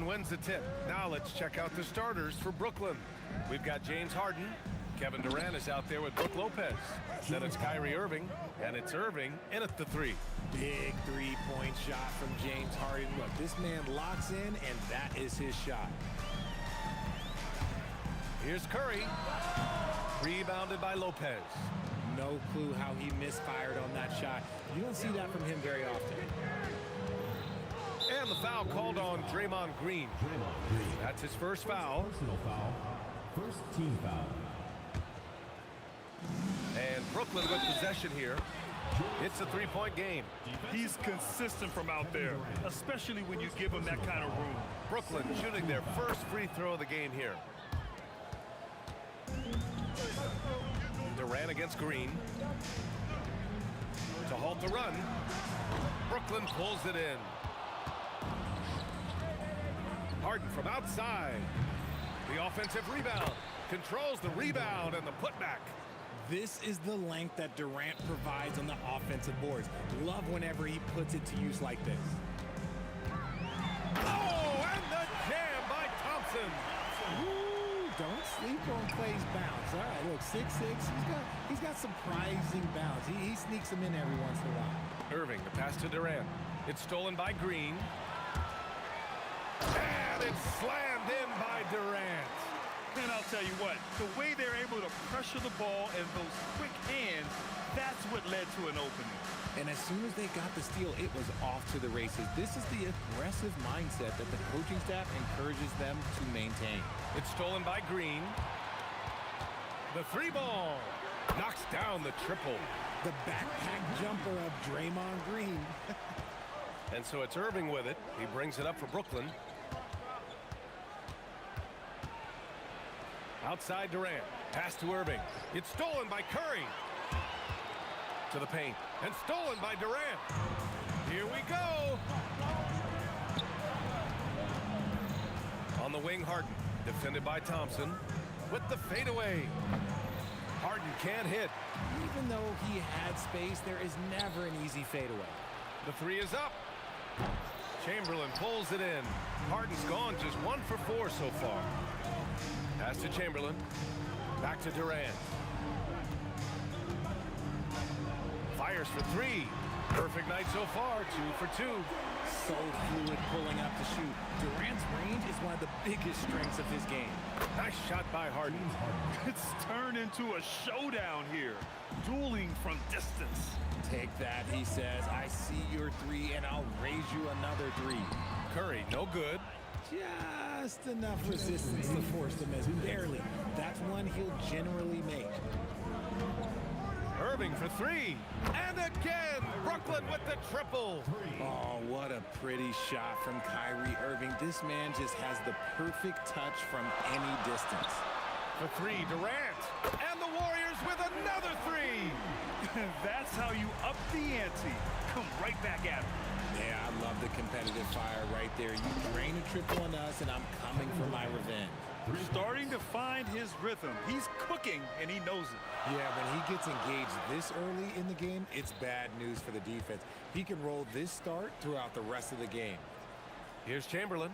Speaker 5: Brooklyn wins the tip. Now let's check out the starters for Brooklyn. We've got James Harden. Kevin Durant is out there with Brook Lopez. Then it's Kyrie Irving, and it's Irving in at the three.
Speaker 6: Big three-point shot from James Harden. Look, this man locks in, and that is his shot.
Speaker 5: Here's Curry. Rebounded by Lopez.
Speaker 6: No clue how he misfired on that shot. You don't see that from him very often.
Speaker 5: And the foul called on Draymond Green. That's his first foul.
Speaker 8: Personal foul. First team foul.
Speaker 5: And Brooklyn with possession here. It's a three-point game.
Speaker 12: He's consistent from out there, especially when you give him that kind of room.
Speaker 5: Brooklyn shooting their first free throw of the game here. Durant against Green. To halt the run. Brooklyn pulls it in. Harden from outside. The offensive rebound. Controls the rebound and the putback.
Speaker 6: This is the length that Durant provides on the offensive boards. Love whenever he puts it to use like this.
Speaker 5: Oh, and the jam by Thompson.
Speaker 6: Woo, don't sleep on Clay's bounce. All right, look, 6'6". He's got surprising bounce. He sneaks them in every once in a while.
Speaker 5: Irving, the pass to Durant. It's stolen by Green. And it's slammed in by Durant.
Speaker 12: And I'll tell you what, the way they're able to pressure the ball and those quick hands, that's what led to an opening.
Speaker 6: And as soon as they got the steal, it was off to the races. This is the aggressive mindset that the coaching staff encourages them to maintain.
Speaker 5: It's stolen by Green. The three ball knocks down the triple.
Speaker 6: The backpack jumper of Draymond Green.
Speaker 5: And so it's Irving with it. He brings it up for Brooklyn. Outside Durant. Pass to Irving. It's stolen by Curry. To the paint. And stolen by Durant. Here we go. On the wing, Harden. Defended by Thompson. With the fadeaway. Harden can't hit.
Speaker 6: Even though he had space, there is never an easy fadeaway.
Speaker 5: The three is up. Chamberlain pulls it in. Harden's gone just 1 for 4 so far. Pass to Chamberlain. Back to Durant. Fires for three. Perfect night so far, 2 for 2.
Speaker 6: So fluid pulling up to shoot. Durant's range is one of the biggest strengths of his game.
Speaker 5: Nice shot by Harden.
Speaker 12: It's turned into a showdown here. Dueling from distance.
Speaker 6: Take that, he says. I see your three, and I'll raise you another 3.
Speaker 5: Curry, no good.
Speaker 6: Just enough resistance to force the miss. Barely. That's one he'll generally make.
Speaker 5: Irving for 3. And again, Brooklyn with the triple.
Speaker 6: Oh, what a pretty shot from Kyrie Irving. This man just has the perfect touch from any distance.
Speaker 5: For 3, Durant. And the Warriors with another 3.
Speaker 12: That's how you up the ante. Come right back at him.
Speaker 6: Yeah, I love the competitive fire right there. You drain a triple on us, and I'm coming for my revenge.
Speaker 12: Starting to find his rhythm. He's cooking, and he knows it.
Speaker 6: Yeah, when he gets engaged this early in the game, it's bad news for the defense. He can roll this start throughout the rest of the game.
Speaker 5: Here's Chamberlain.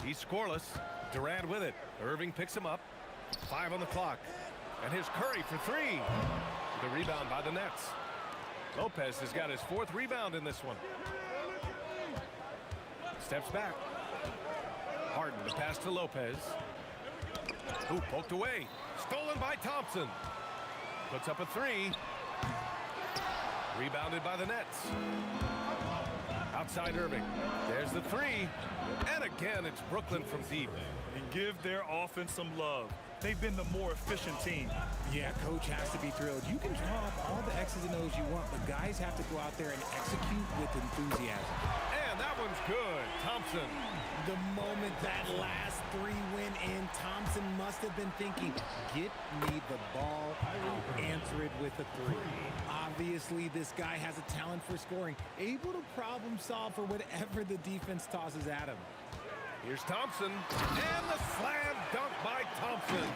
Speaker 5: He's scoreless. Durant with it. Irving picks him up. 5 on the clock. And here's Curry for 3. The rebound by the Nets. Lopez has got his 4th rebound in this one. Steps back. Harden, the pass to Lopez. Who poked away. Stolen by Thompson. Puts up a 3. Rebounded by the Nets. Outside Irving. There's the 3. And again, it's Brooklyn from deep.
Speaker 12: And give their offense some love. They've been the more efficient team.
Speaker 6: Yeah, coach has to be thrilled. You can draw up all the X's and O's you want, but guys have to go out there and execute with enthusiasm.
Speaker 5: And that one's good. Thompson.
Speaker 6: The moment that last 3 went in, Thompson must have been thinking, get me the ball, I'll answer it with a 3. Obviously, this guy has a talent for scoring, able to problem solve for whatever the defense tosses at him.
Speaker 5: Here's Thompson, and the slam dunk by Thompson.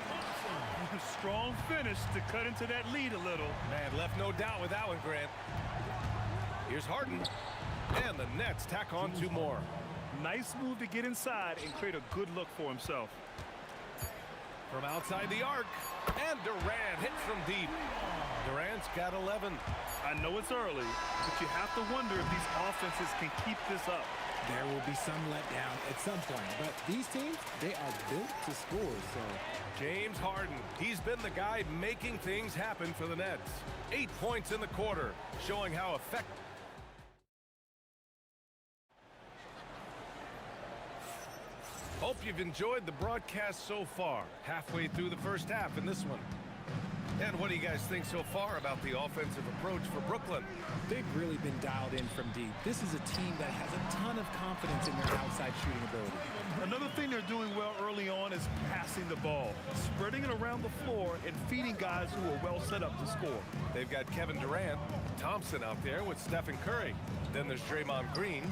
Speaker 12: Strong finish to cut into that lead a little.
Speaker 5: Man, left no doubt with that one, Grant. Here's Harden, and the Nets tack on 2 more.
Speaker 12: Nice move to get inside and create a good look for himself.
Speaker 5: From outside the arc, and Durant hits from deep. Durant's got 11.
Speaker 12: I know it's early, but you have to wonder if these offenses can keep this up.
Speaker 6: There will be some letdown at some point, but these teams, they are built to score, so.
Speaker 5: James Harden, he's been the guy making things happen for the Nets. 8 points in the quarter, showing how effective. Hope you've enjoyed the broadcast so far. Halfway through the first half in this one. And what do you guys think so far about the offensive approach for Brooklyn?
Speaker 6: They've really been dialed in from deep. This is a team that has a ton of confidence in their outside shooting ability.
Speaker 12: Another thing they're doing well early on is passing the ball, spreading it around the floor and feeding guys who are well set up to score.
Speaker 5: They've got Kevin Durant, Thompson out there with Stephen Curry. Then there's Draymond Green,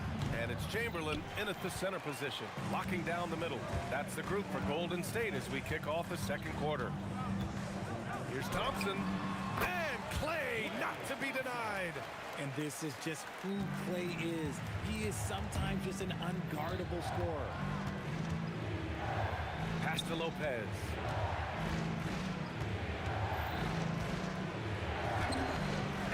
Speaker 5: and it's Chamberlain in at the center position, locking down the middle. That's the group for Golden State as we kick off the second quarter. Here's Thompson, and Clay not to be denied.
Speaker 6: And this is just who Clay is. He is sometimes just an unguardable scorer.
Speaker 5: Pass to Lopez.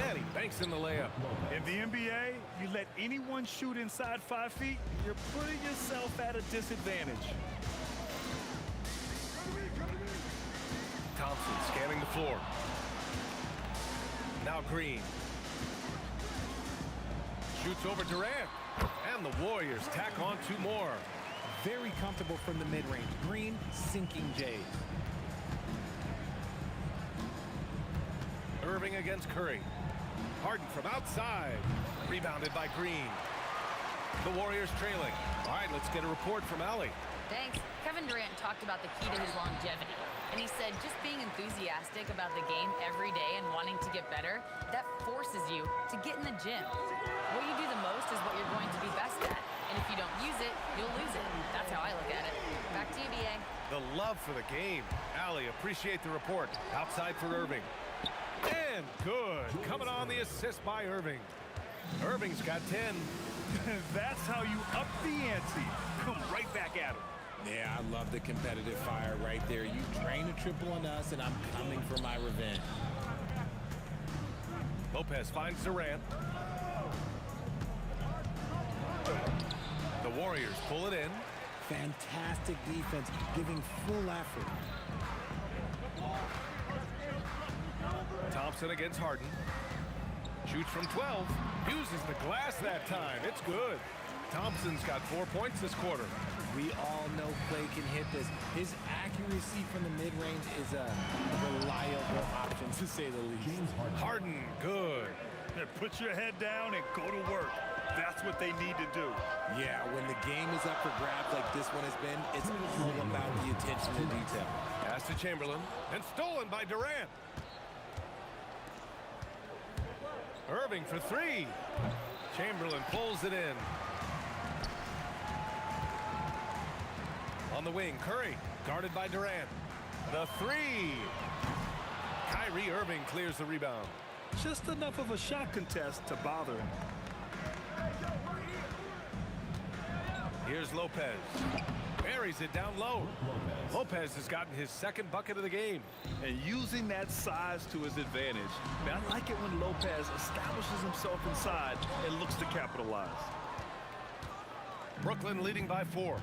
Speaker 5: And he banks in the layup.
Speaker 12: In the NBA, you let anyone shoot inside 5 feet, you're putting yourself at a disadvantage.
Speaker 5: Thompson scanning the floor. Now Green. Shoots over Durant. And the Warriors tack on 2 more.
Speaker 6: Very comfortable from the mid-range. Green sinking Jays.
Speaker 5: Irving against Curry. Harden from outside. Rebounded by Green. The Warriors trailing. All right, let's get a report from Allie.
Speaker 11: Thanks. Kevin Durant talked about the key to his longevity. And he said just being enthusiastic about the game every day and wanting to get better, that forces you to get in the gym. What you do the most is what you're going to be best at. And if you don't use it, you'll lose it. That's how I look at it. Back to you, BA.
Speaker 5: The love for the game. Allie, appreciate the report. Outside for Irving. And good. Coming on the assist by Irving. Irving's got 10.
Speaker 12: That's how you up the ante. Come right back at him.
Speaker 6: Yeah, I love the competitive fire right there. You drain a triple on us, and I'm coming for my revenge.
Speaker 5: Lopez finds Durant. The Warriors pull it in.
Speaker 6: Fantastic defense, giving full effort.
Speaker 5: Thompson against Harden. Shoots from 12. Uses the glass that time. It's good. Thompson's got 4 points this quarter.
Speaker 6: We all know Clay can hit this. His accuracy from the mid-range is a reliable option, to say the least.
Speaker 5: Harden, good.
Speaker 12: Put your head down and go to work. That's what they need to do.
Speaker 6: Yeah, when the game is up for grabs like this one has been, it's all about the attention to detail.
Speaker 5: Pass to Chamberlain, and stolen by Durant. Irving for 3. Chamberlain pulls it in. On the wing, Curry, guarded by Durant. The 3. Kyrie Irving clears the rebound.
Speaker 12: Just enough of a shot contest to bother him.
Speaker 5: Here's Lopez. Buries it down low. Lopez has gotten his second bucket of the game.
Speaker 12: And using that size to his advantage. Now, I like it when Lopez establishes himself inside and looks to capitalize.
Speaker 5: Brooklyn leading by 4.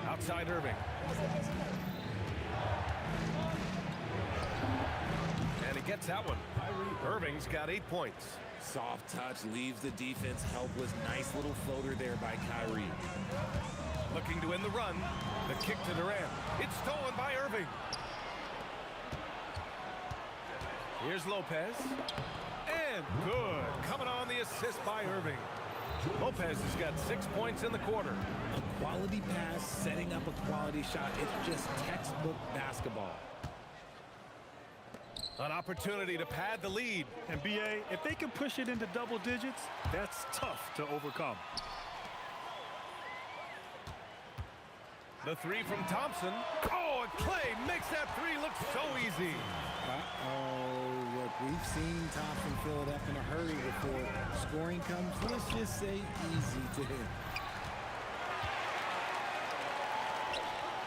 Speaker 5: Outside Irving. And he gets that one. Irving's got 8 points.
Speaker 6: Soft touch leaves the defense helpless. Nice little floater there by Kyrie.
Speaker 5: Looking to end the run. The kick to Durant. It's stolen by Irving. Here's Lopez. And good. Coming on the assist by Irving. Lopez has got 6 points in the quarter.
Speaker 6: A quality pass, setting up a quality shot. It's just textbook basketball.
Speaker 5: An opportunity to pad the lead.
Speaker 12: And BA, if they can push it into double digits, that's tough to overcome.
Speaker 5: The 3 from Thompson. Oh, and Clay makes that 3 look so easy.
Speaker 6: Uh-oh, look We've seen Thompson fill it up in a hurry before. Scoring comes, let's just say, easy to him.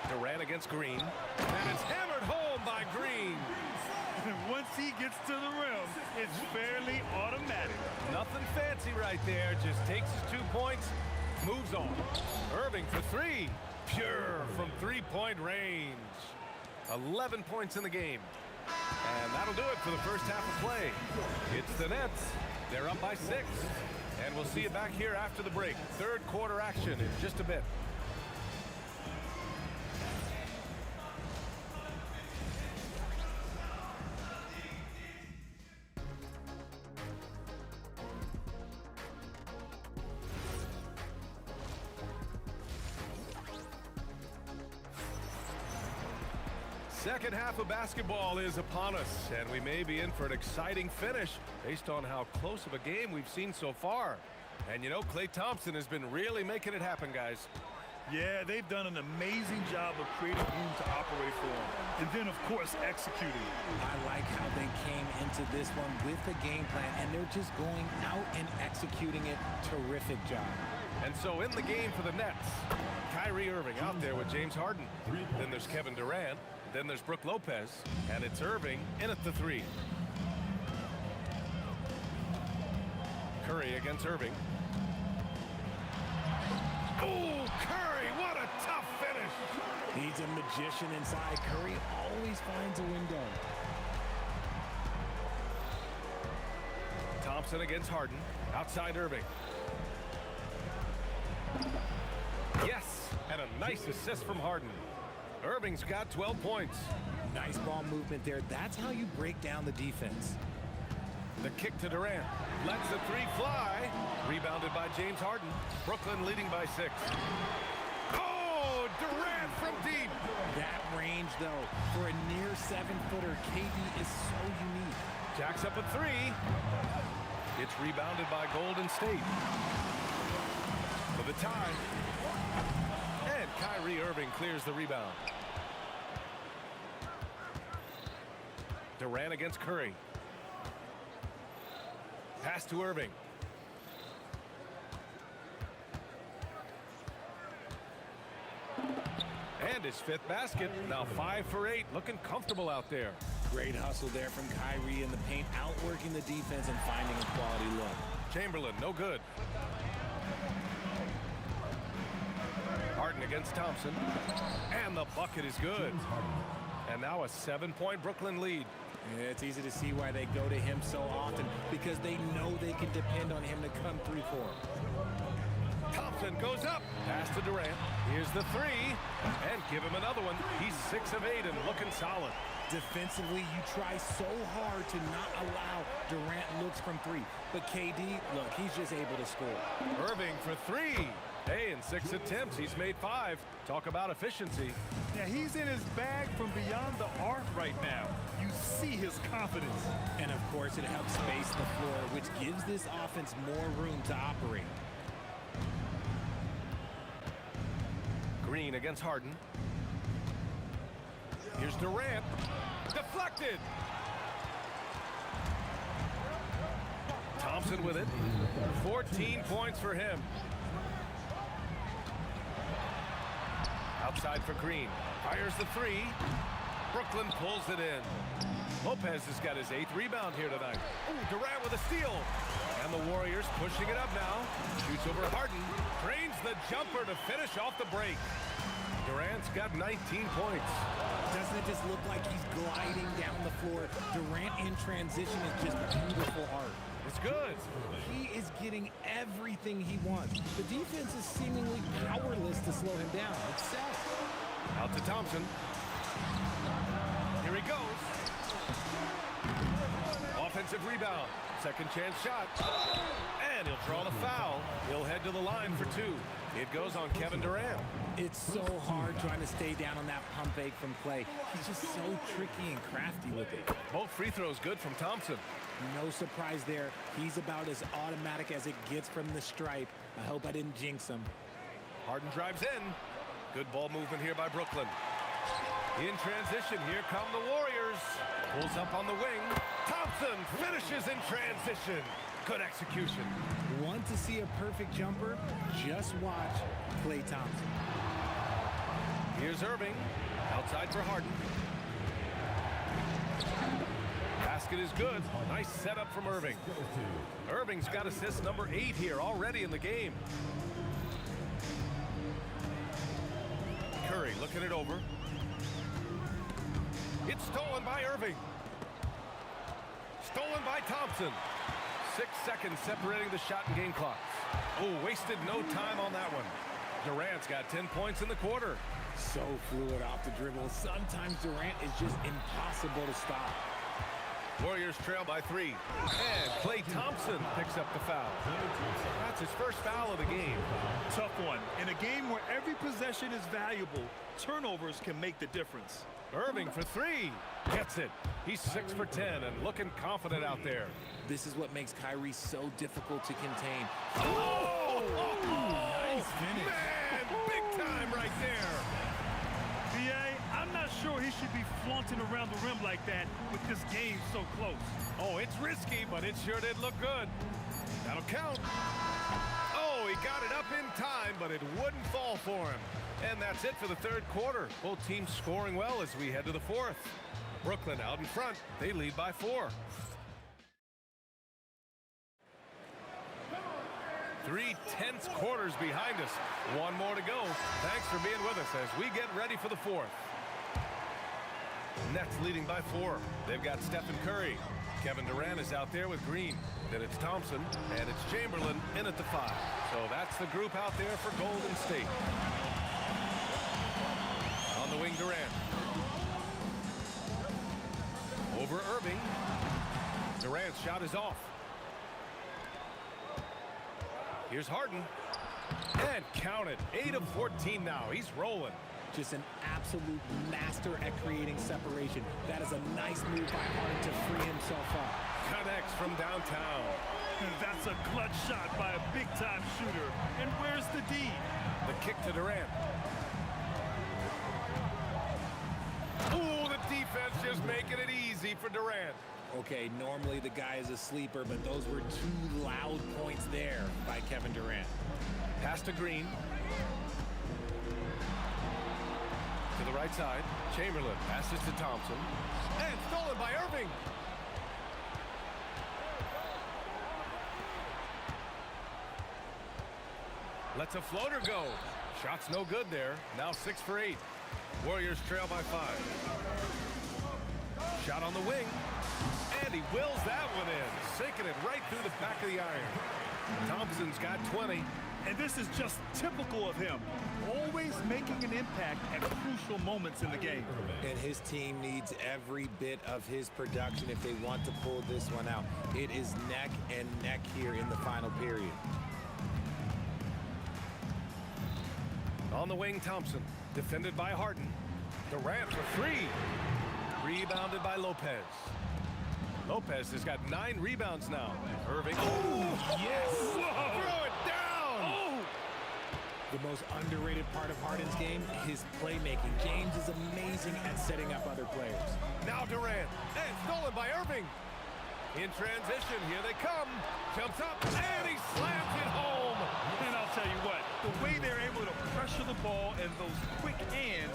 Speaker 5: Durant against Green. And it's hammered home by Green.
Speaker 12: Once he gets to the rim, it's fairly automatic.
Speaker 5: Nothing fancy right there. Just takes his 2 points, moves on. Irving for three. Pure from three-point range. 11 points in the game. And that'll do it for the first half of play. It's the Nets. They're up by 6. And we'll see you back here after the break. Third quarter action in just a bit. Second half of basketball is upon us, and we may be in for an exciting finish based on how close of a game we've seen so far. And you know, Klay Thompson has been really making it happen, guys.
Speaker 12: Yeah, they've done an amazing job of creating room to operate for him. And then, of course, executing.
Speaker 6: I like how they came into this one with the game plan, and they're just going out and executing it. Terrific job.
Speaker 5: And so in the game for the Nets, Kyrie Irving out there with James Harden. Then there's Kevin Durant. Then there's Brook Lopez, and it's Irving in at the three. Curry against Irving. Oh, Curry, what a tough finish.
Speaker 6: He's a magician inside. Curry always finds a window.
Speaker 5: Thompson against Harden, outside Irving. Yes, and a nice assist from Harden. Irving's got 12 points.
Speaker 6: Nice ball movement there. That's how you break down the defense.
Speaker 5: The kick to Durant. Lets the three fly. Rebounded by James Harden. Brooklyn leading by 6. Oh, Durant from deep.
Speaker 6: That range, though, for a near 7-footer, KD is so unique.
Speaker 5: Jacks up a 3. It's rebounded by Golden State. For the tie. And Kyrie Irving clears the rebound. Durant against Curry. Pass to Irving. And his 5th basket. Now 5 for 8. Looking comfortable out there.
Speaker 6: Great hustle there from Kyrie in the paint, outworking the defense and finding a quality look.
Speaker 5: Chamberlain, no good. Harden against Thompson. And the bucket is good. And now a 7-point Brooklyn lead.
Speaker 6: Yeah, it's easy to see why they go to him so often, because they know they can depend on him to come through for them.
Speaker 5: Thompson goes up. Pass to Durant. Here's the 3. And give him another one. He's 6 of 8 and looking solid.
Speaker 6: Defensively, you try so hard to not allow Durant looks from 3. But KD, look, he's just able to score.
Speaker 5: Irving for 3. Hey, in 6 attempts, he's made 5. Talk about efficiency.
Speaker 12: Yeah, he's in his bag from beyond the arc right now. You see his confidence.
Speaker 6: And, of course, it helps space the floor, which gives this offense more room to operate.
Speaker 5: Green against Harden. Here's Durant. Deflected. Thompson with it. 14 points for him. Outside for Green. Fires the 3. Brooklyn pulls it in. Lopez has got his 8th rebound here tonight. Ooh, Durant with a steal. And the Warriors pushing it up now. Shoots over Harden. Drains the jumper to finish off the break. Durant's got 19 points.
Speaker 6: Doesn't it just look like he's gliding down the floor? Durant in transition is just beautiful art.
Speaker 5: It's good.
Speaker 6: He is getting everything he wants. The defense is seemingly powerless to slow him down. It's sad.
Speaker 5: Out to Thompson. Here he goes. Offensive rebound. Second chance shot. And he'll draw the foul. He'll head to the line for 2. It goes on Kevin Durant.
Speaker 6: It's so hard trying to stay down on that pump fake from Klay. He's just so tricky and crafty with it.
Speaker 5: Both free throws good from Thompson.
Speaker 6: No surprise there. He's about as automatic as it gets from the stripe. I hope I didn't jinx him.
Speaker 5: Harden drives in. Good ball movement here by Brooklyn. In transition, here come the Warriors. Pulls up on the wing. Thompson finishes in transition. Good execution.
Speaker 6: Want to see a perfect jumper? Just watch Klay Thompson.
Speaker 5: Here's Irving. Outside for Harden. Basket is good. Nice setup from Irving. Irving's got assist number 8 here already in the game. Curry looking it over. It's stolen by Irving. Stolen by Thompson. 6 seconds separating the shot and game clocks. Oh, wasted no time on that one. Durant's got 10 points in the quarter.
Speaker 6: So fluid off the dribble. Sometimes Durant is just impossible to stop.
Speaker 5: Warriors trail by 3. And Klay Thompson picks up the foul. That's his first foul of the game.
Speaker 12: Tough one. In a game where every possession is valuable, turnovers can make the difference.
Speaker 5: Irving for 3. Gets it. He's 6 for 10 and looking confident out there.
Speaker 6: This is what makes Kyrie so difficult to contain.
Speaker 5: Oh!
Speaker 6: Nice finish.
Speaker 5: Man, big time right there.
Speaker 12: B.A., I'm not sure he should be flaunting around the rim like that with this game so close.
Speaker 5: Oh, it's risky, but it sure did look good. That'll count. Oh, he got it up in time, but it wouldn't fall for him. And that's it for the third quarter. Both teams scoring well as we head to the fourth. Brooklyn out in front. They lead by 4. 3 tense quarters behind us. One more to go. Thanks for being with us as we get ready for the fourth. Nets leading by 4. They've got Stephen Curry. Kevin Durant is out there with Green. Then it's Thompson, and it's Chamberlain in at the 5. So that's the group out there for Golden State. On the wing, Durant. Over Irving. Durant's shot is off. Here's Harden. And count it. 8 of 14 now. He's rolling.
Speaker 6: Just an absolute master at creating separation. That is a nice move by Harden to free himself up.
Speaker 5: Connects from downtown.
Speaker 12: And that's a clutch shot by a big-time shooter. And where's the D?
Speaker 5: The kick to Durant. Ooh, the defense just making it easy for Durant.
Speaker 6: Okay, normally the guy is a sleeper, but those were 2 loud points there by Kevin Durant.
Speaker 5: Pass to Green. To the right side. Chamberlain passes to Thompson. And stolen by Irving. Lets a floater go. Shot's no good there. Now 6 for 8. Warriors trail by 5. Shot on the wing. And he wills that one in. Sinking it right through the back of the iron. Thompson's got 20.
Speaker 12: And this is just typical of him. Always making an impact at crucial moments in the game.
Speaker 6: And his team needs every bit of his production if they want to pull this one out. It is neck and neck here in the final period.
Speaker 5: On the wing, Thompson. Defended by Harden. Durant for 3. Rebounded by Lopez. Lopez has got 9 rebounds now. Irving. Oh, yes! Whoa. Throw it down!
Speaker 6: Oh. The most underrated part of Harden's game, his playmaking. James is amazing at setting up other players.
Speaker 5: Now Durant. And stolen by Irving. In transition, here they come. Jumps up, and he slams it home.
Speaker 12: And I'll tell you what, the way they're able to pressure the ball and those quick hands,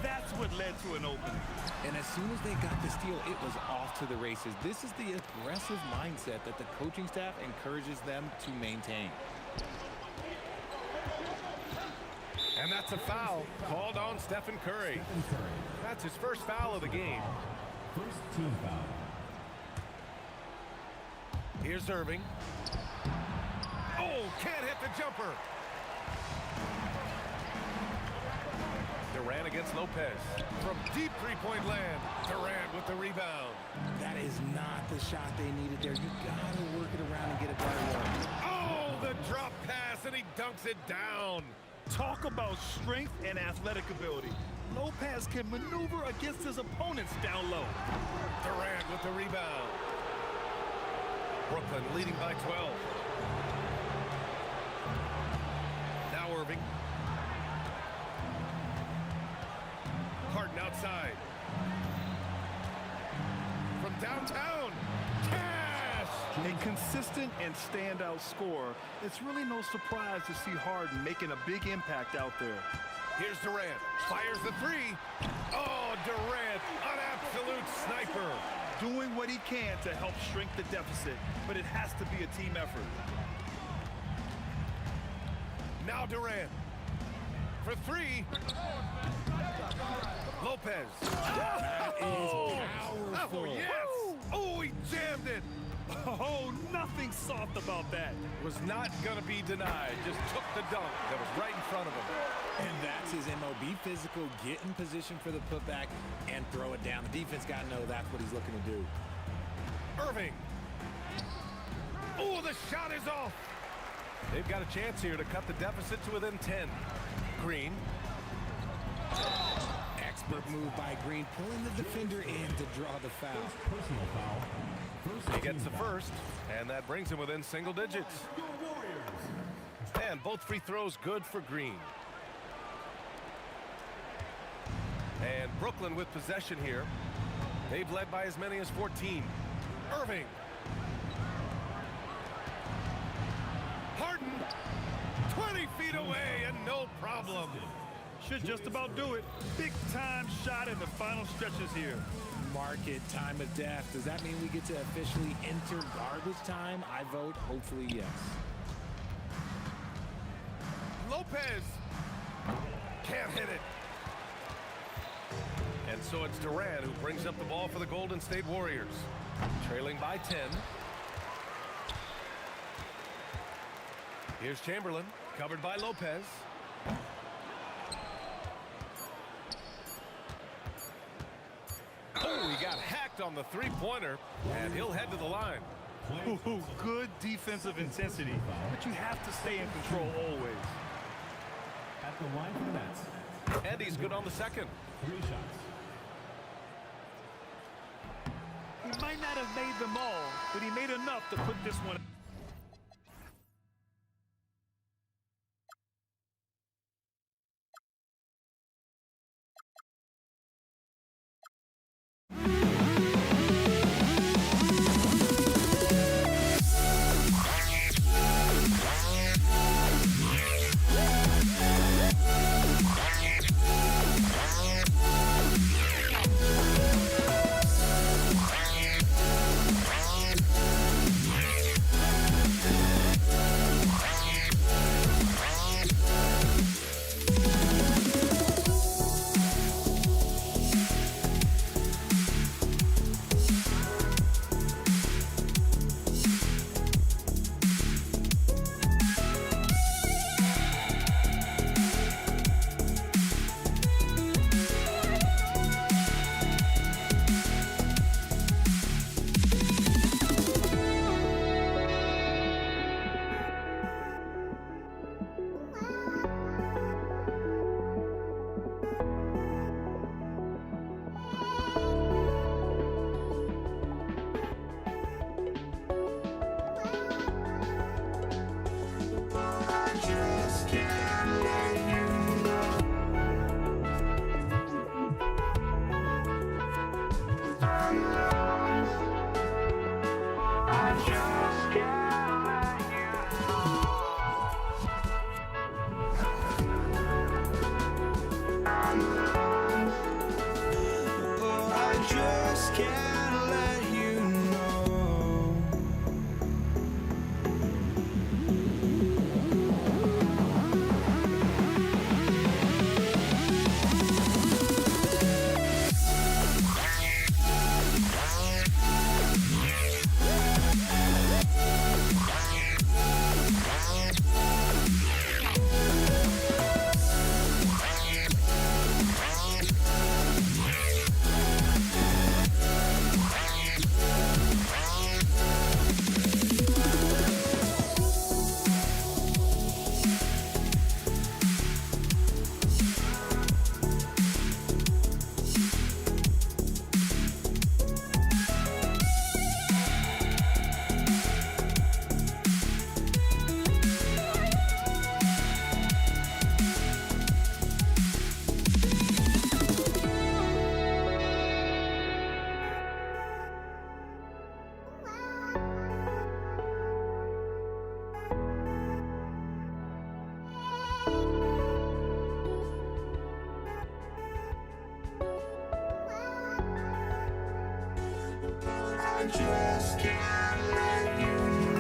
Speaker 12: that's what led to an opening.
Speaker 6: And as soon as they got the steal, it was off to the races. This is the aggressive mindset that the coaching staff encourages them to maintain.
Speaker 5: And that's a foul called on Stephen Curry. That's his first foul of the game.
Speaker 8: First team foul.
Speaker 5: Here's Irving. Oh, can't hit the jumper. Durant against Lopez. From deep three-point land. Durant with the rebound.
Speaker 6: That is not the shot they needed there. You gotta work it around and get it better look.
Speaker 5: Oh, the drop pass, and he dunks it down.
Speaker 12: Talk about strength and athletic ability. Lopez can maneuver against his opponents down low.
Speaker 5: Durant with the rebound. Brooklyn leading by 12. Now Irving. Harden. outside. From downtown, Cash!
Speaker 12: A consistent and standout scorer. It's really no surprise to see Harden making a big impact out there.
Speaker 5: Here's Durant, fires the three. Oh, Durant, an absolute sniper.
Speaker 12: Doing what he can to help shrink the deficit, but it has to be a team effort.
Speaker 5: Now Durant for three. Lopez.
Speaker 6: That is powerful.
Speaker 5: Oh, yes. Oh, he jammed it.
Speaker 12: Oh, nothing soft about that.
Speaker 5: Was not going to be denied. Just took the dunk that was right in front of him.
Speaker 6: And that's his MO. Be physical, get in position for the putback, and throw it down. The defense got to know that's what he's looking to do.
Speaker 5: Irving. Oh, the shot is off. They've got a chance here to cut the deficit to within 10. Green.
Speaker 6: Expert move by Green, pulling the defender in to draw the foul.
Speaker 8: Personal foul.
Speaker 5: He gets the first, and that brings him within single digits. And both free throws good for Green. And Brooklyn with possession here. They've led by as many as 14. Irving. Harden. 20 feet away and no problem.
Speaker 12: Should just about do it. Big time shot in the final stretches here.
Speaker 6: Market time of death. Does that mean we get to officially enter garbage time? I vote hopefully yes.
Speaker 5: Lopez. Can't hit it. And so it's Durant who brings up the ball for the Golden State Warriors. Trailing by 10. Here's Chamberlain, covered by Lopez. Oh, he got hacked on the three-pointer, and he'll head to the line.
Speaker 12: Ooh, good defensive intensity, but you have to stay in control always.
Speaker 8: At the line for the Nets.
Speaker 5: And he's good on the second.
Speaker 8: 3 shots.
Speaker 12: He might not have made them all, but he made enough to put this one.
Speaker 15: I just can't let you move.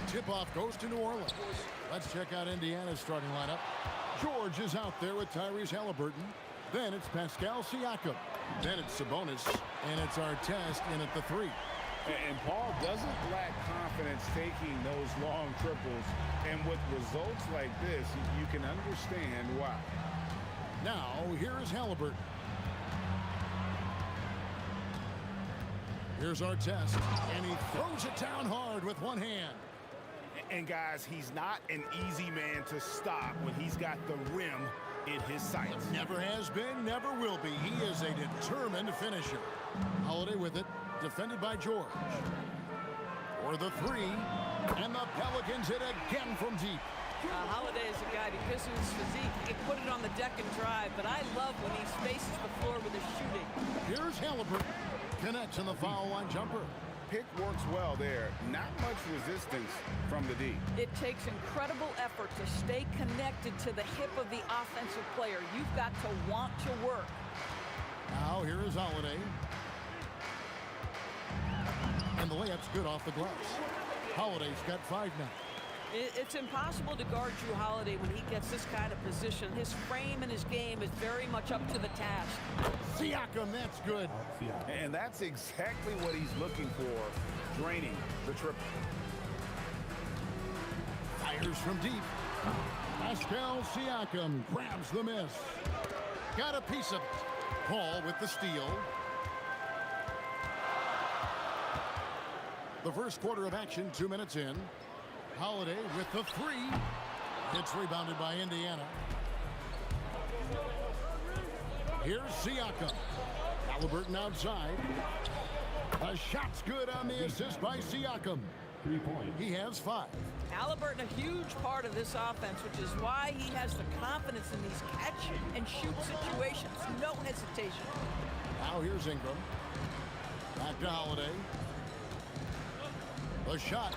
Speaker 1: Tip-off goes to New Orleans. Let's check out Indiana's starting lineup. George is out there with Tyrese Halliburton. Then it's Pascal Siakam. Then it's Sabonis. And it's Artest in at the 3.
Speaker 4: And Paul doesn't lack confidence taking those long triples. And with results like this, you can understand why.
Speaker 1: Now, here is Halliburton. Here's Artest. And he throws it down hard with one hand.
Speaker 2: And guys, he's not an easy man to stop when he's got the rim in his sights.
Speaker 1: Never has been, never will be. He is a determined finisher. Holiday with it, defended by George. For the 3, and the Pelicans hit again from deep.
Speaker 10: Holiday is a guy, because of his physique, he can put it on the deck and drive, but I love when he spaces the floor with his shooting.
Speaker 1: Here's Halliburton. Connects in the foul line jumper.
Speaker 2: Pick works well there. Not much resistance from the D.
Speaker 9: It takes incredible effort to stay connected to the hip of the offensive player. You've got to want to work.
Speaker 1: Now here is Holiday. And the layup's good off the gloves. Holiday's got 5 now.
Speaker 10: It's impossible to guard Drew Holiday when he gets this kind of position. His frame and his game is very much up to the task.
Speaker 1: Siakam, that's good.
Speaker 2: And that's exactly what he's looking for, draining the triple.
Speaker 1: Fires from deep. Pascal Siakam grabs the miss. Got a piece of it. Paul with the steal. The first quarter of action, 2 minutes in. Holiday with the 3. It's rebounded by Indiana. Here's Siakam. Halliburton outside. A shot's good on the assist by Siakam.
Speaker 8: 3 points.
Speaker 1: He has 5.
Speaker 10: Halliburton, a huge part of this offense, which is why he has the confidence in these catch and shoot situations. No hesitation.
Speaker 1: Now here's Ingram. Back to Holiday. The shot.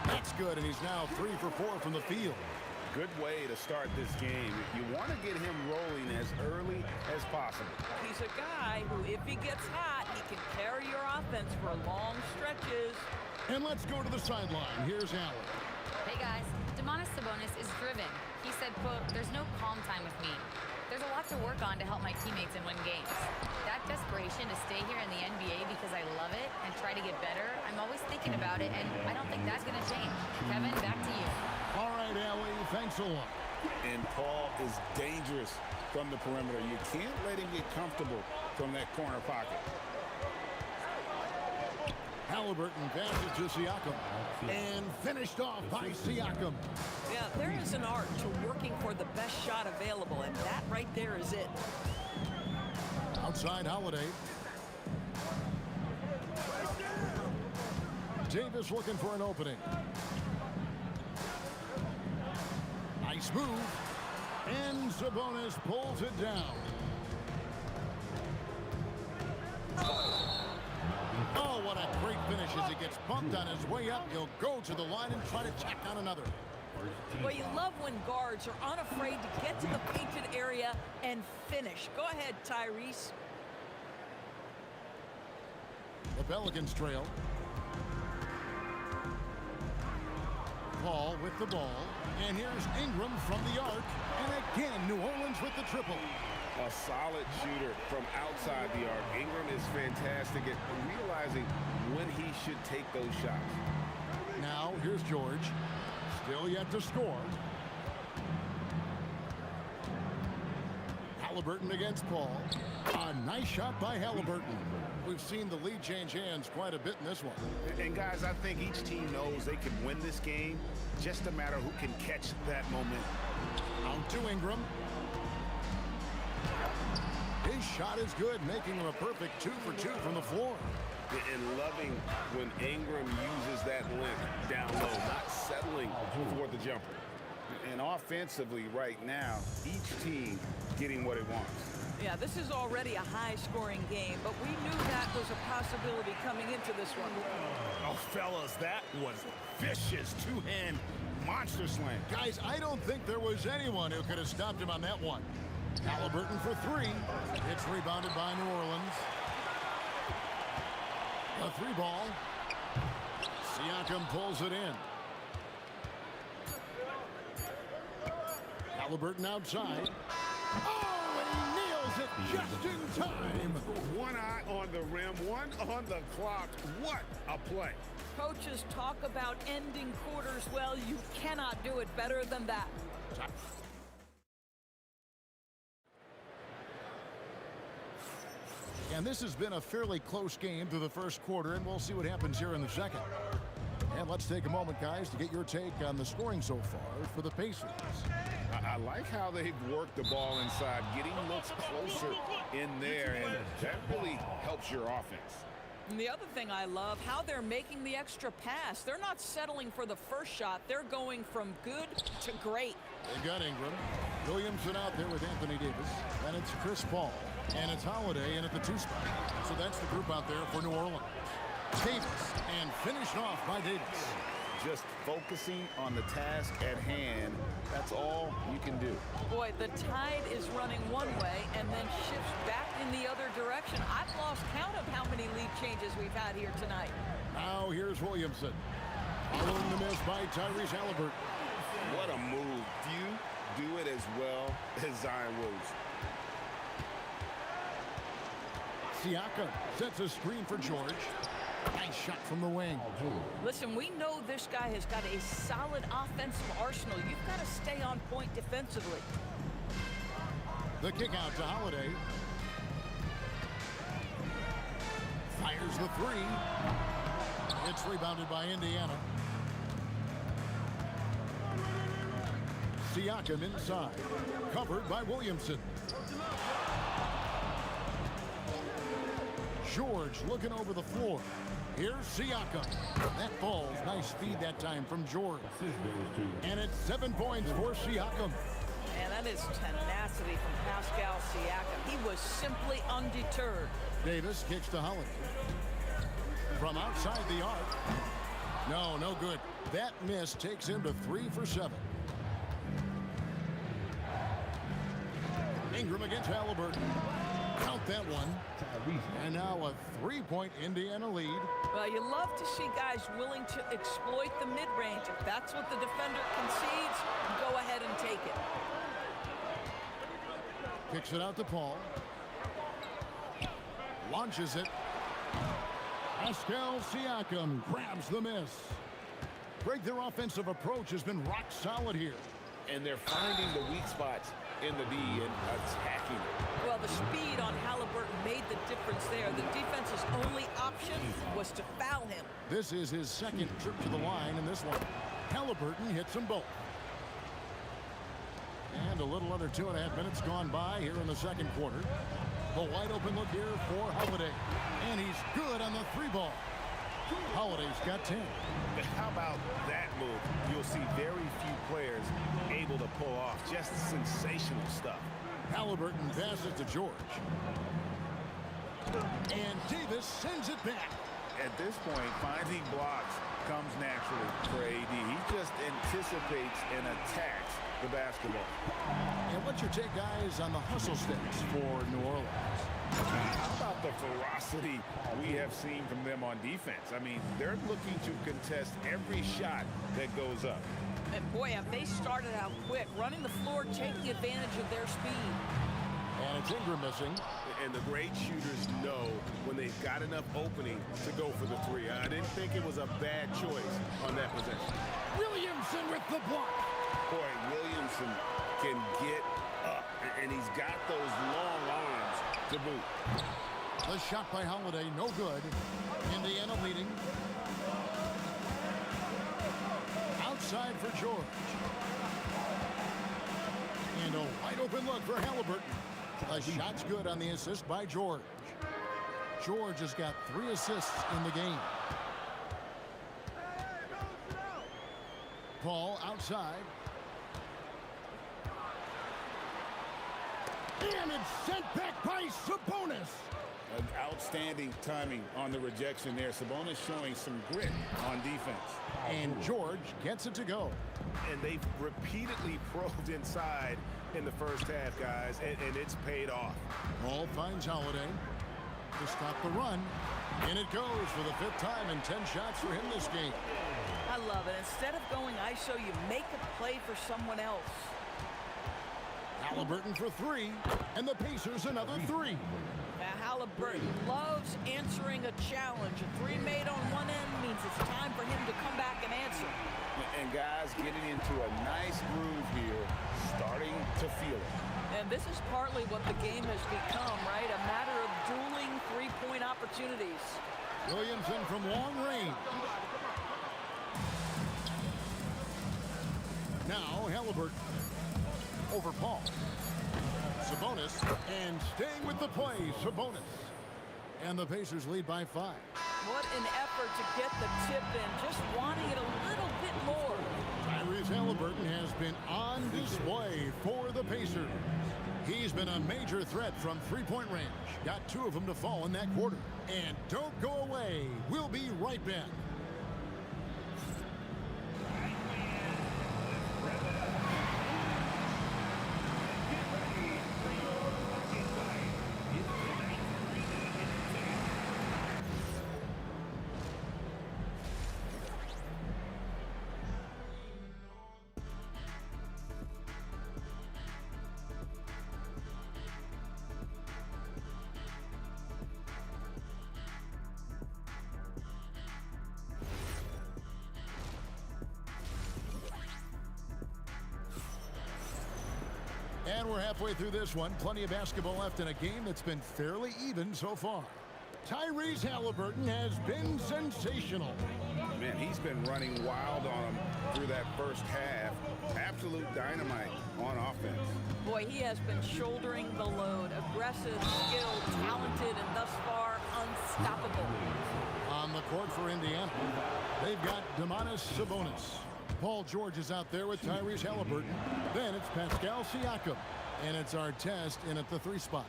Speaker 1: That's good, and he's now 3 for 4 from the field.
Speaker 2: Good way to start this game. You want to get him rolling as early as possible.
Speaker 10: He's a guy who, if he gets hot, he can carry your offense for long stretches.
Speaker 1: And let's go to the sideline. Here's Allen.
Speaker 11: Hey guys, Domantas Sabonis is driven. He said, quote, "There's no calm time with me. There's a lot to work on to help my teammates and win games. That desperation to stay here in the NBA because I love it and try to get better, I'm always thinking about it, and I don't think that's going to change." Kevin, back to you.
Speaker 1: All right, Allie, thanks a lot.
Speaker 2: And Paul is dangerous from the perimeter. You can't let him get comfortable from that corner pocket.
Speaker 1: Halliburton passes to Siakam. And finished off by Siakam.
Speaker 10: Yeah, there is an art to working for the best shot available, and that right there is it.
Speaker 1: Now Outside Holiday. Davis looking for an opening. Nice move. And Sabonis pulls it down. Oh, what a great finish as he gets bumped on his way up. He'll go to the line and try to tack on another.
Speaker 9: Well, you love when guards are unafraid to get to the painted area and finish. Go ahead, Tyrese.
Speaker 1: The Pelicans trail. Paul with the ball. And here's Ingram from the arc. And again, New Orleans with the triple.
Speaker 2: A solid shooter from outside the arc. Ingram is fantastic at realizing when he should take those shots.
Speaker 1: Now, here's George. Still yet to score. Halliburton against Paul. A nice shot by Halliburton. We've seen the lead change hands quite a bit in this one.
Speaker 2: And guys, I think each team knows they can win this game. Just a matter who can catch that momentum.
Speaker 1: Out to Ingram. His shot is good, making him a perfect 2 for 2 from the floor.
Speaker 2: And loving when Ingram uses that length down low, not settling for the jumper. And offensively right now, each team getting what it wants.
Speaker 9: Yeah, this is already a high-scoring game, but we knew that was a possibility coming into this one.
Speaker 2: Oh, fellas, that was vicious two-hand monster slam.
Speaker 1: Guys, I don't think there was anyone who could have stopped him on that one. Halliburton for 3. It's rebounded by New Orleans. A 3 ball. Siakam pulls it in. Halliburton outside. Oh, and he nails it just in time.
Speaker 2: One eye on the rim, one on the clock. What a play.
Speaker 9: Coaches talk about ending quarters well. You cannot do it better than that.
Speaker 1: And this has been a fairly close game through the first quarter, and we'll see what happens here in the second. And let's take a moment, guys, to get your take on the scoring so far for the Pacers.
Speaker 2: I like how they've worked the ball inside, getting looks closer in there, and that really helps your offense.
Speaker 9: And the other thing I love, how they're making the extra pass. They're not settling for the first shot. They're going from good to great.
Speaker 1: They got Ingram. Williamson out there with Anthony Davis. And it's Chris Paul. And it's Holiday in at the 2 spot. So that's the group out there for New Orleans. Davis, and finished off by Davis.
Speaker 2: Just focusing on the task at hand, that's all you can do.
Speaker 9: Boy, the tide is running one way and then shifts back in the other direction. I've lost count of how many lead changes we've had here tonight.
Speaker 1: Now here's Williamson. Following the miss by Tyrese Halliburton.
Speaker 2: What a move. Few do it as well as Zion Williamson.
Speaker 1: Siakam sets a screen for George. Nice shot from the wing.
Speaker 9: Listen, we know this guy has got a solid offensive arsenal. You've got to stay on point defensively.
Speaker 1: The kick out to Holiday. Fires the 3. It's rebounded by Indiana. Siakam inside. Covered by Williamson. George looking over the floor. Here's Siakam. That falls. Nice feed that time from George. And it's 7 points for Siakam.
Speaker 9: And that is tenacity from Pascal Siakam. He was simply undeterred.
Speaker 1: Davis kicks to Holiday. From outside the arc. No good. That miss takes him to 3 for 7. Ingram against Halliburton. Count that one. And now a 3-point Indiana lead.
Speaker 9: Well, you love to see guys willing to exploit the mid-range. If that's what the defender concedes, go ahead and take it.
Speaker 1: Kicks it out to Paul. Launches it. Pascal Siakam grabs the miss. Their offensive approach has been rock solid here.
Speaker 2: And they're finding the weak spots in the D and attacking it.
Speaker 9: Well, the speed on Halliburton made the difference there. The defense's only option was to foul him.
Speaker 1: This is his second trip to the line in this one. Halliburton hits them both. And a little under 2.5 minutes gone by here in the second quarter. The wide open look here for Holiday. And he's good on the 3-ball. Holiday's got 10.
Speaker 2: How about that move? You'll see very few players able to pull off just sensational stuff.
Speaker 1: Halliburton passes to George. And Davis sends it back.
Speaker 4: At this point, finding blocks comes naturally for AD. He just anticipates and attacks the basketball.
Speaker 1: And what's your take, guys, on the hustle sticks for New Orleans?
Speaker 4: How about the ferocity we have seen from them on defense? I mean, they're looking to contest every shot that goes up.
Speaker 9: And boy, have they started out quick, running the floor, taking advantage of their speed.
Speaker 1: And it's Ingram missing.
Speaker 2: And the great shooters know when they've got enough opening to go for the 3. I didn't think it was a bad choice on that possession.
Speaker 1: Williamson with the block.
Speaker 2: Boy, Williamson can get up, and he's got those long arms to boot.
Speaker 1: The shot by Holiday, no good. Indiana leading. Outside for George. And a wide open look for Halliburton. The shot's good on the assist by George. George has got 3 assists in the game. Paul outside. And it's sent back by Sabonis.
Speaker 4: Outstanding timing on the rejection there. Sabonis showing some grit on defense.
Speaker 1: And George gets it to go.
Speaker 2: And they've repeatedly probed inside in the first half, guys, and it's paid off.
Speaker 1: Paul finds Holiday to stop the run. And it goes for the 5th time in 10 shots for him this game.
Speaker 9: I love it. Instead of going ISO, you make a play for someone else.
Speaker 1: Halliburton for 3, and the Pacers another 3.
Speaker 9: Now Halliburton loves answering a challenge. A 3 made on one end means it's time for him to come back and answer.
Speaker 4: And guys getting into a nice groove here, starting to feel it.
Speaker 9: And this is partly what the game has become, right? A matter of dueling 3-point opportunities.
Speaker 1: Williamson from long range. Now Halliburton over Paul. Sabonis, and staying with the play, Sabonis. And the Pacers lead by 5.
Speaker 9: What an effort to get the tip in, just wanting it a little bit more.
Speaker 1: Tyrese Halliburton has been on display for the Pacers. He's been a major threat from 3-point range. Got 2 of them to fall in that quarter. And don't go away. We'll be right back. And we're halfway through this one. Plenty of basketball left in a game that's been fairly even so far. Tyrese Halliburton has been sensational.
Speaker 4: Man, he's been running wild on him through that first half. Absolute dynamite on offense.
Speaker 9: Boy, he has been shouldering the load. Aggressive, skilled, talented, and thus far unstoppable.
Speaker 1: On the court for Indiana, they've got Domantas Sabonis. Paul George is out there with Tyrese Halliburton. Then it's Pascal Siakam. And it's our test in at the 3 spot.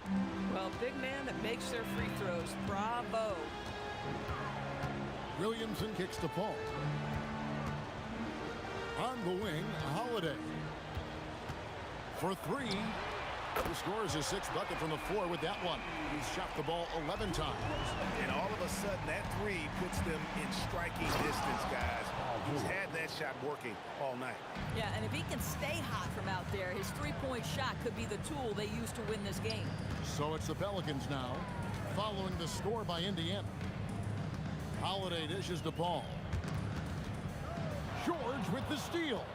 Speaker 9: Well, big man that makes their free throws. Bravo.
Speaker 1: Williamson kicks to Paul. On the wing, Holiday. For 3. He scores his 6th bucket from the floor with that one. He's shot the ball 11 times.
Speaker 2: And all of a sudden, that 3 puts them in striking distance, guys. He's had that shot working all night.
Speaker 9: Yeah, and if he can stay hot from out there, his 3-point shot could be the tool they use to win this game.
Speaker 1: So it's the Pelicans now, following the score by Indiana. Holiday dishes to Paul. George with the steal.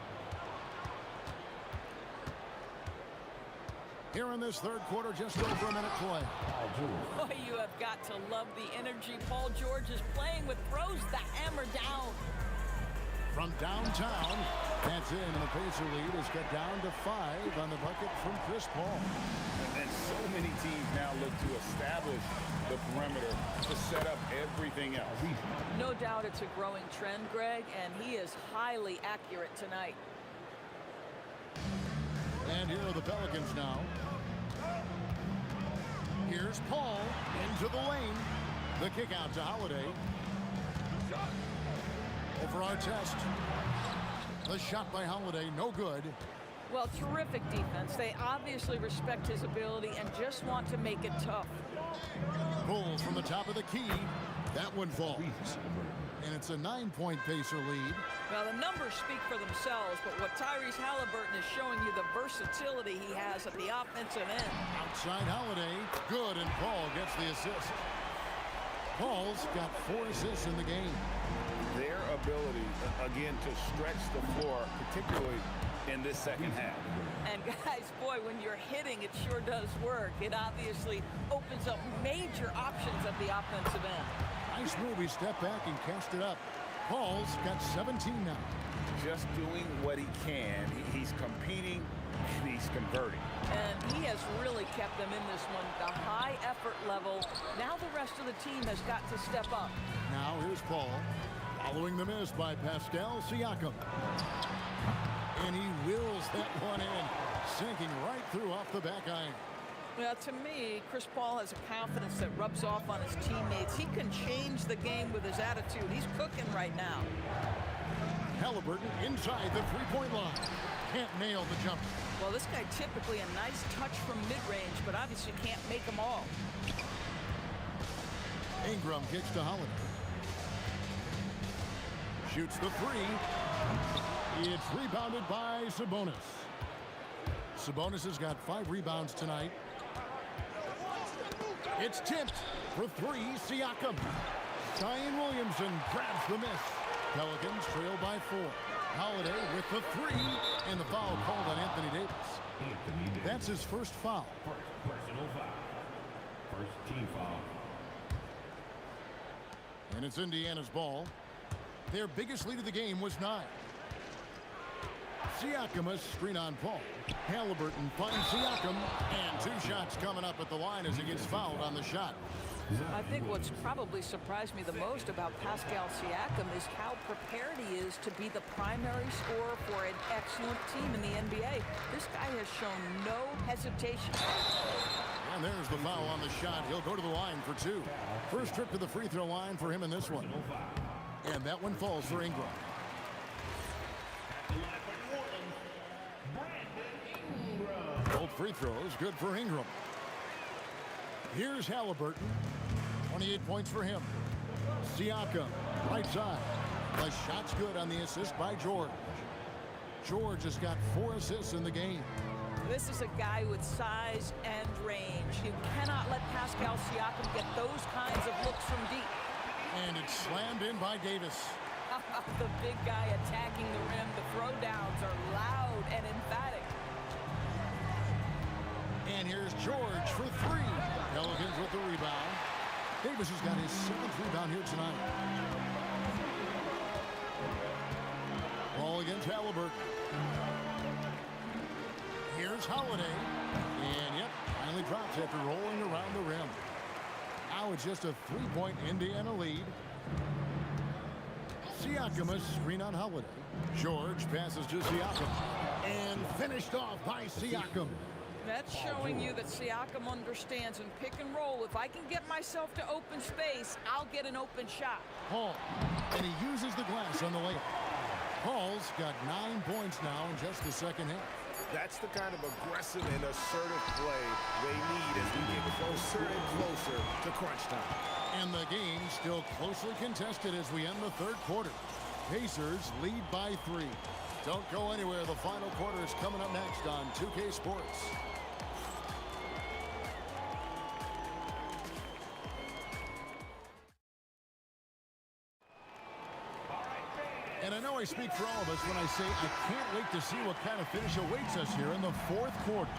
Speaker 1: Here in this 3rd quarter, just over a minute play.
Speaker 9: Boy, you have got to love the energy Paul George is playing with. Throws the hammer down.
Speaker 1: From downtown, that's in, and the Pacer lead is cut down to 5 on the bucket from Chris Paul.
Speaker 4: And so many teams now look to establish the perimeter to set up everything else.
Speaker 9: No doubt it's a growing trend, Greg, and he is highly accurate tonight.
Speaker 1: And here are the Pelicans now. Here's Paul into the lane. The kick out to Holiday. Over our test. The shot by Holiday, no good.
Speaker 9: Well, terrific defense. They obviously respect his ability and just want to make it tough.
Speaker 1: Pulls from the top of the key. That one falls. And it's a 9-point Pacer lead.
Speaker 9: Well, the numbers speak for themselves, but what Tyrese Halliburton is showing you the versatility he has at the offensive end.
Speaker 1: Outside Holiday, good, and Paul gets the assist. Paul's got 4 assists in the game.
Speaker 4: Their ability, again, to stretch the floor, particularly in this second half.
Speaker 9: And guys, boy, when you're hitting, it sure does work. It obviously opens up major options at the offensive end.
Speaker 1: Nice move. He stepped back and cast it up. Paul's got 17 now.
Speaker 4: Just doing what he can. He's competing and he's converting.
Speaker 9: And he has really kept them in this one. The high effort level. Now the rest of the team has got to step up.
Speaker 1: Now here's Paul. Following the miss by Pascal Siakam. And he wills that one in. Sinking right through off the back iron.
Speaker 9: Well, to me, Chris Paul has a confidence that rubs off on his teammates. He can change the game with his attitude. He's cooking right now.
Speaker 1: Halliburton inside the three-point line. Can't nail the jumper.
Speaker 9: Well, this guy typically a nice touch from mid-range, but obviously can't make them all.
Speaker 1: Ingram kicks to Holiday. Shoots the three. It's rebounded by Sabonis. Sabonis has got 5 rebounds tonight. It's tipped for 3. Siakam. Zion Williamson grabs the miss. Pelicans trail by 4. Holiday with the 3, and the foul called on Anthony Davis. That's his first foul.
Speaker 8: Personal foul. First team foul.
Speaker 1: And it's Indiana's ball. Their biggest lead of the game was 9. Siakam a screen on Paul. Halliburton finds Siakam, and 2 shots coming up at the line as he gets fouled on the shot.
Speaker 9: I think what's probably surprised me the most about Pascal Siakam is how prepared he is to be the primary scorer for an excellent team in the NBA. This guy has shown no hesitation.
Speaker 1: And there's the foul on the shot. He'll go to the line for 2. First trip to the free throw line for him in this one. And that one falls for Ingram. Both free throws good for Ingram. Here's Halliburton. 28 points for him. Siakam, right side. The shot's good on the assist by George. George has got 4 assists in the game.
Speaker 9: This is a guy with size and range. You cannot let Pascal Siakam get those kinds of looks from deep.
Speaker 1: And it's slammed in by Davis.
Speaker 9: The big guy attacking the rim. The throwdowns are loud and emphatic.
Speaker 1: And here's George for 3. Pelicans with the rebound. Davis has got his 7th rebound here tonight. Ball against Halliburton. Here's Holiday. And yep, finally drops after rolling around the rim. Now it's just a 3-point Indiana lead. Siakam a screen on Holiday. George passes to Siakam. And finished off by Siakam.
Speaker 9: That's showing you that Siakam understands in pick and roll. If I can get myself to open space, I'll get an open shot.
Speaker 1: Paul, and he uses the glass on the layup. Paul's got 9 points now in just the second half.
Speaker 2: That's the kind of aggressive and assertive play they need as we get closer and closer to crunch time.
Speaker 1: And the game still closely contested as we end the 3rd quarter. Pacers lead by 3. Don't go anywhere. The final quarter is coming up next on 2K Sports. And I know I speak for all of us when I say I can't wait to see what kind of finish awaits us here in the 4th quarter.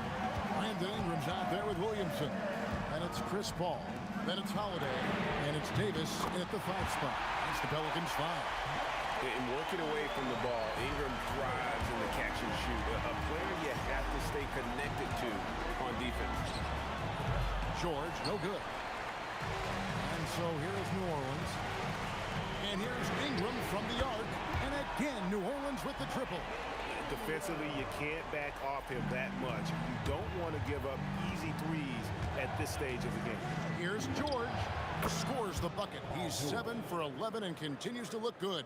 Speaker 1: Brandon Ingram's out there with Williamson. And it's Chris Paul. Then it's Holiday. And it's Davis in at the 5 spot. It's the Pelicans 5.
Speaker 2: And working away from the ball, Ingram thrives in the catch and shoot. A player you have to stay connected to on defense.
Speaker 1: George, no good. And so here is New Orleans. And here's Ingram from the arc. And again, New Orleans with the triple.
Speaker 2: Defensively, you can't back off him that much. You don't want to give up easy threes at this stage of the game.
Speaker 1: Here's George. Scores the bucket. He's 7 for 11 and continues to look good.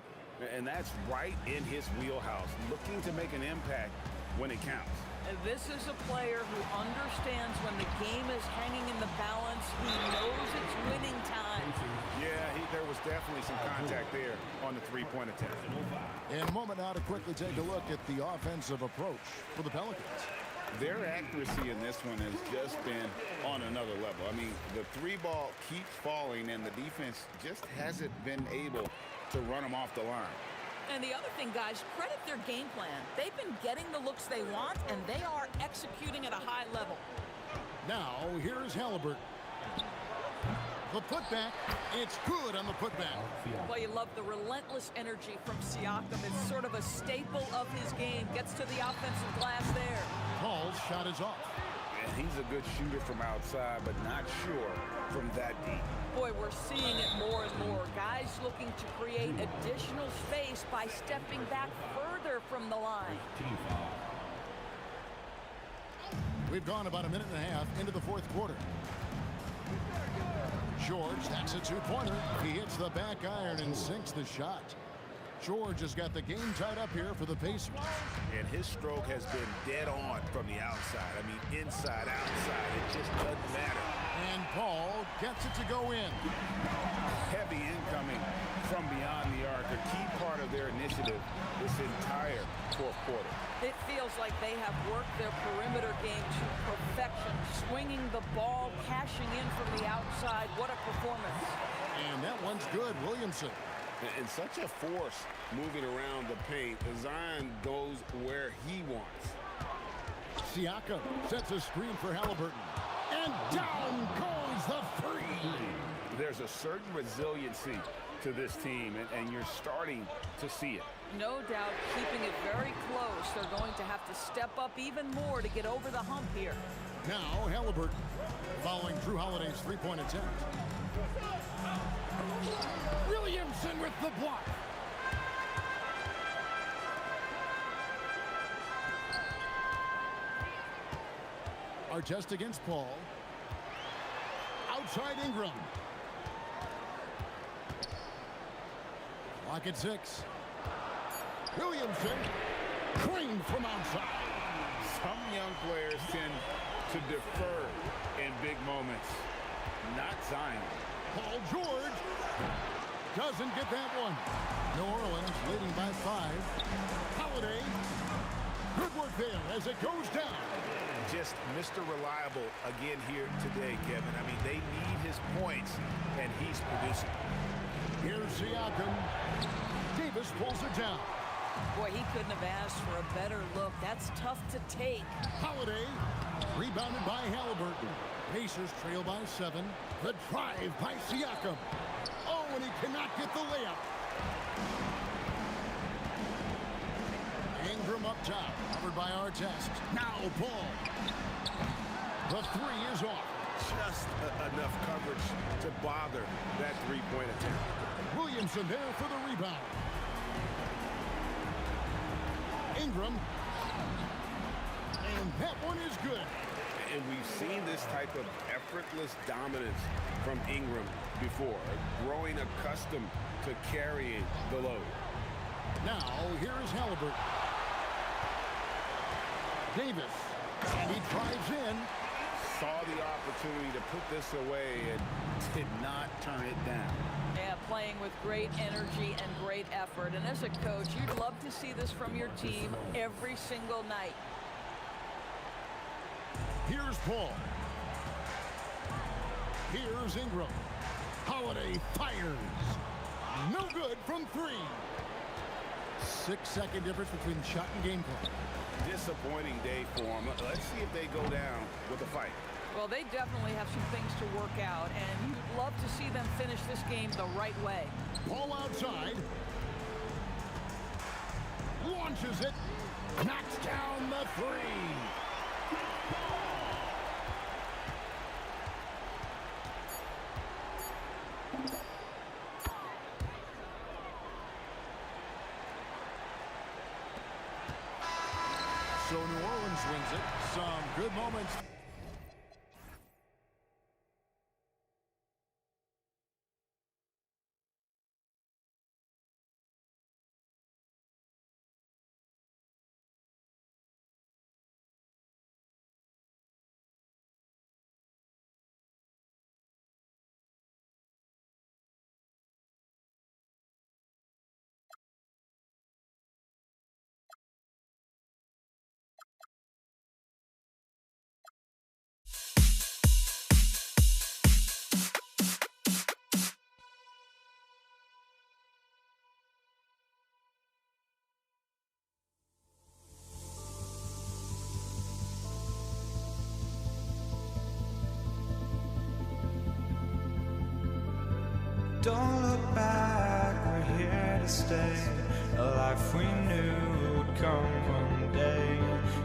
Speaker 4: And that's right in his wheelhouse, looking to make an impact when it counts.
Speaker 9: And this is a player who understands when the game is hanging in the balance. He knows it's winning time.
Speaker 4: Yeah, there was definitely some contact there on the three-point attempt.
Speaker 1: In a moment now to quickly take a look at the offensive approach for the Pelicans.
Speaker 4: Their accuracy in this one has just been on another level. I mean, the three ball keeps falling, and the defense just hasn't been able to run them off the line.
Speaker 9: And the other thing, guys, credit their game plan. They've been getting the looks they want, and they are executing at a high level.
Speaker 1: Now, here's Halliburton. The putback, it's good on the putback.
Speaker 9: Well, you love the relentless energy from Siakam. It's sort of a staple of his game. Gets to the offensive glass there.
Speaker 1: Paul's shot is off.
Speaker 4: And he's a good shooter from outside, but not sure from that deep.
Speaker 9: Boy, we're seeing it more and more. Guys looking to create additional space by stepping back further from the line.
Speaker 1: We've gone about a minute and a half into the fourth quarter. George, that's a two-pointer. He hits the back iron and sinks the shot. George has got the game tied up here for the Pacers.
Speaker 2: And his stroke has been dead on from the outside. I mean, inside, outside, it just doesn't matter.
Speaker 1: And Paul gets it to go in.
Speaker 4: Heavy incoming from beyond the arc, a key part of their initiative this entire fourth quarter.
Speaker 9: It feels like they have worked their perimeter game to perfection, swinging the ball, cashing in from the outside. What a performance.
Speaker 1: And that one's good, Williamson.
Speaker 2: And such a force moving around the paint. Zion goes where he wants.
Speaker 1: Siakam sets a screen for Halliburton. And down goes the three.
Speaker 4: There's a certain resiliency to this team, and you're starting to see it.
Speaker 9: No doubt keeping it very close. They're going to have to step up even more to get over the hump here.
Speaker 1: Now Halliburton following Drew Holiday's three-point attempt. Williamson with the block. Artest against Paul. Outside Ingram. Lock at 6. Williamson. Clean from outside.
Speaker 4: Some young players tend to defer in big moments. Not Zion.
Speaker 1: Paul George doesn't get that one. New Orleans leading by 5. Holiday. Good work there as it goes down.
Speaker 2: Just Mr. Reliable again here today, Kevin. I mean, they need his points, and he's producing.
Speaker 1: Here's Siakam. Davis pulls it down.
Speaker 9: Boy, he couldn't have asked for a better look. That's tough to take.
Speaker 1: Holiday, rebounded by Halliburton. Pacers trail by 7. The drive by Siakam. Oh, and he cannot get the layup. Ingram up top, covered by Artest. Now Paul. The three is off.
Speaker 2: Just enough coverage to bother that three-point attempt.
Speaker 1: Williamson there for the rebound. Ingram. And that one is good.
Speaker 4: And we've seen this type of effortless dominance from Ingram before, growing accustomed to carrying the load.
Speaker 1: Now, here is Halliburton. Davis, and he drives in.
Speaker 4: Saw the opportunity to put this away and did not turn it down.
Speaker 9: Yeah, playing with great energy and great effort. And as a coach, you'd love to see this from your team every single night.
Speaker 1: Here's Paul. Here's Ingram. Holiday fires. No good from 3. 6-second difference between shot and game clock.
Speaker 4: Disappointing day for them. Let's see if they go down with a fight.
Speaker 9: Well, they definitely have some things to work out, and you'd love to see them finish this game the right way.
Speaker 1: Ball outside. Launches it. Knocks down the 3. wins it. Some good moments.
Speaker 15: Don't look back, we're here to stay. A life we knew would come one day.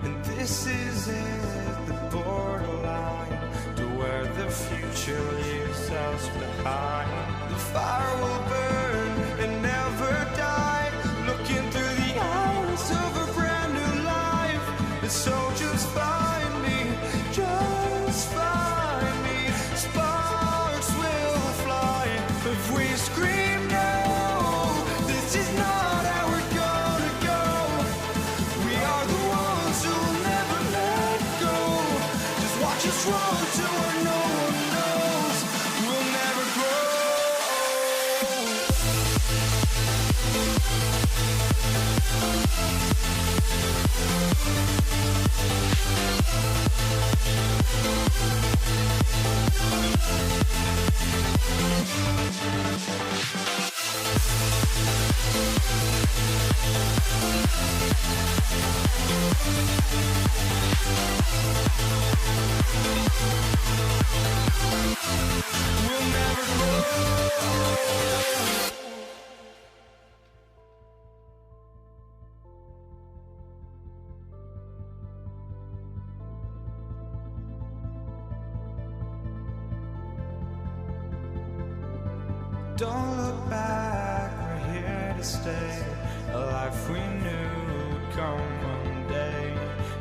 Speaker 15: And this is it, the borderline to where the future leaves us behind. The fire will burn and never die, looking through the eyes of a brand new life. And so just find me, just find me. Sparks will fly if we scream no. This is not how we're gonna go. We are the ones who'll never let go. Just watch us run to where no one knows. We'll never grow. We'll never grow. Don't look back, we're here to stay. A life we knew would come one day.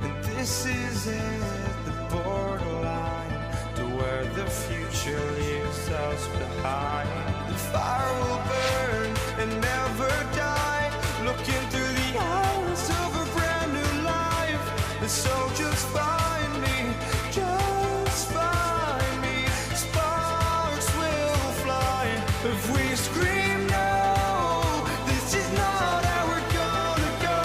Speaker 15: And this is it, the borderline to where the future leaves us behind. The fire will burn and never die, looking through the eyes of a brand new life. And so just find me, just find me. Sparks will fly if we scream no. This is not how we're gonna go.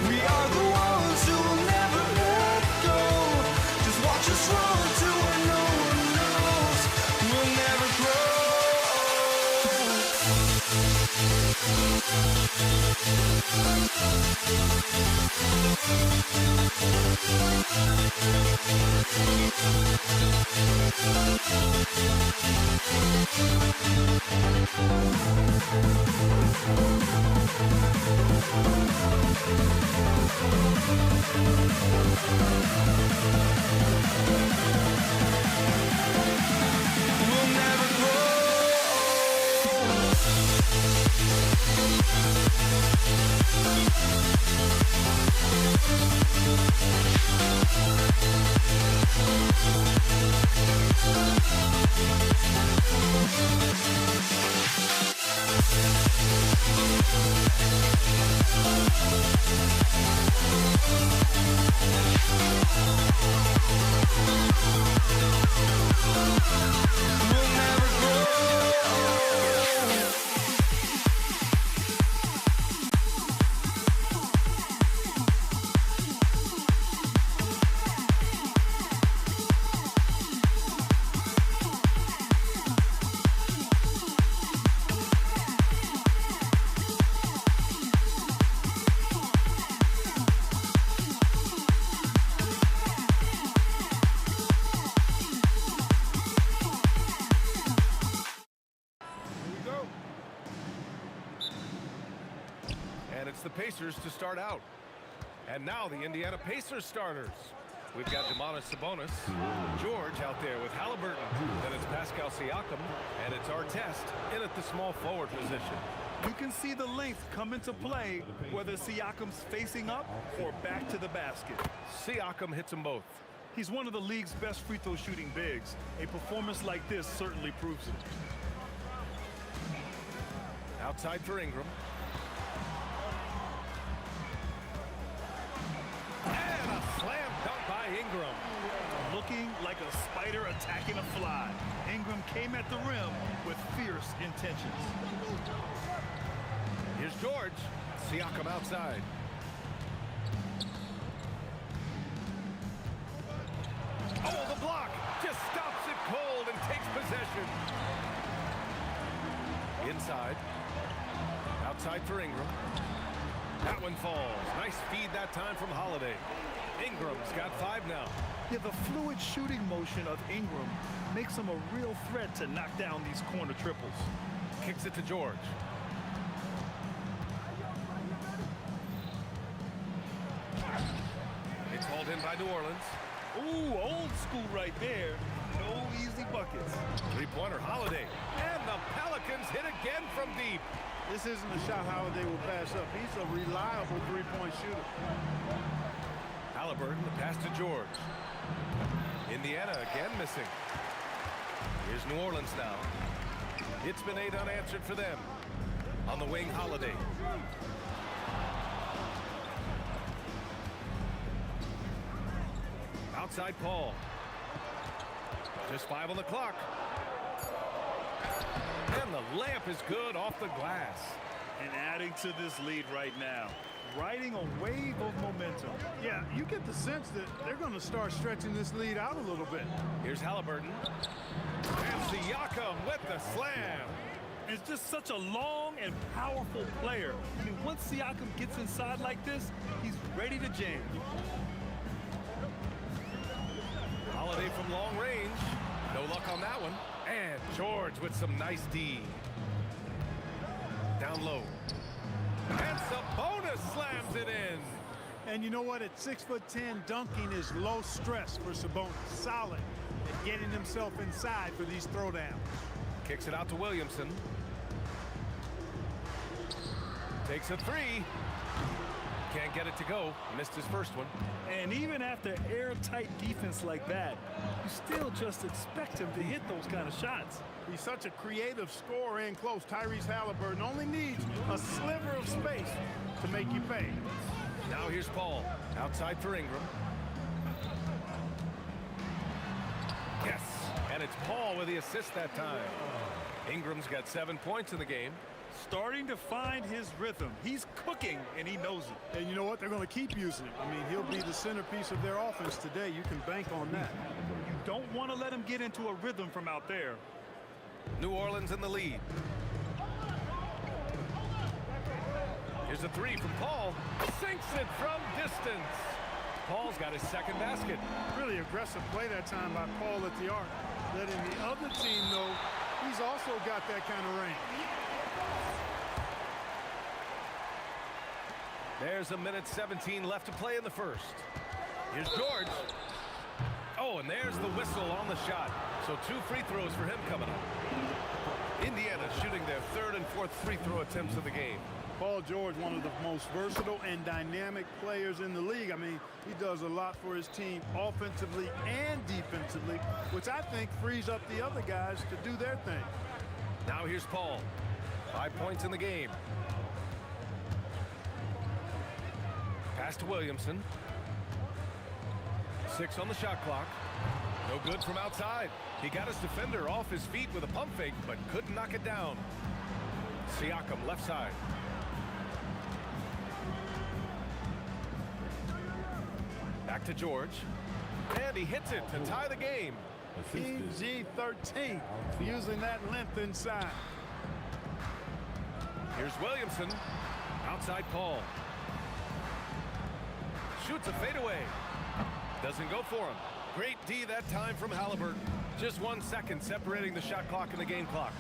Speaker 15: We are the ones who will never let go. Just watch us run to where no one knows. We'll never grow. We'll never grow. We'll never grow.
Speaker 5: And it's the Pacers to start out. And now the Indiana Pacers starters. We've got Domantas Sabonis, George out there with Halliburton. Then it's Pascal Siakam, and it's Artest in at the small forward position.
Speaker 12: You can see the length come into play, whether Siakam's facing up or back to the basket.
Speaker 5: Siakam hits them both.
Speaker 12: He's one of the league's best free throw shooting bigs. A performance like this certainly proves it.
Speaker 5: Outside for Ingram. And a slam dunk by Ingram.
Speaker 12: Looking like a spider attacking a fly. Ingram came at the rim with fierce intentions.
Speaker 5: Here's George. Siakam outside. Oh, the block just stops it cold and takes possession. Inside. Outside for Ingram. That one falls. Nice feed that time from Holiday. Ingram's got 5 now.
Speaker 12: Yeah, the fluid shooting motion of Ingram makes him a real threat to knock down these corner triples.
Speaker 5: Kicks it to George. It's hauled in by New Orleans.
Speaker 12: Ooh, old school right there. No easy buckets.
Speaker 5: Three-pointer Holiday. And the Pelicans hit again from deep.
Speaker 7: This isn't a shot Holiday will pass up. He's a reliable three-point shooter.
Speaker 5: Halliburton, the pass to George. Indiana again missing. Here's New Orleans now. It's been 8 unanswered for them. On the wing, Holiday. Outside Paul. Just 5 on the clock. And the layup is good off the glass.
Speaker 12: And adding to this lead right now. Riding a wave of momentum.
Speaker 7: Yeah, you get the sense that they're going to start stretching this lead out a little bit.
Speaker 5: Here's Halliburton. And Siakam with the slam.
Speaker 12: It's just such a long and powerful player. I mean, once Siakam gets inside like this, he's ready to jam.
Speaker 5: Holiday from long range. No luck on that one. And George with some nice D. Down low. And Sabonis slams it in.
Speaker 7: And you know what? At 6'10", dunking is low stress for Sabonis. Solid at getting himself inside for these throwdowns.
Speaker 5: Kicks it out to Williamson. Takes a 3. Can't get it to go. Missed his first one.
Speaker 12: And even after airtight defense like that, you still just expect him to hit those kind of shots.
Speaker 7: He's such a creative scorer in close. Tyrese Halliburton only needs a sliver of space to make you pay.
Speaker 5: Now here's Paul. Outside for Ingram. Yes. And it's Paul with the assist that time. Ingram's got 7 points in the game.
Speaker 12: Starting to find his rhythm. He's cooking, and he knows it.
Speaker 7: And you know what? They're going to keep using him. I mean, he'll be the centerpiece of their offense today. You can bank on that.
Speaker 12: You don't want to let him get into a rhythm from out there.
Speaker 5: New Orleans in the lead. Here's a 3 from Paul. Sinks it from distance. Paul's got his second basket.
Speaker 7: Really aggressive play that time by Paul at the arc. Letting the other team know he's also got that kind of range.
Speaker 5: There's a minute 17 left to play in the first. Here's George. Oh, and there's the whistle on the shot. So 2 free throws for him coming up. Indiana shooting their 3rd and 4th free throw attempts of the game.
Speaker 7: Paul George, one of the most versatile and dynamic players in the league. I mean, he does a lot for his team offensively and defensively, which I think frees up the other guys to do their thing.
Speaker 5: Now here's Paul. 5 points in the game. Pass to Williamson. 6 on the shot clock. No good from outside. He got his defender off his feet with a pump fake, but couldn't knock it down. Siakam left side. Back to George. And he hits it to tie the game.
Speaker 7: PG-13, using that length inside.
Speaker 5: Here's Williamson. Outside Paul. Shoots a fadeaway. Doesn't go for him. Great D that time from Halliburton. Just 1 second separating the shot clock and the game clock.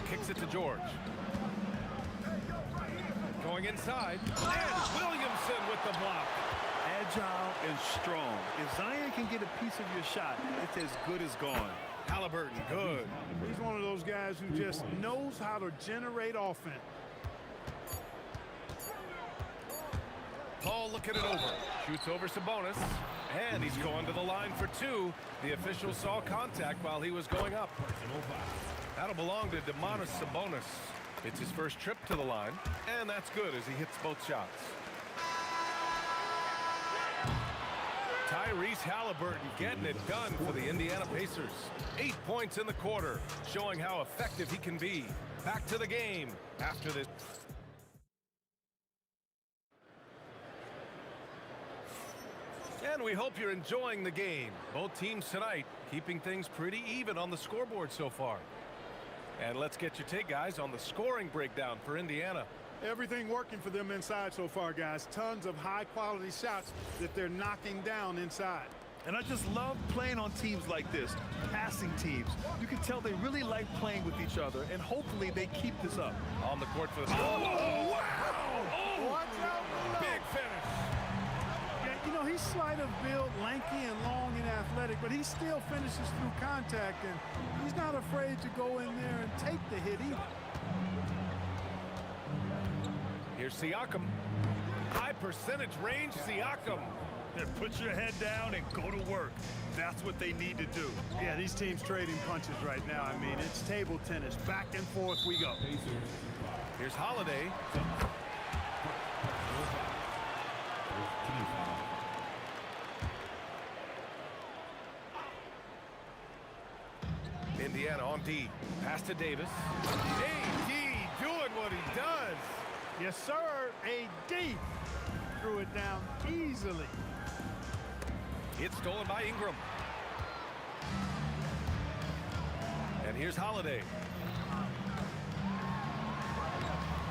Speaker 5: Kicks it to George. Going inside. And Williamson with the block.
Speaker 12: Agile and strong. If Zion can get a piece of your shot, it's as good as gone.
Speaker 5: Halliburton, good.
Speaker 7: He's one of those guys who just knows how to generate offense.
Speaker 5: Paul looking it over. Shoots over Sabonis. And he's going to the line for two. The official saw contact while he was going up. That'll belong to Domantas Sabonis. It's his first trip to the line, and that's good as he hits both shots. Tyrese Halliburton getting it done for the Indiana Pacers. 8 points in the quarter, showing how effective he can be. Back to the game after this. And we hope you're enjoying the game. Both teams tonight keeping things pretty even on the scoreboard so far. And let's get your take, guys, on the scoring breakdown for Indiana.
Speaker 7: Everything working for them inside so far, guys. Tons of high-quality shots that they're knocking down inside.
Speaker 12: And I just love playing on teams like this, passing teams. You can tell they really like playing with each other, and hopefully they keep this up.
Speaker 5: On the court for the...
Speaker 12: Oh, wow!
Speaker 3: Oh, watch out!
Speaker 5: Big finish.
Speaker 7: Yeah, you know, he's slight of build, lanky and long and athletic, but he still finishes through contact, and he's not afraid to go in there and take the hit either.
Speaker 5: Here's Siakam. High percentage range, Siakam.
Speaker 12: Put your head down and go to work. That's what they need to do.
Speaker 7: Yeah, these teams trading punches right now. I mean, it's table tennis. Back and forth we go.
Speaker 5: Here's Holiday. Indiana on D. Pass to Davis. AD doing what he does.
Speaker 7: Yes, sir. AD threw it down easily.
Speaker 5: It's stolen by Ingram. And here's Holiday.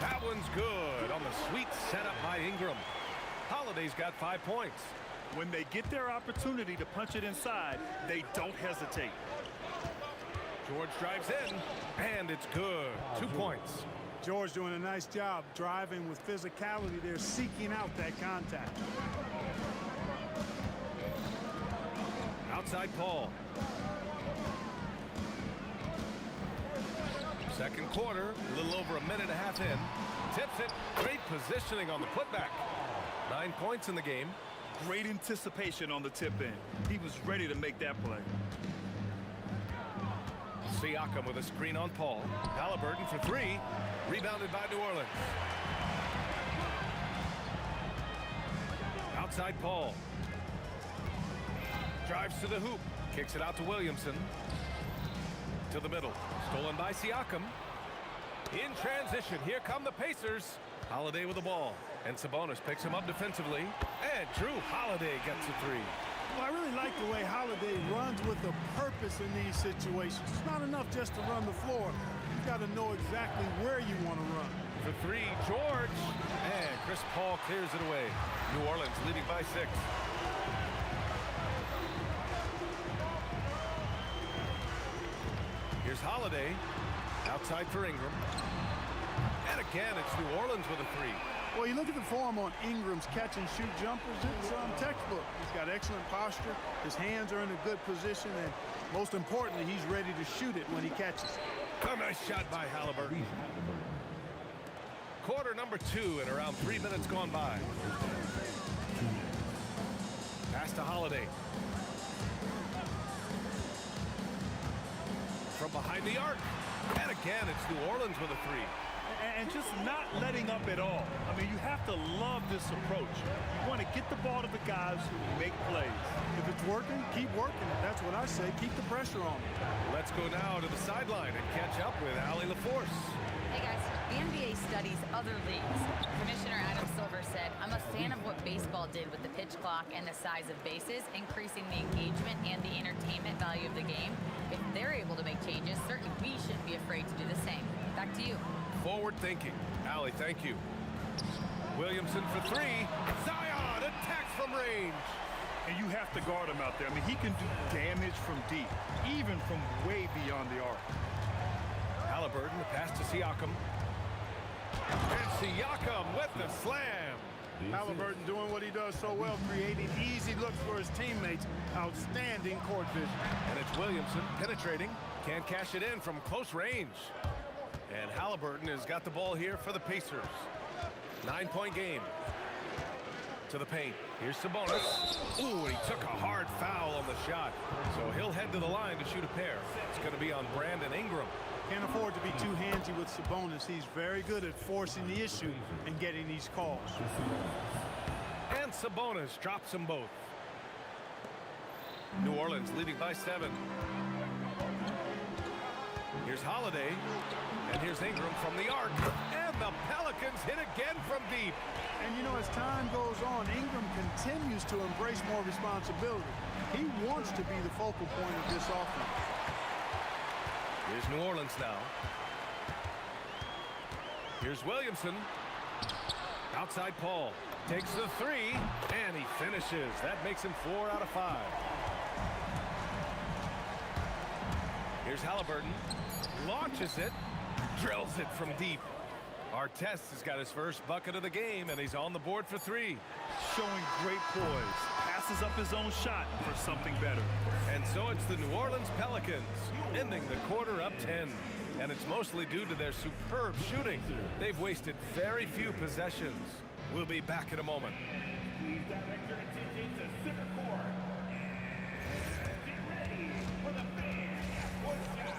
Speaker 5: That one's good on the sweet setup by Ingram. Holiday's got 5 points.
Speaker 12: When they get their opportunity to punch it inside, they don't hesitate.
Speaker 5: George drives in, and it's good. 2 points.
Speaker 7: George doing a nice job driving with physicality. They're seeking out that contact.
Speaker 5: Outside Paul. Second quarter, a little over a minute and a half in. Tips it. Great positioning on the putback. 9 points in the game.
Speaker 12: Great anticipation on the tip in. He was ready to make that play.
Speaker 5: Siakam with a screen on Paul. Halliburton for three. Rebounded by New Orleans. Outside Paul. Drives to the hoop. Kicks it out to Williamson. To the middle. Stolen by Siakam. In transition. Here come the Pacers. Holiday with the ball. And Sabonis picks him up defensively. And Drew Holiday gets a three.
Speaker 7: Well, I really like the way Holiday runs with a purpose in these situations. It's not enough just to run the floor. You've got to know exactly where you want to run.
Speaker 5: For three, George. And Chris Paul clears it away. New Orleans leading by 6. Here's Holiday. Outside for Ingram. And again, it's New Orleans with a three.
Speaker 7: Well, you look at the form on Ingram's catch-and-shoot jumpers, it's textbook. He's got excellent posture. His hands are in a good position, and most importantly, he's ready to shoot it when he catches it.
Speaker 5: A nice shot by Halliburton. Quarter number 2 and around 3 minutes gone by. Pass to Holiday. From behind the arc. And again, it's New Orleans with a three.
Speaker 12: And just not letting up at all. I mean, you have to love this approach. You want to get the ball to the guys who make plays.
Speaker 7: If it's working, keep working it. That's what I say. Keep the pressure on.
Speaker 5: Let's go now to the sideline and catch up with Allie LaForce.
Speaker 11: Hey guys, the NBA studies other leagues. Commissioner Adam Silver said, "I'm a fan of what baseball did with the pitch clock and the size of bases, increasing the engagement and the entertainment value of the game. If they're able to make changes, certainly we shouldn't be afraid to do the same." Back to you.
Speaker 5: Forward thinking. Allie, thank you. Williamson for three. Zion attacks from range.
Speaker 12: And you have to guard him out there. I mean, he can do damage from deep, even from way beyond the arc.
Speaker 5: Halliburton, pass to Siakam. And Siakam with the slam.
Speaker 7: Halliburton doing what he does so well, creating easy looks for his teammates. Outstanding court vision.
Speaker 5: And it's Williamson penetrating. Can't cash it in from close range. And Halliburton has got the ball here for the Pacers. 9-point game. To the paint. Here's Sabonis. Ooh, and he took a hard foul on the shot. So he'll head to the line to shoot a pair. It's going to be on Brandon Ingram.
Speaker 7: Can't afford to be too handsy with Sabonis. He's very good at forcing the issue and getting these calls.
Speaker 5: And Sabonis drops them both. New Orleans leading by 7. Here's Holiday. And here's Ingram from the arc. And the Pelicans hit again from deep.
Speaker 7: And you know, as time goes on, Ingram continues to embrace more responsibility. He wants to be the focal point of this offense.
Speaker 5: Here's New Orleans now. Here's Williamson. Outside Paul. Takes the 3, and he finishes. That makes him 4 out of 5. Here's Halliburton. Launches it. Drills it from deep. Artest has got his first bucket of the game, and he's on the board for 3.
Speaker 12: Showing great poise. Passes up his own shot for something better.
Speaker 5: And so it's the New Orleans Pelicans, ending the quarter up 10. And it's mostly due to their superb shooting. They've wasted very few possessions. We'll be back in a moment.
Speaker 8: Please direct your attention to center court. And get ready for the fan half-court shot.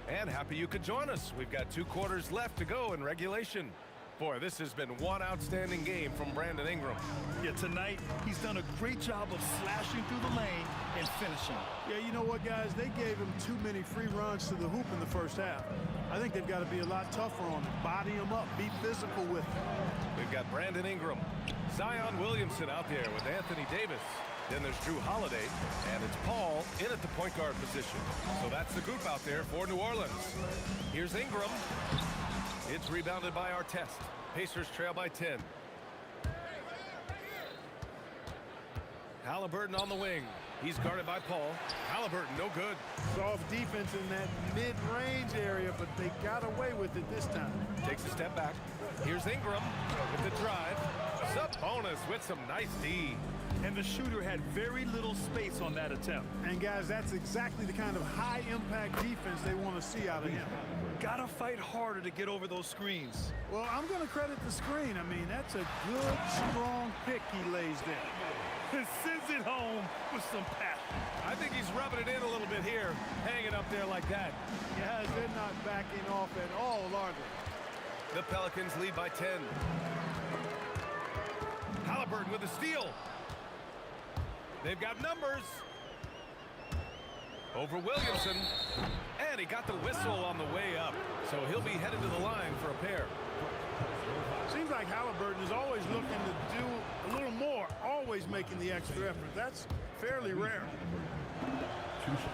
Speaker 5: And happy you could join us. We've got 2 quarters left to go in regulation. Boy, this has been one outstanding game from Brandon Ingram.
Speaker 12: Yeah, tonight, he's done a great job of slashing through the lane and finishing.
Speaker 7: Yeah, you know what, guys? They gave him too many free runs to the hoop in the first half. I think they've got to be a lot tougher on him. Body him up. Be physical with him.
Speaker 5: We've got Brandon Ingram. Zion Williamson out there with Anthony Davis. Then there's Drew Holiday, and it's Paul in at the point guard position. So that's the group out there for New Orleans. Here's Ingram. It's rebounded by Artest. Pacers trail by 10. Halliburton on the wing. He's guarded by Paul. Halliburton, no good.
Speaker 7: Soft defense in that mid-range area, but they got away with it this time.
Speaker 5: Takes a step back. Here's Ingram with the drive. Sabonis with some nice D.
Speaker 12: And the shooter had very little space on that attempt.
Speaker 7: And guys, that's exactly the kind of high-impact defense they want to see out of him.
Speaker 12: Gotta fight harder to get over those screens.
Speaker 7: Well, I'm going to credit the screen. I mean, that's a good, strong pick he lays there.
Speaker 12: And sends it home with some passion.
Speaker 5: I think he's rubbing it in a little bit here, hanging up there like that.
Speaker 7: Guys, they're not backing off at all, are they?
Speaker 5: The Pelicans lead by 10. Halliburton with a steal. They've got numbers. Over Williamson. And he got the whistle on the way up. So he'll be headed to the line for a pair.
Speaker 7: Seems like Halliburton is always looking to do a little more, always making the extra effort. That's fairly rare.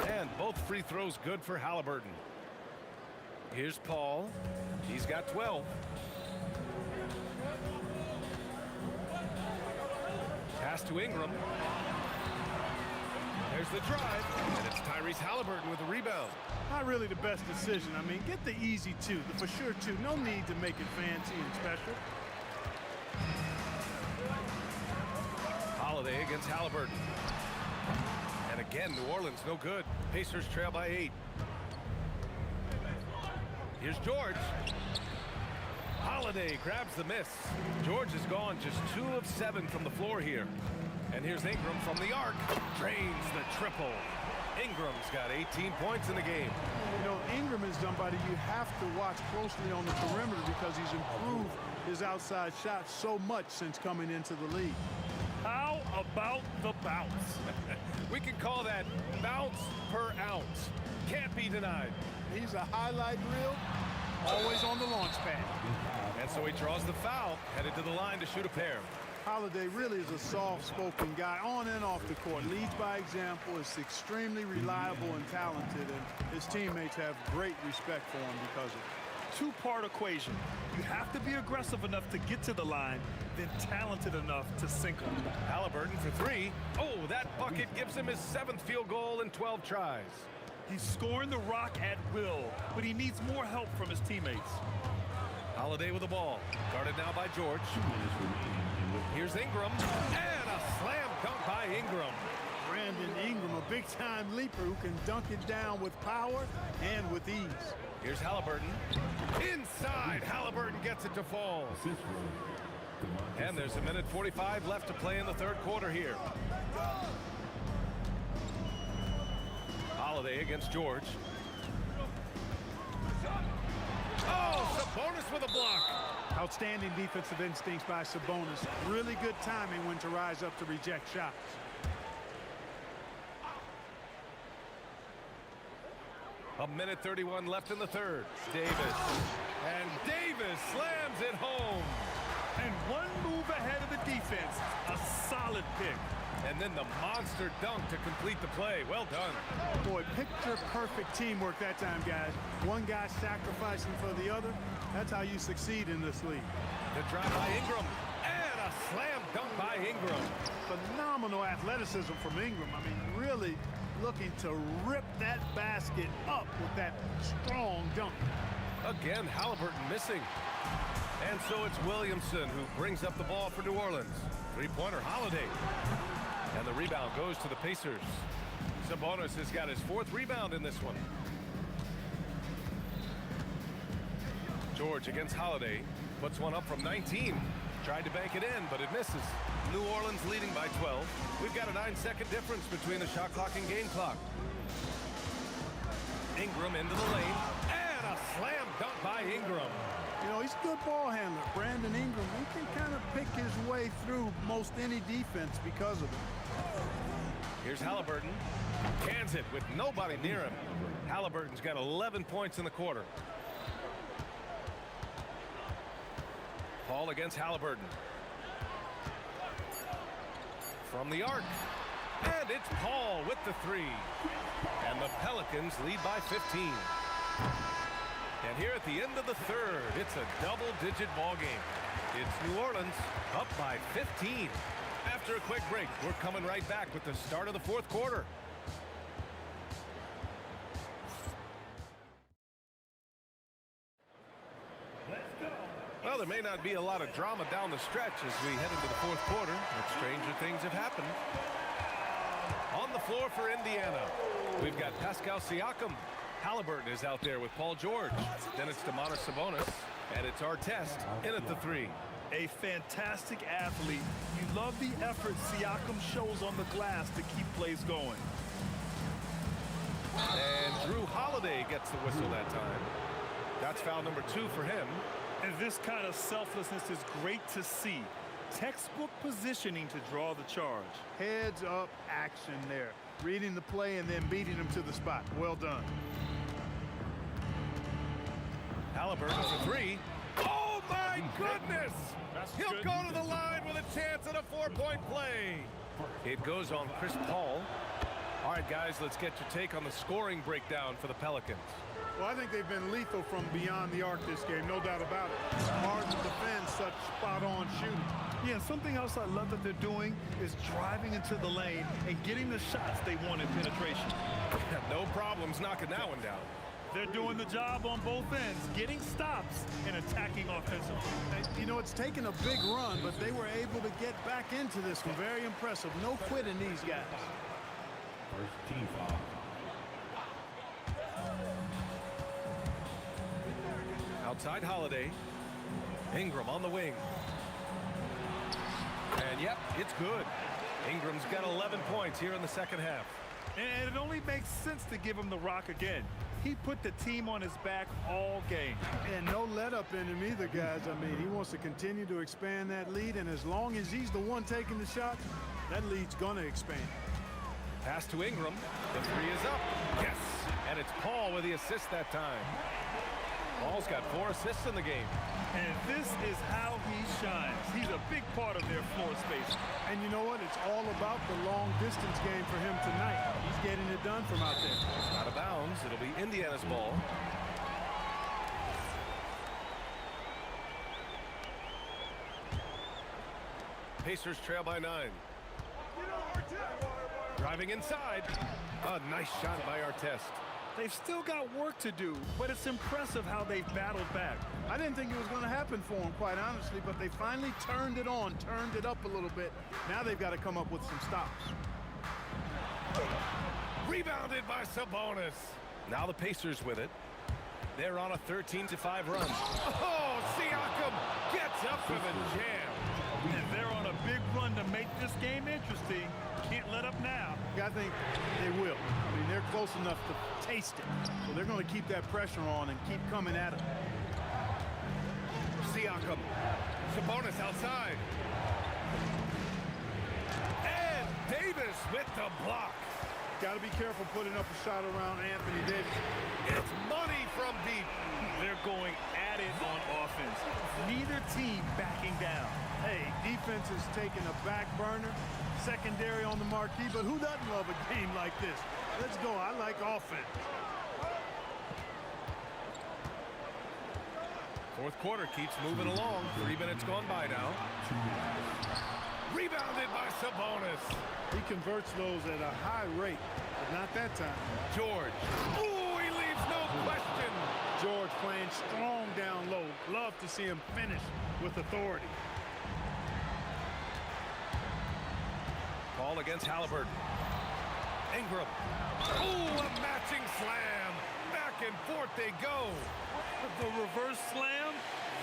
Speaker 5: And both free throws good for Halliburton. Here's Paul. He's got 12. Pass to Ingram. There's the drive, and it's Tyrese Halliburton with the rebound.
Speaker 7: Not really the best decision. I mean, get the easy 2, the for sure 2. No need to make it fancy and special.
Speaker 5: Holiday against Halliburton. And again, New Orleans no good. Pacers trail by 8. Here's George. Holiday grabs the miss. George is gone just 2 of 7 from the floor here. And here's Ingram from the arc. Drains the triple. Ingram's got 18 points in the game.
Speaker 7: You know, Ingram is somebody you have to watch closely on the perimeter because he's improved his outside shot so much since coming into the league.
Speaker 12: How about the bounce?
Speaker 5: We can call that bounce per ounce. Can't be denied.
Speaker 7: He's a highlight reel, always on the launch pad.
Speaker 5: And so he draws the foul, headed to the line to shoot a pair.
Speaker 7: Holiday really is a soft-spoken guy on and off the court. Leads by example, is extremely reliable and talented, and his teammates have great respect for him because of it.
Speaker 12: Two-part equation. You have to be aggressive enough to get to the line, then talented enough to sink them.
Speaker 5: Halliburton for 3. Oh, that bucket gives him his 7th field goal in 12 tries.
Speaker 12: He's scoring the rock at will, but he needs more help from his teammates.
Speaker 5: Holiday with the ball. Guarded now by George. Here's Ingram. And a slam dunk by Ingram.
Speaker 7: Brandon Ingram, a big-time leaper who can dunk it down with power and with ease.
Speaker 5: Here's Halliburton. Inside, Halliburton gets it to fall. And there's 1:45 left to play in the third quarter here. Holiday against George. Oh, Sabonis with a block.
Speaker 7: Outstanding defensive instincts by Sabonis. Really good timing when to rise up to reject shots.
Speaker 5: A 1:31 left in the third. Davis. And Davis slams it home.
Speaker 12: And one move ahead of the defense. A solid pick.
Speaker 5: And then the monster dunk to complete the play. Well done.
Speaker 7: Boy, picture-perfect teamwork that time, guys. One guy sacrificing for the other. That's how you succeed in this league.
Speaker 5: The drive by Ingram. And a slam dunk by Ingram.
Speaker 7: Phenomenal athleticism from Ingram. I mean, really looking to rip that basket up with that strong dunk.
Speaker 5: Again, Halliburton missing. And so it's Williamson who brings up the ball for New Orleans. Three-pointer Holiday. And the rebound goes to the Pacers. Sabonis has got his fourth rebound in this one. George against Holiday. Puts one up from 19. Tried to bank it in, but it misses. New Orleans leading by 12. We've got a 9-second difference between the shot clock and game clock. Ingram into the lane. And a slam dunk by Ingram.
Speaker 7: You know, he's a good ball handler. Brandon Ingram, he can kind of pick his way through most any defense because of it.
Speaker 5: Here's Halliburton. Cans it with nobody near him. Halliburton's got 11 points in the quarter. Paul against Halliburton. From the arc. And it's Paul with the three. And the Pelicans lead by 15. And here at the end of the third, it's a double-digit ball game. It's New Orleans up by 15. After a quick break, we're coming right back with the start of the fourth quarter. Well, there may not be a lot of drama down the stretch as we head into the fourth quarter, but stranger things have happened. On the floor for Indiana, we've got Pascal Siakam. Halliburton is out there with Paul George. Then it's Domantas Sabonis, and it's Artest in at the three.
Speaker 12: A fantastic athlete. You love the effort Siakam shows on the glass to keep plays going.
Speaker 5: And Drew Holiday gets the whistle that time. That's foul number 2 for him.
Speaker 12: And this kind of selflessness is great to see. Textbook positioning to draw the charge.
Speaker 7: Heads up action there. Reading the play and then beating him to the spot. Well done.
Speaker 5: Halliburton for three. Oh, my goodness! He'll go to the line with a chance at a 4-point play. It goes on Chris Paul. All right, guys, let's get your take on the scoring breakdown for the Pelicans.
Speaker 7: Well, I think they've been lethal from beyond the arc this game, no doubt about it. Hard to defend such spot-on shooting.
Speaker 12: Yeah, something else I love that they're doing is driving into the lane and getting the shots they want in penetration.
Speaker 5: No problems knocking that one down.
Speaker 12: They're doing the job on both ends, getting stops and attacking offensively.
Speaker 7: You know, it's taken a big run, but they were able to get back into this one. Very impressive. No quitting these guys.
Speaker 8: First team foul.
Speaker 5: Outside Holiday. Ingram on the wing. And yep, it's good. Ingram's got 11 points here in the second half.
Speaker 12: And it only makes sense to give him the rock again. He put the team on his back all game.
Speaker 7: And no let up in him either, guys. I mean, he wants to continue to expand that lead, and as long as he's the one taking the shot, that lead's going to expand.
Speaker 5: Pass to Ingram. The three is up. Yes. And it's Paul with the assist that time. Paul's got 4 assists in the game.
Speaker 12: And this is how he shines. He's a big part of their floor space.
Speaker 7: And you know what? It's all about the long distance game for him tonight. He's getting it done from out there.
Speaker 5: Out of bounds. It'll be Indiana's ball. Pacers trail by 9. Driving inside. A nice shot by Artest.
Speaker 12: They've still got work to do, but it's impressive how they've battled back.
Speaker 7: I didn't think it was going to happen for them, quite honestly, but they finally turned it on, turned it up a little bit. Now they've got to come up with some stops.
Speaker 5: Rebounded by Sabonis. Now the Pacers with it. They're on a 13-5 run. Oh, Siakam gets up for the jam.
Speaker 12: And they're on a big run to make this game interesting. Can't let up now.
Speaker 7: I think they will. I mean, they're close enough to taste it. So they're going to keep that pressure on and keep coming at it.
Speaker 5: Siakam. Sabonis outside. And Davis with the block.
Speaker 7: Got to be careful putting up a shot around Anthony Davis.
Speaker 5: It's money from deep.
Speaker 12: They're going at it on offense. Neither team backing down.
Speaker 7: Hey, defense is taking a back burner, secondary on the marquee, but who doesn't love a game like this? Let's go. I like offense.
Speaker 5: Fourth quarter keeps moving along. 3 minutes gone by now. Rebounded by Sabonis.
Speaker 7: He converts those at a high rate, but not that time.
Speaker 5: George. Ooh, he leaves no question.
Speaker 7: George playing strong down low. Love to see him finish with authority.
Speaker 5: Ball against Halliburton. Ingram. Ooh, a matching slam. Back and forth they go.
Speaker 12: The reverse slam,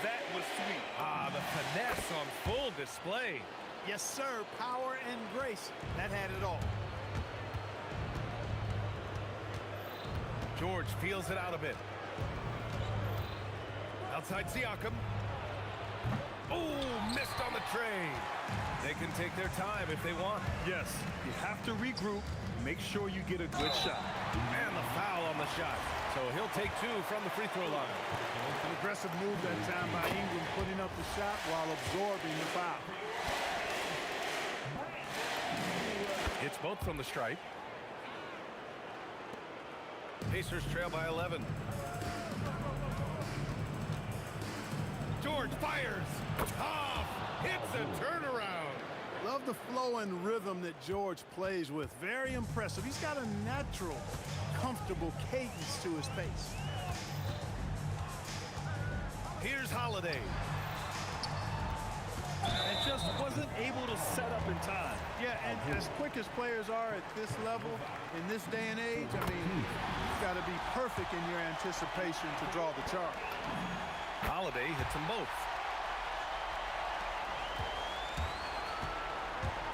Speaker 12: that was sweet.
Speaker 5: Ah, the finesse on full display.
Speaker 7: Yes, sir. Power and grace. That had it all.
Speaker 5: George feels it out a bit. Outside Siakam. Oh, missed on the tray. They can take their time if they want.
Speaker 12: Yes, you have to regroup. Make sure you get a good shot.
Speaker 5: And the foul on the shot. So he'll take 2 from the free throw line.
Speaker 7: An aggressive move that time by Ingram, putting up the shot while absorbing the foul.
Speaker 5: It's both from the stripe. Pacers trail by 11. George fires. Tough. Hits a turnaround.
Speaker 7: Love the flow and rhythm that George plays with. Very impressive. He's got a natural, comfortable cadence to his pace.
Speaker 5: Here's Holiday.
Speaker 12: And just wasn't able to set up in time.
Speaker 7: Yeah, and as quick as players are at this level, in this day and age, I mean, you've got to be perfect in your anticipation to draw the charge.
Speaker 5: Holiday hits them both.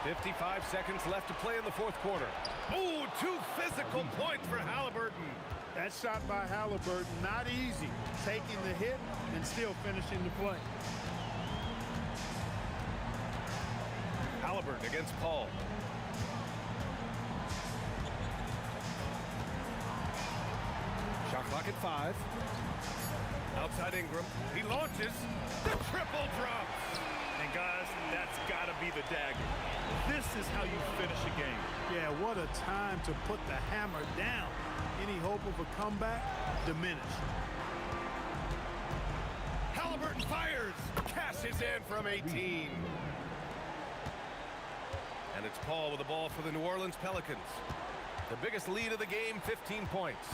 Speaker 5: 55 seconds left to play in the fourth quarter. Ooh, 2 physical points for Halliburton.
Speaker 7: That shot by Halliburton, not easy. Taking the hit and still finishing the play.
Speaker 5: Halliburton against Paul. Shot clock at 5. Outside Ingram. He launches. The triple drops.
Speaker 12: And guys, that's got to be the dagger. This is how you finish a game.
Speaker 7: Yeah, what a time to put the hammer down. Any hope of a comeback diminished.
Speaker 5: Halliburton fires. Cashes in from 18. And it's Paul with the ball for the New Orleans Pelicans. The biggest lead of the game, 15 points.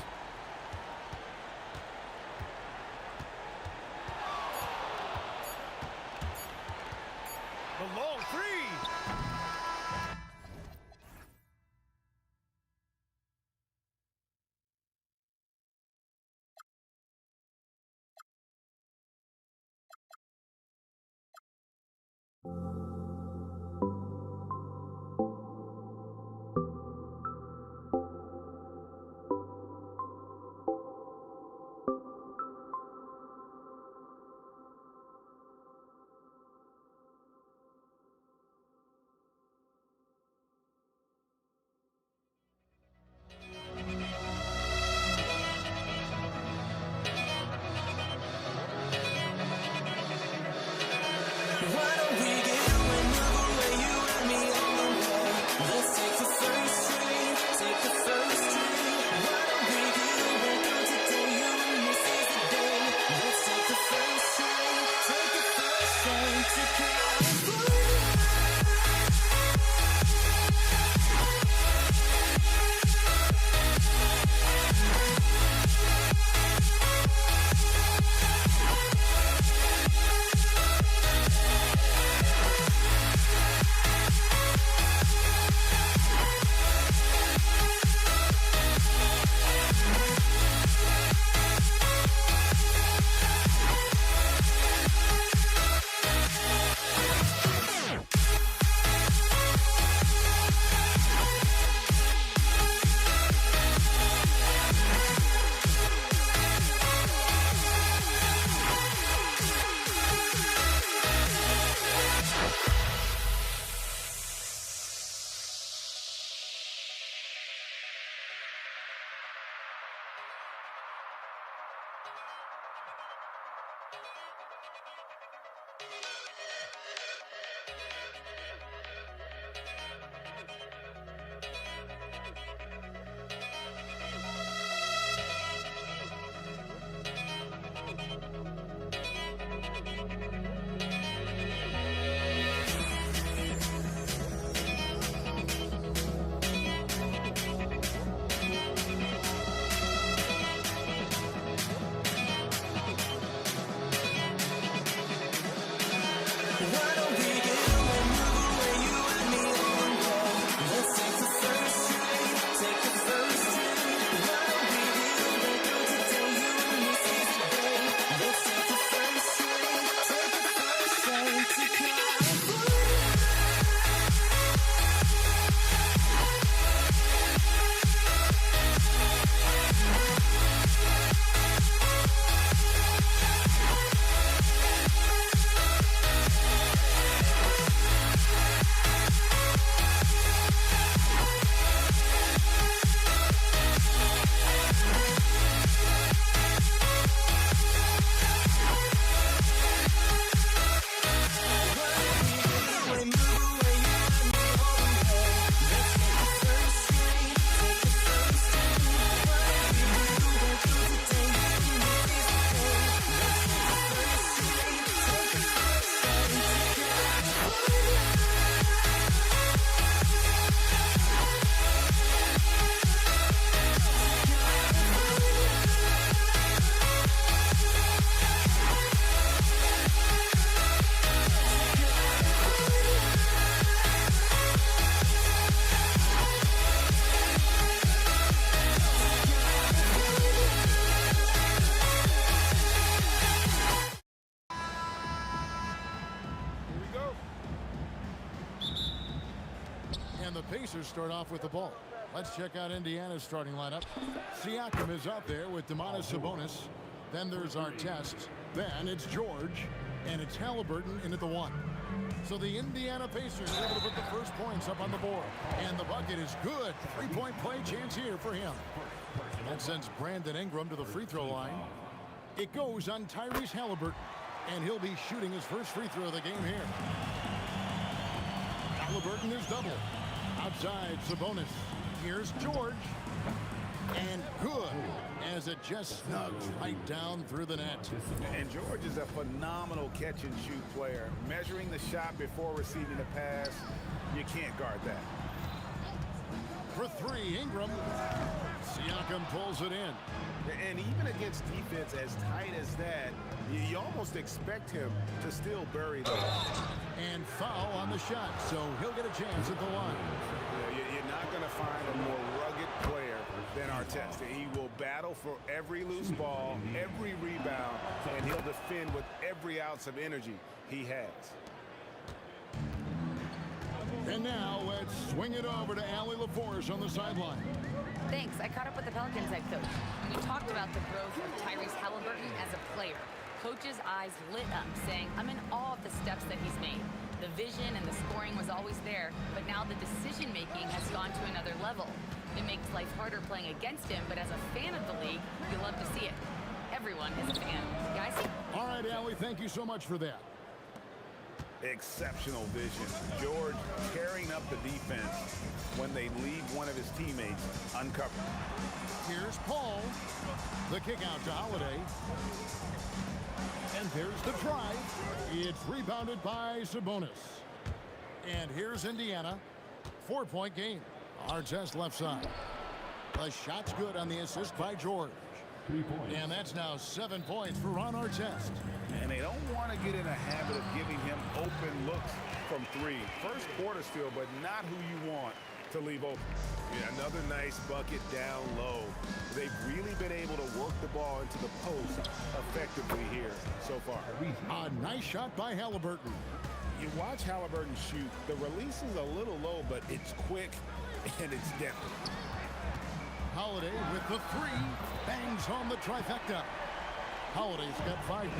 Speaker 5: The long three.
Speaker 1: And the Pacers start off with the ball. Let's check out Indiana's starting lineup. Siakam is out there with Domantas Sabonis. Then there's Artest. Then it's George. And it's Halliburton in at the 1. So the Indiana Pacers are able to put the first points up on the board. And the bucket is good. 3-point play chance here for him. That sends Brandon Ingram to the free throw line. It goes on Tyrese Halliburton. And he'll be shooting his first free throw of the game here. Halliburton is double. Outside Sabonis. Here's George. And good, as it just snugs right down through the net.
Speaker 2: And George is a phenomenal catch-and-shoot player. Measuring the shot before receiving the pass, you can't guard that.
Speaker 1: For 3, Ingram. Siakam pulls it in.
Speaker 2: And even against defense as tight as that, you almost expect him to still bury those.
Speaker 1: And foul on the shot, so he'll get a chance at the line.
Speaker 2: You're not going to find a more rugged player than Artest. He will battle for every loose ball, every rebound, and he'll defend with every ounce of energy he has.
Speaker 1: And now let's swing it over to Allie LaForce on the sideline.
Speaker 11: Thanks. I caught up with the Pelicans head coach. We talked about the growth of Tyrese Halliburton as a player. Coach's eyes lit up, saying, I'm in awe of the steps that he's made. The vision and the scoring was always there, but now the decision-making has gone to another level. It makes life harder playing against him, but as a fan of the league, you love to see it. Everyone is a fan. Guys?
Speaker 1: All right, Allie, thank you so much for that.
Speaker 2: Exceptional vision. George tearing up the defense when they leave one of his teammates uncovered.
Speaker 1: Here's Paul. The kick out to Holiday. And there's the drive. It's rebounded by Sabonis. And here's Indiana. 4-point game. Artest left side. The shot's good on the assist by George. And that's now 7 points for Ron Artest.
Speaker 2: And they don't want to get in a habit of giving him open looks from 3. First quarter still, but not who you want to leave open. Yeah, another nice bucket down low. They've really been able to work the ball into the post effectively here so far.
Speaker 1: A nice shot by Halliburton.
Speaker 2: You watch Halliburton shoot. The release is a little low, but it's quick and it's deadly.
Speaker 1: Holiday with the 3. Bangs home the trifecta. Holiday's got 5 now.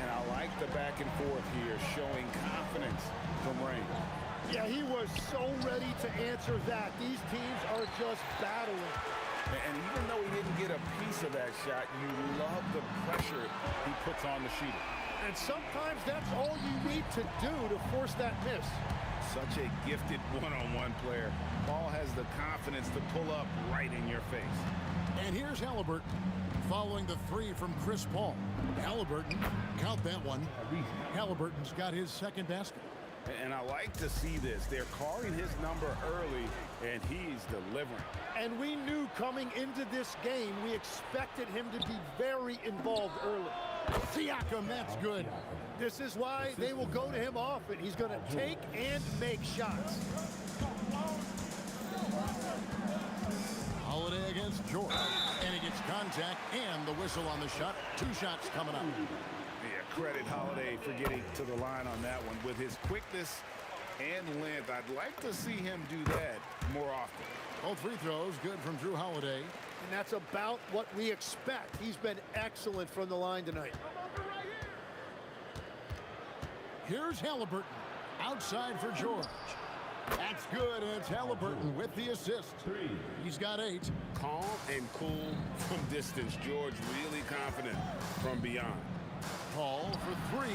Speaker 2: And I like the back and forth here, showing confidence from Rain.
Speaker 13: Yeah, he was so ready to answer that. These teams are just battling.
Speaker 4: And even though he didn't get a piece of that shot, you love the pressure he puts on the shooter.
Speaker 13: And sometimes that's all you need to do to force that miss.
Speaker 4: Such a gifted one-on-one player. Paul has the confidence to pull up right in your face.
Speaker 1: And here's Halliburton following the three from Chris Paul. Halliburton, count that one. Halliburton's got his second basket.
Speaker 4: And I like to see this. They're calling his number early, and he's delivering.
Speaker 13: And we knew coming into this game, we expected him to be very involved early.
Speaker 1: Siakam, that's good.
Speaker 13: This is why they will go to him often. He's going to take and make shots.
Speaker 1: Holiday against George. And he gets contact and the whistle on the shot. 2 shots coming up.
Speaker 4: Yeah, credit Holiday for getting to the line on that one. With his quickness and length, I'd like to see him do that more often.
Speaker 1: Both free throws good from Drew Holiday.
Speaker 13: And that's about what we expect. He's been excellent from the line tonight.
Speaker 1: Here's Halliburton. Outside for George. That's good, and it's Halliburton with the assist. He's got 8.
Speaker 4: Calm and cool from distance. George really confident from beyond.
Speaker 1: Paul for 3.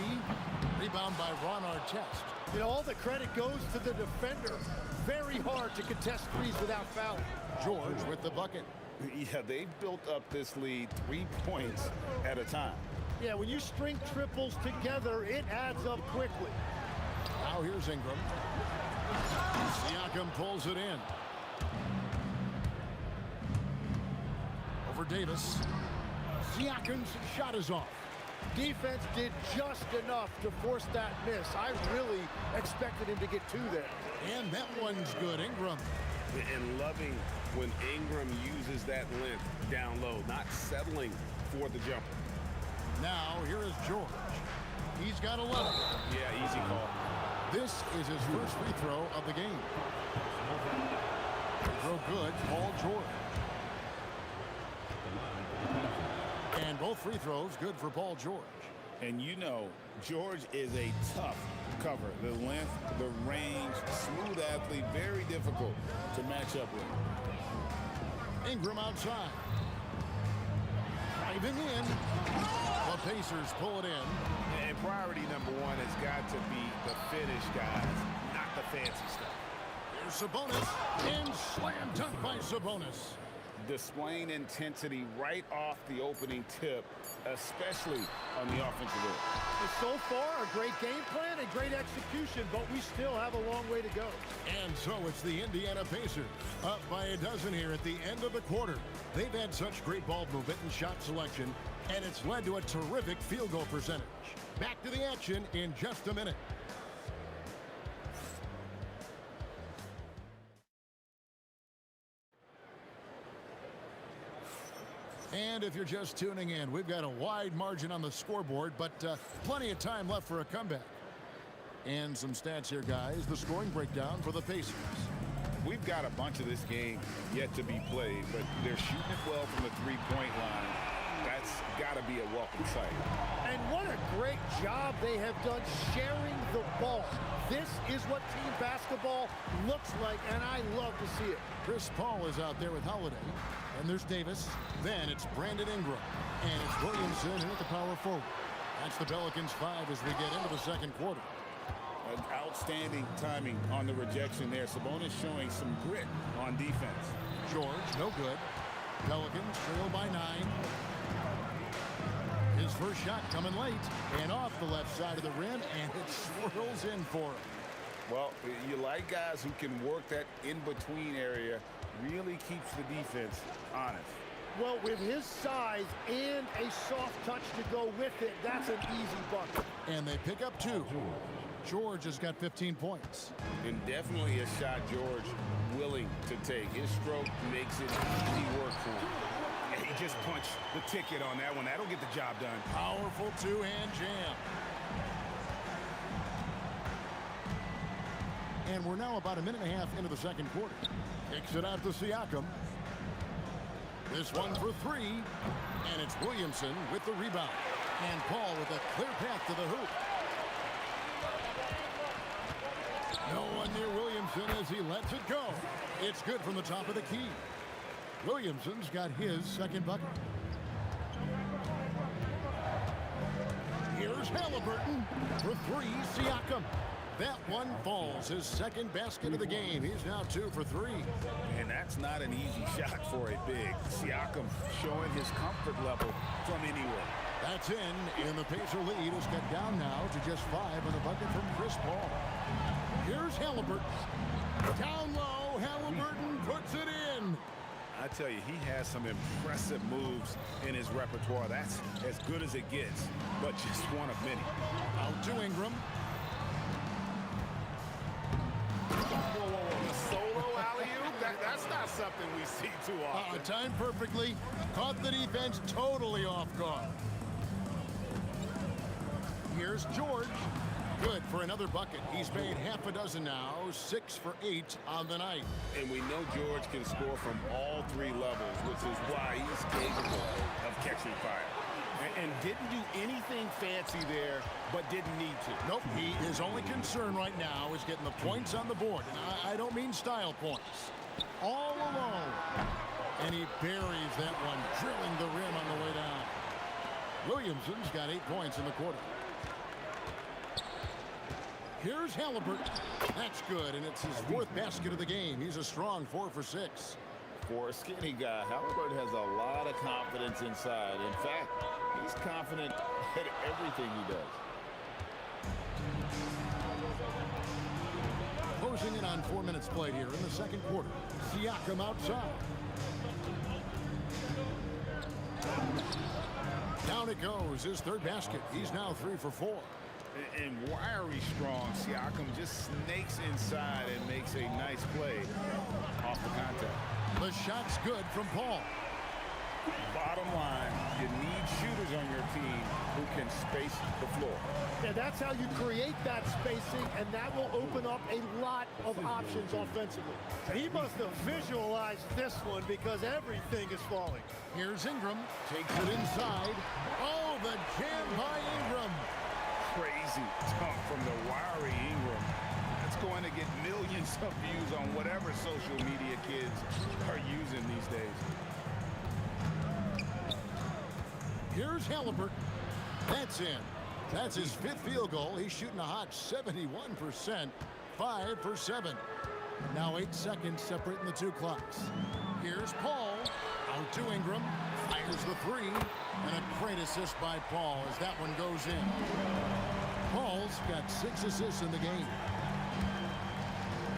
Speaker 1: Rebound by Ron Artest.
Speaker 13: You know, all the credit goes to the defender. Very hard to contest threes without fouling.
Speaker 1: George with the bucket.
Speaker 4: Yeah, they've built up this lead 3 points at a time.
Speaker 13: Yeah, when you string triples together, it adds up quickly.
Speaker 1: Now here's Ingram. Siakam pulls it in. Over Davis. Siakam's shot is off.
Speaker 13: Defense did just enough to force that miss. I really expected him to get 2 there.
Speaker 1: And that one's good. Ingram.
Speaker 4: And loving when Ingram uses that length down low, not settling for the jumper.
Speaker 1: Now here is George. He's got 11.
Speaker 4: Yeah, easy call.
Speaker 1: This is his first free throw of the game. Free throw good, Paul George. And both free throws good for Paul George.
Speaker 4: And you know, George is a tough cover. The length, the range, smooth athlete, very difficult to match up with.
Speaker 1: Ingram outside. Driving in. The Pacers pull it in.
Speaker 2: And priority number 1 has got to be the finish, guys, not the fancy stuff.
Speaker 1: Here's Sabonis. And slam dunk by Sabonis.
Speaker 4: Displaying intensity right off the opening tip, especially on the offensive end.
Speaker 13: So far, a great game plan and great execution, but we still have a long way to go.
Speaker 1: And so it's the Indiana Pacers, up by a dozen here at the end of the quarter. They've had such great ball movement and shot selection, and it's led to a terrific field goal percentage. Back to the action in just a minute. And if you're just tuning in, we've got a wide margin on the scoreboard, but plenty of time left for a comeback. And some stats here, guys. The scoring breakdown for the Pacers.
Speaker 4: We've got a bunch of this game yet to be played, but they're shooting it well from the three-point line. That's got to be a welcome sight.
Speaker 13: And what a great job they have done sharing the ball. This is what team basketball looks like, and I love to see it.
Speaker 1: Chris Paul is out there with Holiday. And there's Davis. Then it's Brandon Ingram. And it's Williamson in at the power forward. That's the Pelicans 5 as we get into the second quarter.
Speaker 4: An outstanding timing on the rejection there. Sabonis showing some grit on defense.
Speaker 1: George, no good. Pelicans trail by 9. His first shot coming late and off the left side of the rim, and it swirls in for him.
Speaker 4: Well, you like guys who can work that in-between area, really keeps the defense honest.
Speaker 13: Well, with his size and a soft touch to go with it, that's an easy bucket.
Speaker 1: And they pick up 2. George has got 15 points.
Speaker 4: And definitely a shot George willing to take. His stroke makes it easy work for him.
Speaker 2: And he just punched the ticket on that one. That'll get the job done.
Speaker 1: Powerful two-hand jam. And we're now about a minute and a half into the second quarter. Kicks it out to Siakam. This one for 3. And it's Williamson with the rebound. And Paul with a clear path to the hoop. No one near Williamson as he lets it go. It's good from the top of the key. Williamson's got his second bucket. Here's Halliburton for three. Siakam. That one falls. His second basket of the game. He's now 2 for 3.
Speaker 4: And that's not an easy shot for a big. Siakam showing his comfort level from anywhere.
Speaker 1: That's in, and the Pacer lead is cut down now to just 5 on the bucket from Chris Paul. Here's Halliburton. Down low, Halliburton puts it in.
Speaker 4: I tell you, he has some impressive moves in his repertoire. That's as good as it gets, but just one of many.
Speaker 1: Out to Ingram.
Speaker 2: The solo alley-oop? That's not something we see too often.
Speaker 1: Timed perfectly. Caught the defense totally off guard. Here's George. Good for another bucket. He's made half a dozen now, 6 for 8 on the night.
Speaker 4: And we know George can score from all 3 levels, which is why he's capable of catching fire. And didn't do anything fancy there, but didn't need to.
Speaker 1: Nope, his only concern right now is getting the points on the board. And I don't mean style points. All alone. And he buries that one, drilling the rim on the way down. Williamson's got 8 points in the quarter. Here's Halliburton. That's good, and it's his 4th basket of the game. He's a strong 4 for 6.
Speaker 4: For a skinny guy, Halliburton has a lot of confidence inside. In fact, he's confident at everything he does.
Speaker 1: Closing in on 4 minutes played here in the second quarter. Siakam outside. Down it goes, his 3rd basket. He's now 3 for 4.
Speaker 4: And wiry strong, Siakam just snakes inside and makes a nice play off the contact.
Speaker 1: The shot's good from Paul.
Speaker 4: Bottom line, you need shooters on your team who can space the floor.
Speaker 13: Yeah, that's how you create that spacing, and that will open up a lot of options offensively. And he must have visualized this one because everything is falling.
Speaker 1: Here's Ingram. Takes it inside. Oh, the jam by Ingram.
Speaker 4: Crazy dunk from the wiry Ingram. That's going to get millions of views on whatever social media kids are using these days.
Speaker 1: Here's Halliburton. That's in. That's his 5th field goal. He's shooting a hot 71%. 5 for 7. Now 8 seconds separating the 2 clocks. Here's Paul. Out to Ingram. Fires the 3. And a great assist by Paul as that one goes in. Paul's got 6 assists in the game.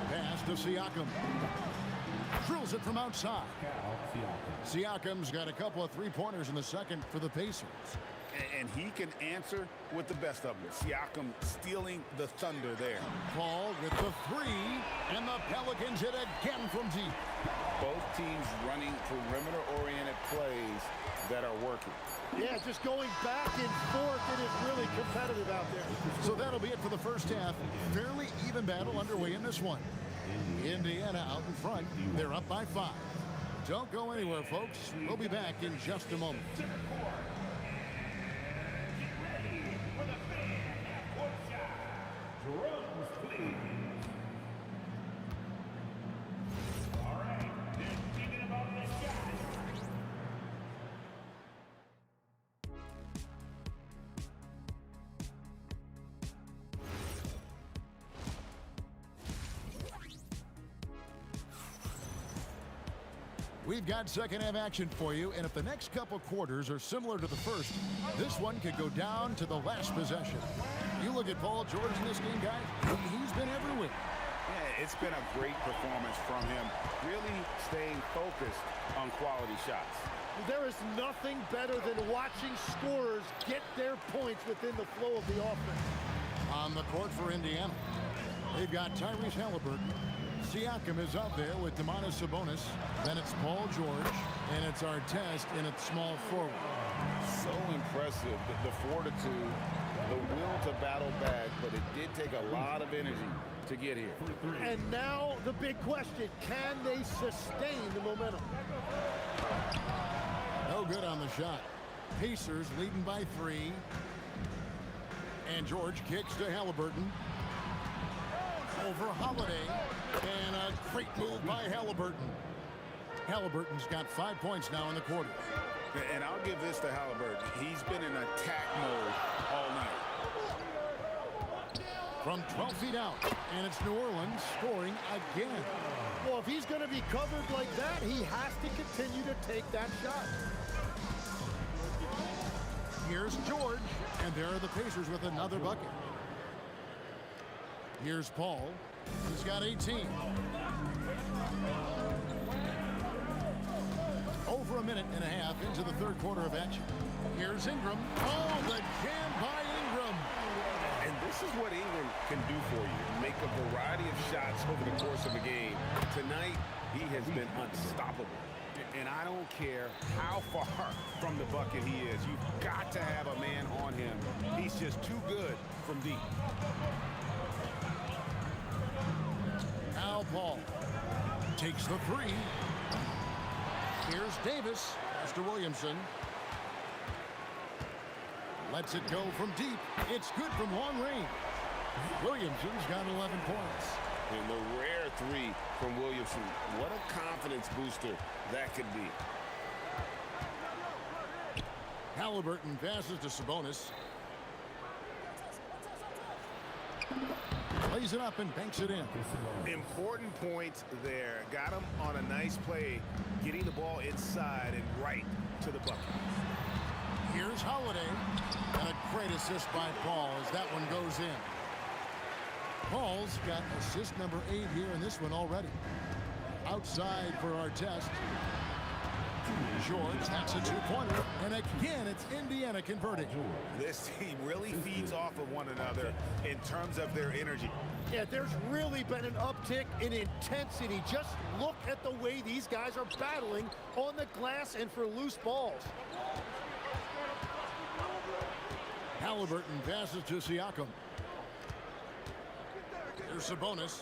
Speaker 1: Pass to Siakam. Drills it from outside. Siakam's got a couple of 3-pointers in the second for the Pacers.
Speaker 4: And he can answer with the best of them. Siakam stealing the thunder there.
Speaker 1: Paul with the 3, and the Pelicans hit again from deep.
Speaker 4: Both teams running perimeter-oriented plays that are working.
Speaker 13: Yeah, just going back and forth. It is really competitive out there.
Speaker 1: So that'll be it for the first half. Fairly even battle underway in this one. Indiana out in front. They're up by 5. Don't go anywhere, folks. We'll be back in just a moment.
Speaker 8: Drums, please. All right, they're thinking about the shot.
Speaker 1: We've got second half action for you, and if the next couple quarters are similar to the first, this one could go down to the last possession. You look at Paul George in this game, guys, he's been everywhere.
Speaker 4: Yeah, it's been a great performance from him, really staying focused on quality shots.
Speaker 13: There is nothing better than watching scorers get their points within the flow of the offense.
Speaker 1: On the court for Indiana, they've got Tyrese Halliburton. Siakam is out there with Domantas Sabonis. Then it's Paul George, and it's Artest in its small forward.
Speaker 4: So impressive, the fortitude, the will to battle back, but it did take a lot of energy to get here.
Speaker 13: And now the big question, can they sustain the momentum?
Speaker 1: No good on the shot. Pacers leading by 3. And George kicks to Halliburton. Over Holiday. And a great move by Halliburton. Halliburton's got 5 points now in the quarter.
Speaker 4: And I'll give this to Halliburton. He's been in attack mode all night.
Speaker 1: From 12 feet out, and it's New Orleans scoring again.
Speaker 13: Well, if he's going to be covered like that, he has to continue to take that shot.
Speaker 1: Here's George, and there are the Pacers with another bucket. Here's Paul. He's got 18. Over a minute and a half into the third quarter of action. Here's Ingram. Oh, the jam by Ingram.
Speaker 4: And this is what Ingram can do for you. Make a variety of shots over the course of a game. Tonight, he has been unstoppable. And I don't care how far from the bucket he is. You've got to have a man on him. He's just too good from deep.
Speaker 1: Now Paul takes the three. Here's Davis. Pass to Williamson. Lets it go from deep. It's good from long range. Williamson's got 11 points.
Speaker 4: And the rare three from Williamson. What a confidence booster that could be.
Speaker 1: Halliburton passes to Sabonis. Plays it up and banks it in.
Speaker 2: Important point there. Got him on a nice play, getting the ball inside and right to the bucket.
Speaker 1: Here's Holiday. And a great assist by Paul as that one goes in. Paul's got assist number 8 here in this one already. Outside for our test. George hacks a two-pointer, and again it's Indiana converting.
Speaker 2: This team really feeds off of one another in terms of their energy.
Speaker 13: Yeah, there's really been an uptick in intensity. Just look at the way these guys are battling on the glass and for loose balls.
Speaker 1: Halliburton passes to Siakam. Here's Sabonis.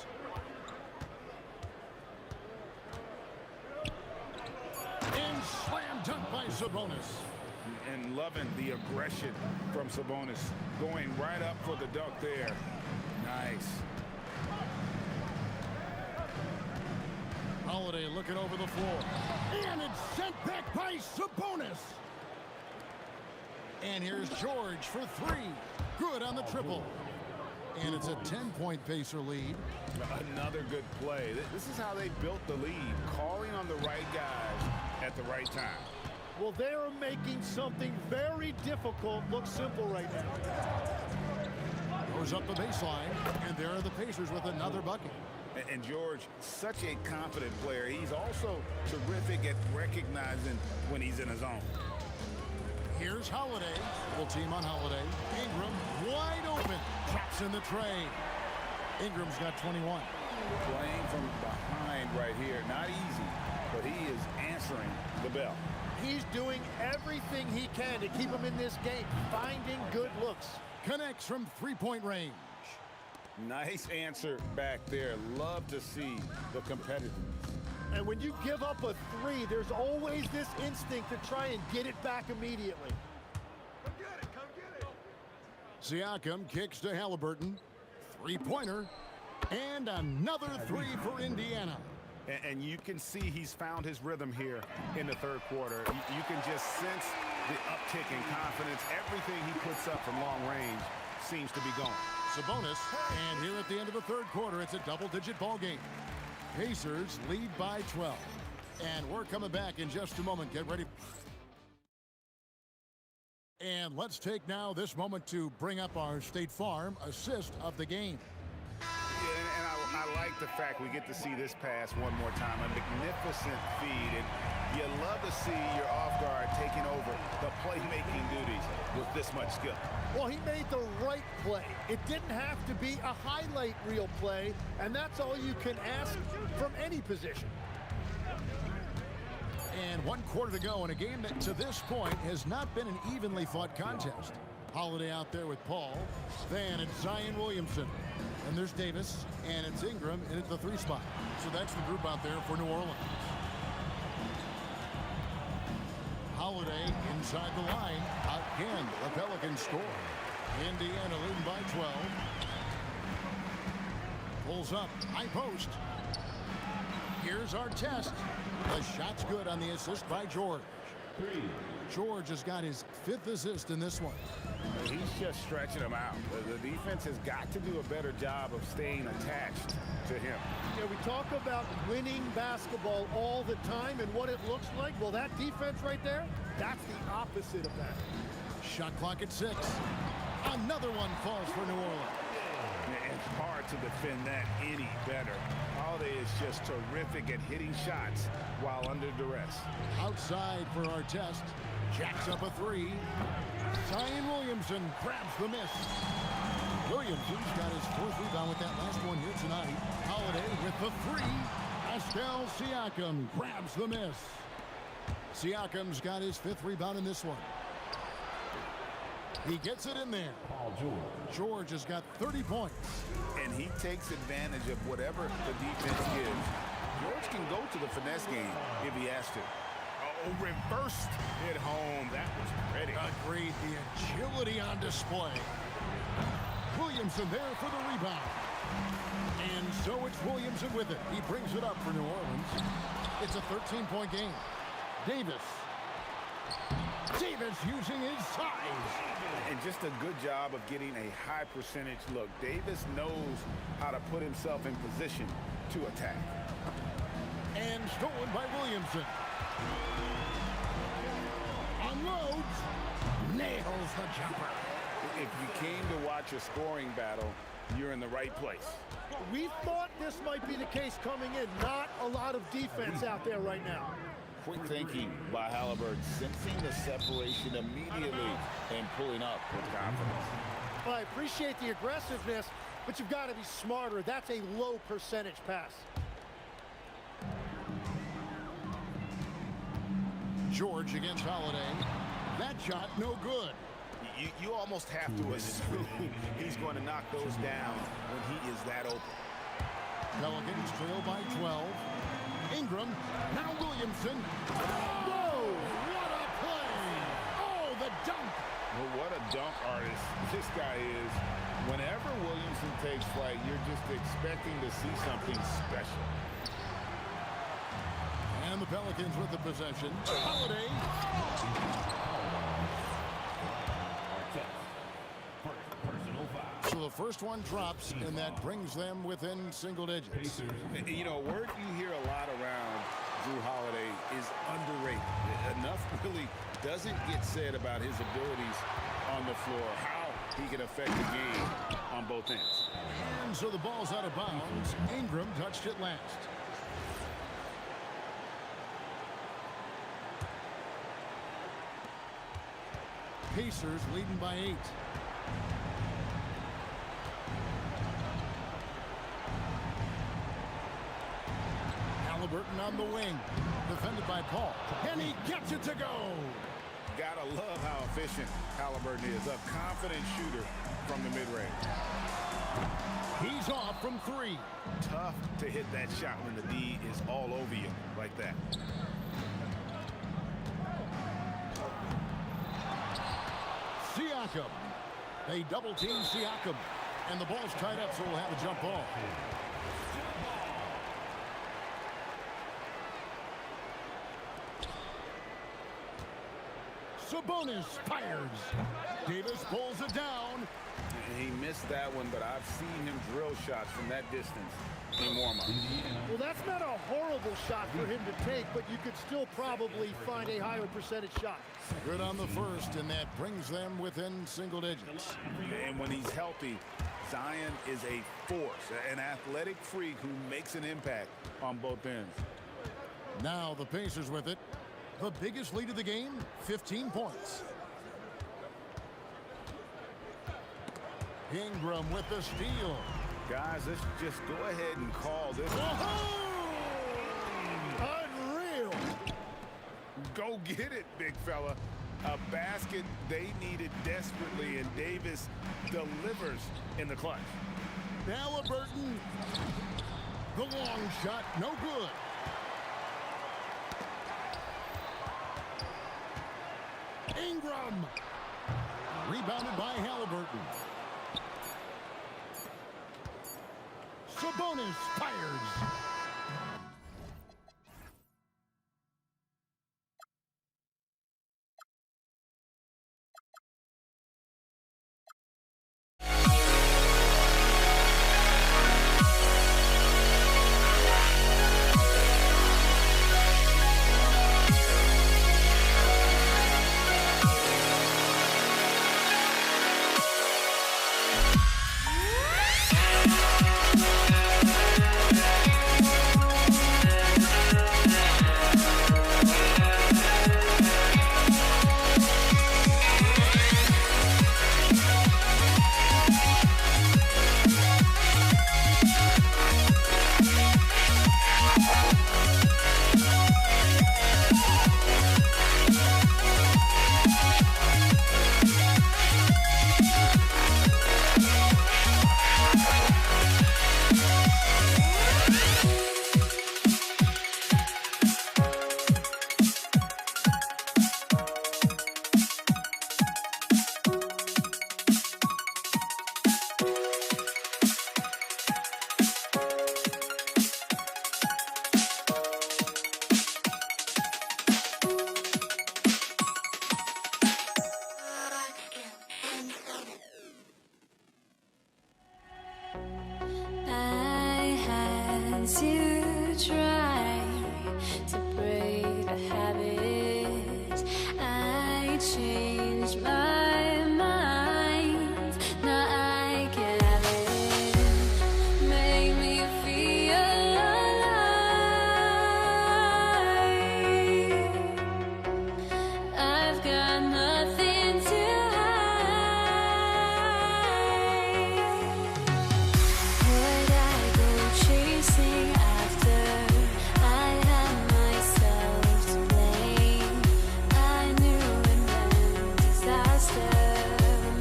Speaker 1: And slam dunk by Sabonis.
Speaker 4: And loving the aggression from Sabonis. Going right up for the dunk there. Nice.
Speaker 1: Holiday looking over the floor. And it's sent back by Sabonis. And here's George for 3. Good on the triple. And it's a 10-point Pacer lead.
Speaker 4: Another good play. This is how they built the lead. Calling on the right guys at the right time.
Speaker 13: Well, they're making something very difficult look simple right now.
Speaker 1: Goes up the baseline, and there are the Pacers with another bucket.
Speaker 4: And George, such a confident player. He's also terrific at recognizing when he's in his zone.
Speaker 1: Here's Holiday. Full team on Holiday. Ingram wide open. Drops in the tray. Ingram's got 21.
Speaker 4: Playing from behind right here. Not easy, but he is answering the bell.
Speaker 13: He's doing everything he can to keep him in this game, finding good looks.
Speaker 1: Connects from three-point range.
Speaker 4: Nice answer back there. Love to see the competitiveness.
Speaker 13: And when you give up a 3, there's always this instinct to try and get it back immediately.
Speaker 8: Come get it, come get it.
Speaker 1: Siakam kicks to Halliburton. Three-pointer. And another 3 for Indiana.
Speaker 2: And you can see he's found his rhythm here in the third quarter. You can just sense the uptick in confidence. Everything he puts up from long range seems to be gone.
Speaker 1: Sabonis, and here at the end of the third quarter, it's a double-digit ball game. Pacers lead by 12. And we're coming back in just a moment. Get ready. And let's take now this moment to bring up our State Farm assist of the game.
Speaker 2: Yeah, and I like the fact we get to see this pass one more time. A magnificent feed. And you love to see your off guard taking over the playmaking duties with this much skill.
Speaker 13: Well, he made the right play. It didn't have to be a highlight reel play, and that's all you can ask from any position.
Speaker 1: And 1 quarter to go in a game that to this point has not been an evenly fought contest. Holiday out there with Paul. Then it's Zion Williamson. And there's Davis, and it's Ingram in at the 3 spot. So that's the group out there for New Orleans. Holiday inside the line. Again, the Pelicans score. Indiana leading by 12. Pulls up, high post. Here's our test. The shot's good on the assist by George. George has got his 5th assist in this one.
Speaker 2: He's just stretching them out. The defense has got to do a better job of staying attached to him.
Speaker 13: Yeah, we talk about winning basketball all the time and what it looks like. Well, that defense right there, that's the opposite of that.
Speaker 1: Shot clock at 6. Another one falls for New Orleans.
Speaker 2: It's hard to defend that any better. Holiday is just terrific at hitting shots while under duress.
Speaker 1: Outside for our test. Jacks up a 3. Zion Williamson grabs the miss. Williamson's got his 4th rebound with that last one here tonight. Holiday with the 3. Pascal Siakam grabs the miss. Siakam's got his 5th rebound in this one. He gets it in there. George has got 30 points.
Speaker 4: And he takes advantage of whatever the defense gives. George can go to the finesse game if he has to.
Speaker 2: Oh, reversed hit home. That was pretty.
Speaker 1: Agreed. The agility on display. Williamson there for the rebound. And so it's Williamson with it. He brings it up for New Orleans. It's a 13-point game. Davis using his size.
Speaker 2: And just a good job of getting a high percentage look. Davis knows how to put himself in position to attack.
Speaker 1: And stolen by Williamson. Unloads. Nails the jumper.
Speaker 2: If you came to watch a scoring battle, you're in the right place.
Speaker 13: We thought this might be the case coming in. Not a lot of defense out there right now.
Speaker 4: Quick thinking by Halliburton, sensing the separation immediately and pulling up with confidence.
Speaker 13: Well, I appreciate the aggressiveness, but you've got to be smarter. That's a low percentage pass.
Speaker 1: George against Holiday. That shot no good.
Speaker 2: You almost have to assume he's going to knock those down when he is that open.
Speaker 1: Pelicans trail by 12. Ingram, now Williamson. Whoa, what a play! Oh, the dunk!
Speaker 2: Well, what a dunk artist this guy is. Whenever Williamson takes flight, you're just expecting to see something special.
Speaker 1: And the Pelicans with the possession. Holiday. So the first one drops, and that brings them within single digits.
Speaker 2: You know, a word you hear a lot around Drew Holiday is underrated. Enough really doesn't get said about his abilities on the floor, how he can affect the game on both ends.
Speaker 1: And so the ball's out of bounds. Ingram touched it last. Pacers leading by 8. Halliburton on the wing. Defended by Paul. And he gets it to go.
Speaker 2: Gotta love how efficient Halliburton is. A confident shooter from the mid-range.
Speaker 1: He's off from 3.
Speaker 2: Tough to hit that shot when the D is all over you like that.
Speaker 1: Siakam. They double team Siakam. And the ball's tied up, so we'll have a jump ball. Sabonis fires. Davis pulls it down.
Speaker 2: He missed that one, but I've seen him drill shots from that distance in warm-up.
Speaker 13: Well, that's not a horrible shot for him to take, but you could still probably find a higher percentage shot.
Speaker 1: Good on the first, and that brings them within single digits.
Speaker 2: And when he's healthy, Zion is a force, an athletic freak who makes an impact on both ends.
Speaker 1: Now the Pacers with it. The biggest lead of the game, 15 points. Ingram with the steal.
Speaker 2: Guys, let's just go ahead and call this.
Speaker 13: Unreal.
Speaker 2: Go get it, big fella. A basket they needed desperately, and Davis delivers in the clutch.
Speaker 1: Halliburton. The long shot, no good. Ingram. Rebounded by Halliburton. Sabonis fires.
Speaker 16: I had to try to break the habit. I changed my mind. Now I can have it. Make me feel alive. I've got nothing to would I go chasing after? I had myself to blame. I knew it meant disaster.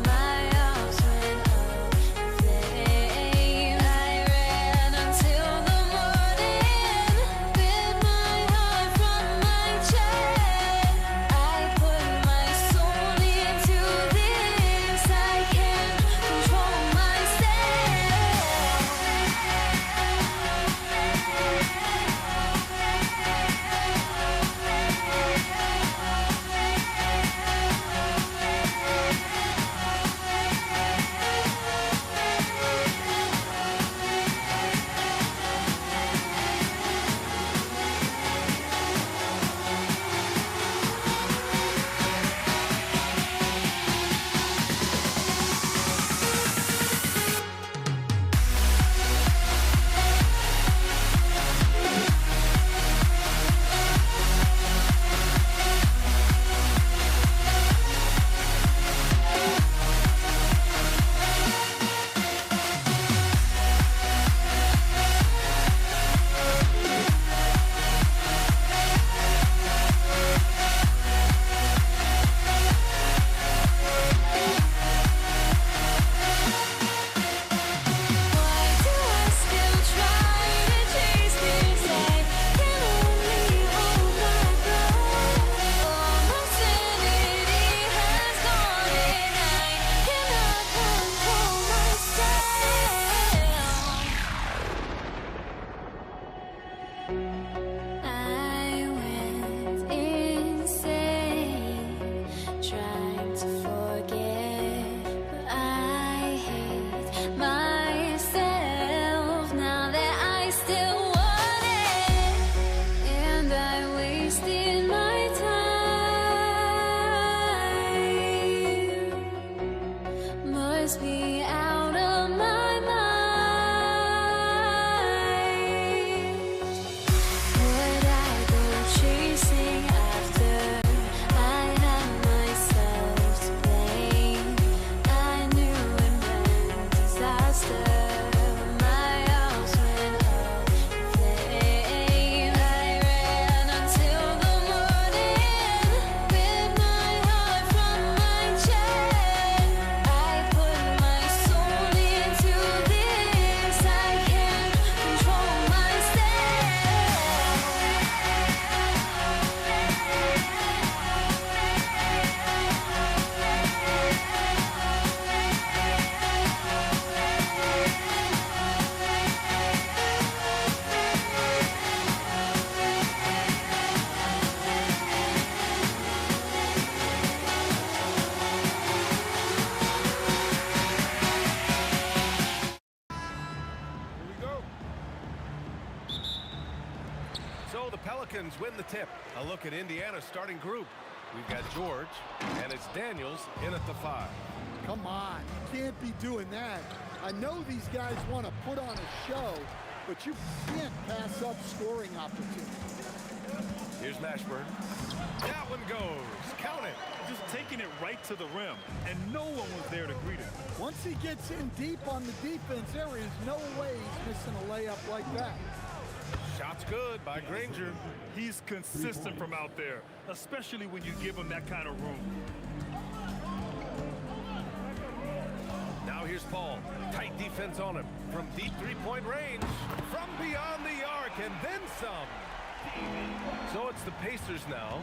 Speaker 16: My arms went up in flames. I ran until the morning, bit my heart from my chest. I put my soul into this. I can't control myself. Why do I still try to chase this? I can only hold my breath. All my sanity has gone and I cannot control myself. I went insane trying to forget, but I hate myself now that I still want it, and I wasted my time. Must be out of my mind. Would I go chasing after? I had myself to blame. I knew it meant disaster. My arms went up in flames. I ran until the morning, bit my heart from my chest. I put my soul into this. I can't control myself.
Speaker 5: So the Pelicans win the tip. A look at Indiana's starting group. We've got George, and it's Daniels in at the 5.
Speaker 3: Come on, you can't be doing that. I know these guys want to put on a show, but you can't pass up scoring opportunities.
Speaker 5: Here's Mashburn. That one goes. Count it.
Speaker 12: Just taking it right to the rim, and no one was there to greet him.
Speaker 3: Once he gets in deep on the defense, there is no way he's missing a layup like that.
Speaker 5: Shot's good by Granger.
Speaker 12: He's consistent from out there, especially when you give him that kind of room.
Speaker 5: Now here's Paul. Tight defense on him. From deep three-point range. From beyond the arc, and then some. So it's the Pacers now.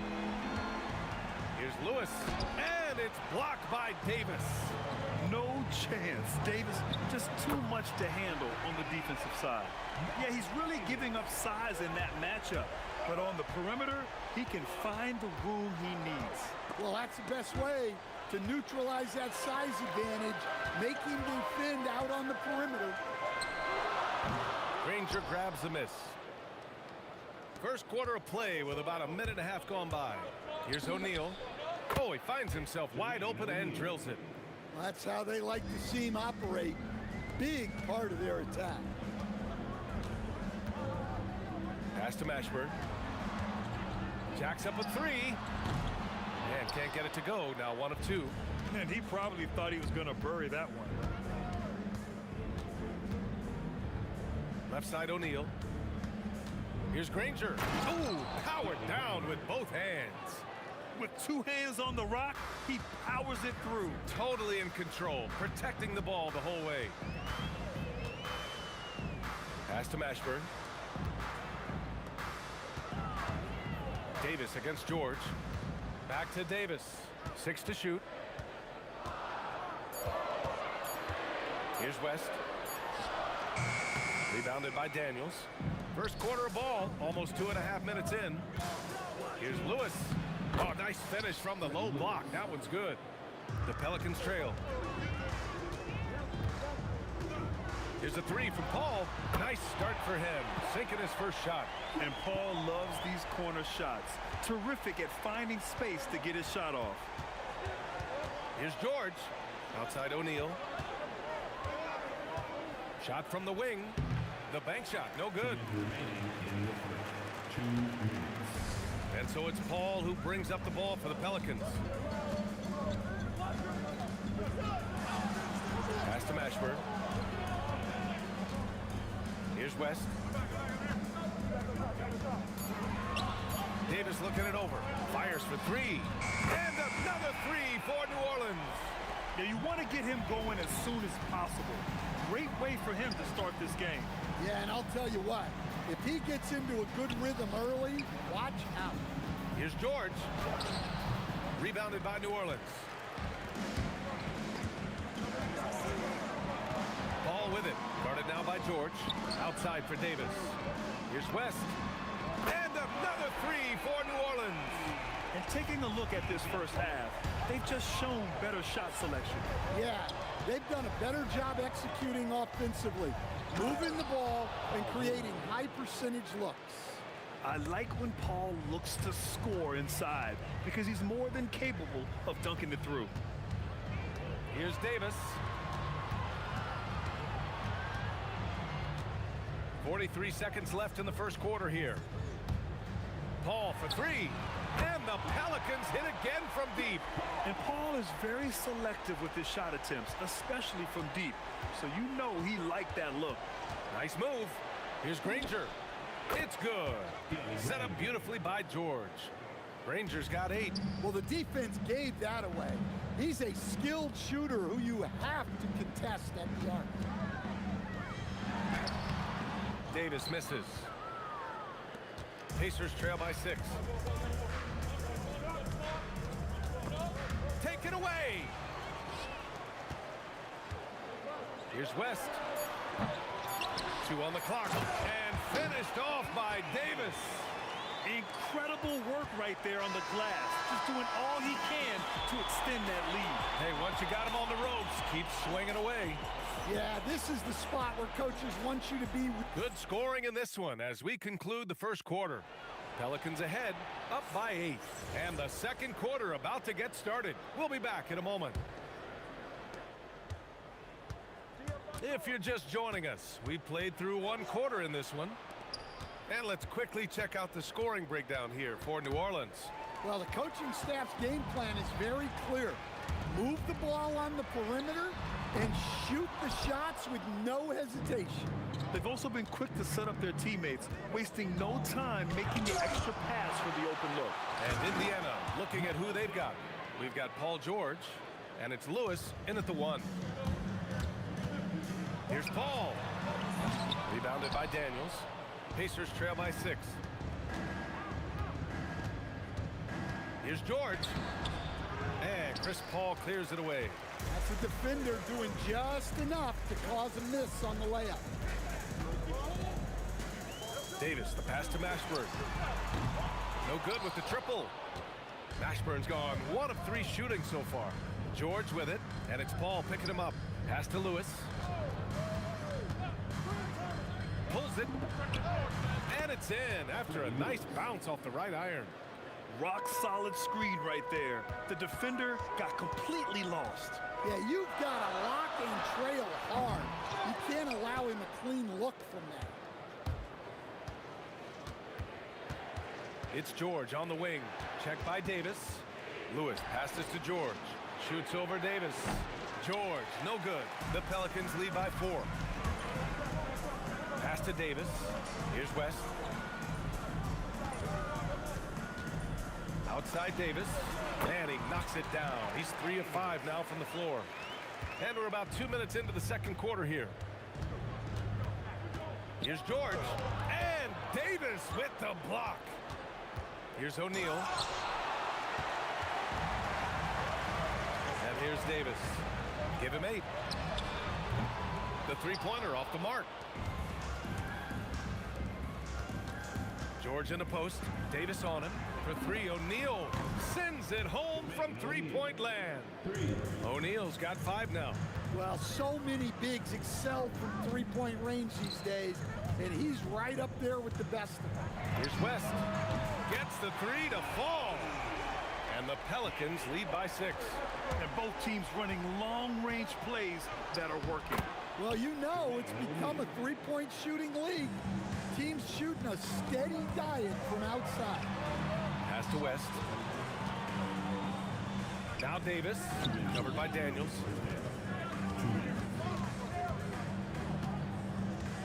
Speaker 5: Here's Lewis. And it's blocked by Davis.
Speaker 12: No chance. Davis, just too much to handle on the defensive side. Yeah, he's really giving up size in that matchup. But on the perimeter, he can find the room he needs.
Speaker 3: Well, that's the best way to neutralize that size advantage, making defend out on the perimeter.
Speaker 5: Granger grabs the miss. First quarter of play with about a minute and a half gone by. Here's O'Neal. Oh, he finds himself wide open and drills it.
Speaker 3: That's how they like to see him operate. Big part of their attack.
Speaker 5: Pass to Mashburn. Jacks up a three. And can't get it to go. Now 1 of 2.
Speaker 12: And he probably thought he was going to bury that one.
Speaker 5: Left side O'Neal. Here's Granger. Ooh, powered down with both hands.
Speaker 12: With 2 hands on the rock, he powers it through.
Speaker 5: Totally in control, protecting the ball the whole way. Pass to Mashburn. Davis against George. Back to Davis. 6 to shoot. Here's West. Rebounded by Daniels. First quarter of ball, almost 2.5 minutes in. Here's Lewis. Oh, nice finish from the low block. That one's good. The Pelicans trail. Here's a three from Paul. Nice start for him. Sinking his first shot.
Speaker 12: And Paul loves these corner shots. Terrific at finding space to get his shot off.
Speaker 5: Here's George. Outside O'Neal. Shot from the wing. The bank shot, no good. And so it's Paul who brings up the ball for the Pelicans. Pass to Mashburn. Here's West. Davis looking it over. Fires for 3. And another 3 for New Orleans.
Speaker 12: Now you want to get him going as soon as possible. Great way for him to start this game.
Speaker 3: Yeah, and I'll tell you what, if he gets into a good rhythm early, watch out.
Speaker 5: Here's George. Rebounded by New Orleans. Ball with it. Guarded now by George. Outside for Davis. Here's West. And another 3 for New Orleans.
Speaker 12: And taking a look at this first half, they've just shown better shot selection.
Speaker 3: Yeah, they've done a better job executing offensively, moving the ball and creating high percentage looks.
Speaker 12: I like when Paul looks to score inside because he's more than capable of dunking it through.
Speaker 5: Here's Davis. 43 seconds left in the first quarter here. Paul for 3. And the Pelicans hit again from deep.
Speaker 12: And Paul is very selective with his shot attempts, especially from deep. So you know he liked that look.
Speaker 5: Nice move. Here's Granger. It's good. Set up beautifully by George. Granger's got 8.
Speaker 3: Well, the defense gave that away. He's a skilled shooter who you have to contest at the arc.
Speaker 5: Davis misses. Pacers trail by 6. Take it away. Here's West. 2 on the clock. And finished off by Davis.
Speaker 12: Incredible work right there on the glass. Just doing all he can to extend that lead.
Speaker 5: Hey, once you got him on the ropes, keep swinging away.
Speaker 3: Yeah, this is the spot where coaches want you to be.
Speaker 5: Good scoring in this one as we conclude the first quarter. Pelicans ahead, up by 8. And the second quarter about to get started. We'll be back in a moment. If you're just joining us, we played through 1 quarter in this one. And let's quickly check out the scoring breakdown here for New Orleans.
Speaker 3: Well, the coaching staff's game plan is very clear. Move the ball on the perimeter and shoot the shots with no hesitation.
Speaker 12: They've also been quick to set up their teammates, wasting no time making the extra pass for the open look.
Speaker 5: And Indiana looking at who they've got. We've got Paul George, and it's Lewis in at the 1. Here's Paul. Rebounded by Daniels. Pacers trail by 6. Here's George. And Chris Paul clears it away.
Speaker 3: That's a defender doing just enough to cause a miss on the layup.
Speaker 5: Davis, the pass to Mashburn. No good with the triple. Mashburn's gone 1 of 3 shooting so far. George with it, and it's Paul picking him up. Pass to Lewis. Pulls it, and it's in after a nice bounce off the right iron.
Speaker 12: Rock solid screen right there. The defender got completely lost.
Speaker 3: Yeah, you've got to lock and trail hard. You can't allow him a clean look from that.
Speaker 5: It's George on the wing. Checked by Davis. Lewis passes to George. Shoots over Davis. George, no good. The Pelicans lead by 4. Pass to Davis. Here's West. Outside Davis. And he knocks it down. He's 3 of 5 now from the floor. And we're about 2 minutes into the second quarter here. Here's George. And Davis with the block. Here's O'Neal. And here's Davis. Give him 8. The three-pointer off the mark. George in the post. Davis on him. For 3, O'Neal sends it home from three-point land. O'Neal's got 5 now.
Speaker 3: Well, so many bigs excel from three-point range these days, and he's right up there with the best of them.
Speaker 5: Here's West. Gets the 3 to fall. And the Pelicans lead by 6.
Speaker 12: And both teams running long-range plays that are working.
Speaker 3: Well, you know it's become a three-point shooting league. Teams shooting a steady diet from outside.
Speaker 5: Pass to West. Now Davis, covered by Daniels.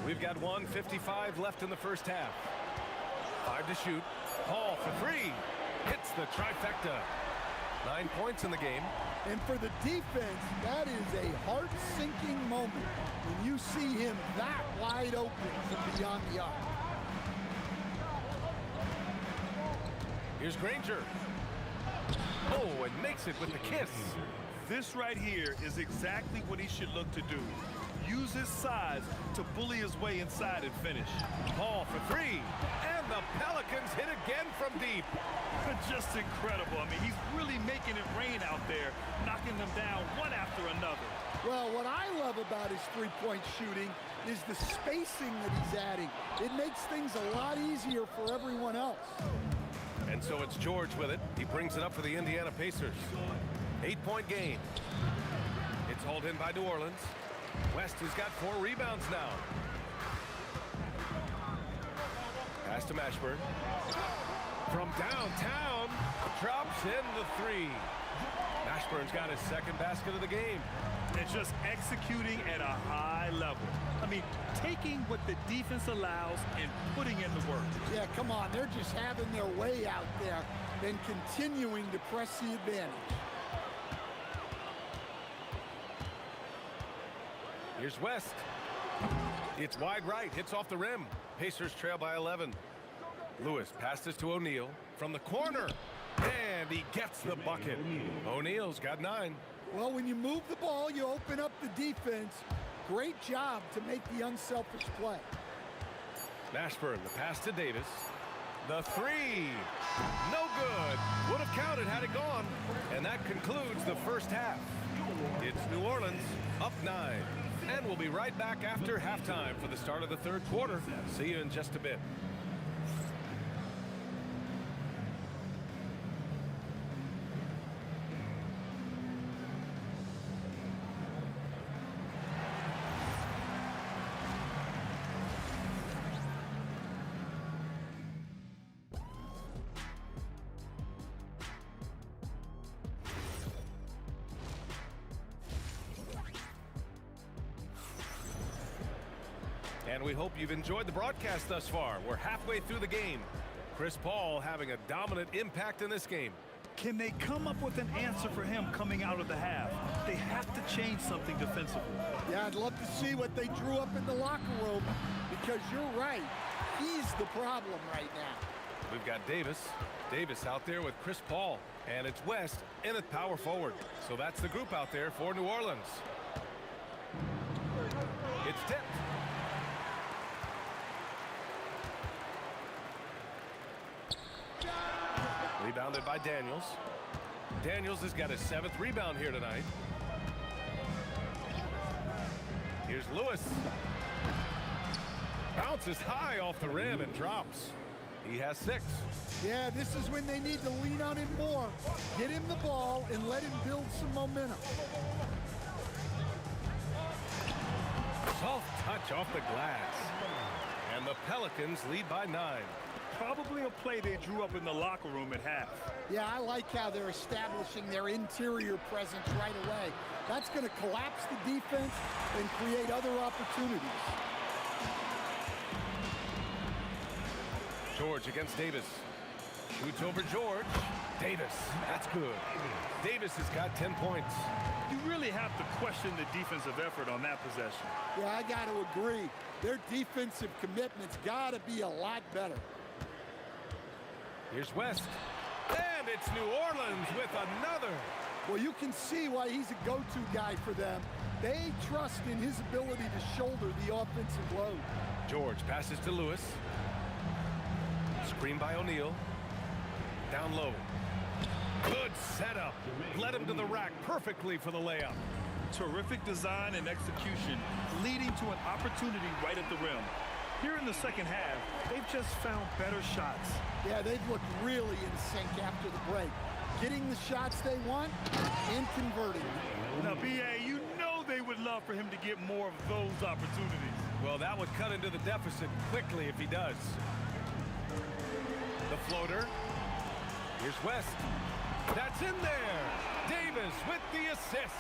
Speaker 5: We've got 1:55 left in the first half. 5 to shoot. Paul for 3. Hits the trifecta. 9 points in the game.
Speaker 3: And for the defense, that is a heart-sinking moment when you see him that wide open from beyond the arc.
Speaker 5: Here's Granger. Oh, and makes it with the kiss.
Speaker 12: This right here is exactly what he should look to do. Use his size to bully his way inside and finish.
Speaker 5: Paul for 3. And the Pelicans hit again from deep.
Speaker 12: Just incredible. I mean, he's really making it rain out there, knocking them down one after another.
Speaker 3: Well, what I love about his three-point shooting is the spacing that he's adding. It makes things a lot easier for everyone else.
Speaker 5: And so it's George with it. He brings it up for the Indiana Pacers. 8-point game. It's hauled in by New Orleans. West has got 4 rebounds now. Pass to Mashburn. From downtown, drops in the 3. Mashburn's got his second basket of the game.
Speaker 12: And just executing at a high level. I mean, taking what the defense allows and putting in the work.
Speaker 3: Yeah, come on. They're just having their way out there and continuing to press the advantage.
Speaker 5: Here's West. It's wide right, hits off the rim. Pacers trail by 11. Lewis passes to O'Neal from the corner. And he gets the bucket. O'Neal's got 9.
Speaker 3: Well, when you move the ball, you open up the defense. Great job to make the unselfish play.
Speaker 5: Mashburn, the pass to Davis. The 3. No good. Would have counted had it gone. And that concludes the first half. It's New Orleans up 9. And we'll be right back after halftime for the start of the third quarter. See you in just a bit. And we hope you've enjoyed the broadcast thus far. We're halfway through the game. Chris Paul having a dominant impact in this game.
Speaker 12: Can they come up with an answer for him coming out of the half? They have to change something defensively.
Speaker 3: Yeah, I'd love to see what they drew up in the locker room because you're right. He's the problem right now.
Speaker 5: We've got Davis. Davis out there with Chris Paul. And it's West in at power forward. So that's the group out there for New Orleans. It's tipped. Rebounded by Daniels. Daniels has got his 7th rebound here tonight. Here's Lewis. Bounces high off the rim and drops. He has 6.
Speaker 3: Yeah, this is when they need to lean on him more. Get him the ball and let him build some momentum.
Speaker 5: Soft touch off the glass. And the Pelicans lead by 9.
Speaker 12: Probably a play they drew up in the locker room at half.
Speaker 3: Yeah, I like how they're establishing their interior presence right away. That's going to collapse the defense and create other opportunities.
Speaker 5: George against Davis. Shoots over George. Davis, that's good. Davis has got 10 points.
Speaker 12: You really have to question the defensive effort on that possession.
Speaker 3: Yeah, I got to agree. Their defensive commitment's got to be a lot better.
Speaker 5: Here's West. And it's New Orleans with another.
Speaker 3: Well, you can see why he's a go-to guy for them. They trust in his ability to shoulder the offensive load.
Speaker 5: George passes to Lewis. Screen by O'Neal. Down low. Good setup. Led him to the rack perfectly for the layup.
Speaker 12: Terrific design and execution, leading to an opportunity right at the rim. Here in the second half, they've just found better shots.
Speaker 3: Yeah, they've looked really in sync after the break. Getting the shots they want and converting them.
Speaker 12: Now, B.A., you know they would love for him to get more of those opportunities.
Speaker 5: Well, that would cut into the deficit quickly if he does. The floater. Here's West. That's in there. Davis with the assist.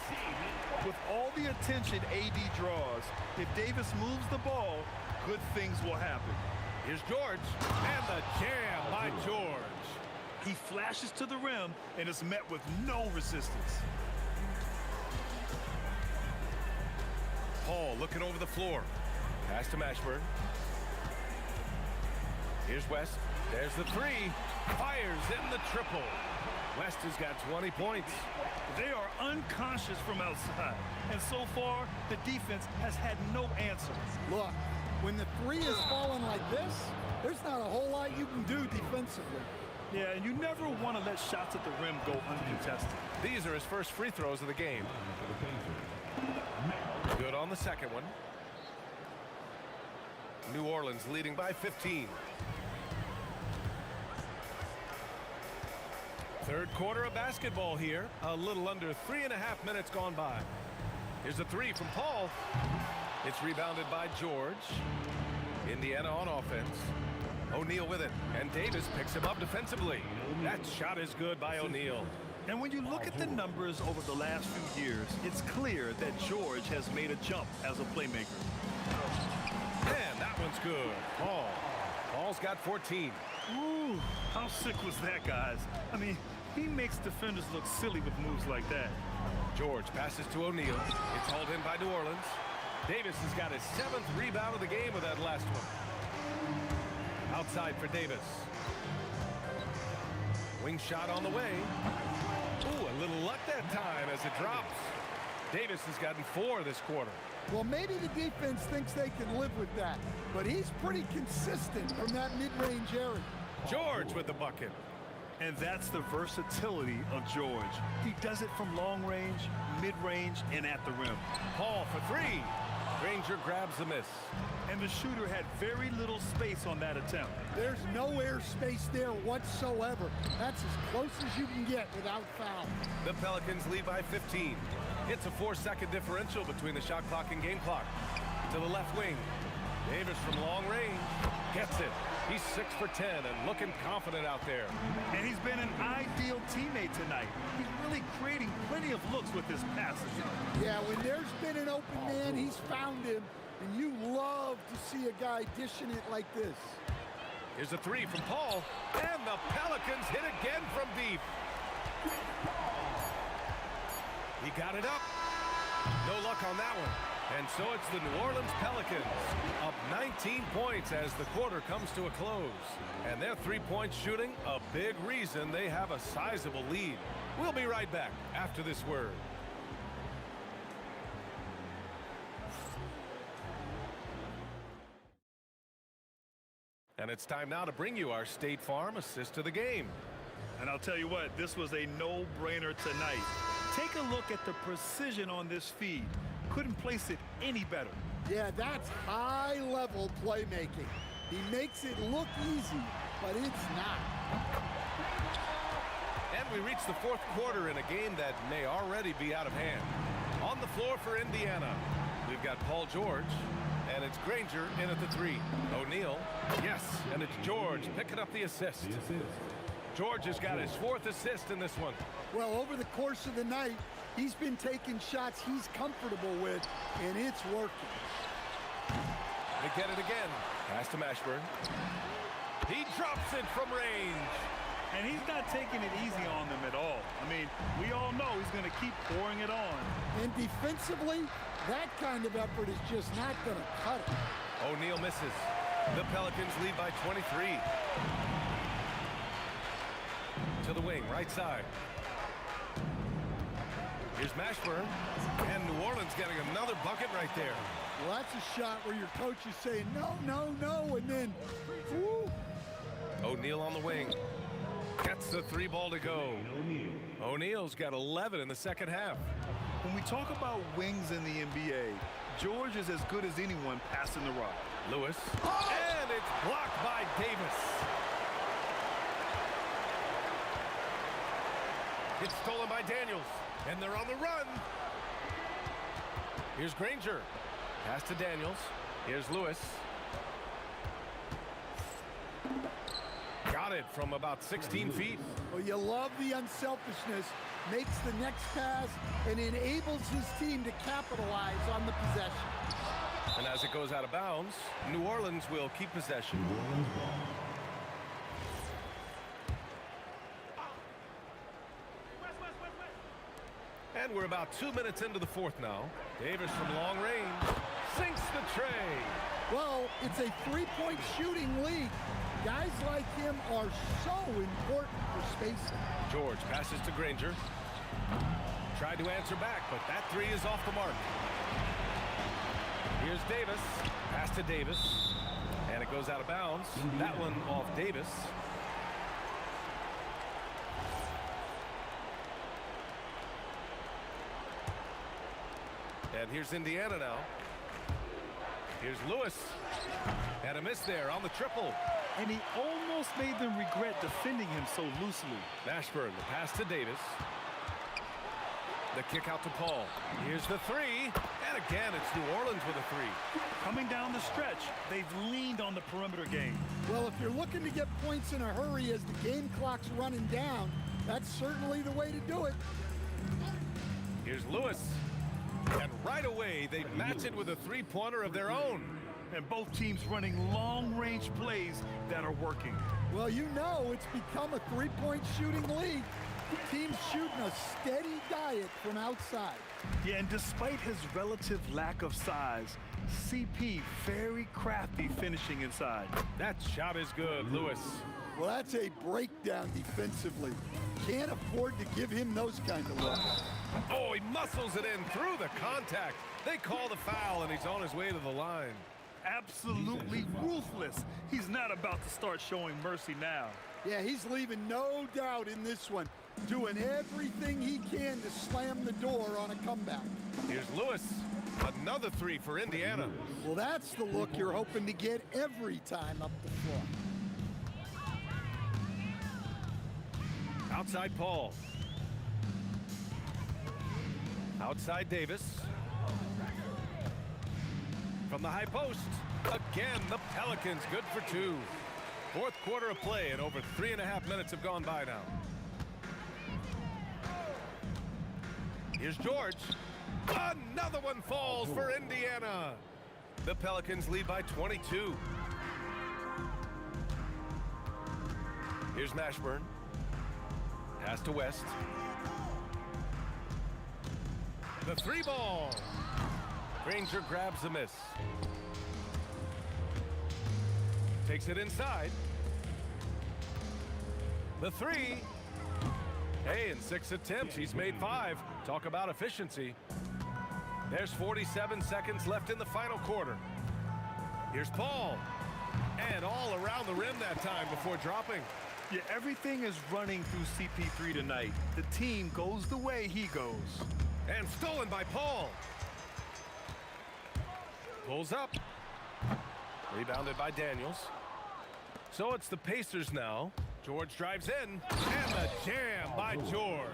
Speaker 12: With all the attention AD draws, if Davis moves the ball, good things will happen.
Speaker 5: Here's George. And the jam by George.
Speaker 12: He flashes to the rim and is met with no resistance.
Speaker 5: Paul looking over the floor. Pass to Mashburn. Here's West. There's the 3. Fires in the triple. West has got 20 points.
Speaker 12: They are unconscious from outside. And so far, the defense has had no answer.
Speaker 3: Look, when the 3 is falling like this, there's not a whole lot you can do defensively.
Speaker 12: Yeah, and you never want to let shots at the rim go uncontested.
Speaker 5: These are his first free throws of the game. Good on the second one. New Orleans leading by 15. Third quarter of basketball here. A little under 3.5 minutes gone by. Here's a 3 from Paul. It's rebounded by George. Indiana on offense. O'Neal with it. And Davis picks him up defensively. That shot is good by O'Neal.
Speaker 12: And when you look at the numbers over the last few years, it's clear that George has made a jump as a playmaker.
Speaker 5: And that one's good. Paul. Paul's got 14.
Speaker 12: Ooh, how sick was that, guys? I mean, he makes defenders look silly with moves like that.
Speaker 5: George passes to O'Neal. It's hauled in by New Orleans. Davis has got his 7th rebound of the game with that last one. Outside for Davis. Wing shot on the way. Ooh, a little luck that time as it drops. Davis has gotten 4 this quarter.
Speaker 3: Well, maybe the defense thinks they can live with that, but he's pretty consistent from that mid-range area.
Speaker 5: George with the bucket.
Speaker 12: And that's the versatility of George. He does it from long range, mid-range, and at the rim.
Speaker 5: Paul for 3. Granger grabs the miss.
Speaker 12: And the shooter had very little space on that attempt.
Speaker 3: There's no air space there whatsoever. That's as close as you can get without foul.
Speaker 5: The Pelicans lead by 15. It's a 4-second differential between the shot clock and game clock. To the left wing. Davis from long range gets it. He's 6 for 10 and looking confident out there.
Speaker 12: And he's been an ideal teammate tonight. He's really creating plenty of looks with his passes.
Speaker 3: Yeah, when there's been an open man, he's found him. And you love to see a guy dishing it like this.
Speaker 5: Here's a 3 from Paul. And the Pelicans hit again from deep. He got it up. No luck on that one. And so it's the New Orleans Pelicans up 19 points as the quarter comes to a close. And their three-point shooting, a big reason they have a sizable lead. We'll be right back after this word. And it's time now to bring you our State Farm assist to the game.
Speaker 12: And I'll tell you what, this was a no-brainer tonight. Take a look at the precision on this feed. Couldn't place it any better.
Speaker 3: Yeah, that's high-level playmaking. He makes it look easy, but it's not.
Speaker 5: And we reach the fourth quarter in a game that may already be out of hand. On the floor for Indiana, we've got Paul George, and it's Granger in at the 3. O'Neal, yes, and it's George picking up the assist. George has got his 4th assist in this one.
Speaker 3: Well, over the course of the night, he's been taking shots he's comfortable with, and it's working.
Speaker 5: They get it again. Pass to Mashburn. He drops it from range.
Speaker 12: And he's not taking it easy on them at all. I mean, we all know he's going to keep pouring it on.
Speaker 3: And defensively, that kind of effort is just not going to cut it.
Speaker 5: O'Neal misses. The Pelicans lead by 23. To the wing, right side. Here's Mashburn. And New Orleans getting another bucket right there.
Speaker 3: Well, that's a shot where your coach is saying, no, no, no, and then, whoo.
Speaker 5: O'Neal on the wing. Gets the 3 ball to go. O'Neal's got 11 in the second half.
Speaker 12: When we talk about wings in the NBA, George is as good as anyone passing the rock.
Speaker 5: Lewis. And it's blocked by Davis. It's stolen by Daniels. And they're on the run. Here's Granger. Pass to Daniels. Here's Lewis. Got it from about 16 feet.
Speaker 3: Well, you love the unselfishness. Makes the next pass and enables his team to capitalize on the possession.
Speaker 5: And as it goes out of bounds, New Orleans will keep possession. And we're about 2 minutes into the fourth now. Davis from long range sinks the tray.
Speaker 3: Well, it's a three-point shooting league. Guys like him are so important for spacing.
Speaker 5: George passes to Granger. Tried to answer back, but that 3 is off the mark. Here's Davis. Pass to Davis. And it goes out of bounds. That one off Davis. And here's Indiana now. Here's Lewis. And a miss there on the triple.
Speaker 12: And he almost made them regret defending him so loosely.
Speaker 5: Mashburn, the pass to Davis. The kick out to Paul. Here's the 3. And again, it's New Orleans with a 3.
Speaker 12: Coming down the stretch, they've leaned on the perimeter game.
Speaker 3: Well, if you're looking to get points in a hurry as the game clock's running down, that's certainly the way to do it.
Speaker 5: Here's Lewis. And right away, they match it with a 3-pointer of their own.
Speaker 12: And both teams running long-range plays that are working.
Speaker 3: Well, you know it's become a three-point shooting league. Teams shooting a steady diet from outside.
Speaker 12: Yeah, and despite his relative lack of size, CP very crafty finishing inside.
Speaker 5: That shot is good, Lewis.
Speaker 3: Well, that's a breakdown defensively. Can't afford to give him those kind of looks.
Speaker 5: Oh, he muscles it in through the contact. They call the foul, and he's on his way to the line.
Speaker 12: Absolutely ruthless. He's not about to start showing mercy now.
Speaker 3: Yeah, he's leaving no doubt in this one. Doing everything he can to slam the door on a comeback.
Speaker 5: Here's Lewis. Another 3 for Indiana.
Speaker 3: Well, that's the look you're hoping to get every time up the floor.
Speaker 5: Outside Paul. Outside Davis. From the high post. Again, the Pelicans good for 2. Fourth quarter of play, and over 3.5 minutes have gone by now. Here's George. Another one falls for Indiana. The Pelicans lead by 22. Here's Mashburn. Pass to West. The 3 ball. Granger grabs the miss. Takes it inside. The 3. Hey, in 6 attempts, he's made 5. Talk about efficiency. There's 47 seconds left in the final quarter. Here's Paul. And all around the rim that time before dropping.
Speaker 12: Yeah, everything is running through CP3 tonight. The team goes the way he goes.
Speaker 5: And stolen by Paul. Pulls up. Rebounded by Daniels. So it's the Pacers now. George drives in. And the jam by George.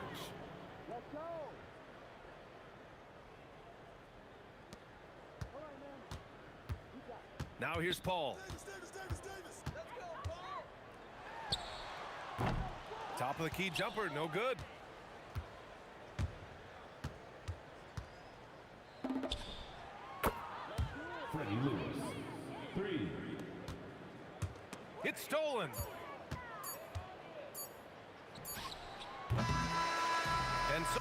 Speaker 5: Now here's Paul. Top of the key jumper, no good.
Speaker 8: Freddie Lewis, 3.
Speaker 5: It's stolen. And so